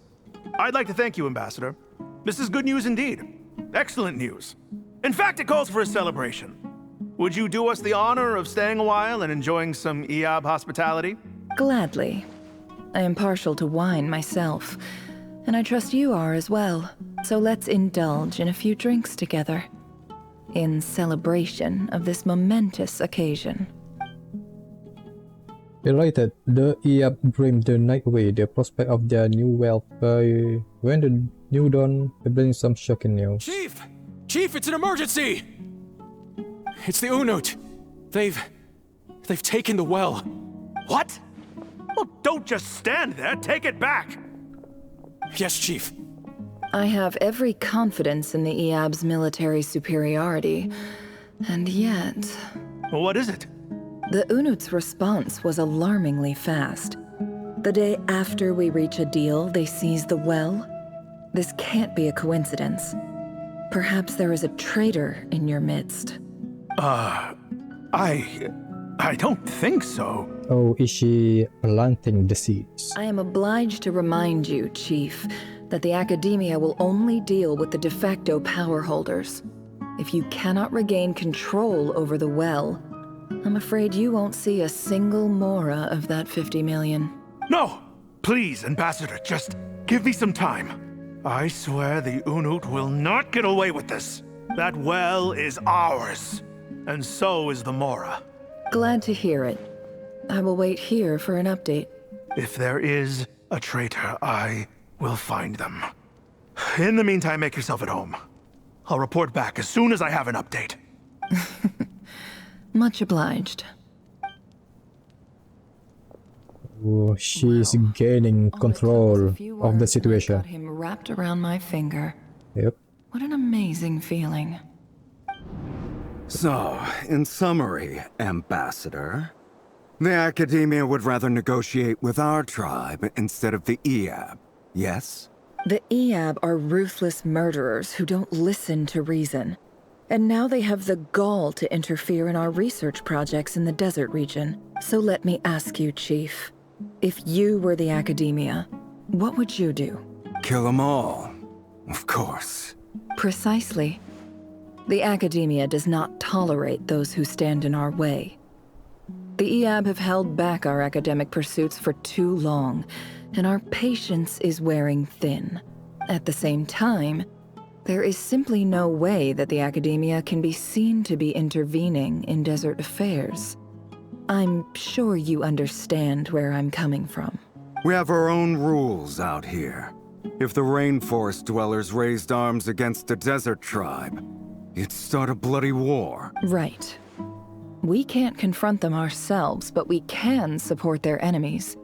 I'd like to thank you, Ambassador. This is good news indeed. Excellent news. In fact, it calls for a celebration. Would you do us the honor of staying a while and enjoying some Iab hospitality? Gladly. I am partial to wine myself, and I trust you are as well. So let's indulge in a few drinks together, in celebration of this momentous occasion. Related, the Iab dream the night away the prospect of their new wealth by when the new dawn brings some shocking news. Chief! Chief, it's an emergency! It's the Unut. They've taken the well. What? Well, don't just stand there. Take it back. Yes, Chief. I have every confidence in the Iab's military superiority, and yet... Well, what is it? The Unut's response was alarmingly fast. The day after we reach a deal, they seize the well. This can't be a coincidence. Perhaps there is a traitor in your midst. I don't think so. Oh, is she planting the seeds? I am obliged to remind you, Chief, that the Academia will only deal with the de facto power holders. If you cannot regain control over the well, I'm afraid you won't see a single mora of that 50 million. No! Please, Ambassador, just give me some time. I swear the Unut will not get away with this. That well is ours, and so is the mora. Glad to hear it. I will wait here for an update. If there is a traitor, I will find them. In the meantime, make yourself at home. I'll report back as soon as I have an update. Much obliged. Oh, she's gaining control of the situation. Got him wrapped around my finger. Yep. What an amazing feeling. So, in summary, Ambassador, the Academia would rather negotiate with our tribe instead of the Iab, yes? The Iab are ruthless murderers who don't listen to reason. And now they have the gall to interfere in our research projects in the desert region. So let me ask you, Chief. If you were the Academia, what would you do? Kill them all, of course. Precisely. The Academia does not tolerate those who stand in our way. The Iab have held back our academic pursuits for too long, and our patience is wearing thin. At the same time, there is simply no way that the Academia can be seen to be intervening in desert affairs. I'm sure you understand where I'm coming from. We have our own rules out here. If the rainforest dwellers raised arms against a desert tribe, it'd start a bloody war. Right. We can't confront them ourselves, but we can support their enemies.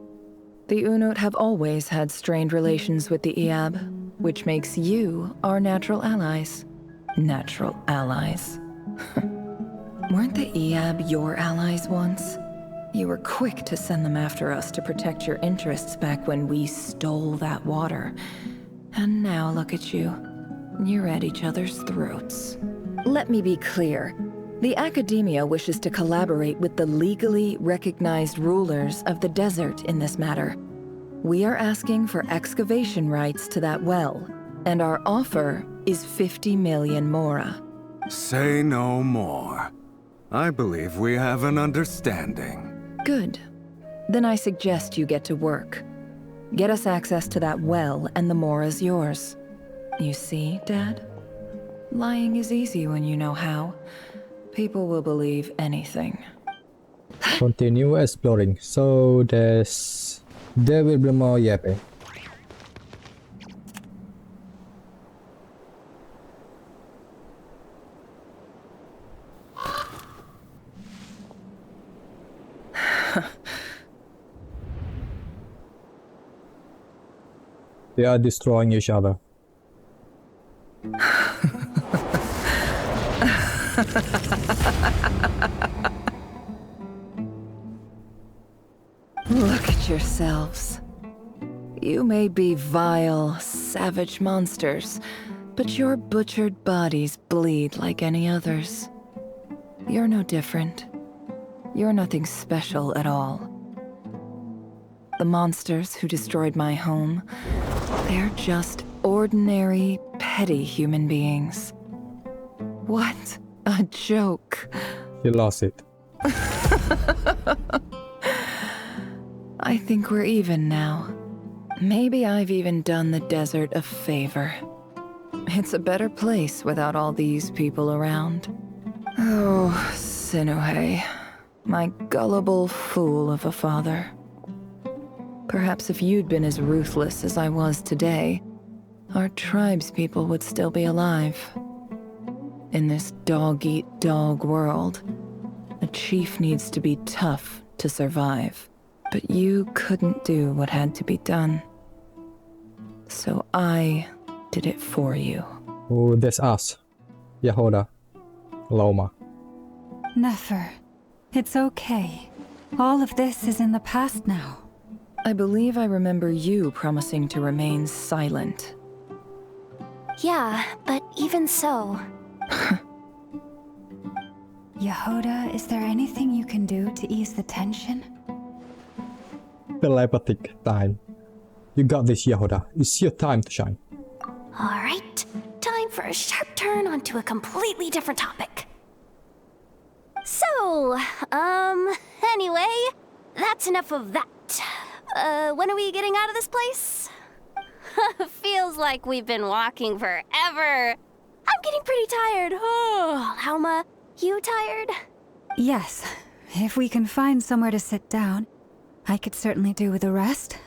The Unut have always had strained relations with the Iab, which makes you our natural allies. Natural allies. Weren't the Iab your allies once? You were quick to send them after us to protect your interests back when we stole that water. And now look at you. You're at each other's throats. Let me be clear. The Academia wishes to collaborate with the legally recognized rulers of the desert in this matter. We are asking for excavation rights to that well, and our offer is 50 million mora. Say no more. I believe we have an understanding. Good. Then I suggest you get to work. Get us access to that well, and the mora's yours. You see, Dad? Lying is easy when you know how. People will believe anything. Continue exploring. So there will be more yapping. They are destroying each other. Look at yourselves. You may be vile, savage monsters, but your butchered bodies bleed like any others. You're no different. You're nothing special at all. The monsters who destroyed my home, they're just ordinary, petty human beings. What a joke. He lost it. I think we're even now. Maybe I've even done the desert a favor. It's a better place without all these people around. Oh, Sinuhe, my gullible fool of a father. Perhaps if you'd been as ruthless as I was today, our tribespeople would still be alive. In this dog-eat-dog world, a chief needs to be tough to survive. But you couldn't do what had to be done. So I did it for you. Oh, that's us. Yehuda. Loma. Nefer, it's okay. All of this is in the past now. I believe I remember you promising to remain silent. Yeah, but even so... Yehuda, is there anything you can do to ease the tension? Telepathic time. You got this, Yehuda. It's your time to shine. Alright, time for a sharp turn onto a completely different topic. So, anyway, that's enough of that. When are we getting out of this place? Feels like we've been walking forever. I'm getting pretty tired. Oh, Lauma, you tired? Yes. If we can find somewhere to sit down, I could certainly do with a rest.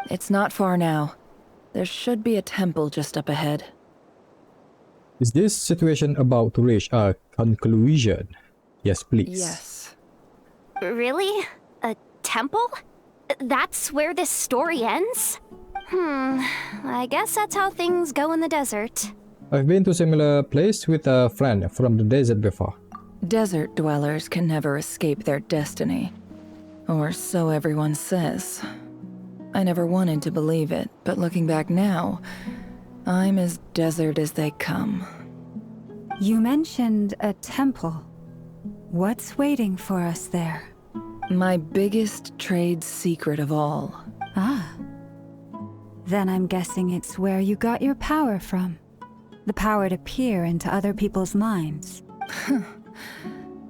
It's not far now. There should be a temple just up ahead. Is this situation about to reach a conclusion? Yes, please. Yes. Really? A temple? That's where this story ends? I guess that's how things go in the desert. I've been to similar place with a friend from the desert before. Desert dwellers can never escape their destiny. Or so everyone says. I never wanted to believe it, but looking back now, I'm as desert as they come. You mentioned a temple. What's waiting for us there? My biggest trade secret of all. Ah. Then I'm guessing it's where you got your power from. The power to peer into other people's minds.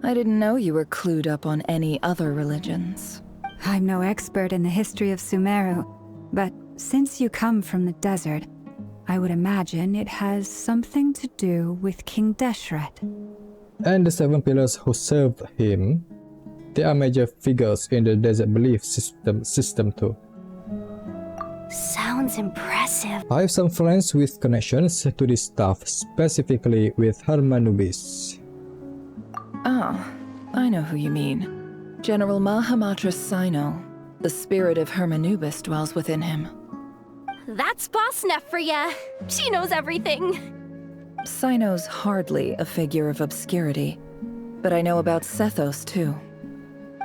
I didn't know you were clued up on any other religions. I'm no expert in the history of Sumeru, but since you come from the desert, I would imagine it has something to do with King Deshret. And the 7 pillars who served him, they are major figures in the desert belief system too. Sounds impressive. I have some friends with connections to this stuff, specifically with Hermanubis. Oh, I know who you mean. General Mahamatra Sino. The spirit of Hermanubis dwells within him. That's Boss Neff for ya. She knows everything. Sino's hardly a figure of obscurity, but I know about Sethos too.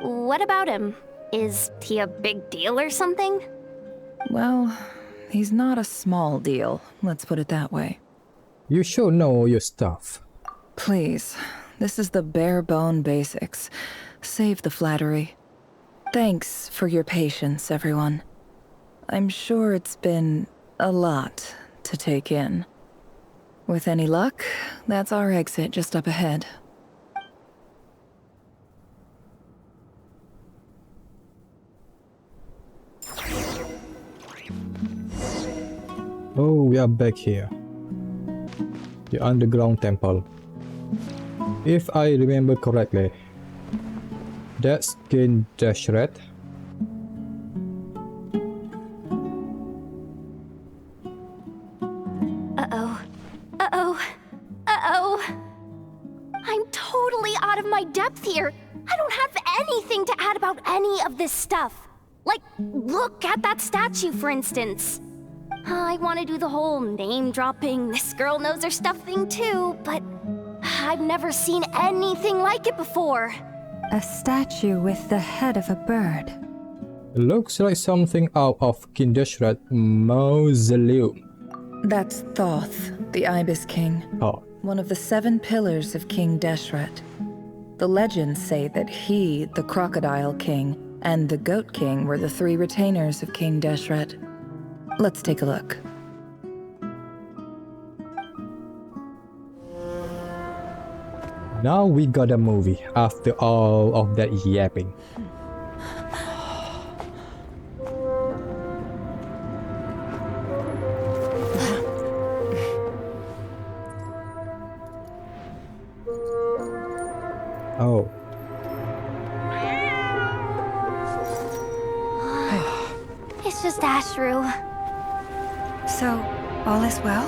What about him? Is he a big deal or something? Well, he's not a small deal, let's put it that way. You sure know your stuff. Please, this is the bare-bone basics. Save the flattery. Thanks for your patience, everyone. I'm sure it's been a lot to take in. With any luck, that's our exit just up ahead. Oh, we are back here. The underground temple. If I remember correctly, that's King Deshret. Uh-oh. Uh-oh. Uh-oh. I'm totally out of my depth here. I don't have anything to add about any of this stuff. Like, look at that statue, for instance. I want to do the whole name-dropping, this girl knows her stuff thing too, but I've never seen anything like it before. A statue with the head of a bird. Looks like something out of King Deshret mausoleum. That's Thoth, the Ibis King. Oh. One of the 7 pillars of King Deshret. The legends say that he, the Crocodile King, and the Goat King were the 3 retainers of King Deshret. Let's take a look. Now we got a movie after all of that yapping. Oh. It's just Ashru. So, all is well?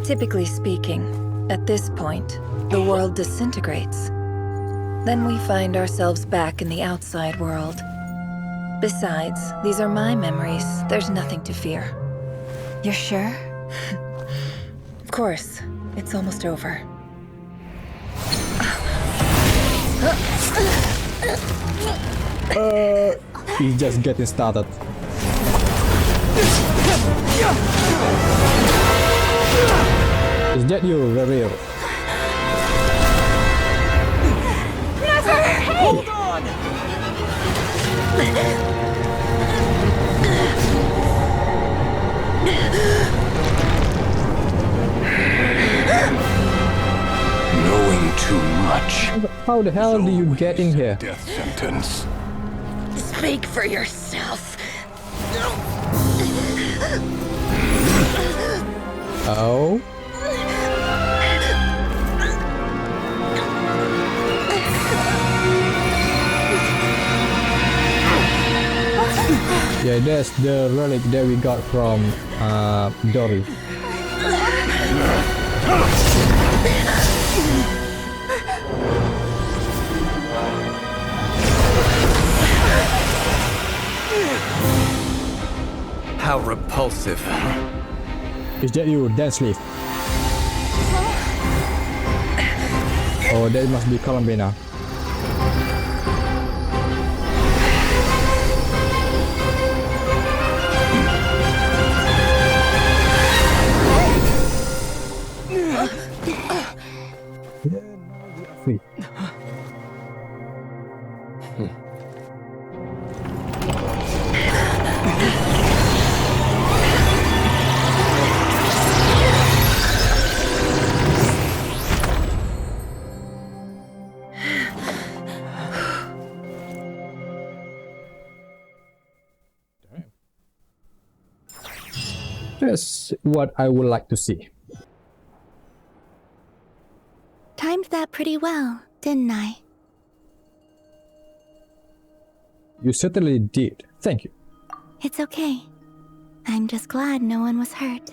Typically speaking, at this point, the world disintegrates. Then we find ourselves back in the outside world. Besides, these are my memories. There's nothing to fear. You're sure? Of course. It's almost over. He's just getting started. Is that you, Rerir? Nefer! Hold on! Knowing too much. How the hell do you get in here? Death sentence. Speak for yourself. Oh? Yeah, that's the relic that we got from Dory. How repulsive. Is that you, dance leaf? Oh, that must be Columbina. Free. That's what I would like to see. Timed that pretty well, didn't I? You certainly did. Thank you. It's okay. I'm just glad no one was hurt.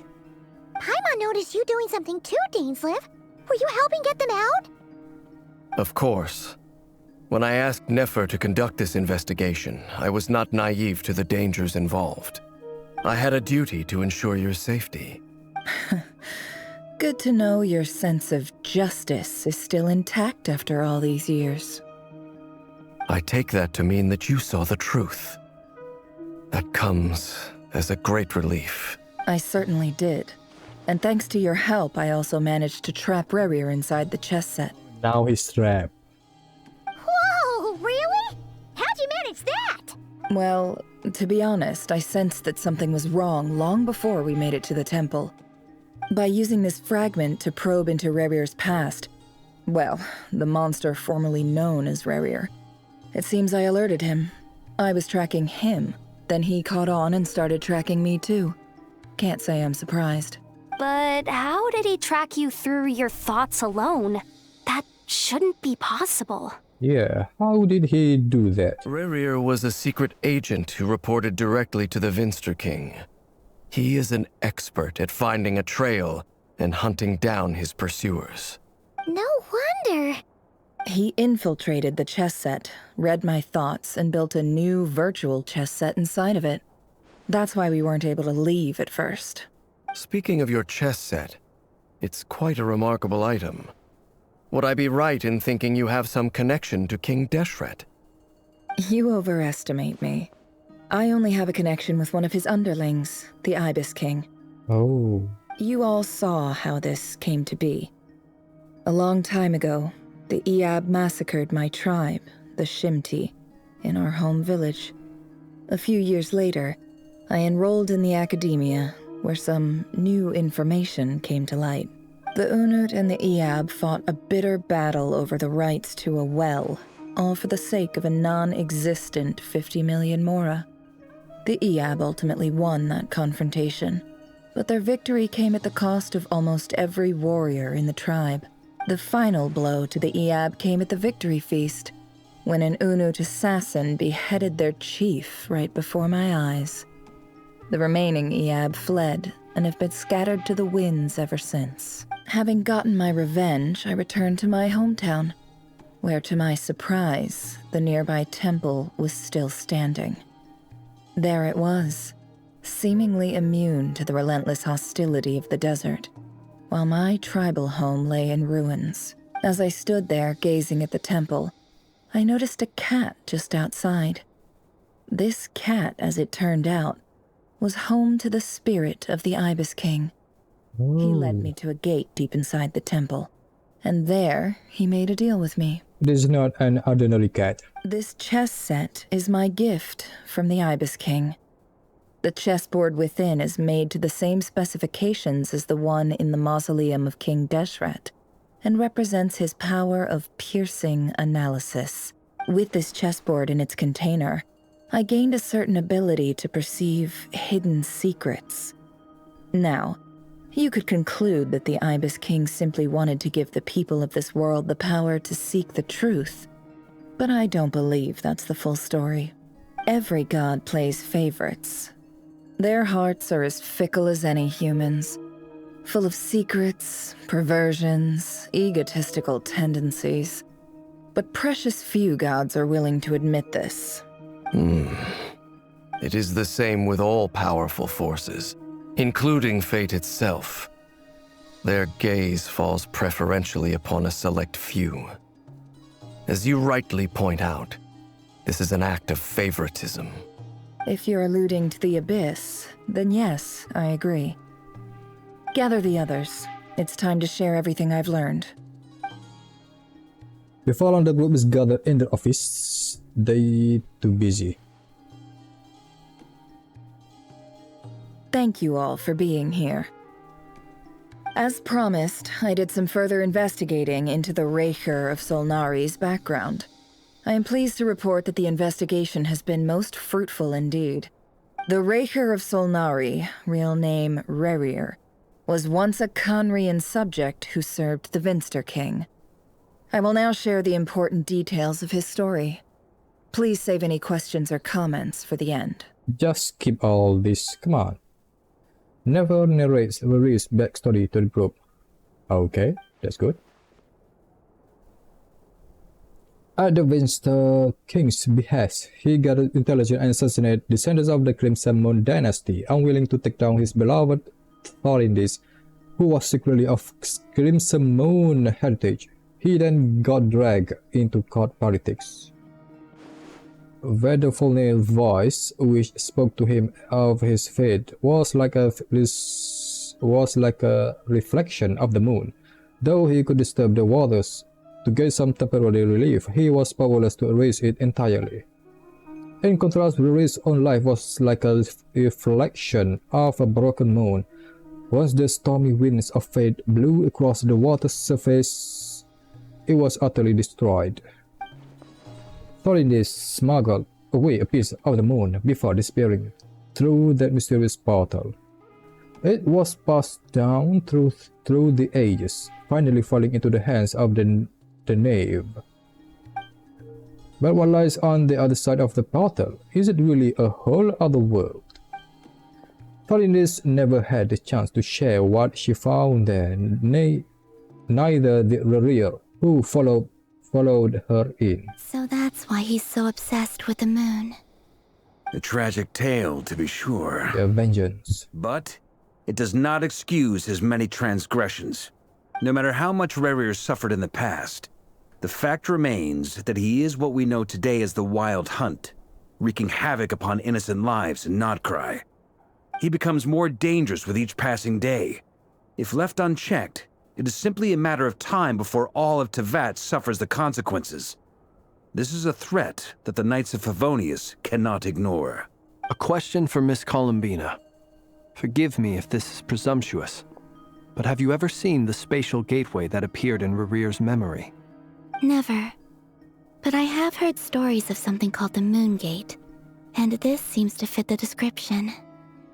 Paimon noticed you doing something too, Dainsleif. Were you helping get them out? Of course. When I asked Nefer to conduct this investigation, I was not naive to the dangers involved. I had a duty to ensure your safety. Good to know your sense of justice is still intact after all these years. I take that to mean that you saw the truth. That comes as a great relief. I certainly did. And thanks to your help, I also managed to trap Rerir inside the chess set. Now he's trapped. Whoa, really? How'd you manage that? Well, to be honest, I sensed that something was wrong long before we made it to the temple. By using this fragment to probe into Rerir's past, well, the monster formerly known as Rerir, it seems I alerted him. I was tracking him, then he caught on and started tracking me too. Can't say I'm surprised. But how did he track you through your thoughts alone? That shouldn't be possible. Yeah, how did he do that? Rerir was a secret agent who reported directly to the Vinster King. He is an expert at finding a trail and hunting down his pursuers. No wonder. He infiltrated the chess set, read my thoughts, and built a new virtual chess set inside of it. That's why we weren't able to leave at first. Speaking of your chess set, it's quite a remarkable item. Would I be right in thinking you have some connection to King Deshret? You overestimate me. I only have a connection with one of his underlings, the Ibis King. Oh. You all saw how this came to be. A long time ago, the Iab massacred my tribe, the Shimti, in our home village. A few years later, I enrolled in the academia, where some new information came to light. The Unut and the Iab fought a bitter battle over the rights to a well, all for the sake of a non-existent 50 million mora. The Iab ultimately won that confrontation, but their victory came at the cost of almost every warrior in the tribe. The final blow to the Iab came at the victory feast, when an Unut assassin beheaded their chief right before my eyes. The remaining Iab fled and have been scattered to the winds ever since. Having gotten my revenge, I returned to my hometown, where to my surprise, the nearby temple was still standing. There it was, seemingly immune to the relentless hostility of the desert, while my tribal home lay in ruins. As I stood there gazing at the temple, I noticed a cat just outside. This cat, as it turned out, was home to the spirit of the Ibis King. He led me to a gate deep inside the temple, and there he made a deal with me. This is not an ordinary cat. This chess set is my gift from the Ibis King. The chessboard within is made to the same specifications as the one in the mausoleum of King Deshret, and represents his power of piercing analysis. With this chessboard in its container, I gained a certain ability to perceive hidden secrets. Now, you could conclude that the Ibis King simply wanted to give the people of this world the power to seek the truth, but I don't believe that's the full story. Every god plays favorites. Their hearts are as fickle as any humans, full of secrets, perversions, egotistical tendencies. But precious few gods are willing to admit this. It is the same with all powerful forces, including fate itself. Their gaze falls preferentially upon a select few. As you rightly point out, this is an act of favoritism. If you're alluding to the Abyss, then yes, I agree. Gather the others. It's time to share everything I've learned. Before the group is gathered in the office, they too busy. Thank you all for being here. As promised, I did some further investigating into the Racher of Solnari's background. I am pleased to report that the investigation has been most fruitful indeed. The Racher of Solnari, real name Rerir, was once a Conrian subject who served the Vinster King. I will now share the important details of his story. Please save any questions or comments for the end. Just keep all this, come on. Never narrates Rerir's backstory to the group. Okay, that's good. At the Vinster King's behest, he gathered intelligence and assassinated descendants of the Crimson Moon dynasty, unwilling to take down his beloved Tholindis, who was secretly of Crimson Moon heritage. He then got dragged into court politics, where the female voice which spoke to him of his fate was like a reflection of the moon. Though he could disturb the waters to get some temporary relief, he was powerless to erase it entirely. In contrast, Rerir's own life was like a reflection of a broken moon. Once the stormy winds of fate blew across the water's surface, it was utterly destroyed. Tholindis smuggled away a piece of the moon before disappearing through that mysterious portal. It was passed down through the ages, finally falling into the hands of the knave. But what lies on the other side of the portal? Is it really a whole other world? Tholindis never had the chance to share what she found there, neither did Rerir, who followed her in. So that's why he's so obsessed with the moon. A tragic tale, to be sure. Their vengeance. But it does not excuse his many transgressions. No matter how much Rerir suffered in the past, the fact remains that he is what we know today as the Wild Hunt, wreaking havoc upon innocent lives in Notcry. He becomes more dangerous with each passing day. If left unchecked, it is simply a matter of time before all of Teyvat suffers the consequences. This is a threat that the Knights of Favonius cannot ignore. A question for Miss Columbina. Forgive me if this is presumptuous, but have you ever seen the spatial gateway that appeared in Rerir's memory? Never. But I have heard stories of something called the Moon Gate, and this seems to fit the description.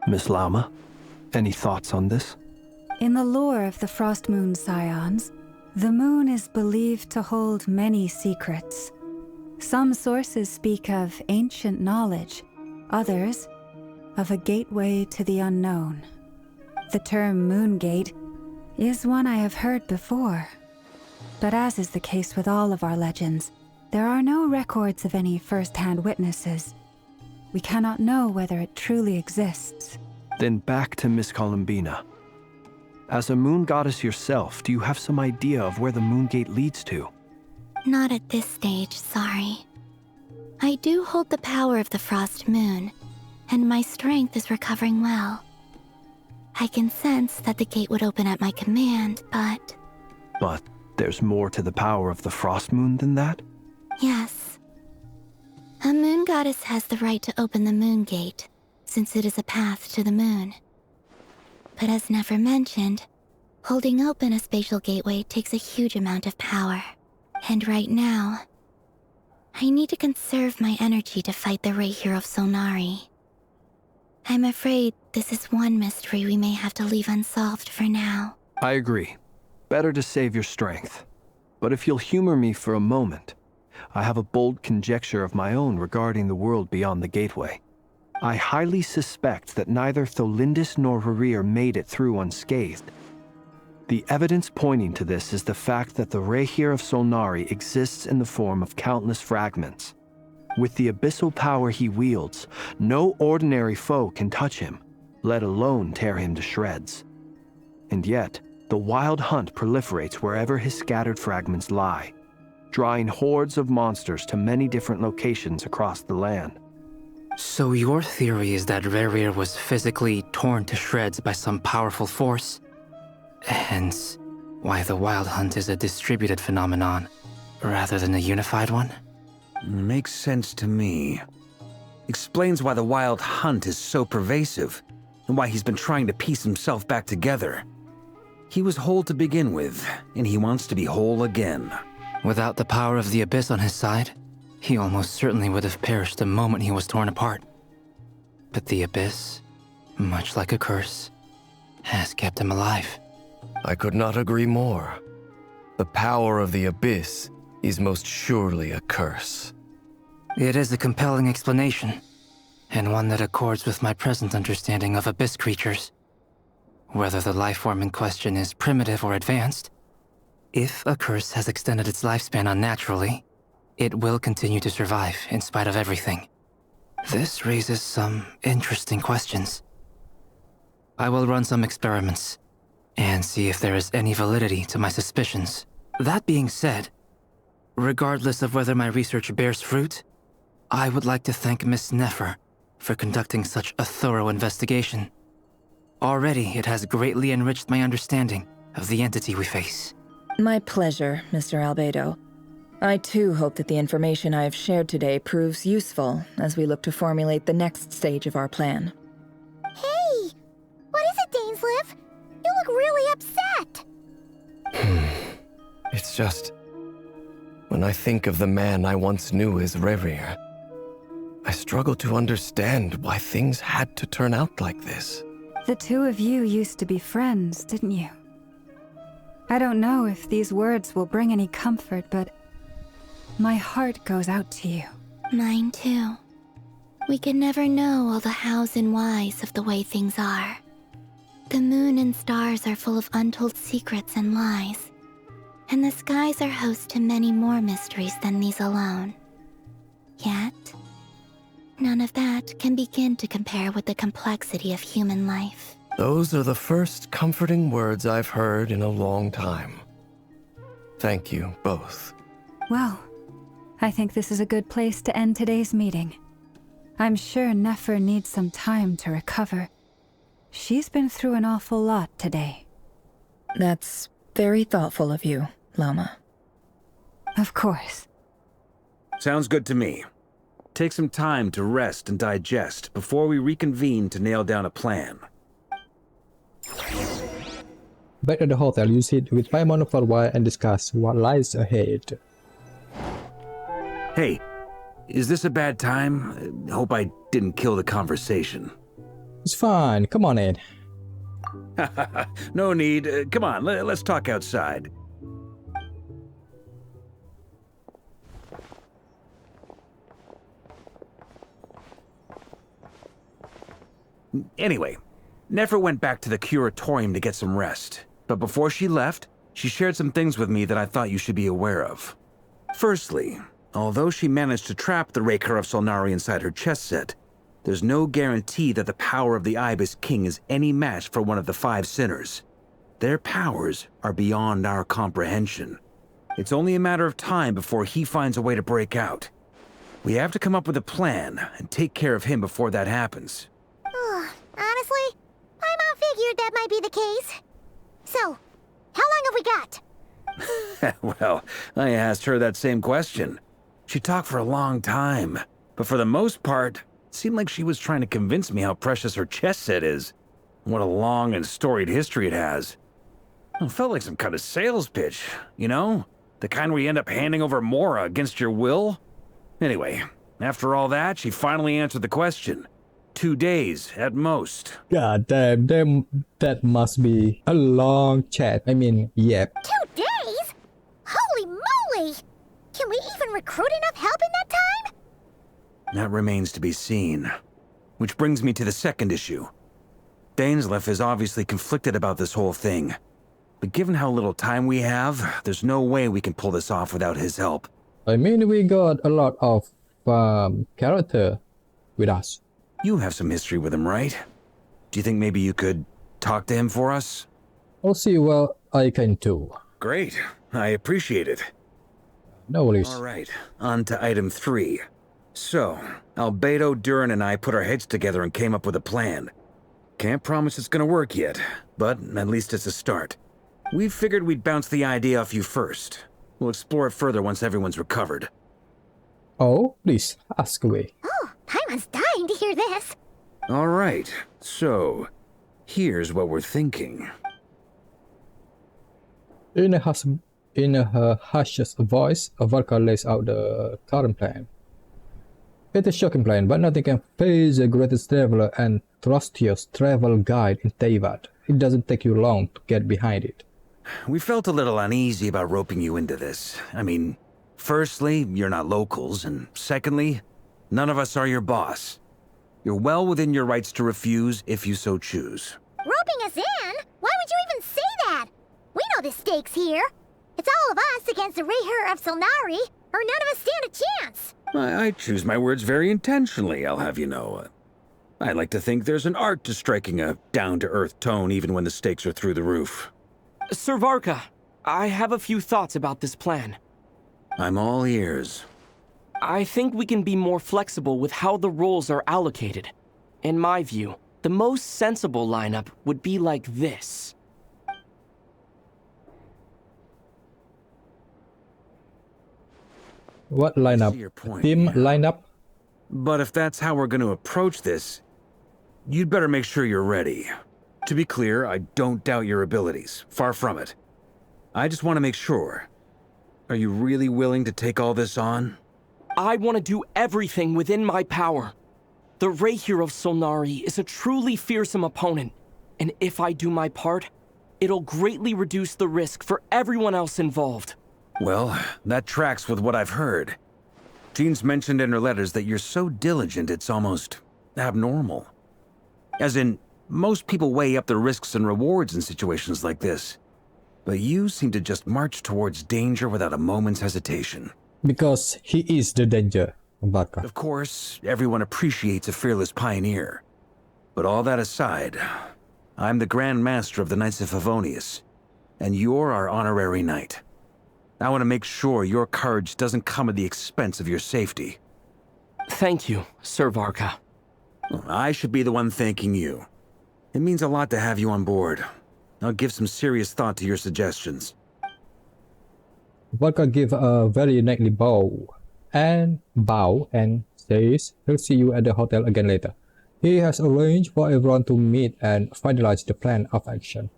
Miss Lauma, any thoughts on this? In the lore of the Frost Moon Scions, the moon is believed to hold many secrets. Some sources speak of ancient knowledge, others of a gateway to the unknown. The term Moon Gate is one I have heard before. But as is the case with all of our legends, there are no records of any first-hand witnesses. We cannot know whether it truly exists. Then back to Miss Columbina. As a moon goddess yourself, do you have some idea of where the Moon Gate leads to? Not at this stage, sorry. I do hold the power of the Frost Moon, and my strength is recovering well. I can sense that the gate would open at my command, but... But there's more to the power of the Frost Moon than that? Yes. A moon goddess has the right to open the Moon Gate, since it is a path to the moon. But as Nefer mentioned, holding open a spatial gateway takes a huge amount of power. And right now, I need to conserve my energy to fight the Racher of Solnari. I'm afraid this is one mystery we may have to leave unsolved for now. I agree. Better to save your strength. But if you'll humor me for a moment, I have a bold conjecture of my own regarding the world beyond the gateway. I highly suspect that neither Tholindis nor Rerir made it through unscathed. The evidence pointing to this is the fact that the Racher of Solnari exists in the form of countless fragments. With the abyssal power he wields, no ordinary foe can touch him, let alone tear him to shreds. And yet, the Wild Hunt proliferates wherever his scattered fragments lie, drawing hordes of monsters to many different locations across the land. So your theory is that Rerir was physically torn to shreds by some powerful force? Hence, why the Wild Hunt is a distributed phenomenon, rather than a unified one? Makes sense to me. Explains why the Wild Hunt is so pervasive, and why he's been trying to piece himself back together. He was whole to begin with, and he wants to be whole again. Without the power of the Abyss on his side, he almost certainly would have perished the moment he was torn apart. But the Abyss, much like a curse, has kept him alive. I could not agree more. The power of the Abyss is most surely a curse. It is a compelling explanation, and one that accords with my present understanding of Abyss creatures. Whether the life form in question is primitive or advanced, if a curse has extended its lifespan unnaturally, it will continue to survive in spite of everything. This raises some interesting questions. I will run some experiments and see if there is any validity to my suspicions. That being said, regardless of whether my research bears fruit, I would like to thank Miss Nefer for conducting such a thorough investigation. Already, it has greatly enriched my understanding of the entity we face. My pleasure, Mr. Albedo. I too hope that the information I have shared today proves useful as we look to formulate the next stage of our plan. Hey! What is it, Dainsleif? You look really upset! It's just... when I think of the man I once knew as Rerir, I struggle to understand why things had to turn out like this. The two of you used to be friends, didn't you? I don't know if these words will bring any comfort, but my heart goes out to you. Mine too. We can never know all the hows and whys of the way things are. The moon and stars are full of untold secrets and lies. And the skies are host to many more mysteries than these alone. Yet, none of that can begin to compare with the complexity of human life. Those are the first comforting words I've heard in a long time. Thank you, both. Well, I think this is a good place to end today's meeting. I'm sure Nefer needs some time to recover. She's been through an awful lot today. That's very thoughtful of you, Lama. Of course. Sounds good to me. Take some time to rest and digest before we reconvene to nail down a plan. Back at the hotel, you sit with Paimon for a while and discuss what lies ahead. Hey, is this a bad time? Hope I didn't kill the conversation. It's fine, come on in. No need. Come on, let's talk outside. Anyway, Nefer went back to the curatorium to get some rest. But before she left, she shared some things with me that I thought you should be aware of. Firstly, although she managed to trap the Racher of Solnari inside her chess set, there's no guarantee that the power of the Ibis King is any match for one of the 5 sinners. Their powers are beyond our comprehension. It's only a matter of time before he finds a way to break out. We have to come up with a plan and take care of him before that happens. Honestly, I figured that might be the case. So, how long have we got? Well, I asked her that same question. She talked for a long time, but for the most part, it seemed like she was trying to convince me how precious her chess set is. What a long and storied history it has. It felt like some kind of sales pitch, you know? The kind where you end up handing over Mora against your will. Anyway, after all that, she finally answered the question. 2 days, at most. God damn, that must be a long chat. I mean, yep. 2 days? Holy moly! Can we even recruit enough help in that time? That remains to be seen. Which brings me to the second issue. Dainsleif is obviously conflicted about this whole thing. But given how little time we have, there's no way we can pull this off without his help. I mean, we got a lot of character with us. You have some history with him, right? Do you think maybe you could talk to him for us? I'll see what I can do. Great. I appreciate it. No worries. All right, on to item 3. So, Albedo, Durin, and I put our heads together and came up with a plan. Can't promise it's gonna work yet, but at least it's a start. We figured we'd bounce the idea off you first. We'll explore it further once everyone's recovered. Oh, please, ask away. Oh, Paimon's dying to hear this. All right, so here's what we're thinking. In her hushed voice, Valka lays out the current plan. It's a shocking plan, but nothing can face the greatest traveler and trustiest travel guide in Teyvat. It doesn't take you long to get behind it. We felt a little uneasy about roping you into this. I mean, firstly, you're not locals, and secondly, none of us are your boss. You're well within your rights to refuse if you so choose. Roping us in? Why would you even say that? We know the stakes here. It's all of us against the Racher of Solnari, or none of us stand a chance. I choose my words very intentionally, I'll have you know. I like to think there's an art to striking a down-to-earth tone even when the stakes are through the roof. Sir Varka, I have a few thoughts about this plan. I'm all ears. I think we can be more flexible with how the roles are allocated. In my view, the most sensible lineup would be like this. What lineup? Team lineup? But if that's how we're going to approach this, you'd better make sure you're ready. To be clear, I don't doubt your abilities. Far from it. I just want to make sure. Are you really willing to take all this on? I want to do everything within my power. The Racher of Solnari is a truly fearsome opponent, and if I do my part, it'll greatly reduce the risk for everyone else involved. Well, that tracks with what I've heard. Jean's mentioned in her letters that you're so diligent it's almost abnormal. As in, most people weigh up the risks and rewards in situations like this. But you seem to just march towards danger without a moment's hesitation. Because he is the danger, Barca. Of course, everyone appreciates a fearless pioneer. But all that aside, I'm the Grand Master of the Knights of Favonius, and you're our honorary knight. I want to make sure your courage doesn't come at the expense of your safety. Thank you, Sir Varka. I should be the one thanking you. It means a lot to have you on board. I'll give some serious thought to your suggestions. Barca gives a very knightly bow and says he'll see you at the hotel again later. He has arranged for everyone to meet and finalize the plan of action.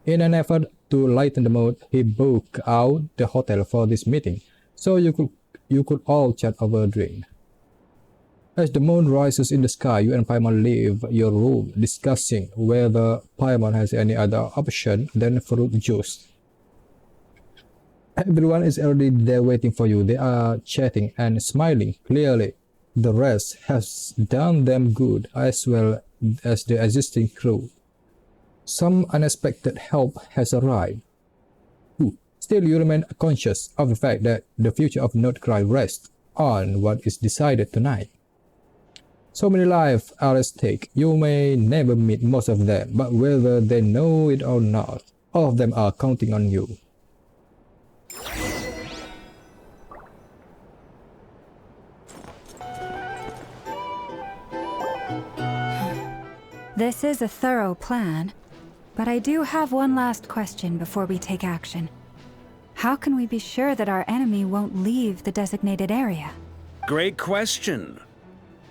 In an effort to lighten the mood, he booked out the hotel for this meeting, so you could all chat over a drink. As the moon rises in the sky, you and Paimon leave your room, discussing whether Paimon has any other option than fruit juice. Everyone is already there waiting for you. They are chatting and smiling. Clearly, the rest has done them good, as well as the existing crew. Some unexpected help has arrived. Still, you remain conscious of the fact that the future of Nordcry rests on what is decided tonight. So many lives are at stake. You may never meet most of them, but whether they know it or not, all of them are counting on you. This is a thorough plan, but I do have one last question before we take action. How can we be sure that our enemy won't leave the designated area? Great question.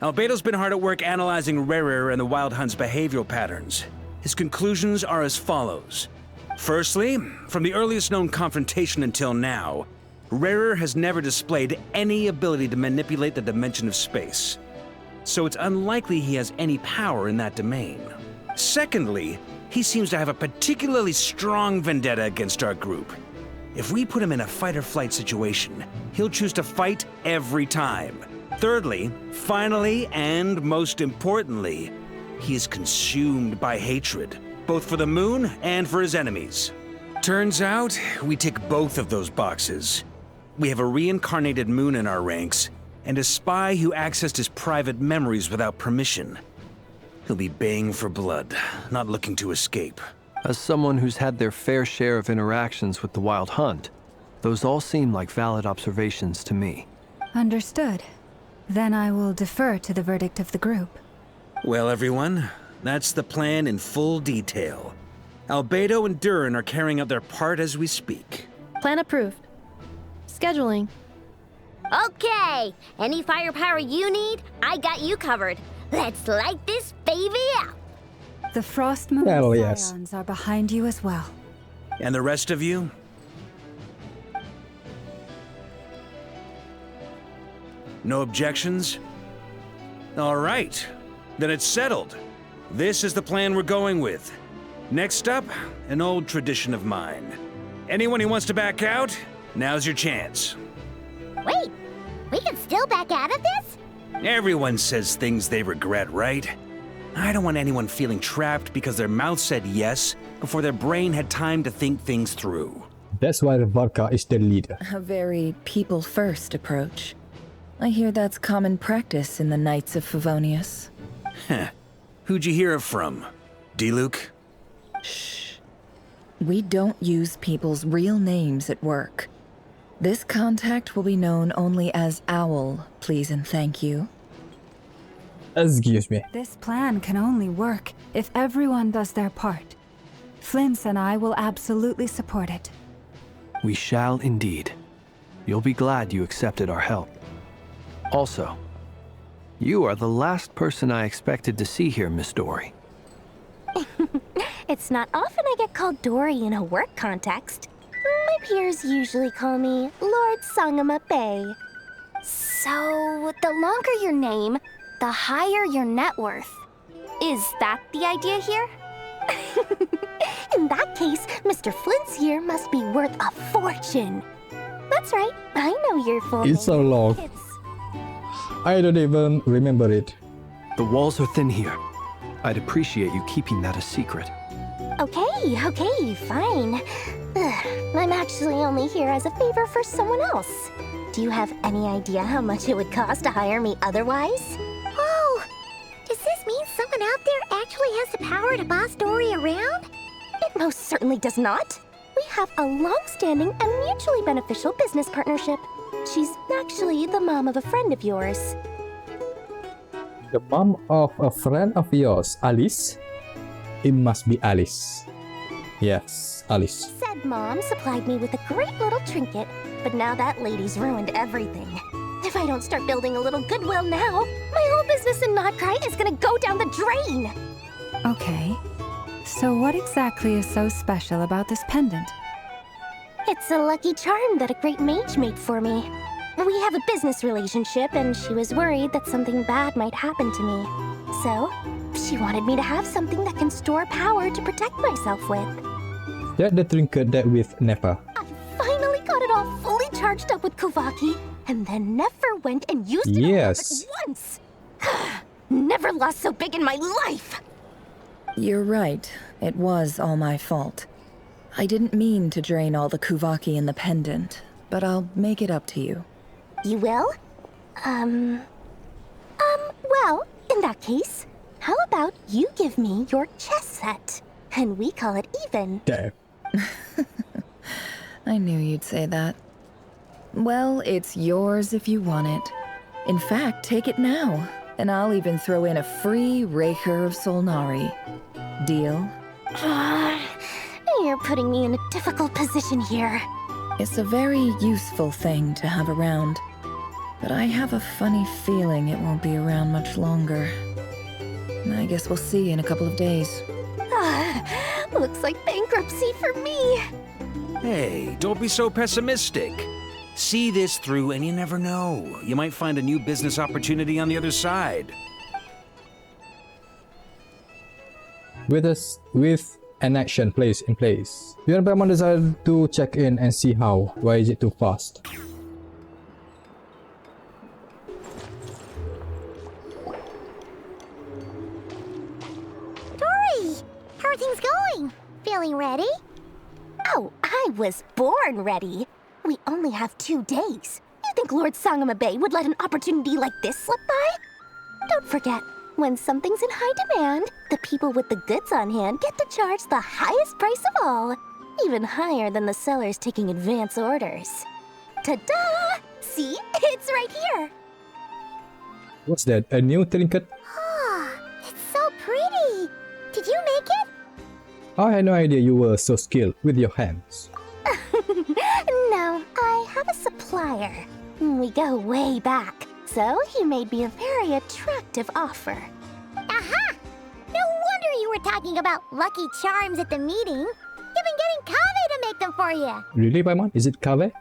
Albedo's been hard at work analyzing Rerir and the Wild Hunt's behavioral patterns. His conclusions are as follows. Firstly, from the earliest known confrontation until now, Rerir has never displayed any ability to manipulate the dimension of space. So it's unlikely he has any power in that domain. Secondly, he seems to have a particularly strong vendetta against our group. If we put him in a fight-or-flight situation, he'll choose to fight every time. Thirdly, finally, and most importantly, he is consumed by hatred, both for the moon and for his enemies. Turns out, we tick both of those boxes. We have a reincarnated moon in our ranks, and a spy who accessed his private memories without permission. He'll be baying for blood, not looking to escape. As someone who's had their fair share of interactions with the Wild Hunt, those all seem like valid observations to me. Understood. Then I will defer to the verdict of the group. Well, everyone, that's the plan in full detail. Albedo and Durin are carrying out their part as we speak. Plan approved. Scheduling. Okay, any firepower you need, I got you covered. Let's light this baby up. The Frost Moon Scions are behind you as well. And the rest of you? No objections? All right, then it's settled. This is the plan we're going with. Next up, an old tradition of mine. Anyone who wants to back out, now's your chance. Wait, we can still back out of this? Everyone says things they regret, right? I don't want anyone feeling trapped because their mouth said yes before their brain had time to think things through. That's why Varka is the leader. A very people-first approach. I hear that's common practice in the Knights of Favonius. Heh. Who'd you hear it from? D-Luke? Shh. We don't use people's real names at work. This contact will be known only as Owl, please and thank you. Excuse me. This plan can only work if everyone does their part. Flint's and I will absolutely support it. We shall indeed. You'll be glad you accepted our help. Also, you are the last person I expected to see here, Miss Dory. It's not often I get called Dory in a work context. My peers usually call me Lord Sangamabe. So, the longer your name, the higher your net worth. Is that the idea here? In that case, Mr. Flint's here must be worth a fortune. That's right, I know your full name. It's so long. It's I don't even remember it. The walls are thin here. I'd appreciate you keeping that a secret. Okay, fine. I'm actually only here as a favor for someone else. Do you have any idea how much it would cost to hire me otherwise? Oh, does this mean someone out there actually has the power to boss Dory around? It most certainly does not. We have a long-standing and mutually beneficial business partnership. She's actually the mom of a friend of yours. The mom of a friend of yours, Alice? It must be Alice. Yes, Alice. Said mom supplied me with a great little trinket, but now that lady's ruined everything. If I don't start building a little goodwill now, my whole business in Notcry is gonna go down the drain! Okay. So what exactly is so special about this pendant? It's a lucky charm that a great mage made for me. We have a business relationship, and she was worried that something bad might happen to me. So, she wanted me to have something that can store power to protect myself with. That the trinket that with Nefer. I finally got it all fully charged up with Kuvaki, and then Nefer went and used it all up at once. Never lost so big in my life! You're right. It was all my fault. I didn't mean to drain all the Kuvaki in the pendant, but I'll make it up to you. You will? Well, in that case, how about you give me your chess set? And we call it even. Damn. I knew you'd say that. Well, it's yours if you want it. In fact, take it now, and I'll even throw in a free Racher of Solnari. Deal? You're putting me in a difficult position here. It's a very useful thing to have around, but I have a funny feeling it won't be around much longer. I guess we'll see in a couple of days. Looks like bankruptcy for me. Hey, don't be so pessimistic. See this through and you never know. You might find a new business opportunity on the other side. With an action place in place, Yuan Paimon decided to check in and see how. Why is it too fast? Dory, how are things going? Feeling ready? Oh, I was born ready. We only have 2 days. You think Lord Sangamabe would let an opportunity like this slip by? Don't forget, when something's in high demand, the people with the goods on hand get to charge the highest price of all. Even higher than the sellers taking advance orders. Ta-da! See? It's right here! What's that? A new trinket? Oh, it's so pretty. Did you make it? I had no idea you were so skilled with your hands. No, I have a supplier. We go way back, so he made me a very attractive offer. Aha! No wonder you were talking about lucky charms at the meeting. You've been getting Kave to make them for you. Really, Paimon? Is it Kave?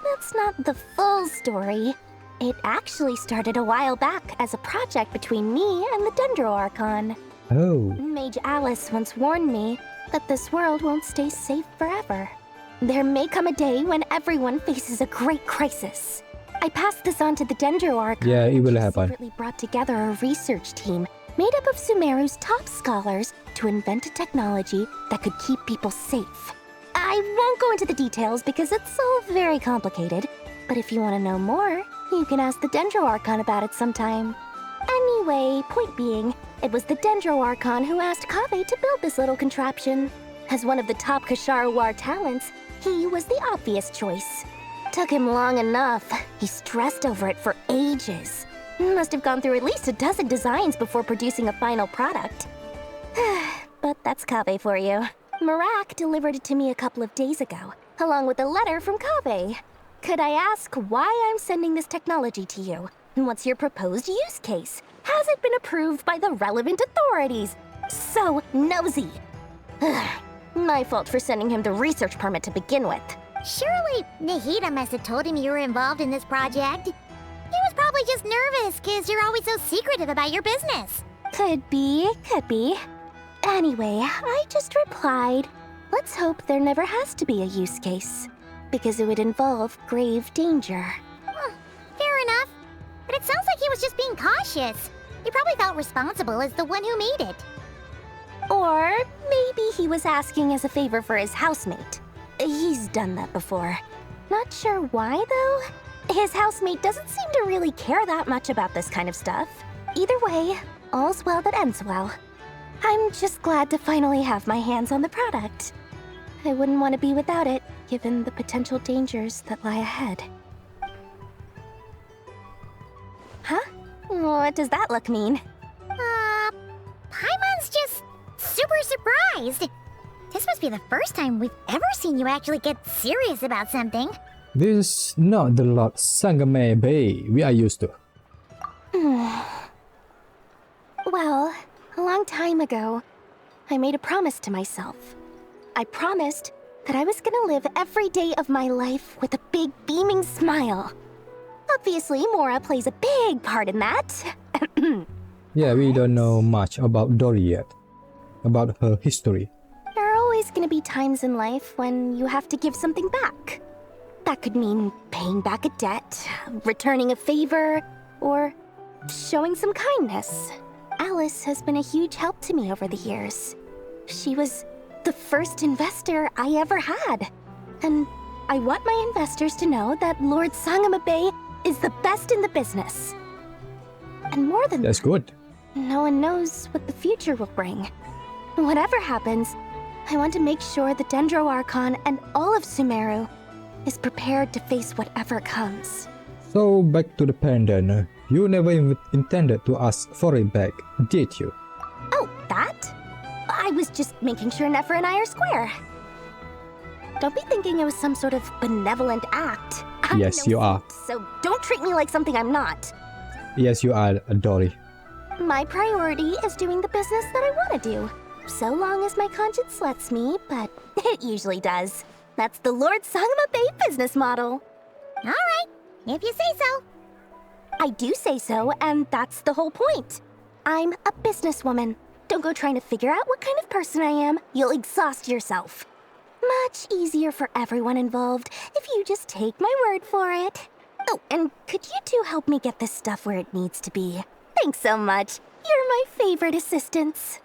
That's not the full story. It actually started a while back as a project between me and the Dendro Archon. Oh. Mage Alice once warned me that this world won't stay safe forever. There may come a day when everyone faces a great crisis. I passed this on to the Dendro Archon. Yeah, it will happen. Secretly brought together a research team made up of Sumeru's top scholars to invent a technology that could keep people safe. I won't go into the details because it's all very complicated, but if you want to know more, you can ask the Dendro Archon about it sometime. Anyway, point being, it was the Dendro Archon who asked Kave to build this little contraption. As one of the top Kasharu War talents, he was the obvious choice. Took him long enough. He stressed over it for ages. Must have gone through at least a dozen designs before producing a final product. But that's Kave for you. Marak delivered it to me a couple of days ago, along with a letter from Kave. Could I ask why I'm sending this technology to you? What's your proposed use case? Has it been approved by the relevant authorities? So nosy. My fault for sending him the research permit to begin with. Surely Nahida must have told him you were involved in this project. He was probably just nervous because you're always so secretive about your business. Could be. Anyway, I just replied, let's hope there never has to be a use case, because it would involve grave danger. Fair enough. but it sounds like he was just being cautious. He probably felt responsible as the one who made it. Or maybe he was asking as a favor for his housemate. He's done that before. Not sure why, though. His housemate doesn't seem to really care that much about this kind of stuff. Either way, all's well that ends well. I'm just glad to finally have my hands on the product. I wouldn't want to be without it, given the potential dangers that lie ahead. Huh? What does that look mean? Paimon's just super surprised. This must be the first time we've ever seen you actually get serious about something. This is not the Lord Sangame Bay we are used to. Well, a long time ago, I made a promise to myself. I promised that I was gonna live every day of my life with a big beaming smile. Obviously, Mora plays a big part in that. Yeah, we don't know much about Dory yet. About her history. There are always gonna be times in life when you have to give something back. That could mean paying back a debt, returning a favor, or showing some kindness. Alice has been a huge help to me over the years. She was the first investor I ever had. And I want my investors to know that Lord Sangamabe is the best in the business. And more than That's good. no one knows what the future will bring. Whatever happens, I want to make sure the Dendro Archon and all of Sumeru is prepared to face whatever comes. So back to the pendant. You never intended to ask for it back, did you? Oh, that? I was just making sure Nefer and I are square. Don't be thinking it was some sort of benevolent act. Yes, you are. So don't treat me like something I'm not. Yes, you are, Dory. My priority is doing the business that I want to do. So long as my conscience lets me, but it usually does. That's the Lord Sangama Bay business model. Alright, if you say so. I do say so, and that's the whole point. I'm a businesswoman. Don't go trying to figure out what kind of person I am. You'll exhaust yourself. Much easier for everyone involved if you just take my word for it. Oh, and could you two help me get this stuff where it needs to be? Thanks so much. You're my favorite assistants.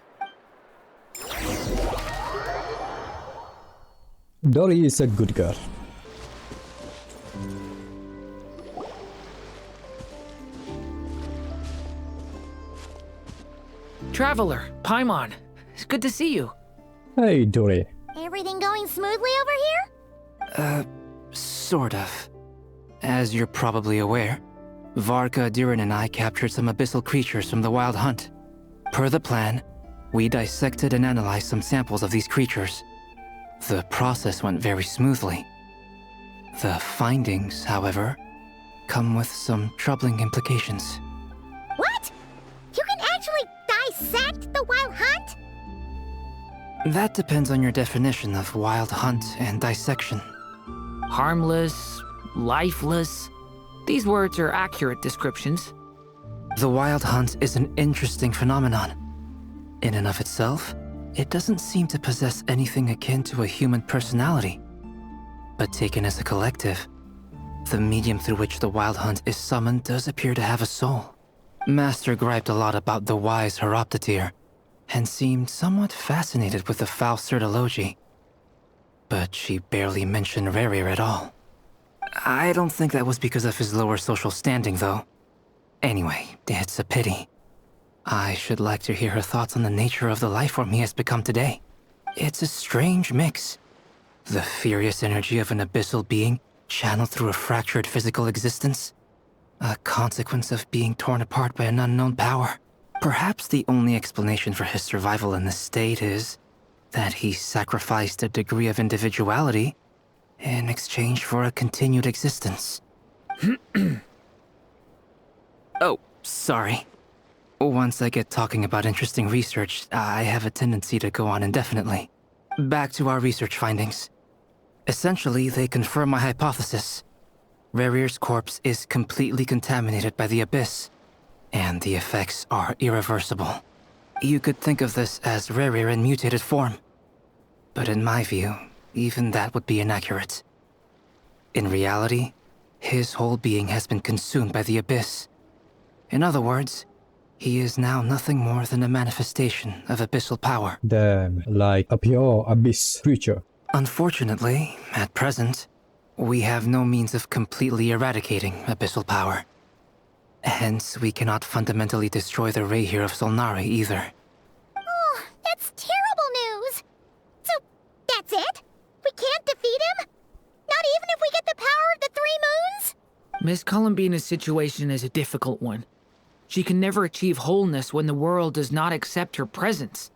Dory is a good girl. Traveler, Paimon, it's good to see you. Hey, Dory. Everything going smoothly over here? Sort of. As you're probably aware, Varka, Durin, and I captured some abyssal creatures from the Wild Hunt. Per the plan, we dissected and analyzed some samples of these creatures. The process went very smoothly. The findings, however, come with some troubling implications. What? You can actually dissect the Wild Hunt? That depends on your definition of Wild Hunt and dissection. Harmless, lifeless. These words are accurate descriptions. The Wild Hunt is an interesting phenomenon. In and of itself, it doesn't seem to possess anything akin to a human personality. But taken as a collective, the medium through which the Wild Hunt is summoned does appear to have a soul. Master griped a lot about the wise Horoptatir, and seemed somewhat fascinated with the foul certology. But she barely mentioned Rerir at all. I don't think that was because of his lower social standing, though. Anyway, it's a pity. I should like to hear her thoughts on the nature of the lifeform he has become today. It's a strange mix. The furious energy of an abyssal being channeled through a fractured physical existence. A consequence of being torn apart by an unknown power. Perhaps the only explanation for his survival in this state is that he sacrificed a degree of individuality in exchange for a continued existence. Oh, sorry. Once I get talking about interesting research, I have a tendency to go on indefinitely. Back to our research findings. Essentially, they confirm my hypothesis. Rerir's corpse is completely contaminated by the Abyss, and the effects are irreversible. You could think of this as Rerir in mutated form. But in my view, even that would be inaccurate. In reality, his whole being has been consumed by the Abyss, In other words, he is now nothing more than a manifestation of abyssal power. Damn, like a pure abyss creature. Unfortunately, at present, we have no means of completely eradicating abyssal power. Hence, we cannot fundamentally destroy the Rerir of Solnari either. Oh, that's terrible news! So, that's it? We can't defeat him? Not even if we get the power of the Three Moons? Miss Columbina's situation is a difficult one. She can never achieve wholeness when the world does not accept her presence.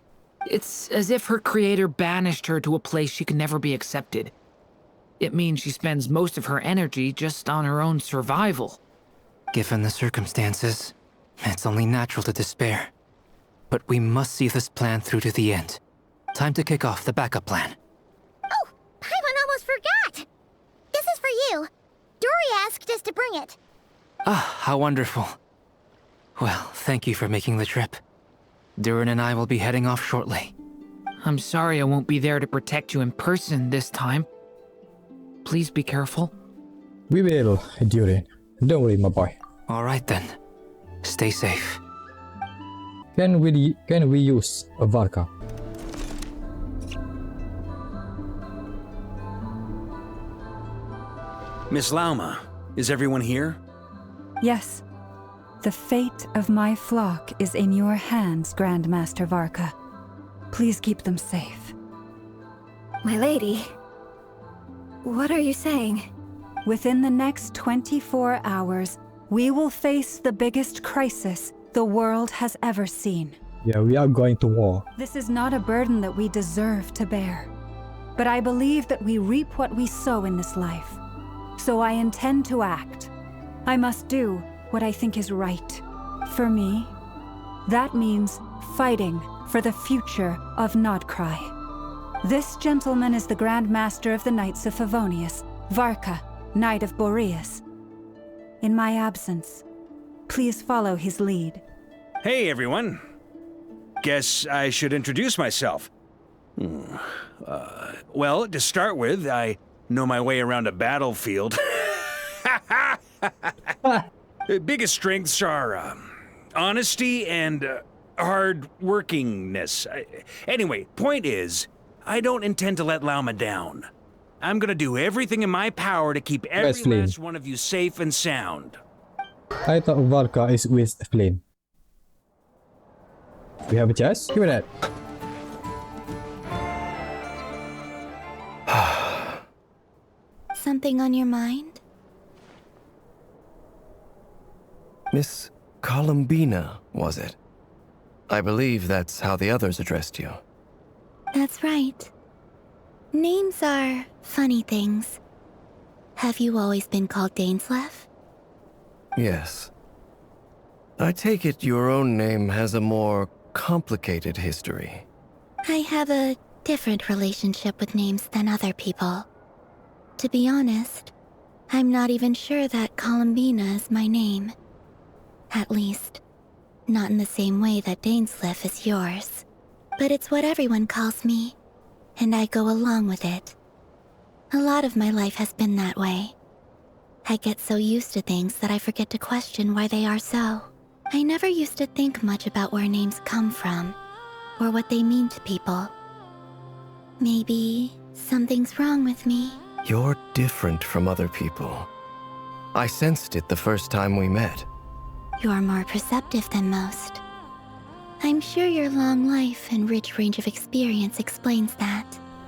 It's as if her creator banished her to a place she can never be accepted. It means she spends most of her energy just on her own survival. Given the circumstances, it's only natural to despair. But we must see this plan through to the end. Time to kick off the backup plan. Oh, Paimon almost forgot! This is for you. Dory asked us to bring it. Ah, how wonderful. Well, thank you for making the trip. Durin and I will be heading off shortly. I'm sorry I won't be there to protect you in person this time. Please be careful. We will, Durin. Don't worry, my boy. All right then. Stay safe. Can we use a Varka? Miss Lauma, is everyone here? Yes. The fate of my flock is in your hands, Grandmaster Varka. Please keep them safe. My lady, what are you saying? Within the next 24 hours, we will face the biggest crisis the world has ever seen. Yeah, we are going to war. This is not a burden that we deserve to bear. But I believe that we reap what we sow in this life. So I intend to act. I must do what I think is right. For me, that means fighting for the future of Nodcry. This gentleman is the Grand Master of the Knights of Favonius, Varka, Knight of Boreas. In my absence, please follow his lead. Hey, everyone. Guess I should introduce myself. Well, to start with, I know my way around a battlefield. The biggest strengths are honesty and hard-workingness. Anyway, point is, I don't intend to let Lauma down. I'm gonna do everything in my power to keep every last one of you safe and sound. I thought Varka is with Flynn. We have a chest? Give me that. Something on your mind? Miss Columbina, was it? I believe that's how the others addressed you. That's right. Names are funny things. Have you always been called Dainsleif? Yes. I take it your own name has a more complicated history. I have a different relationship with names than other people. To be honest, I'm not even sure that Columbina is my name. At least, not in the same way that Dainsleif is yours. But it's what everyone calls me, and I go along with it. A lot of my life has been that way. I get so used to things that I forget to question why they are so. I never used to think much about where names come from, or what they mean to people. Maybe something's wrong with me. You're different from other people. I sensed it the first time we met. You're more perceptive than most. I'm sure your long life and rich range of experience explains that.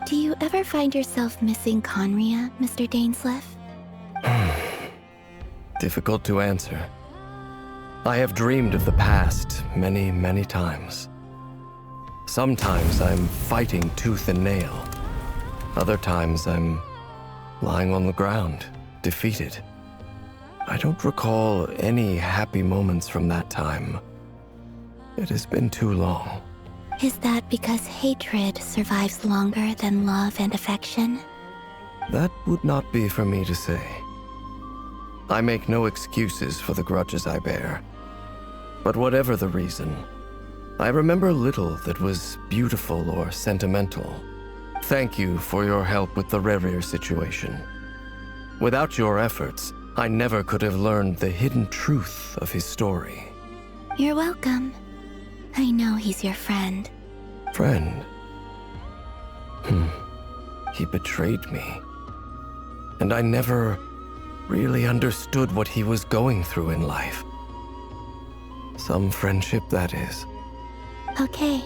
Do you ever find yourself missing Conria, Mr. Dainsleif? Difficult to answer. I have dreamed of the past many, many times. Sometimes I'm fighting tooth and nail. Other times I'm lying on the ground, defeated. I don't recall any happy moments from that time. It has been too long. Is that because hatred survives longer than love and affection? That would not be for me to say. I make no excuses for the grudges I bear. But whatever the reason, I remember little that was beautiful or sentimental. Thank you for your help with the Rerir situation. Without your efforts, I never could have learned the hidden truth of his story. You're welcome. I know he's your friend. Friend? He betrayed me. And I never really understood what he was going through in life. Some friendship, that is. Okay.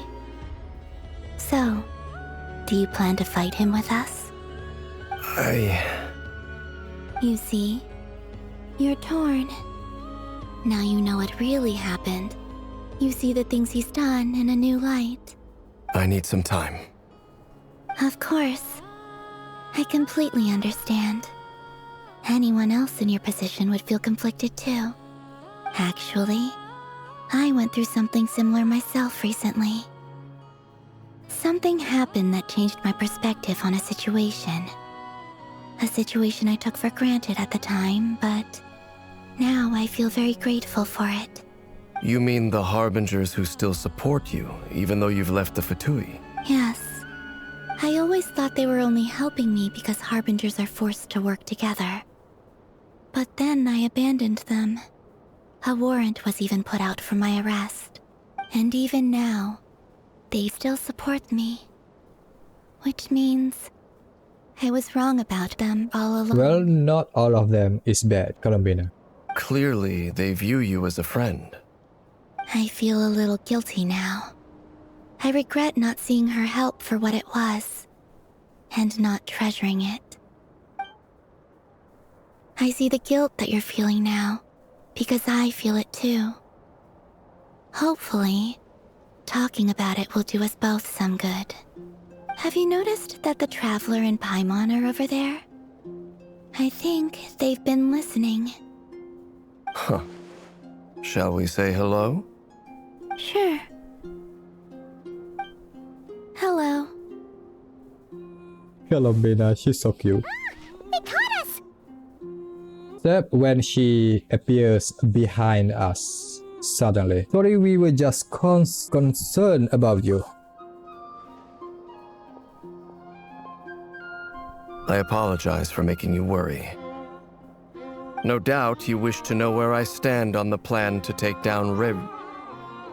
So, do you plan to fight him with us? You see, you're torn. Now you know what really happened. You see the things he's done in a new light. I need some time. Of course. I completely understand. Anyone else in your position would feel conflicted too. Actually, I went through something similar myself recently. Something happened that changed my perspective on a situation. A situation I took for granted at the time, but now I feel very grateful for it. You mean the Harbingers who still support you, even though you've left the Fatui? Yes. I always thought they were only helping me because Harbingers are forced to work together. But then I abandoned them. A warrant was even put out for my arrest. And even now, they still support me. Which means I was wrong about them all along. Well, not all of them is bad, Columbina. Clearly, they view you as a friend. I feel a little guilty now. I regret not seeing her help for what it was, and not treasuring it. I see the guilt that you're feeling now, because I feel it too. Hopefully, talking about it will do us both some good. Have you noticed that the Traveler and Paimon are over there? I think they've been listening. Huh. Shall we say hello? Sure. Hello. Columbina, she's so cute. They caught us! Except when she appears behind us suddenly. Sorry, we were just concerned about you. I apologize for making you worry. No doubt you wish to know where I stand on the plan to take down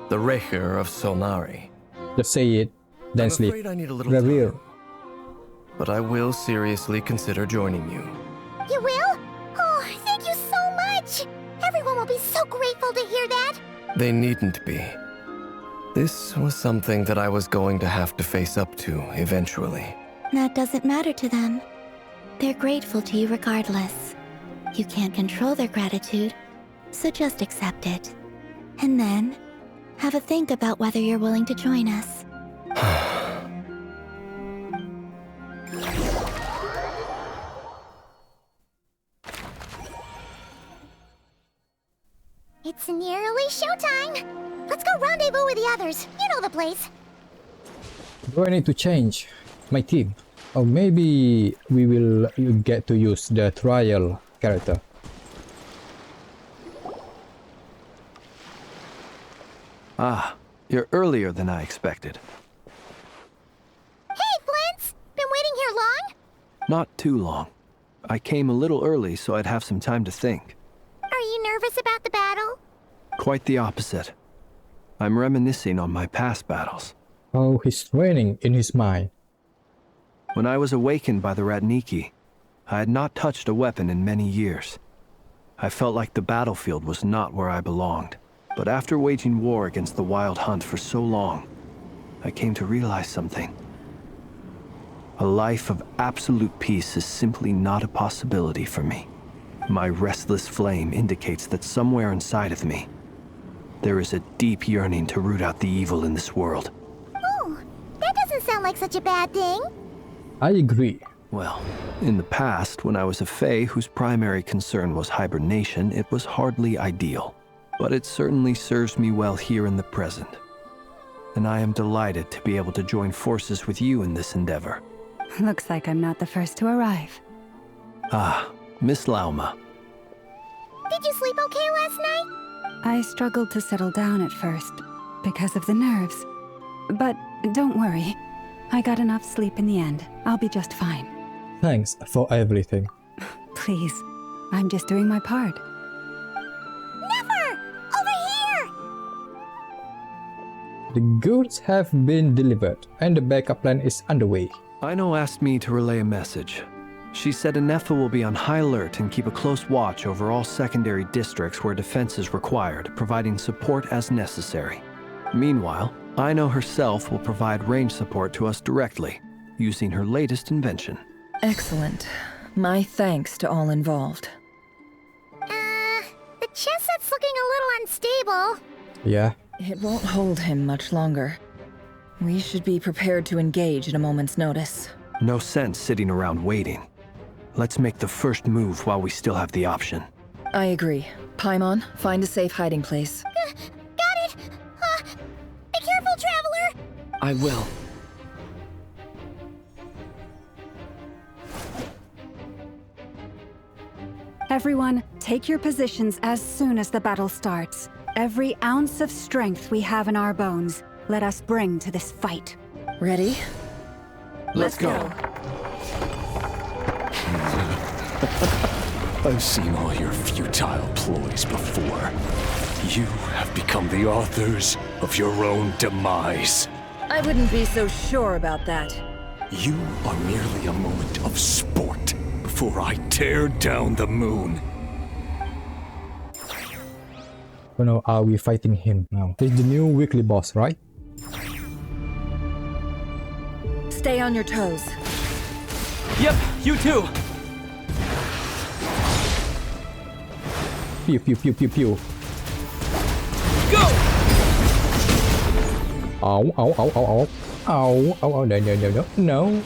the Racher of Solnari. Just say it, then sleep. I'm afraid I need a little Rerir. time, but I will seriously consider joining you. You will? Oh, thank you so much! Everyone will be so grateful to hear that! They needn't be. This was something that I was going to have to face up to eventually. That doesn't matter to them. They're grateful to you regardless. You can't control their gratitude, so just accept it. And then, have a think about whether you're willing to join us. It's nearly showtime! Let's go rendezvous with the others. You know the place. Do I need to change my team? Or maybe we will get to use the trial character. Ah, you're earlier than I expected. Hey, Flint's! Been waiting here long? Not too long. I came a little early so I'd have some time to think. Are you nervous about the battle? Quite the opposite. I'm reminiscing on my past battles. Oh, he's training in his mind. When I was awakened by the Radniki, I had not touched a weapon in many years. I felt like the battlefield was not where I belonged. But after waging war against the Wild Hunt for so long, I came to realize something. A life of absolute peace is simply not a possibility for me. My restless flame indicates that somewhere inside of me, there is a deep yearning to root out the evil in this world. Oh, that doesn't sound like such a bad thing. I agree. Well, in the past, when I was a Fae whose primary concern was hibernation, it was hardly ideal. But it certainly serves me well here in the present. And I am delighted to be able to join forces with you in this endeavor. Looks like I'm not the first to arrive. Ah, Miss Lauma. Did you sleep okay last night? I struggled to settle down at first, because of the nerves. But don't worry. I got enough sleep in the end. I'll be just fine. Thanks for everything. Please, I'm just doing my part. Nefer! Over here! The goods have been delivered, and the backup plan is underway. Ino asked me to relay a message. She said Nefer will be on high alert and keep a close watch over all secondary districts where defense is required, providing support as necessary. Meanwhile, Ino herself will provide range support to us directly, using her latest invention. Excellent. My thanks to all involved. The chess set's looking a little unstable. Yeah. It won't hold him much longer. We should be prepared to engage at a moment's notice. No sense sitting around waiting. Let's make the first move while we still have the option. I agree. Paimon, find a safe hiding place. Got it! Be careful, Traveler! I will. Everyone, take your positions as soon as the battle starts. Every ounce of strength we have in our bones, let us bring to this fight. Ready? Let's go. I've seen all your futile ploys before. You have become the authors of your own demise. I wouldn't be so sure about that. You are merely a moment of sport before I tear down the moon. So now are we fighting him now? He's the new weekly boss, right? Stay on your toes. Yep, you too. Pew pew pew pew pew. Go! Ow, ow, ow, ow, ow. Ow, ow, ow, no, no, no, no, no.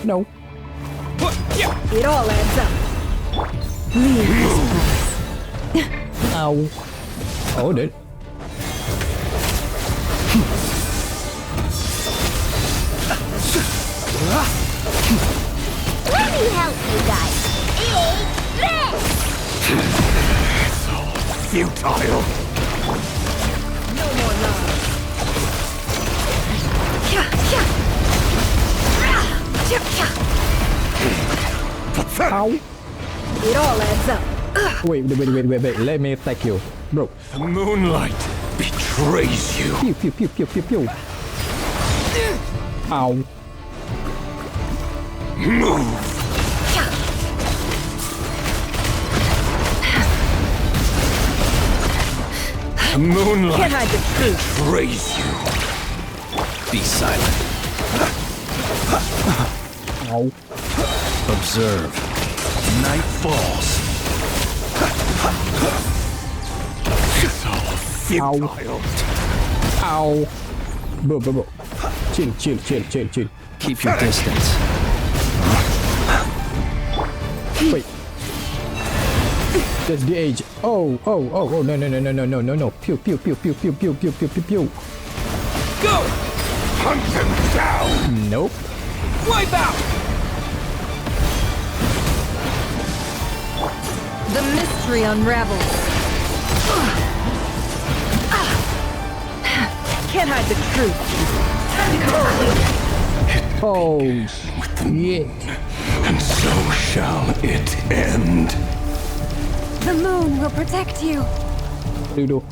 No. It all adds up. Leave this place. Ow. Oh, dude. Let me help you guys. Eat this! Futile. No more love. Ow. It all adds up. Wait, let me attack you. Bro. The moonlight betrays you. Pew pew pew pew pew pew. Ow. Move. The moonlight Can't hide the truth. betrays you. Be silent. Ow. Observe. Night falls. It's all futile. Ow. Bro. Chill. Keep your distance. Wait. That's the age. Oh, no. Pew. Go! Hunt them down. Nope. Wipe out! The mystery unravels. Can't hide the truth. Oh, shit. And so shall it end. The moon will protect you. Dude.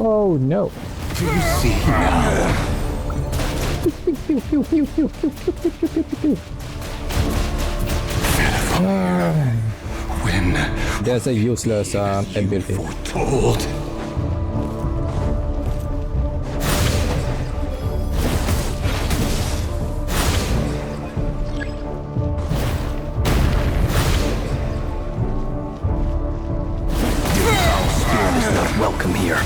Oh no. Do you see now? When There's a useless ability. Foretold. Spirit is not welcome here.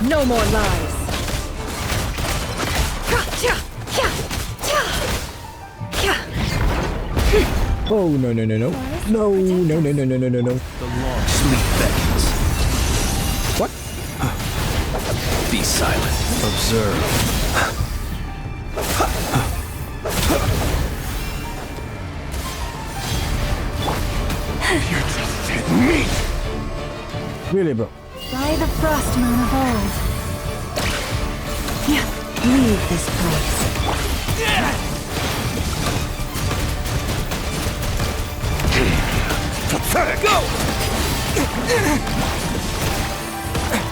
No more lies. Oh no. No. The long sleep beckons. What? Be silent. Observe. Your Really, bro? By the frost moon of old. Yeah, leave this place. Pathetic! Go!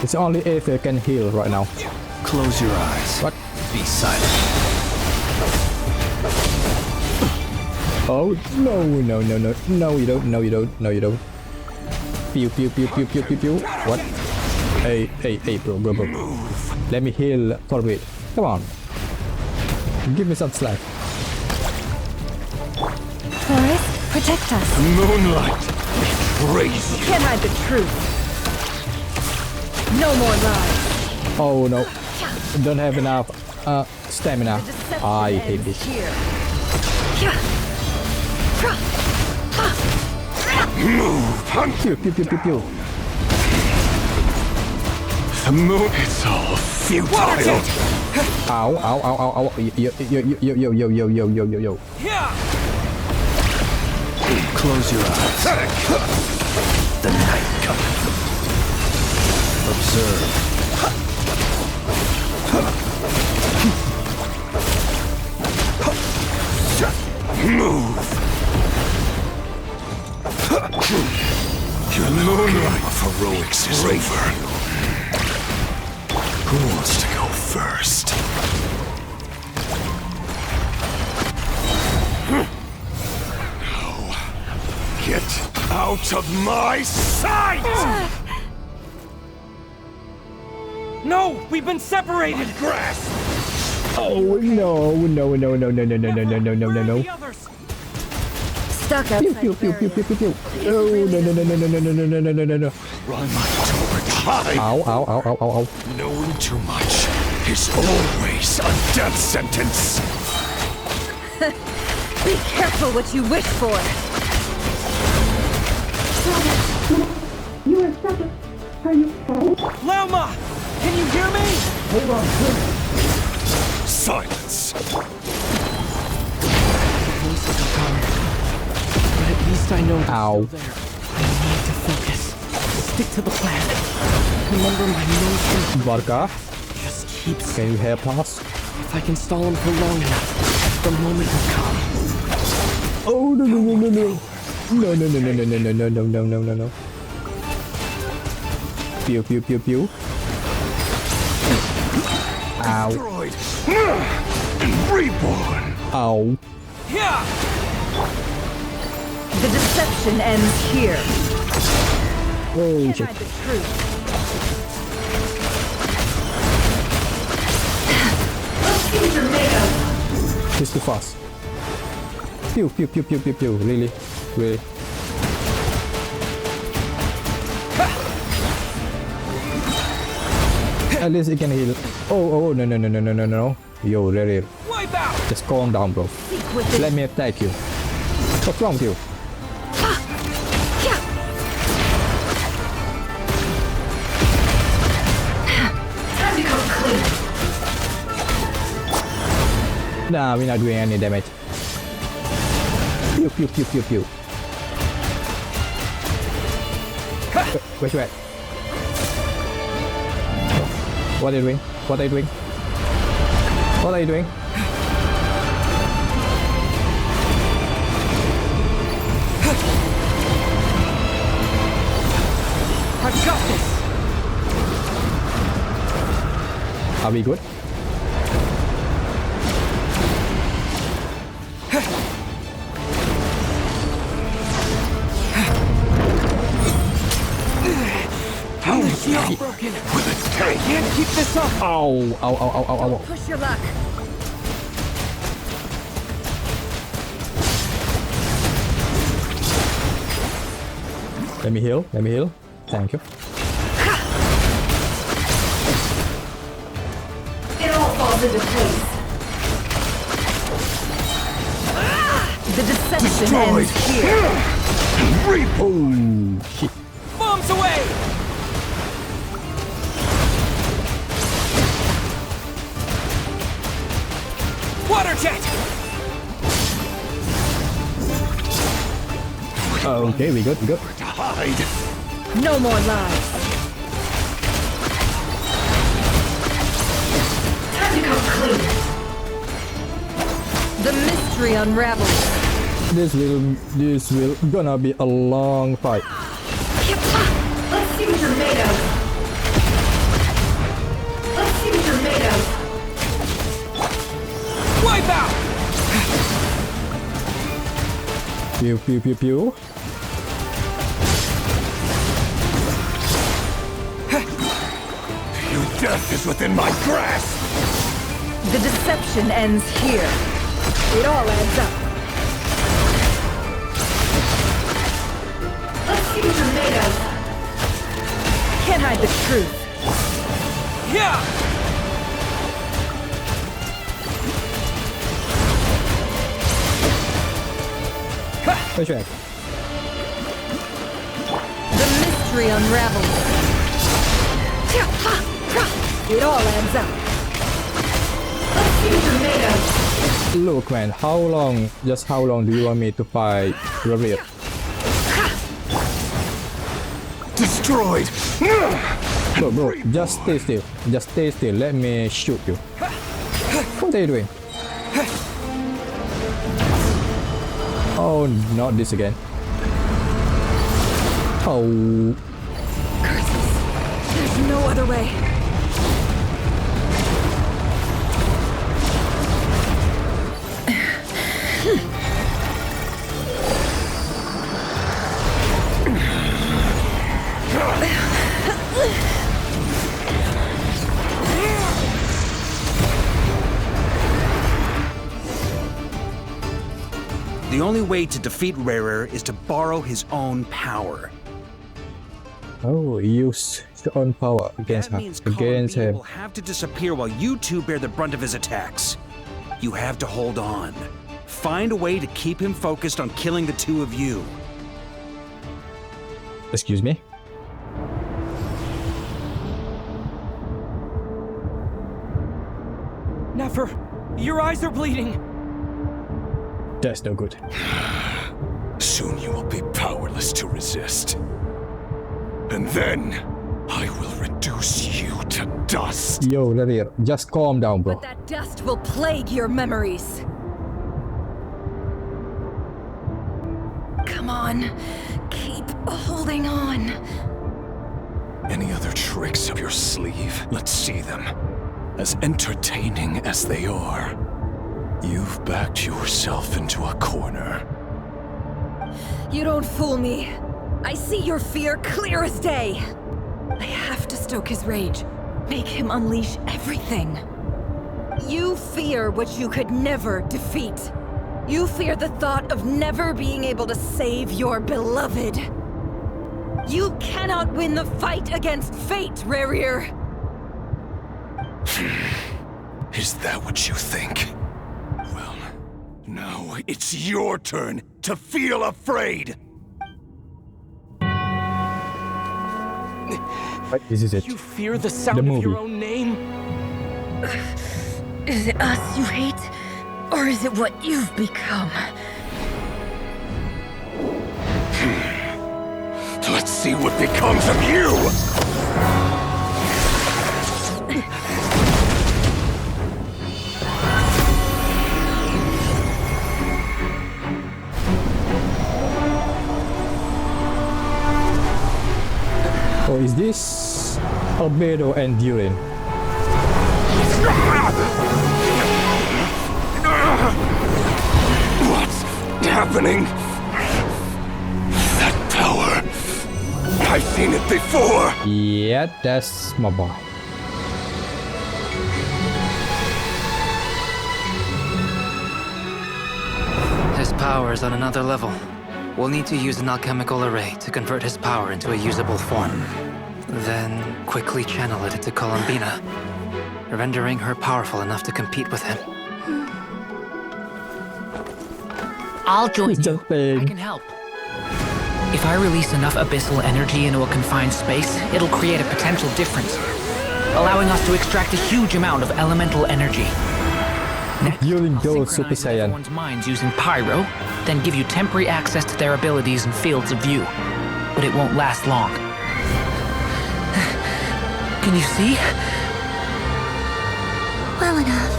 It's only Aether can heal right now. Close your eyes. What? Be silent. Oh, no, no, no, no. No, you don't. No, you don't. No, you don't. Pew, pew, pew, pew, pew, pew, pew. What? Hey, hey, hey, bro, bro, bro. Let me heal for a bit. Come on. Give me some slack. Forest, protect us. Moonlight betrays you. Can't hide the truth. No more lies. Oh no. Don't have enough stamina. I hate this. Move, hunt. Pew, pew, pew, pew, pew. The moon, it's all futile. Ow, ow, ow, ow, ow. Yo, yo, yo, yo, yo, yo, yo, yo, yo, yo. Close your eyes. The night cometh. Observe. Move. Your moonlight of heroics is over. Who wants to go first? No. Get out of my sight! No! We've been separated! Grasp! Oh no, no, no, no, no, no, no, no, no, no, no, no, no. Stuck outside. Pew, pew, pew, pew, pew, pew, pew. Oh, no, no, no, no, no, no, no, no, no, no, no, no. Run my torch high! Ow, ow, ow, ow, ow, ow. Knowing too much is always a death sentence. Be careful what you wish for. You are stuck. Are you okay? Lauma! Can you hear me? Hold on, Silence. Voices are gone. But at least I know they're Ow. still there. I need to focus. Stick to the plan. Remember my motion. Vodka, Just keep can you help us? If I can stall him for long enough, the moment will come. Oh no, no, no, no, no. No, no, no, no, no, no, no, no, no, no, no, no. Pew, pew, pew, pew. Ow. Destroyed. Reborn. Ow. Yeah! The deception ends here. Oh Can't shit. hide the truth. He's too fast. Pew, pew, pew, pew, pew, pew. Really? Really? At least it can heal. Oh, no, no, no, no, no, no, no. Yo, Rerir. Wipe out! Just calm down, bro. Let me attack you. What's wrong with you? Nah, we're not doing any damage. Pew, pew, pew, pew, pew. Wait, wait. What are you doing? What are you doing? What are you doing? I've got this! Are we good? How is she all broken? I can't keep this up! Ow, ow, ow, ow, ow, ow. Push your luck. Let me heal, let me heal. Thank you. It all falls into place. The deception ends here. Oh, shit. Bombs away! Water jet! Okay, we good, we good. To hide. No more lies. mystery unravels. This will gonna be a long fight. Let's see what you're made of. Let's see what you're made of. Wipe out! Pew pew pew pew. Your death is within my grasp! The deception ends here. It all adds up. Let's see what you're made of. Can't hide the truth. Yeah! Racher. The mystery unravels. It all adds up. Let's see what you're made of. Look, man, how long do you want me to fight Rerir? Destroyed! Bro, just stay still. Just stay still. Let me shoot you. What are you doing? Oh, not this again. Oh. Curses. There's no other way. The only way to defeat Rerir is to borrow his own power. Oh, use his own power against That her. means Against Columbina him. will have to disappear while you two bear the brunt of his attacks. You have to hold on. Find a way to keep him focused on killing the two of you. Excuse me? Nefer, your eyes are bleeding. That's no good. Soon you will be powerless to resist. And then, I will reduce you to dust. Yo, Rerir, just calm down, bro. But that dust will plague your memories. Come on. Keep holding on. Any other tricks up your sleeve? Let's see them. As entertaining as they are, you've backed yourself into a corner. You don't fool me. I see your fear clear as day. I have to stoke his rage. Make him unleash everything. You fear what you could never defeat. You fear the thought of never being able to save your beloved. You cannot win the fight against fate, Rerir. Is that what you think? Well, now it's your turn to feel afraid! This is it. You fear the sound of your own name? Is it us you hate? Or is it what you've become? Let's see what becomes of you! Oh, is this albedo and urine? What's happening? That power. I've seen it before. Yeah, that's my boy. His power is on another level. We'll need to use an alchemical array to convert his power into a usable form. Then quickly channel it into Columbina, rendering her powerful enough to compete with him. I'll join you. I can help. If I release enough abyssal energy into a confined space, it'll create a potential difference, allowing us to extract a huge amount of elemental energy. Next, During I'll those Super synchronize Saiyan. everyone's minds using pyro, then give you temporary access to their abilities and fields of view. But it won't last long. Can you see? Well enough.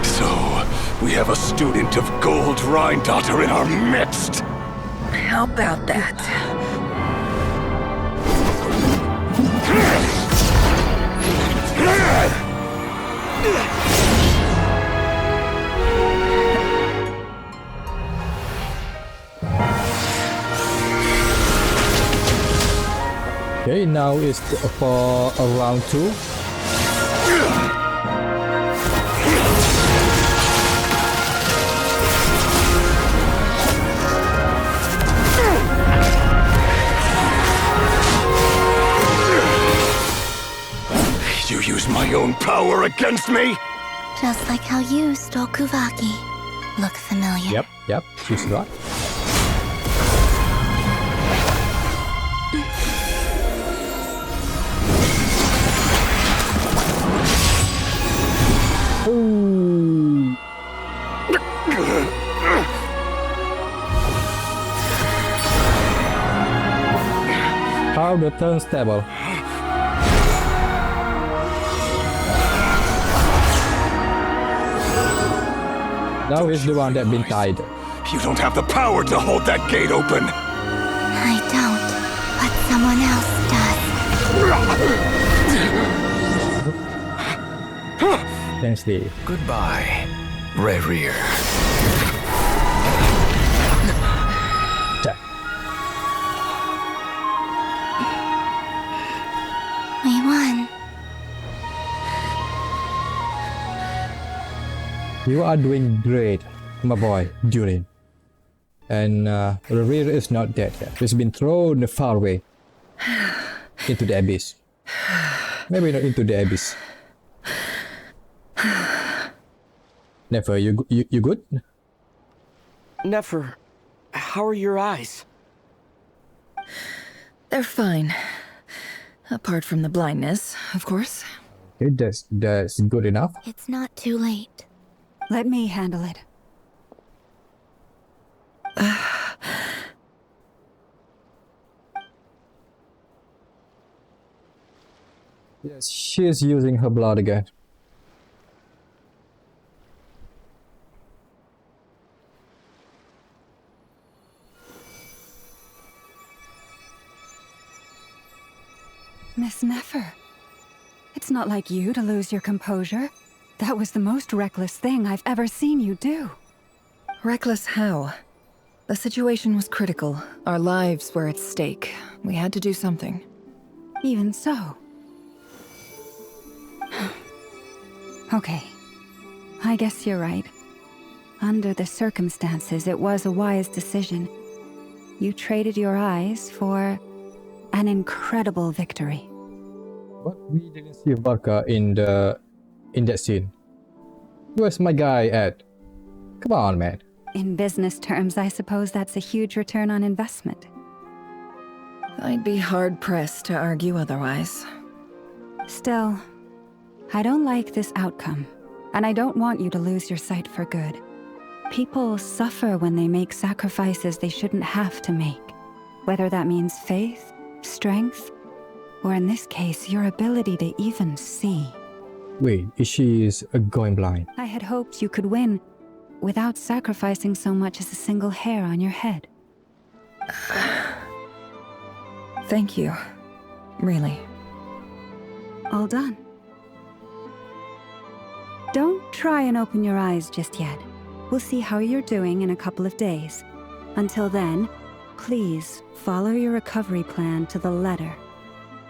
So, we have a student of Gold Rhine-Daughter in our midst. How about that? Okay, now it's for round 2. You use my own power against me? Just like how you stole Kuvaki. Look familiar. Yep, she's right. Ooh. How the turnstable. Now he's the one that been tied. You don't have the power to hold that gate open. I don't, but someone else does. Thanks, Steve. Goodbye, Rerir. We won. You are doing great, my boy, Durin. And Rerir is not dead yet. He's been thrown far away into the abyss. Maybe not into the abyss. Nefer, you good? Nefer, how are your eyes? They're fine. Apart from the blindness, of course. Okay, that's good enough. It's not too late. Let me handle it. Yes, she is using her blood again. Miss Nefer, it's not like you to lose your composure. That was the most reckless thing I've ever seen you do. Reckless how? The situation was critical. Our lives were at stake. We had to do something. Even so. Okay. I guess you're right. Under the circumstances, it was a wise decision. You traded your eyes for an incredible victory. But we didn't see Barca in that scene. Where's my guy at? Come on, man. In business terms, I suppose that's a huge return on investment. I'd be hard-pressed to argue otherwise. Still, I don't like this outcome, and I don't want you to lose your sight for good. People suffer when they make sacrifices they shouldn't have to make, whether that means faith, strength, or in this case, your ability to even see. Wait, she's going blind. I had hoped you could win without sacrificing so much as a single hair on your head. Thank you. Really. All done. Don't try and open your eyes just yet. We'll see how you're doing in a couple of days. Until then, please follow your recovery plan to the letter.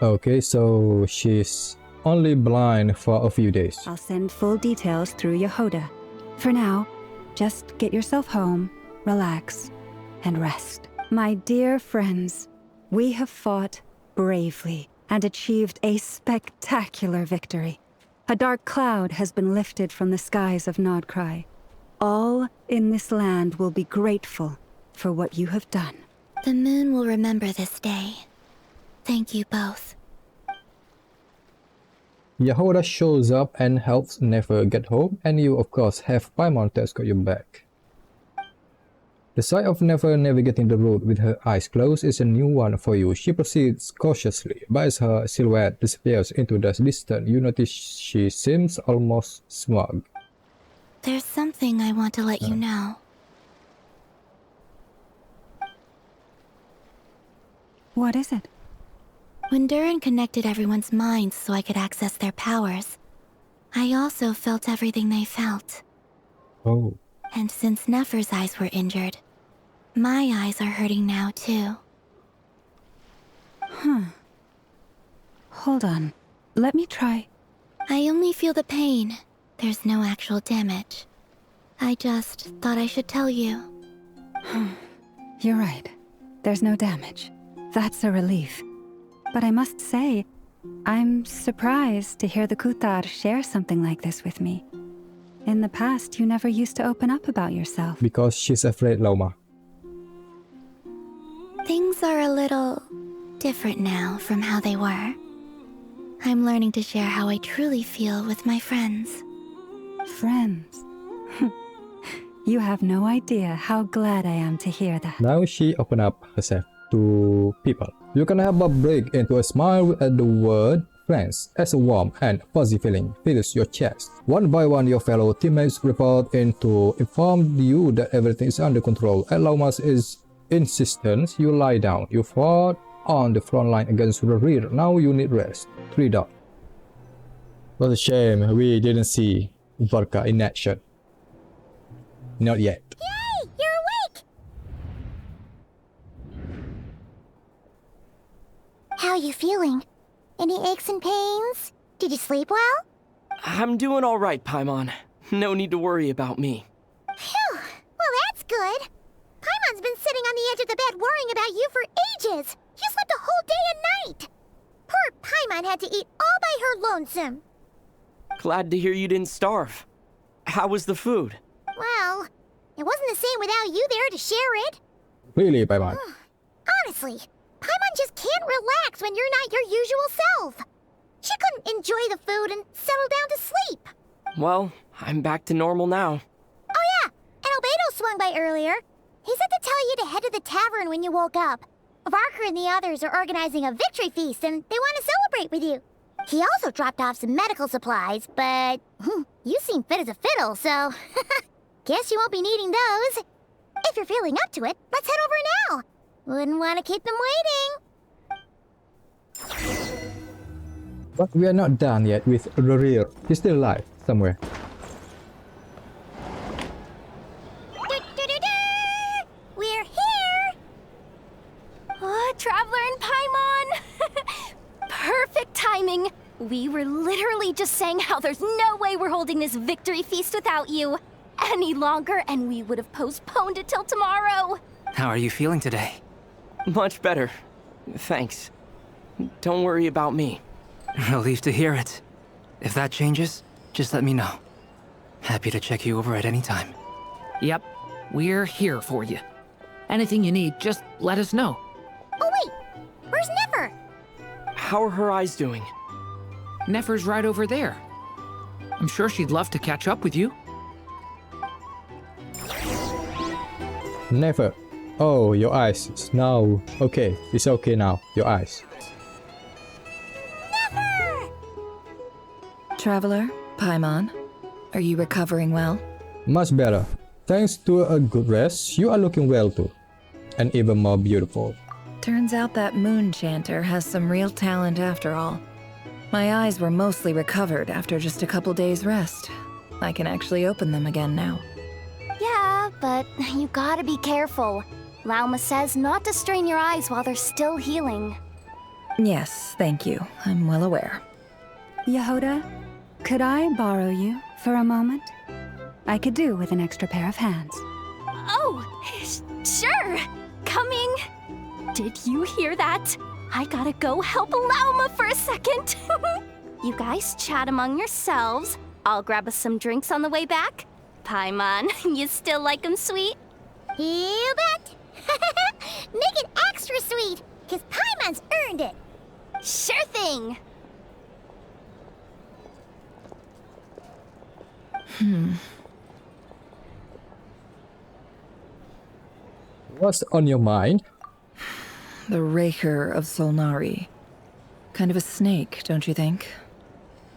Okay, so she's only blind for a few days. I'll send full details through Yehoda. For now, just get yourself home, relax, and rest. My dear friends, we have fought bravely and achieved a spectacular victory. A dark cloud has been lifted from the skies of Nodcry. All in this land will be grateful for what you have done. The moon will remember this day. Thank you both. Yehoda shows up and helps Nefer get home, and you of course have Paimon to escort you back. The sight of Nefer navigating the road with her eyes closed is a new one for you. She proceeds cautiously, but as her silhouette disappears into the distance, you notice she seems almost smug. There's something I want to let you know. What is it? When Durin connected everyone's minds so I could access their powers, I also felt everything they felt. Oh. And since Nefer's eyes were injured, my eyes are hurting now too. Hold on. Let me try. I only feel the pain. There's no actual damage. I just thought I should tell you. You're right. There's no damage. That's a relief. But I must say, I'm surprised to hear the Kuthar share something like this with me. In the past, you never used to open up about yourself. Because she's afraid, Lauma. Things are a little different now from how they were. I'm learning to share how I truly feel with my friends. Friends? You have no idea how glad I am to hear that. Now she opened up herself to people. You can have a break into a smile at the word friends as a warm and fuzzy feeling fills your chest. One by one, your fellow teammates report in to inform you that everything is under control. At Lauma's insistence, you lie down. You fought on the front line against Rerir. Now you need rest. 3 dots. What a shame we didn't see Vodka in action. Not yet. Yay! You're awake! How are you feeling? Any aches and pains? Did you sleep well? I'm doing all right, Paimon. No need to worry about me. Phew! Well, that's good. Paimon's been sitting on the edge of the bed worrying about you for ages. You slept a whole day and night. Poor Paimon had to eat all by her lonesome. Glad to hear you didn't starve. How was the food? Well, it wasn't the same without you there to share it. Really, Paimon? Honestly, Paimon just can't relax when you're not your usual self. She couldn't enjoy the food and settle down to sleep. Well, I'm back to normal now. Oh yeah, and Albedo swung by earlier. He said to tell you to head to the tavern when you woke up. Racher and the others are organizing a victory feast and they want to celebrate with you. He also dropped off some medical supplies, but you seem fit as a fiddle, so guess you won't be needing those. If you're feeling up to it, let's head over now. Wouldn't want to keep them waiting. But we are not done yet with Rerir. He's still alive somewhere. We're here! Oh, Traveler and Paimon! Perfect timing! We were literally just saying how there's no way we're holding this victory feast without you any longer, and we would have postponed it till tomorrow. How are you feeling today? Much better. Thanks. Don't worry about me. Relieved to hear it. If that changes, just let me know. Happy to check you over at any time. Yep, we're here for you. Anything you need, just let us know. Oh wait, where's Nefer? How are her eyes doing? Nefer's right over there. I'm sure she'd love to catch up with you. Never. Oh, your eyes. It's now okay. It's okay now. Your eyes. Nefer! Traveler, Paimon, are you recovering well? Much better. Thanks to a good rest, you are looking well too. And even more beautiful. Turns out that moon chanter has some real talent after all. My eyes were mostly recovered after just a couple days rest. I can actually open them again now. Yeah, but you gotta be careful. Lauma says not to strain your eyes while they're still healing. Yes, thank you. I'm well aware. Yehuda, could I borrow you for a moment? I could do with an extra pair of hands. Oh, sure. Coming. Did you hear that? I gotta go help Lauma for a second. You guys chat among yourselves. I'll grab us some drinks on the way back. Paimon, you still like them sweet? You bet. Make it extra sweet, because Paimon's earned it. Sure thing. What's on your mind? The Racher of Solnari. Kind of a snake, don't you think?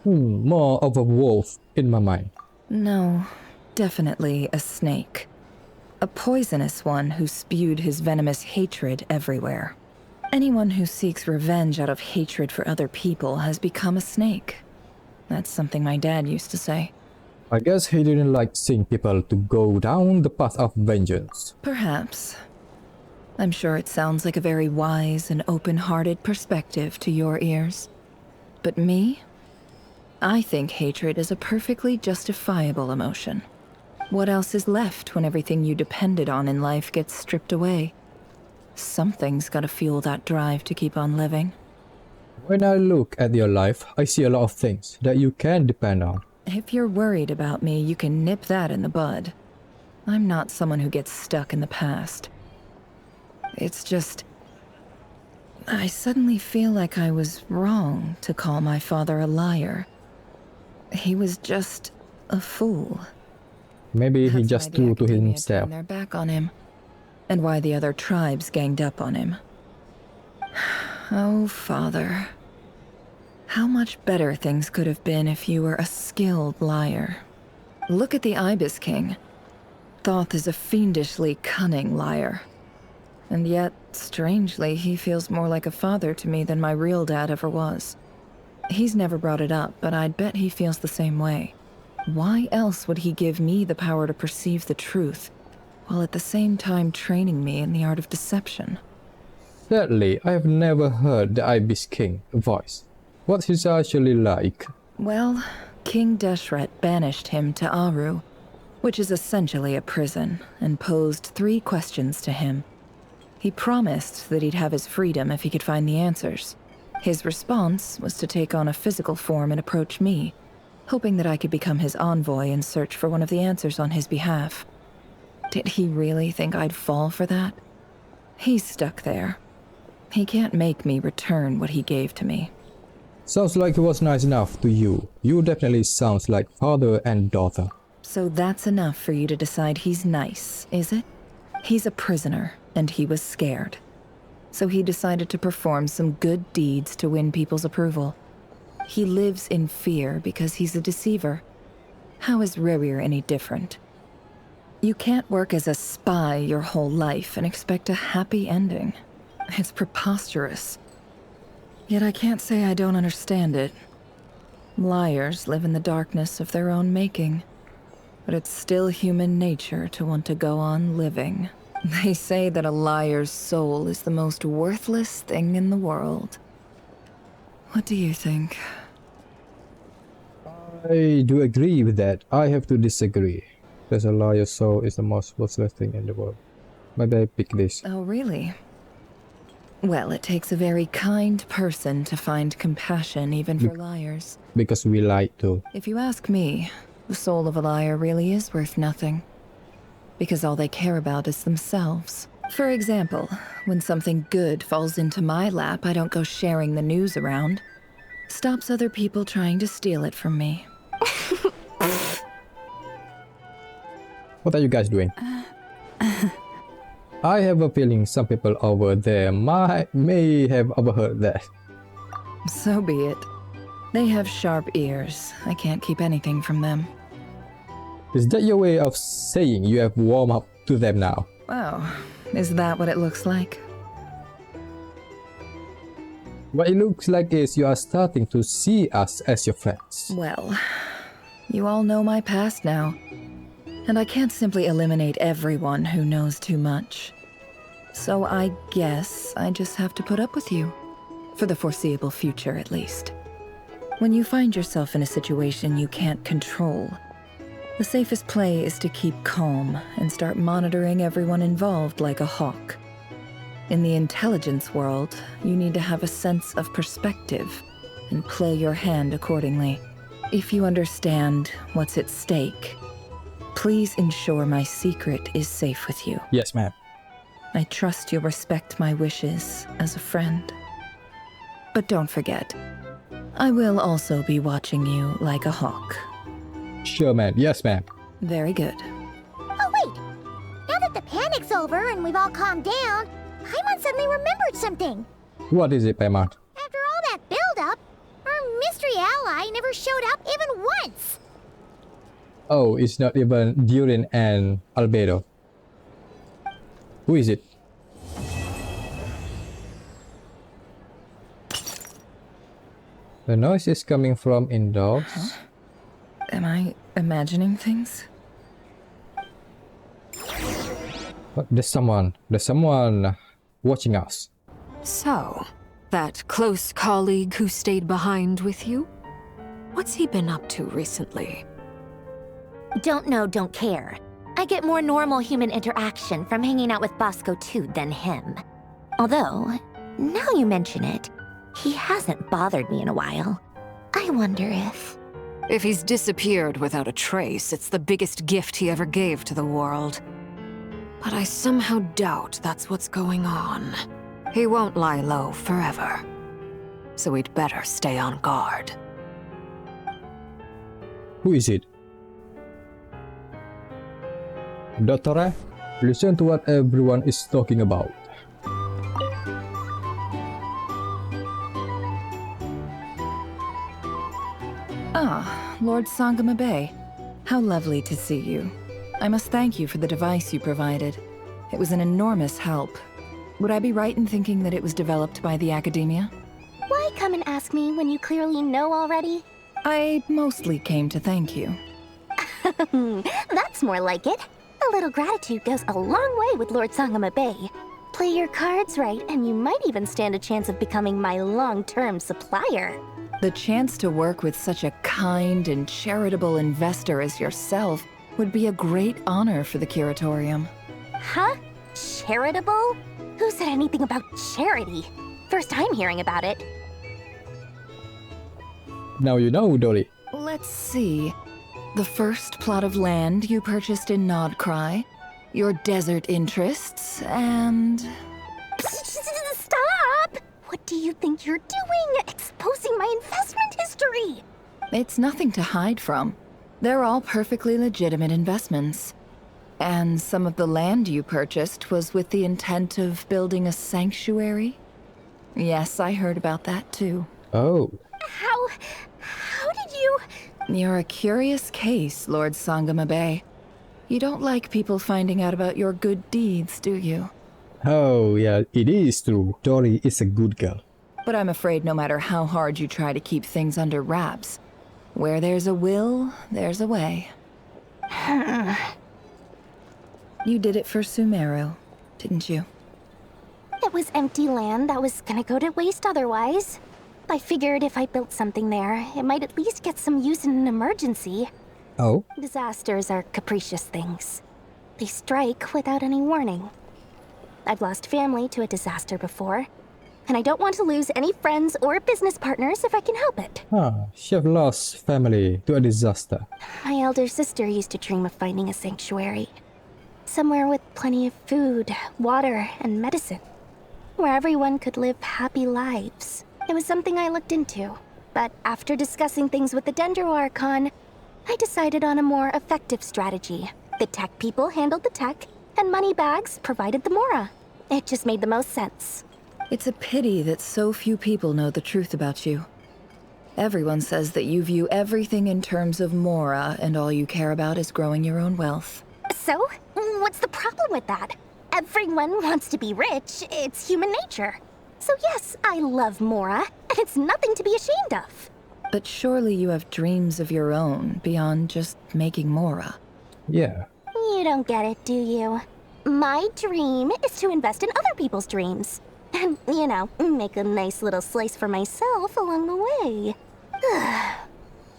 More of a wolf in my mind. No, definitely a snake. A poisonous one who spewed his venomous hatred everywhere. Anyone who seeks revenge out of hatred for other people has become a snake. That's something my dad used to say. I guess he didn't like seeing people to go down the path of vengeance. Perhaps. I'm sure it sounds like a very wise and open-hearted perspective to your ears. But me? I think hatred is a perfectly justifiable emotion. What else is left when everything you depended on in life gets stripped away? Something's gotta fuel that drive to keep on living. When I look at your life, I see a lot of things that you can depend on. If you're worried about me, you can nip that in the bud. I'm not someone who gets stuck in the past. It's just... I suddenly feel like I was wrong to call my father a liar. He was just a fool. Maybe he just true to himself. Turned their back on him, and why the other tribes ganged up on him. Oh, Father. How much better things could have been if you were a skilled liar. Look at the Ibis King. Thoth is a fiendishly cunning liar. And yet, strangely, he feels more like a father to me than my real dad ever was. He's never brought it up, but I'd bet he feels the same way. Why else would he give me the power to perceive the truth, while at the same time training me in the art of deception? Sadly, I have never heard the Ibis King voice. What's he actually like? Well, King Deshret banished him to Aru, which is essentially a prison, and posed 3 questions to him. He promised that he'd have his freedom if he could find the answers. His response was to take on a physical form and approach me, hoping that I could become his envoy and search for one of the answers on his behalf. Did he really think I'd fall for that? He's stuck there. He can't make me return what he gave to me. Sounds like he was nice enough to you. You definitely sounds like father and daughter. So that's enough for you to decide he's nice, is it? He's a prisoner, and he was scared. So he decided to perform some good deeds to win people's approval. He lives in fear because he's a deceiver. How is Rerir any different? You can't work as a spy your whole life and expect a happy ending. It's preposterous. Yet I can't say I don't understand it. Liars live in the darkness of their own making. But it's still human nature to want to go on living. They say that a liar's soul is the most worthless thing in the world. What do you think? I do agree with that. I have to disagree. Because a liar's soul is the most worthless thing in the world. Maybe I pick this. Oh, really? Well, it takes a very kind person to find compassion even for liars. Because we lie too. If you ask me, the soul of a liar really is worth nothing. Because all they care about is themselves. For example, when something good falls into my lap, I don't go sharing the news around. Stops other people trying to steal it from me. What are you guys doing? I have a feeling some people over there may have overheard that. So be it. They have sharp ears. I can't keep anything from them. Is that your way of saying you have warmed up to them now? Oh, is that what it looks like? What it looks like is you are starting to see us as your friends. Well, you all know my past now. And I can't simply eliminate everyone who knows too much. So I guess I just have to put up with you. For the foreseeable future, at least. When you find yourself in a situation you can't control, the safest play is to keep calm and start monitoring everyone involved like a hawk. In the intelligence world, you need to have a sense of perspective and play your hand accordingly. If you understand what's at stake, please ensure my secret is safe with you. Yes, ma'am. I trust you'll respect my wishes as a friend. But don't forget, I will also be watching you like a hawk. Sure, ma'am. Yes, ma'am. Very good. Oh, wait! Now that the panic's over, war and we've all calmed down, Paimon suddenly remembered something. What is it, Paimon? After all that build-up, our mystery ally never showed up even once. Oh, it's not even Durin and Albedo. Who is it? The noise is coming from indoors. Huh? Am I imagining things? But there's someone watching us. So, that close colleague who stayed behind with you? What's he been up to recently? Don't know, don't care. I get more normal human interaction from hanging out with Bosco too than him. Although, now you mention it, he hasn't bothered me in a while. I wonder if... If he's disappeared without a trace, it's the biggest gift he ever gave to the world. But I somehow doubt that's what's going on. He won't lie low forever. So we'd better stay on guard. Who is it? Dottore, listen to what everyone is talking about. Ah, Lord Sangamabe. How lovely to see you. I must thank you for the device you provided. It was an enormous help. Would I be right in thinking that it was developed by the Academia? Why come and ask me when you clearly know already? I mostly came to thank you. That's more like it. A little gratitude goes a long way with Lord Sangamabe. Play your cards right, and you might even stand a chance of becoming my long-term supplier. The chance to work with such a kind and charitable investor as yourself would be a great honor for the Curatorium. Huh? Charitable? Who said anything about charity? First time hearing about it. Now you know, Dolly. Let's see. The first plot of land you purchased in Nodcry, your desert interests, and... Stop! What do you think you're doing? Exposing my investment history! It's nothing to hide from. They're all perfectly legitimate investments. And some of the land you purchased was with the intent of building a sanctuary? Yes, I heard about that too. Oh. How did you... You're a curious case, Lord Sangamabe. You don't like people finding out about your good deeds, do you? Oh, yeah, it is true. Dory is a good girl. But I'm afraid no matter how hard you try to keep things under wraps, where there's a will, there's a way. You did it for Sumeru, didn't you? It was empty land that was gonna go to waste otherwise. I figured if I built something there, it might at least get some use in an emergency. Oh? Disasters are capricious things. They strike without any warning. I've lost family to a disaster before, and I don't want to lose any friends or business partners if I can help it. She lost family to a disaster. My elder sister used to dream of finding a sanctuary. Somewhere with plenty of food, water, and medicine. Where everyone could live happy lives. It was something I looked into, but after discussing things with the Dendro Archon, I decided on a more effective strategy. The tech people handled the tech, and Moneybags provided the Mora. It just made the most sense. It's a pity that so few people know the truth about you. Everyone says that you view everything in terms of Mora, and all you care about is growing your own wealth. So, what's the problem with that? Everyone wants to be rich. It's human nature. So yes, I love Mora, and it's nothing to be ashamed of. But surely you have dreams of your own beyond just making Mora. Yeah. You don't get it, do you? My dream is to invest in other people's dreams. And, you know, make a nice little slice for myself along the way.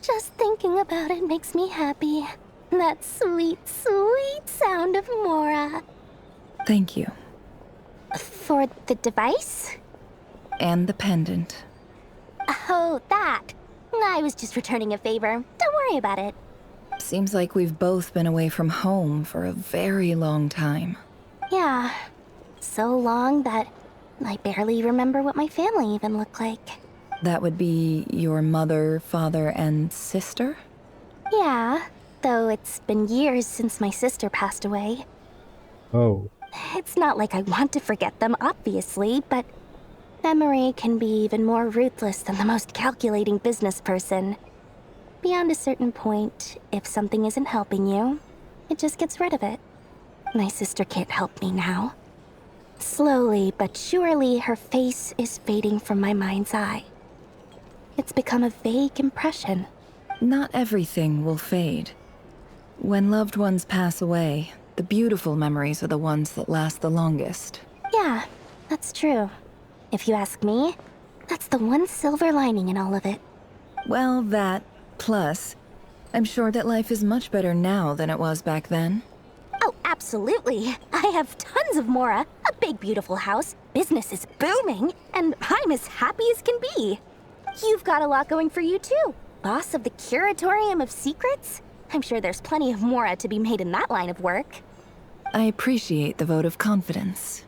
Just thinking about it makes me happy. That sweet, sweet sound of Mora. Thank you. For the device? And the pendant. Oh, that. I was just returning a favor. Don't worry about it. Seems like we've both been away from home for a very long time. Yeah. So long that I barely remember what my family even looked like. That would be your mother, father, and sister? Yeah, though it's been years since my sister passed away. Oh. It's not like I want to forget them, obviously, but memory can be even more ruthless than the most calculating business person. Beyond a certain point, if something isn't helping you, it just gets rid of it. My sister can't help me now. Slowly but surely, her face is fading from my mind's eye. It's become a vague impression. Not everything will fade. When loved ones pass away, the beautiful memories are the ones that last the longest. Yeah, that's true. If you ask me, that's the one silver lining in all of it. Well, that, plus, I'm sure that life is much better now than it was back then. Oh, absolutely. I have tons of Mora, a big beautiful house, business is booming, and I'm as happy as can be. You've got a lot going for you too. Boss of the Curatorium of Secrets? I'm sure there's plenty of Mora to be made in that line of work. I appreciate the vote of confidence.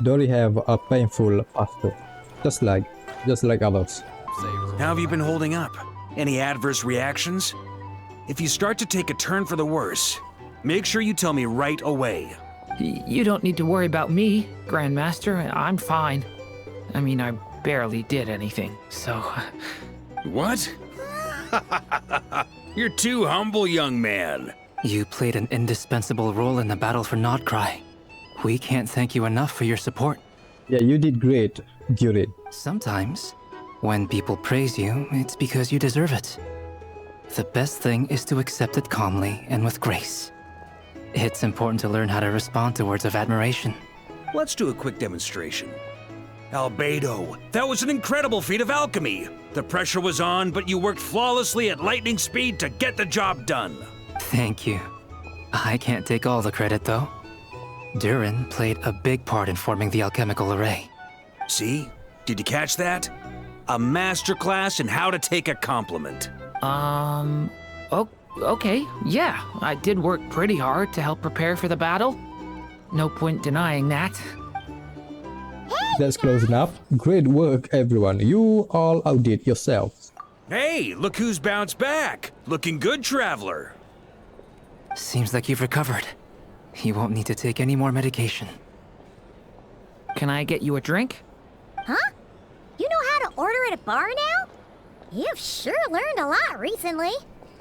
Dory have a painful past, just like others. How have you been holding up? Any adverse reactions? If you start to take a turn for the worse, make sure you tell me right away. You don't need to worry about me, Grandmaster. I'm fine. I mean, I barely did anything, so... What? You're too humble, young man. You played an indispensable role in the battle for Nodcry. We can't thank you enough for your support. Yeah, you did great, Guillotin. Sometimes, when people praise you, it's because you deserve it. The best thing is to accept it calmly and with grace. It's important to learn how to respond to words of admiration. Let's do a quick demonstration. Albedo, that was an incredible feat of alchemy. The pressure was on, but you worked flawlessly at lightning speed to get the job done. Thank you. I can't take all the credit, though. Durin played a big part in forming the alchemical array. See? Did you catch that? A masterclass in how to take a compliment. Okay, yeah. I did work pretty hard to help prepare for the battle. No point denying that. That's close enough. Great work, everyone. You all outdid yourselves. Hey, look who's bounced back. Looking good, traveler. Seems like you've recovered. You won't need to take any more medication. Can I get you a drink? Huh? You know how to order at a bar now? You've sure learned a lot recently.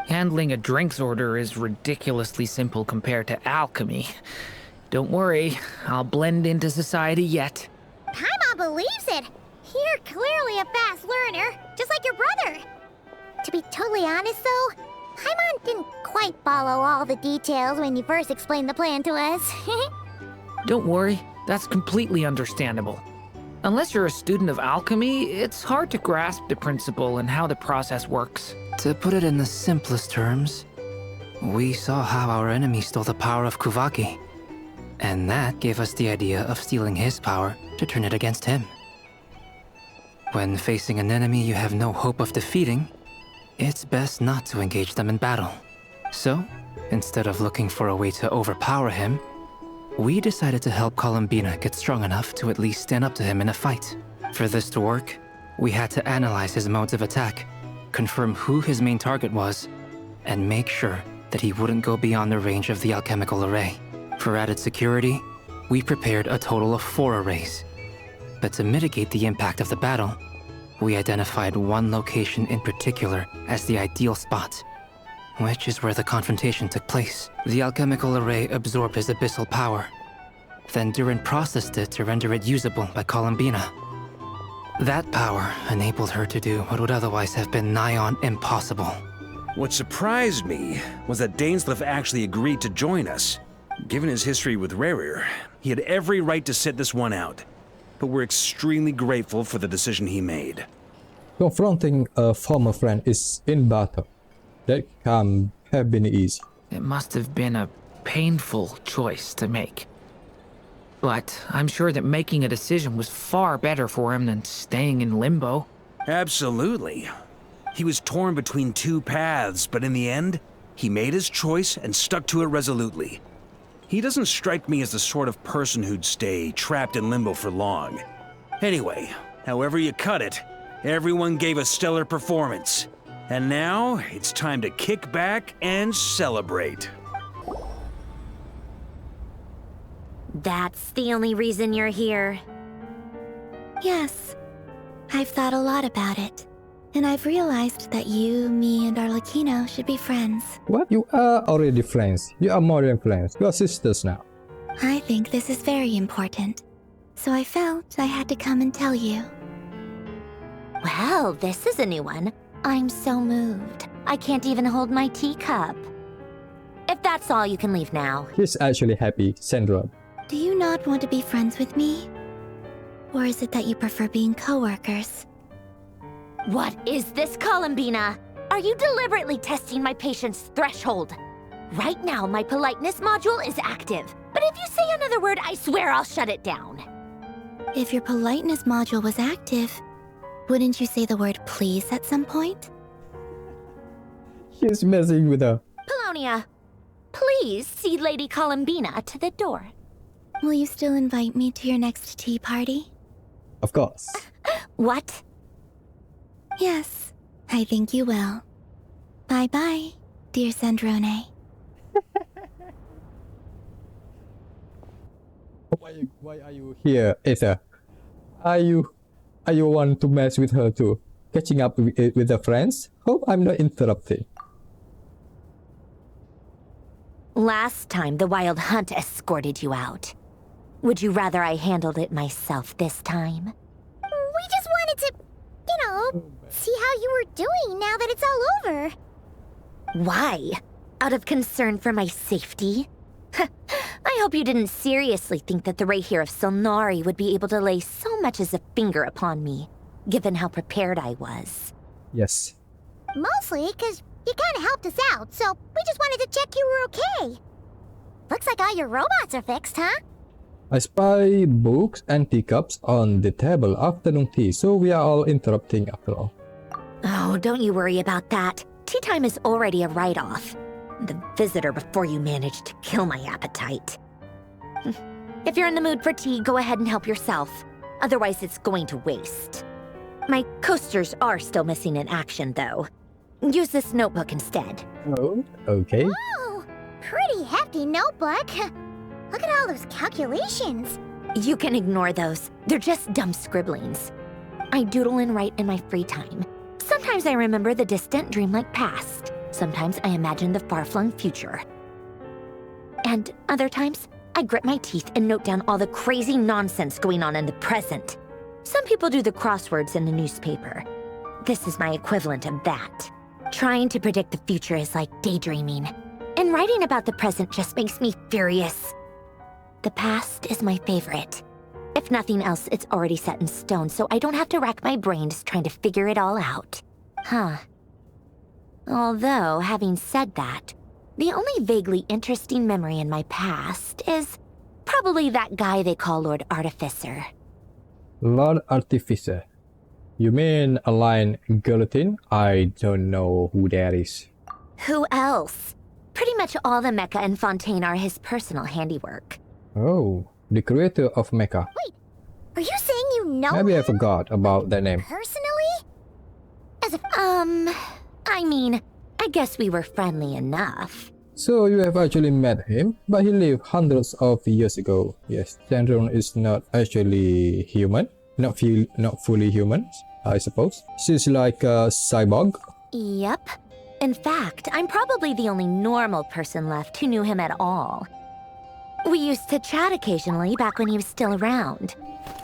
Handling a drinks order is ridiculously simple compared to alchemy. Don't worry, I'll blend into society yet. Paimon believes it. You're clearly a fast learner, just like your brother. To be totally honest, though, Paimon didn't quite follow all the details when you first explained the plan to us. Don't worry, that's completely understandable. Unless you're a student of alchemy, it's hard to grasp the principle and how the process works. To put it in the simplest terms, we saw how our enemy stole the power of Kuvaki. And that gave us the idea of stealing his power to turn it against him. When facing an enemy you have no hope of defeating, it's best not to engage them in battle. So, instead of looking for a way to overpower him, we decided to help Columbina get strong enough to at least stand up to him in a fight. For this to work, we had to analyze his modes of attack, confirm who his main target was, and make sure that he wouldn't go beyond the range of the alchemical array. For added security, we prepared a total of 4 arrays. But to mitigate the impact of the battle, we identified one location in particular as the ideal spot, which is where the confrontation took place. The alchemical array absorbed his abyssal power. Then Durin processed it to render it usable by Columbina. That power enabled her to do what would otherwise have been nigh on impossible. What surprised me was that Dainsleif actually agreed to join us. Given his history with Rerir, he had every right to sit this one out. But we're extremely grateful for the decision he made. Confronting a former friend is in battle. That can't have been easy. It must have been a painful choice to make. But I'm sure that making a decision was far better for him than staying in limbo. Absolutely. He was torn between 2 paths, but in the end, he made his choice and stuck to it resolutely. He doesn't strike me as the sort of person who'd stay trapped in limbo for long. Anyway, however you cut it, everyone gave a stellar performance. And now, it's time to kick back and celebrate. That's the only reason you're here? Yes. I've thought a lot about it. And I've realized that you, me, and Arlecchino should be friends. What? You are already friends. You are more than friends. You are sisters now. I think this is very important. So I felt I had to come and tell you. Well, this is a new one. I'm so moved. I can't even hold my teacup. If that's all, you can leave now. He's actually happy, Sandrone. Do you not want to be friends with me? Or is it that you prefer being co-workers? What is this, Columbina? Are you deliberately testing my patience threshold? Right now, my politeness module is active. But if you say another word, I swear I'll shut it down. If your politeness module was active, wouldn't you say the word please at some point? He's messing with her. Polonia, please see Lady Columbina to the door. Will you still invite me to your next tea party? Of course. What? Yes, I think you will. Bye-bye, dear Sandrone. Why are you here, Aether? Are you want to mess with her too? Catching up with her friends? Hope I'm not interrupting. Last time, the Wild Hunt escorted you out. Would you rather I handled it myself this time? We just wanted to, see how you were doing now that it's all over. Why? Out of concern for my safety? I hope you didn't seriously think that the Racher of Solnari would be able to lay so much as a finger upon me, given how prepared I was. Yes. Mostly because you kind of helped us out, so we just wanted to check you were okay. Looks like all your robots are fixed, huh? I spy books and teacups on the table. Afternoon tea, so we are all interrupting after all. Oh, don't you worry about that. Tea time is already a write-off. The visitor before you managed to kill my appetite. If you're in the mood for tea, go ahead and help yourself. Otherwise, it's going to waste. My coasters are still missing in action, though. Use this notebook instead. Oh, okay. Whoa! Pretty hefty notebook. Look at all those calculations. You can ignore those. They're just dumb scribblings. I doodle and write in my free time. Sometimes I remember the distant, dreamlike past. Sometimes I imagine the far-flung future. And other times, I grit my teeth and note down all the crazy nonsense going on in the present. Some people do the crosswords in the newspaper. This is my equivalent of that. Trying to predict the future is like daydreaming. And writing about the present just makes me furious. The past is my favorite. If nothing else, it's already set in stone, so I don't have to rack my brains trying to figure it all out. Huh. Although, having said that, the only vaguely interesting memory in my past is probably that guy they call Lord Artificer. Lord Artificer. You mean Alain Guillotin? I don't know who that is. Who else? Pretty much all the mecha in Fontaine are his personal handiwork. Oh, the creator of mecha. Wait, are you saying you know Maybe him I forgot about that name. personally? As if... I mean, I guess we were friendly enough. So you have actually met him, but he lived hundreds of years ago. Yes, Sandrone is not actually human. Not fully human, I suppose. She's like a cyborg. Yep. In fact, I'm probably the only normal person left who knew him at all. We used to chat occasionally back when he was still around.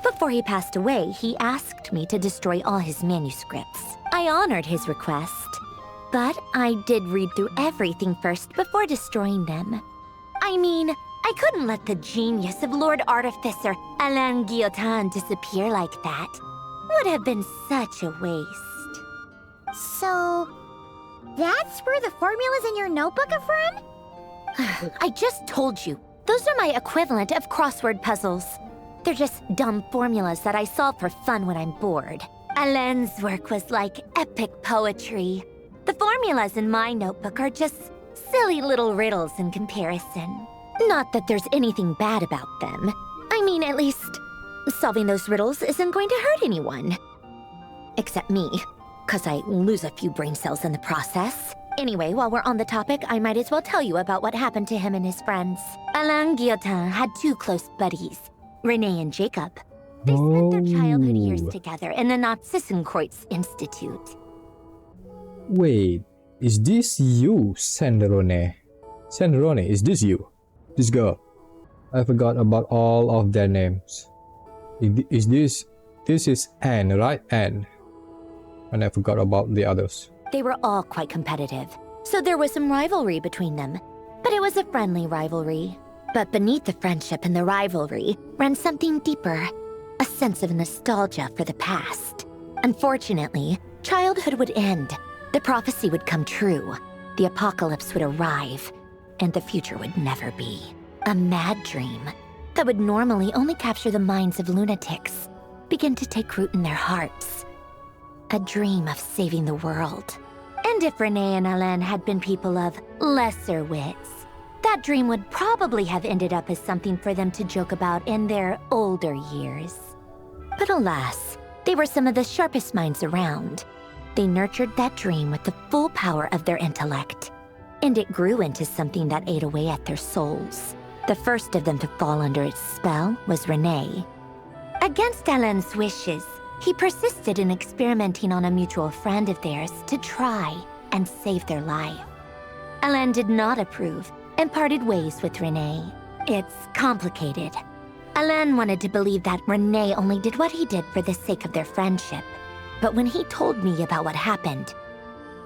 Before he passed away, he asked me to destroy all his manuscripts. I honored his request, but I did read through everything first before destroying them. I mean, I couldn't let the genius of Lord Artificer Alain Guillotin disappear like that. Would have been such a waste. So... that's where the formulas in your notebook are from? I just told you. Those are my equivalent of crossword puzzles. They're just dumb formulas that I solve for fun when I'm bored. Alain's work was like epic poetry. The formulas in my notebook are just silly little riddles in comparison. Not that there's anything bad about them. I mean, at least, solving those riddles isn't going to hurt anyone. Except me, 'cause I lose a few brain cells in the process. Anyway, while we're on the topic, I might as well tell you about what happened to him and his friends. Alain Guillotin had two close buddies, Rene and Jacob. They spent their childhood years together in the Nazissenkreuz Institute. Wait, is this you, Sandrone? Sandrone, is this you? This girl? I forgot about all of their names. Is this is Anne, right? Anne. And I forgot about the others. They were all quite competitive, so there was some rivalry between them. But it was a friendly rivalry. But beneath the friendship and the rivalry ran something deeper, a sense of nostalgia for the past. Unfortunately, childhood would end, the prophecy would come true, the apocalypse would arrive, and the future would never be. A mad dream that would normally only capture the minds of lunatics begin to take root in their hearts. A dream of saving the world. And if Rene and Alain had been people of lesser wits, that dream would probably have ended up as something for them to joke about in their older years. But alas, they were some of the sharpest minds around. They nurtured that dream with the full power of their intellect, and it grew into something that ate away at their souls. The first of them to fall under its spell was Rene. Against Alain's wishes, he persisted in experimenting on a mutual friend of theirs to try and save their life. Alain did not approve and parted ways with Rene. It's complicated. Alain wanted to believe that Rene only did what he did for the sake of their friendship. But when he told me about what happened,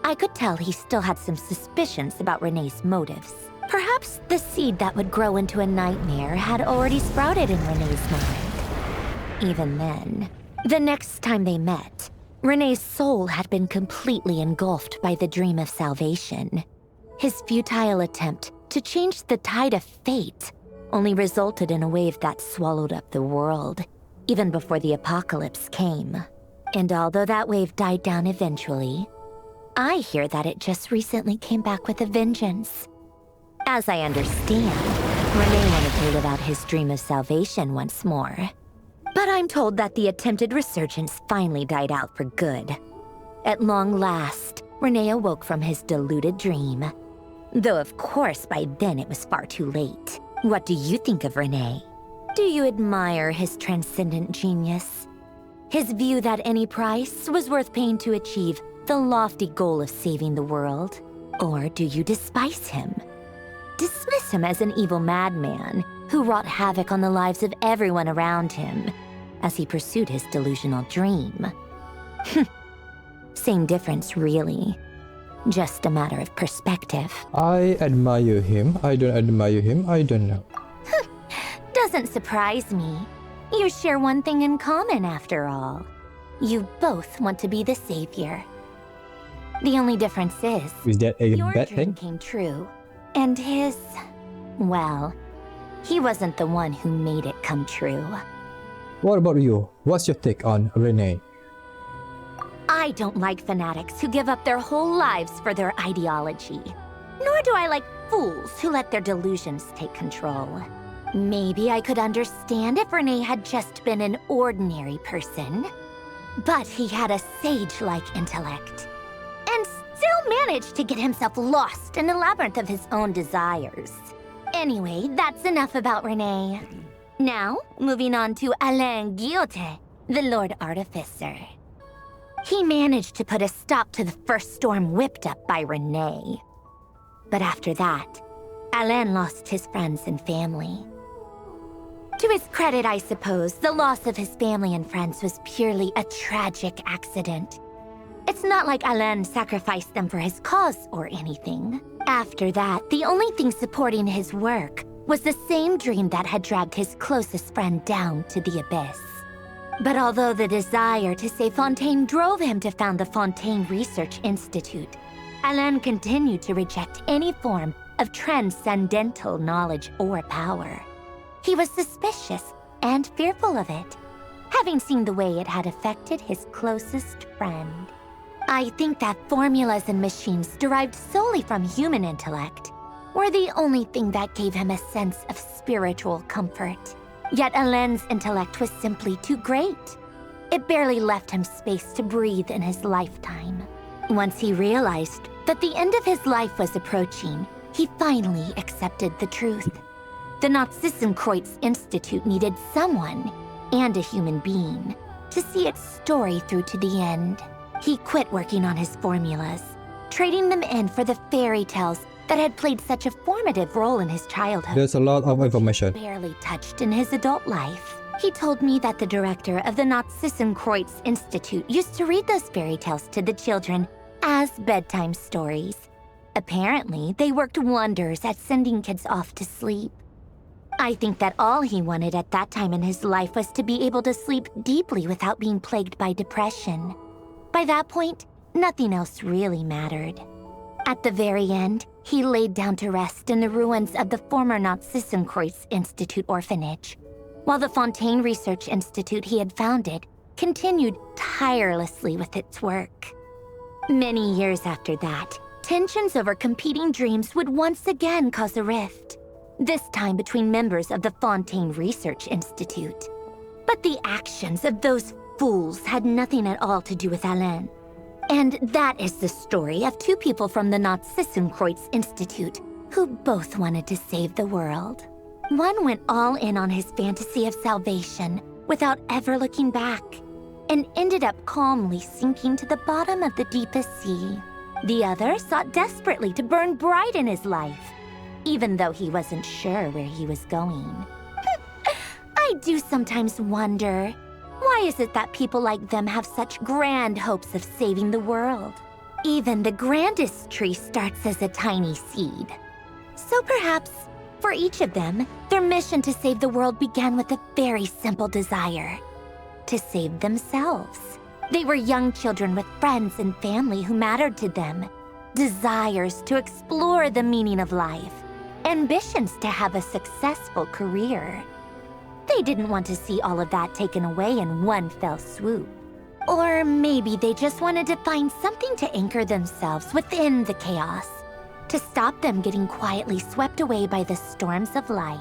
I could tell he still had some suspicions about Rene's motives. Perhaps the seed that would grow into a nightmare had already sprouted in Rene's mind. Even then, the next time they met, Rene's soul had been completely engulfed by the dream of salvation. His futile attempt to change the tide of fate only resulted in a wave that swallowed up the world, even before the apocalypse came. And although that wave died down eventually, I hear that it just recently came back with a vengeance. As I understand, Rene wanted to live out his dream of salvation once more. But I'm told that the attempted resurgence finally died out for good. At long last, Rene awoke from his deluded dream. Though of course by then it was far too late. What do you think of Rene? Do you admire his transcendent genius? His view that any price was worth paying to achieve the lofty goal of saving the world? Or do you despise him? Dismiss him as an evil madman who wrought havoc on the lives of everyone around him as he pursued his delusional dream? Same difference, really. Just a matter of perspective. I admire him. I don't admire him. I don't know. Doesn't surprise me. You share one thing in common, after all. You both want to be the savior. The only difference is that a your bad dream thing? came true, and his, well, he wasn't the one who made it come true. What about you? What's your take on Rene? I don't like fanatics who give up their whole lives for their ideology. Nor do I like fools who let their delusions take control. Maybe I could understand if Rene had just been an ordinary person. But he had a sage-like intellect, and still managed to get himself lost in the labyrinth of his own desires. Anyway, that's enough about Rene. Now, moving on to Alain Guillotin, the Lord Artificer. He managed to put a stop to the first storm whipped up by Rene. But after that, Alain lost his friends and family. To his credit, I suppose, the loss of his family and friends was purely a tragic accident. It's not like Alain sacrificed them for his cause or anything. After that, the only thing supporting his work was the same dream that had dragged his closest friend down to the abyss. But although the desire to save Fontaine drove him to found the Fontaine Research Institute, Alain continued to reject any form of transcendental knowledge or power. He was suspicious and fearful of it, having seen the way it had affected his closest friend. I think that formulas and machines derived solely from human intellect were the only thing that gave him a sense of spiritual comfort. Yet Alain's intellect was simply too great. It barely left him space to breathe in his lifetime. Once he realized that the end of his life was approaching, he finally accepted the truth. The Nazissenkreuz Institute needed someone, and a human being, to see its story through to the end. He quit working on his formulas, trading them in for the fairy tales that had played such a formative role in his childhood. There's a lot of information. Barely touched in his adult life. He told me that the director of the Nazissenkreuz Institute used to read those fairy tales to the children as bedtime stories. Apparently, they worked wonders at sending kids off to sleep. I think that all he wanted at that time in his life was to be able to sleep deeply without being plagued by depression. By that point, nothing else really mattered. At the very end, he laid down to rest in the ruins of the former Nazissenkreuz Institute orphanage, while the Fontaine Research Institute he had founded continued tirelessly with its work. Many years after that, tensions over competing dreams would once again cause a rift, this time between members of the Fontaine Research Institute. But the actions of those fools had nothing at all to do with Alain. And that is the story of two people from the Nazissenkreuz Institute who both wanted to save the world. One went all in on his fantasy of salvation without ever looking back, and ended up calmly sinking to the bottom of the deepest sea. The other sought desperately to burn bright in his life, even though he wasn't sure where he was going. I do sometimes wonder, why is it that people like them have such grand hopes of saving the world? Even the grandest tree starts as a tiny seed. So perhaps, for each of them, their mission to save the world began with a very simple desire: to save themselves. They were young children with friends and family who mattered to them, desires to explore the meaning of life, ambitions to have a successful career. They didn't want to see all of that taken away in one fell swoop. Or maybe they just wanted to find something to anchor themselves within the chaos, to stop them getting quietly swept away by the storms of life.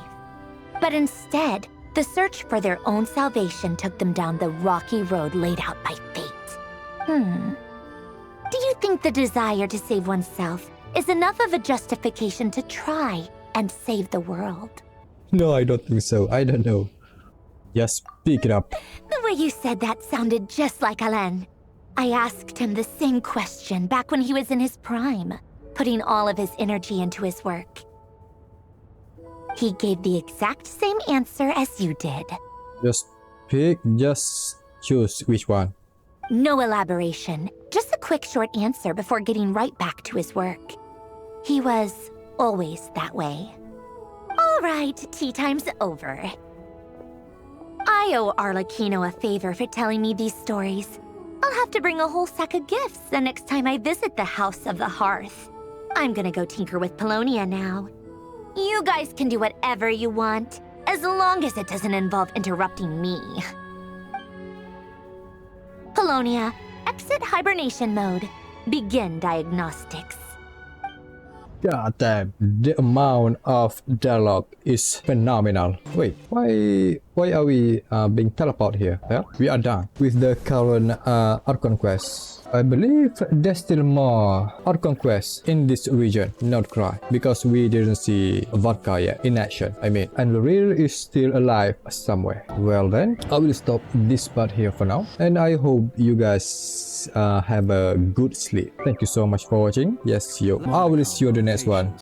But instead, the search for their own salvation took them down the rocky road laid out by fate. Do you think the desire to save oneself is enough of a justification to try and save the world? No, I don't think so. I don't know. Just pick it up. The way you said that sounded just like Alain. I asked him the same question back when he was in his prime, putting all of his energy into his work. He gave the exact same answer as you did. Just choose which one. No elaboration, just a quick short answer before getting right back to his work. He was always that way. All right, tea time's over. I owe Arlecchino a favor for telling me these stories. I'll have to bring a whole sack of gifts the next time I visit the House of the Hearth. I'm gonna go tinker with Polonia now. You guys can do whatever you want, as long as it doesn't involve interrupting me. Polonia, exit hibernation mode. Begin diagnostics. God damn, the amount of dialogue is phenomenal. Wait, why are we being teleported here? Yeah, we are done with the current Archon quest. I believe there's still more Archon quests in this region, not cry, because we didn't see Vodka yet in action. I mean, and Rerir is still alive somewhere. Well then, I will stop this part here for now, and I hope you guys have a good sleep. Thank you so much for watching. Yes, I will see you in the next one.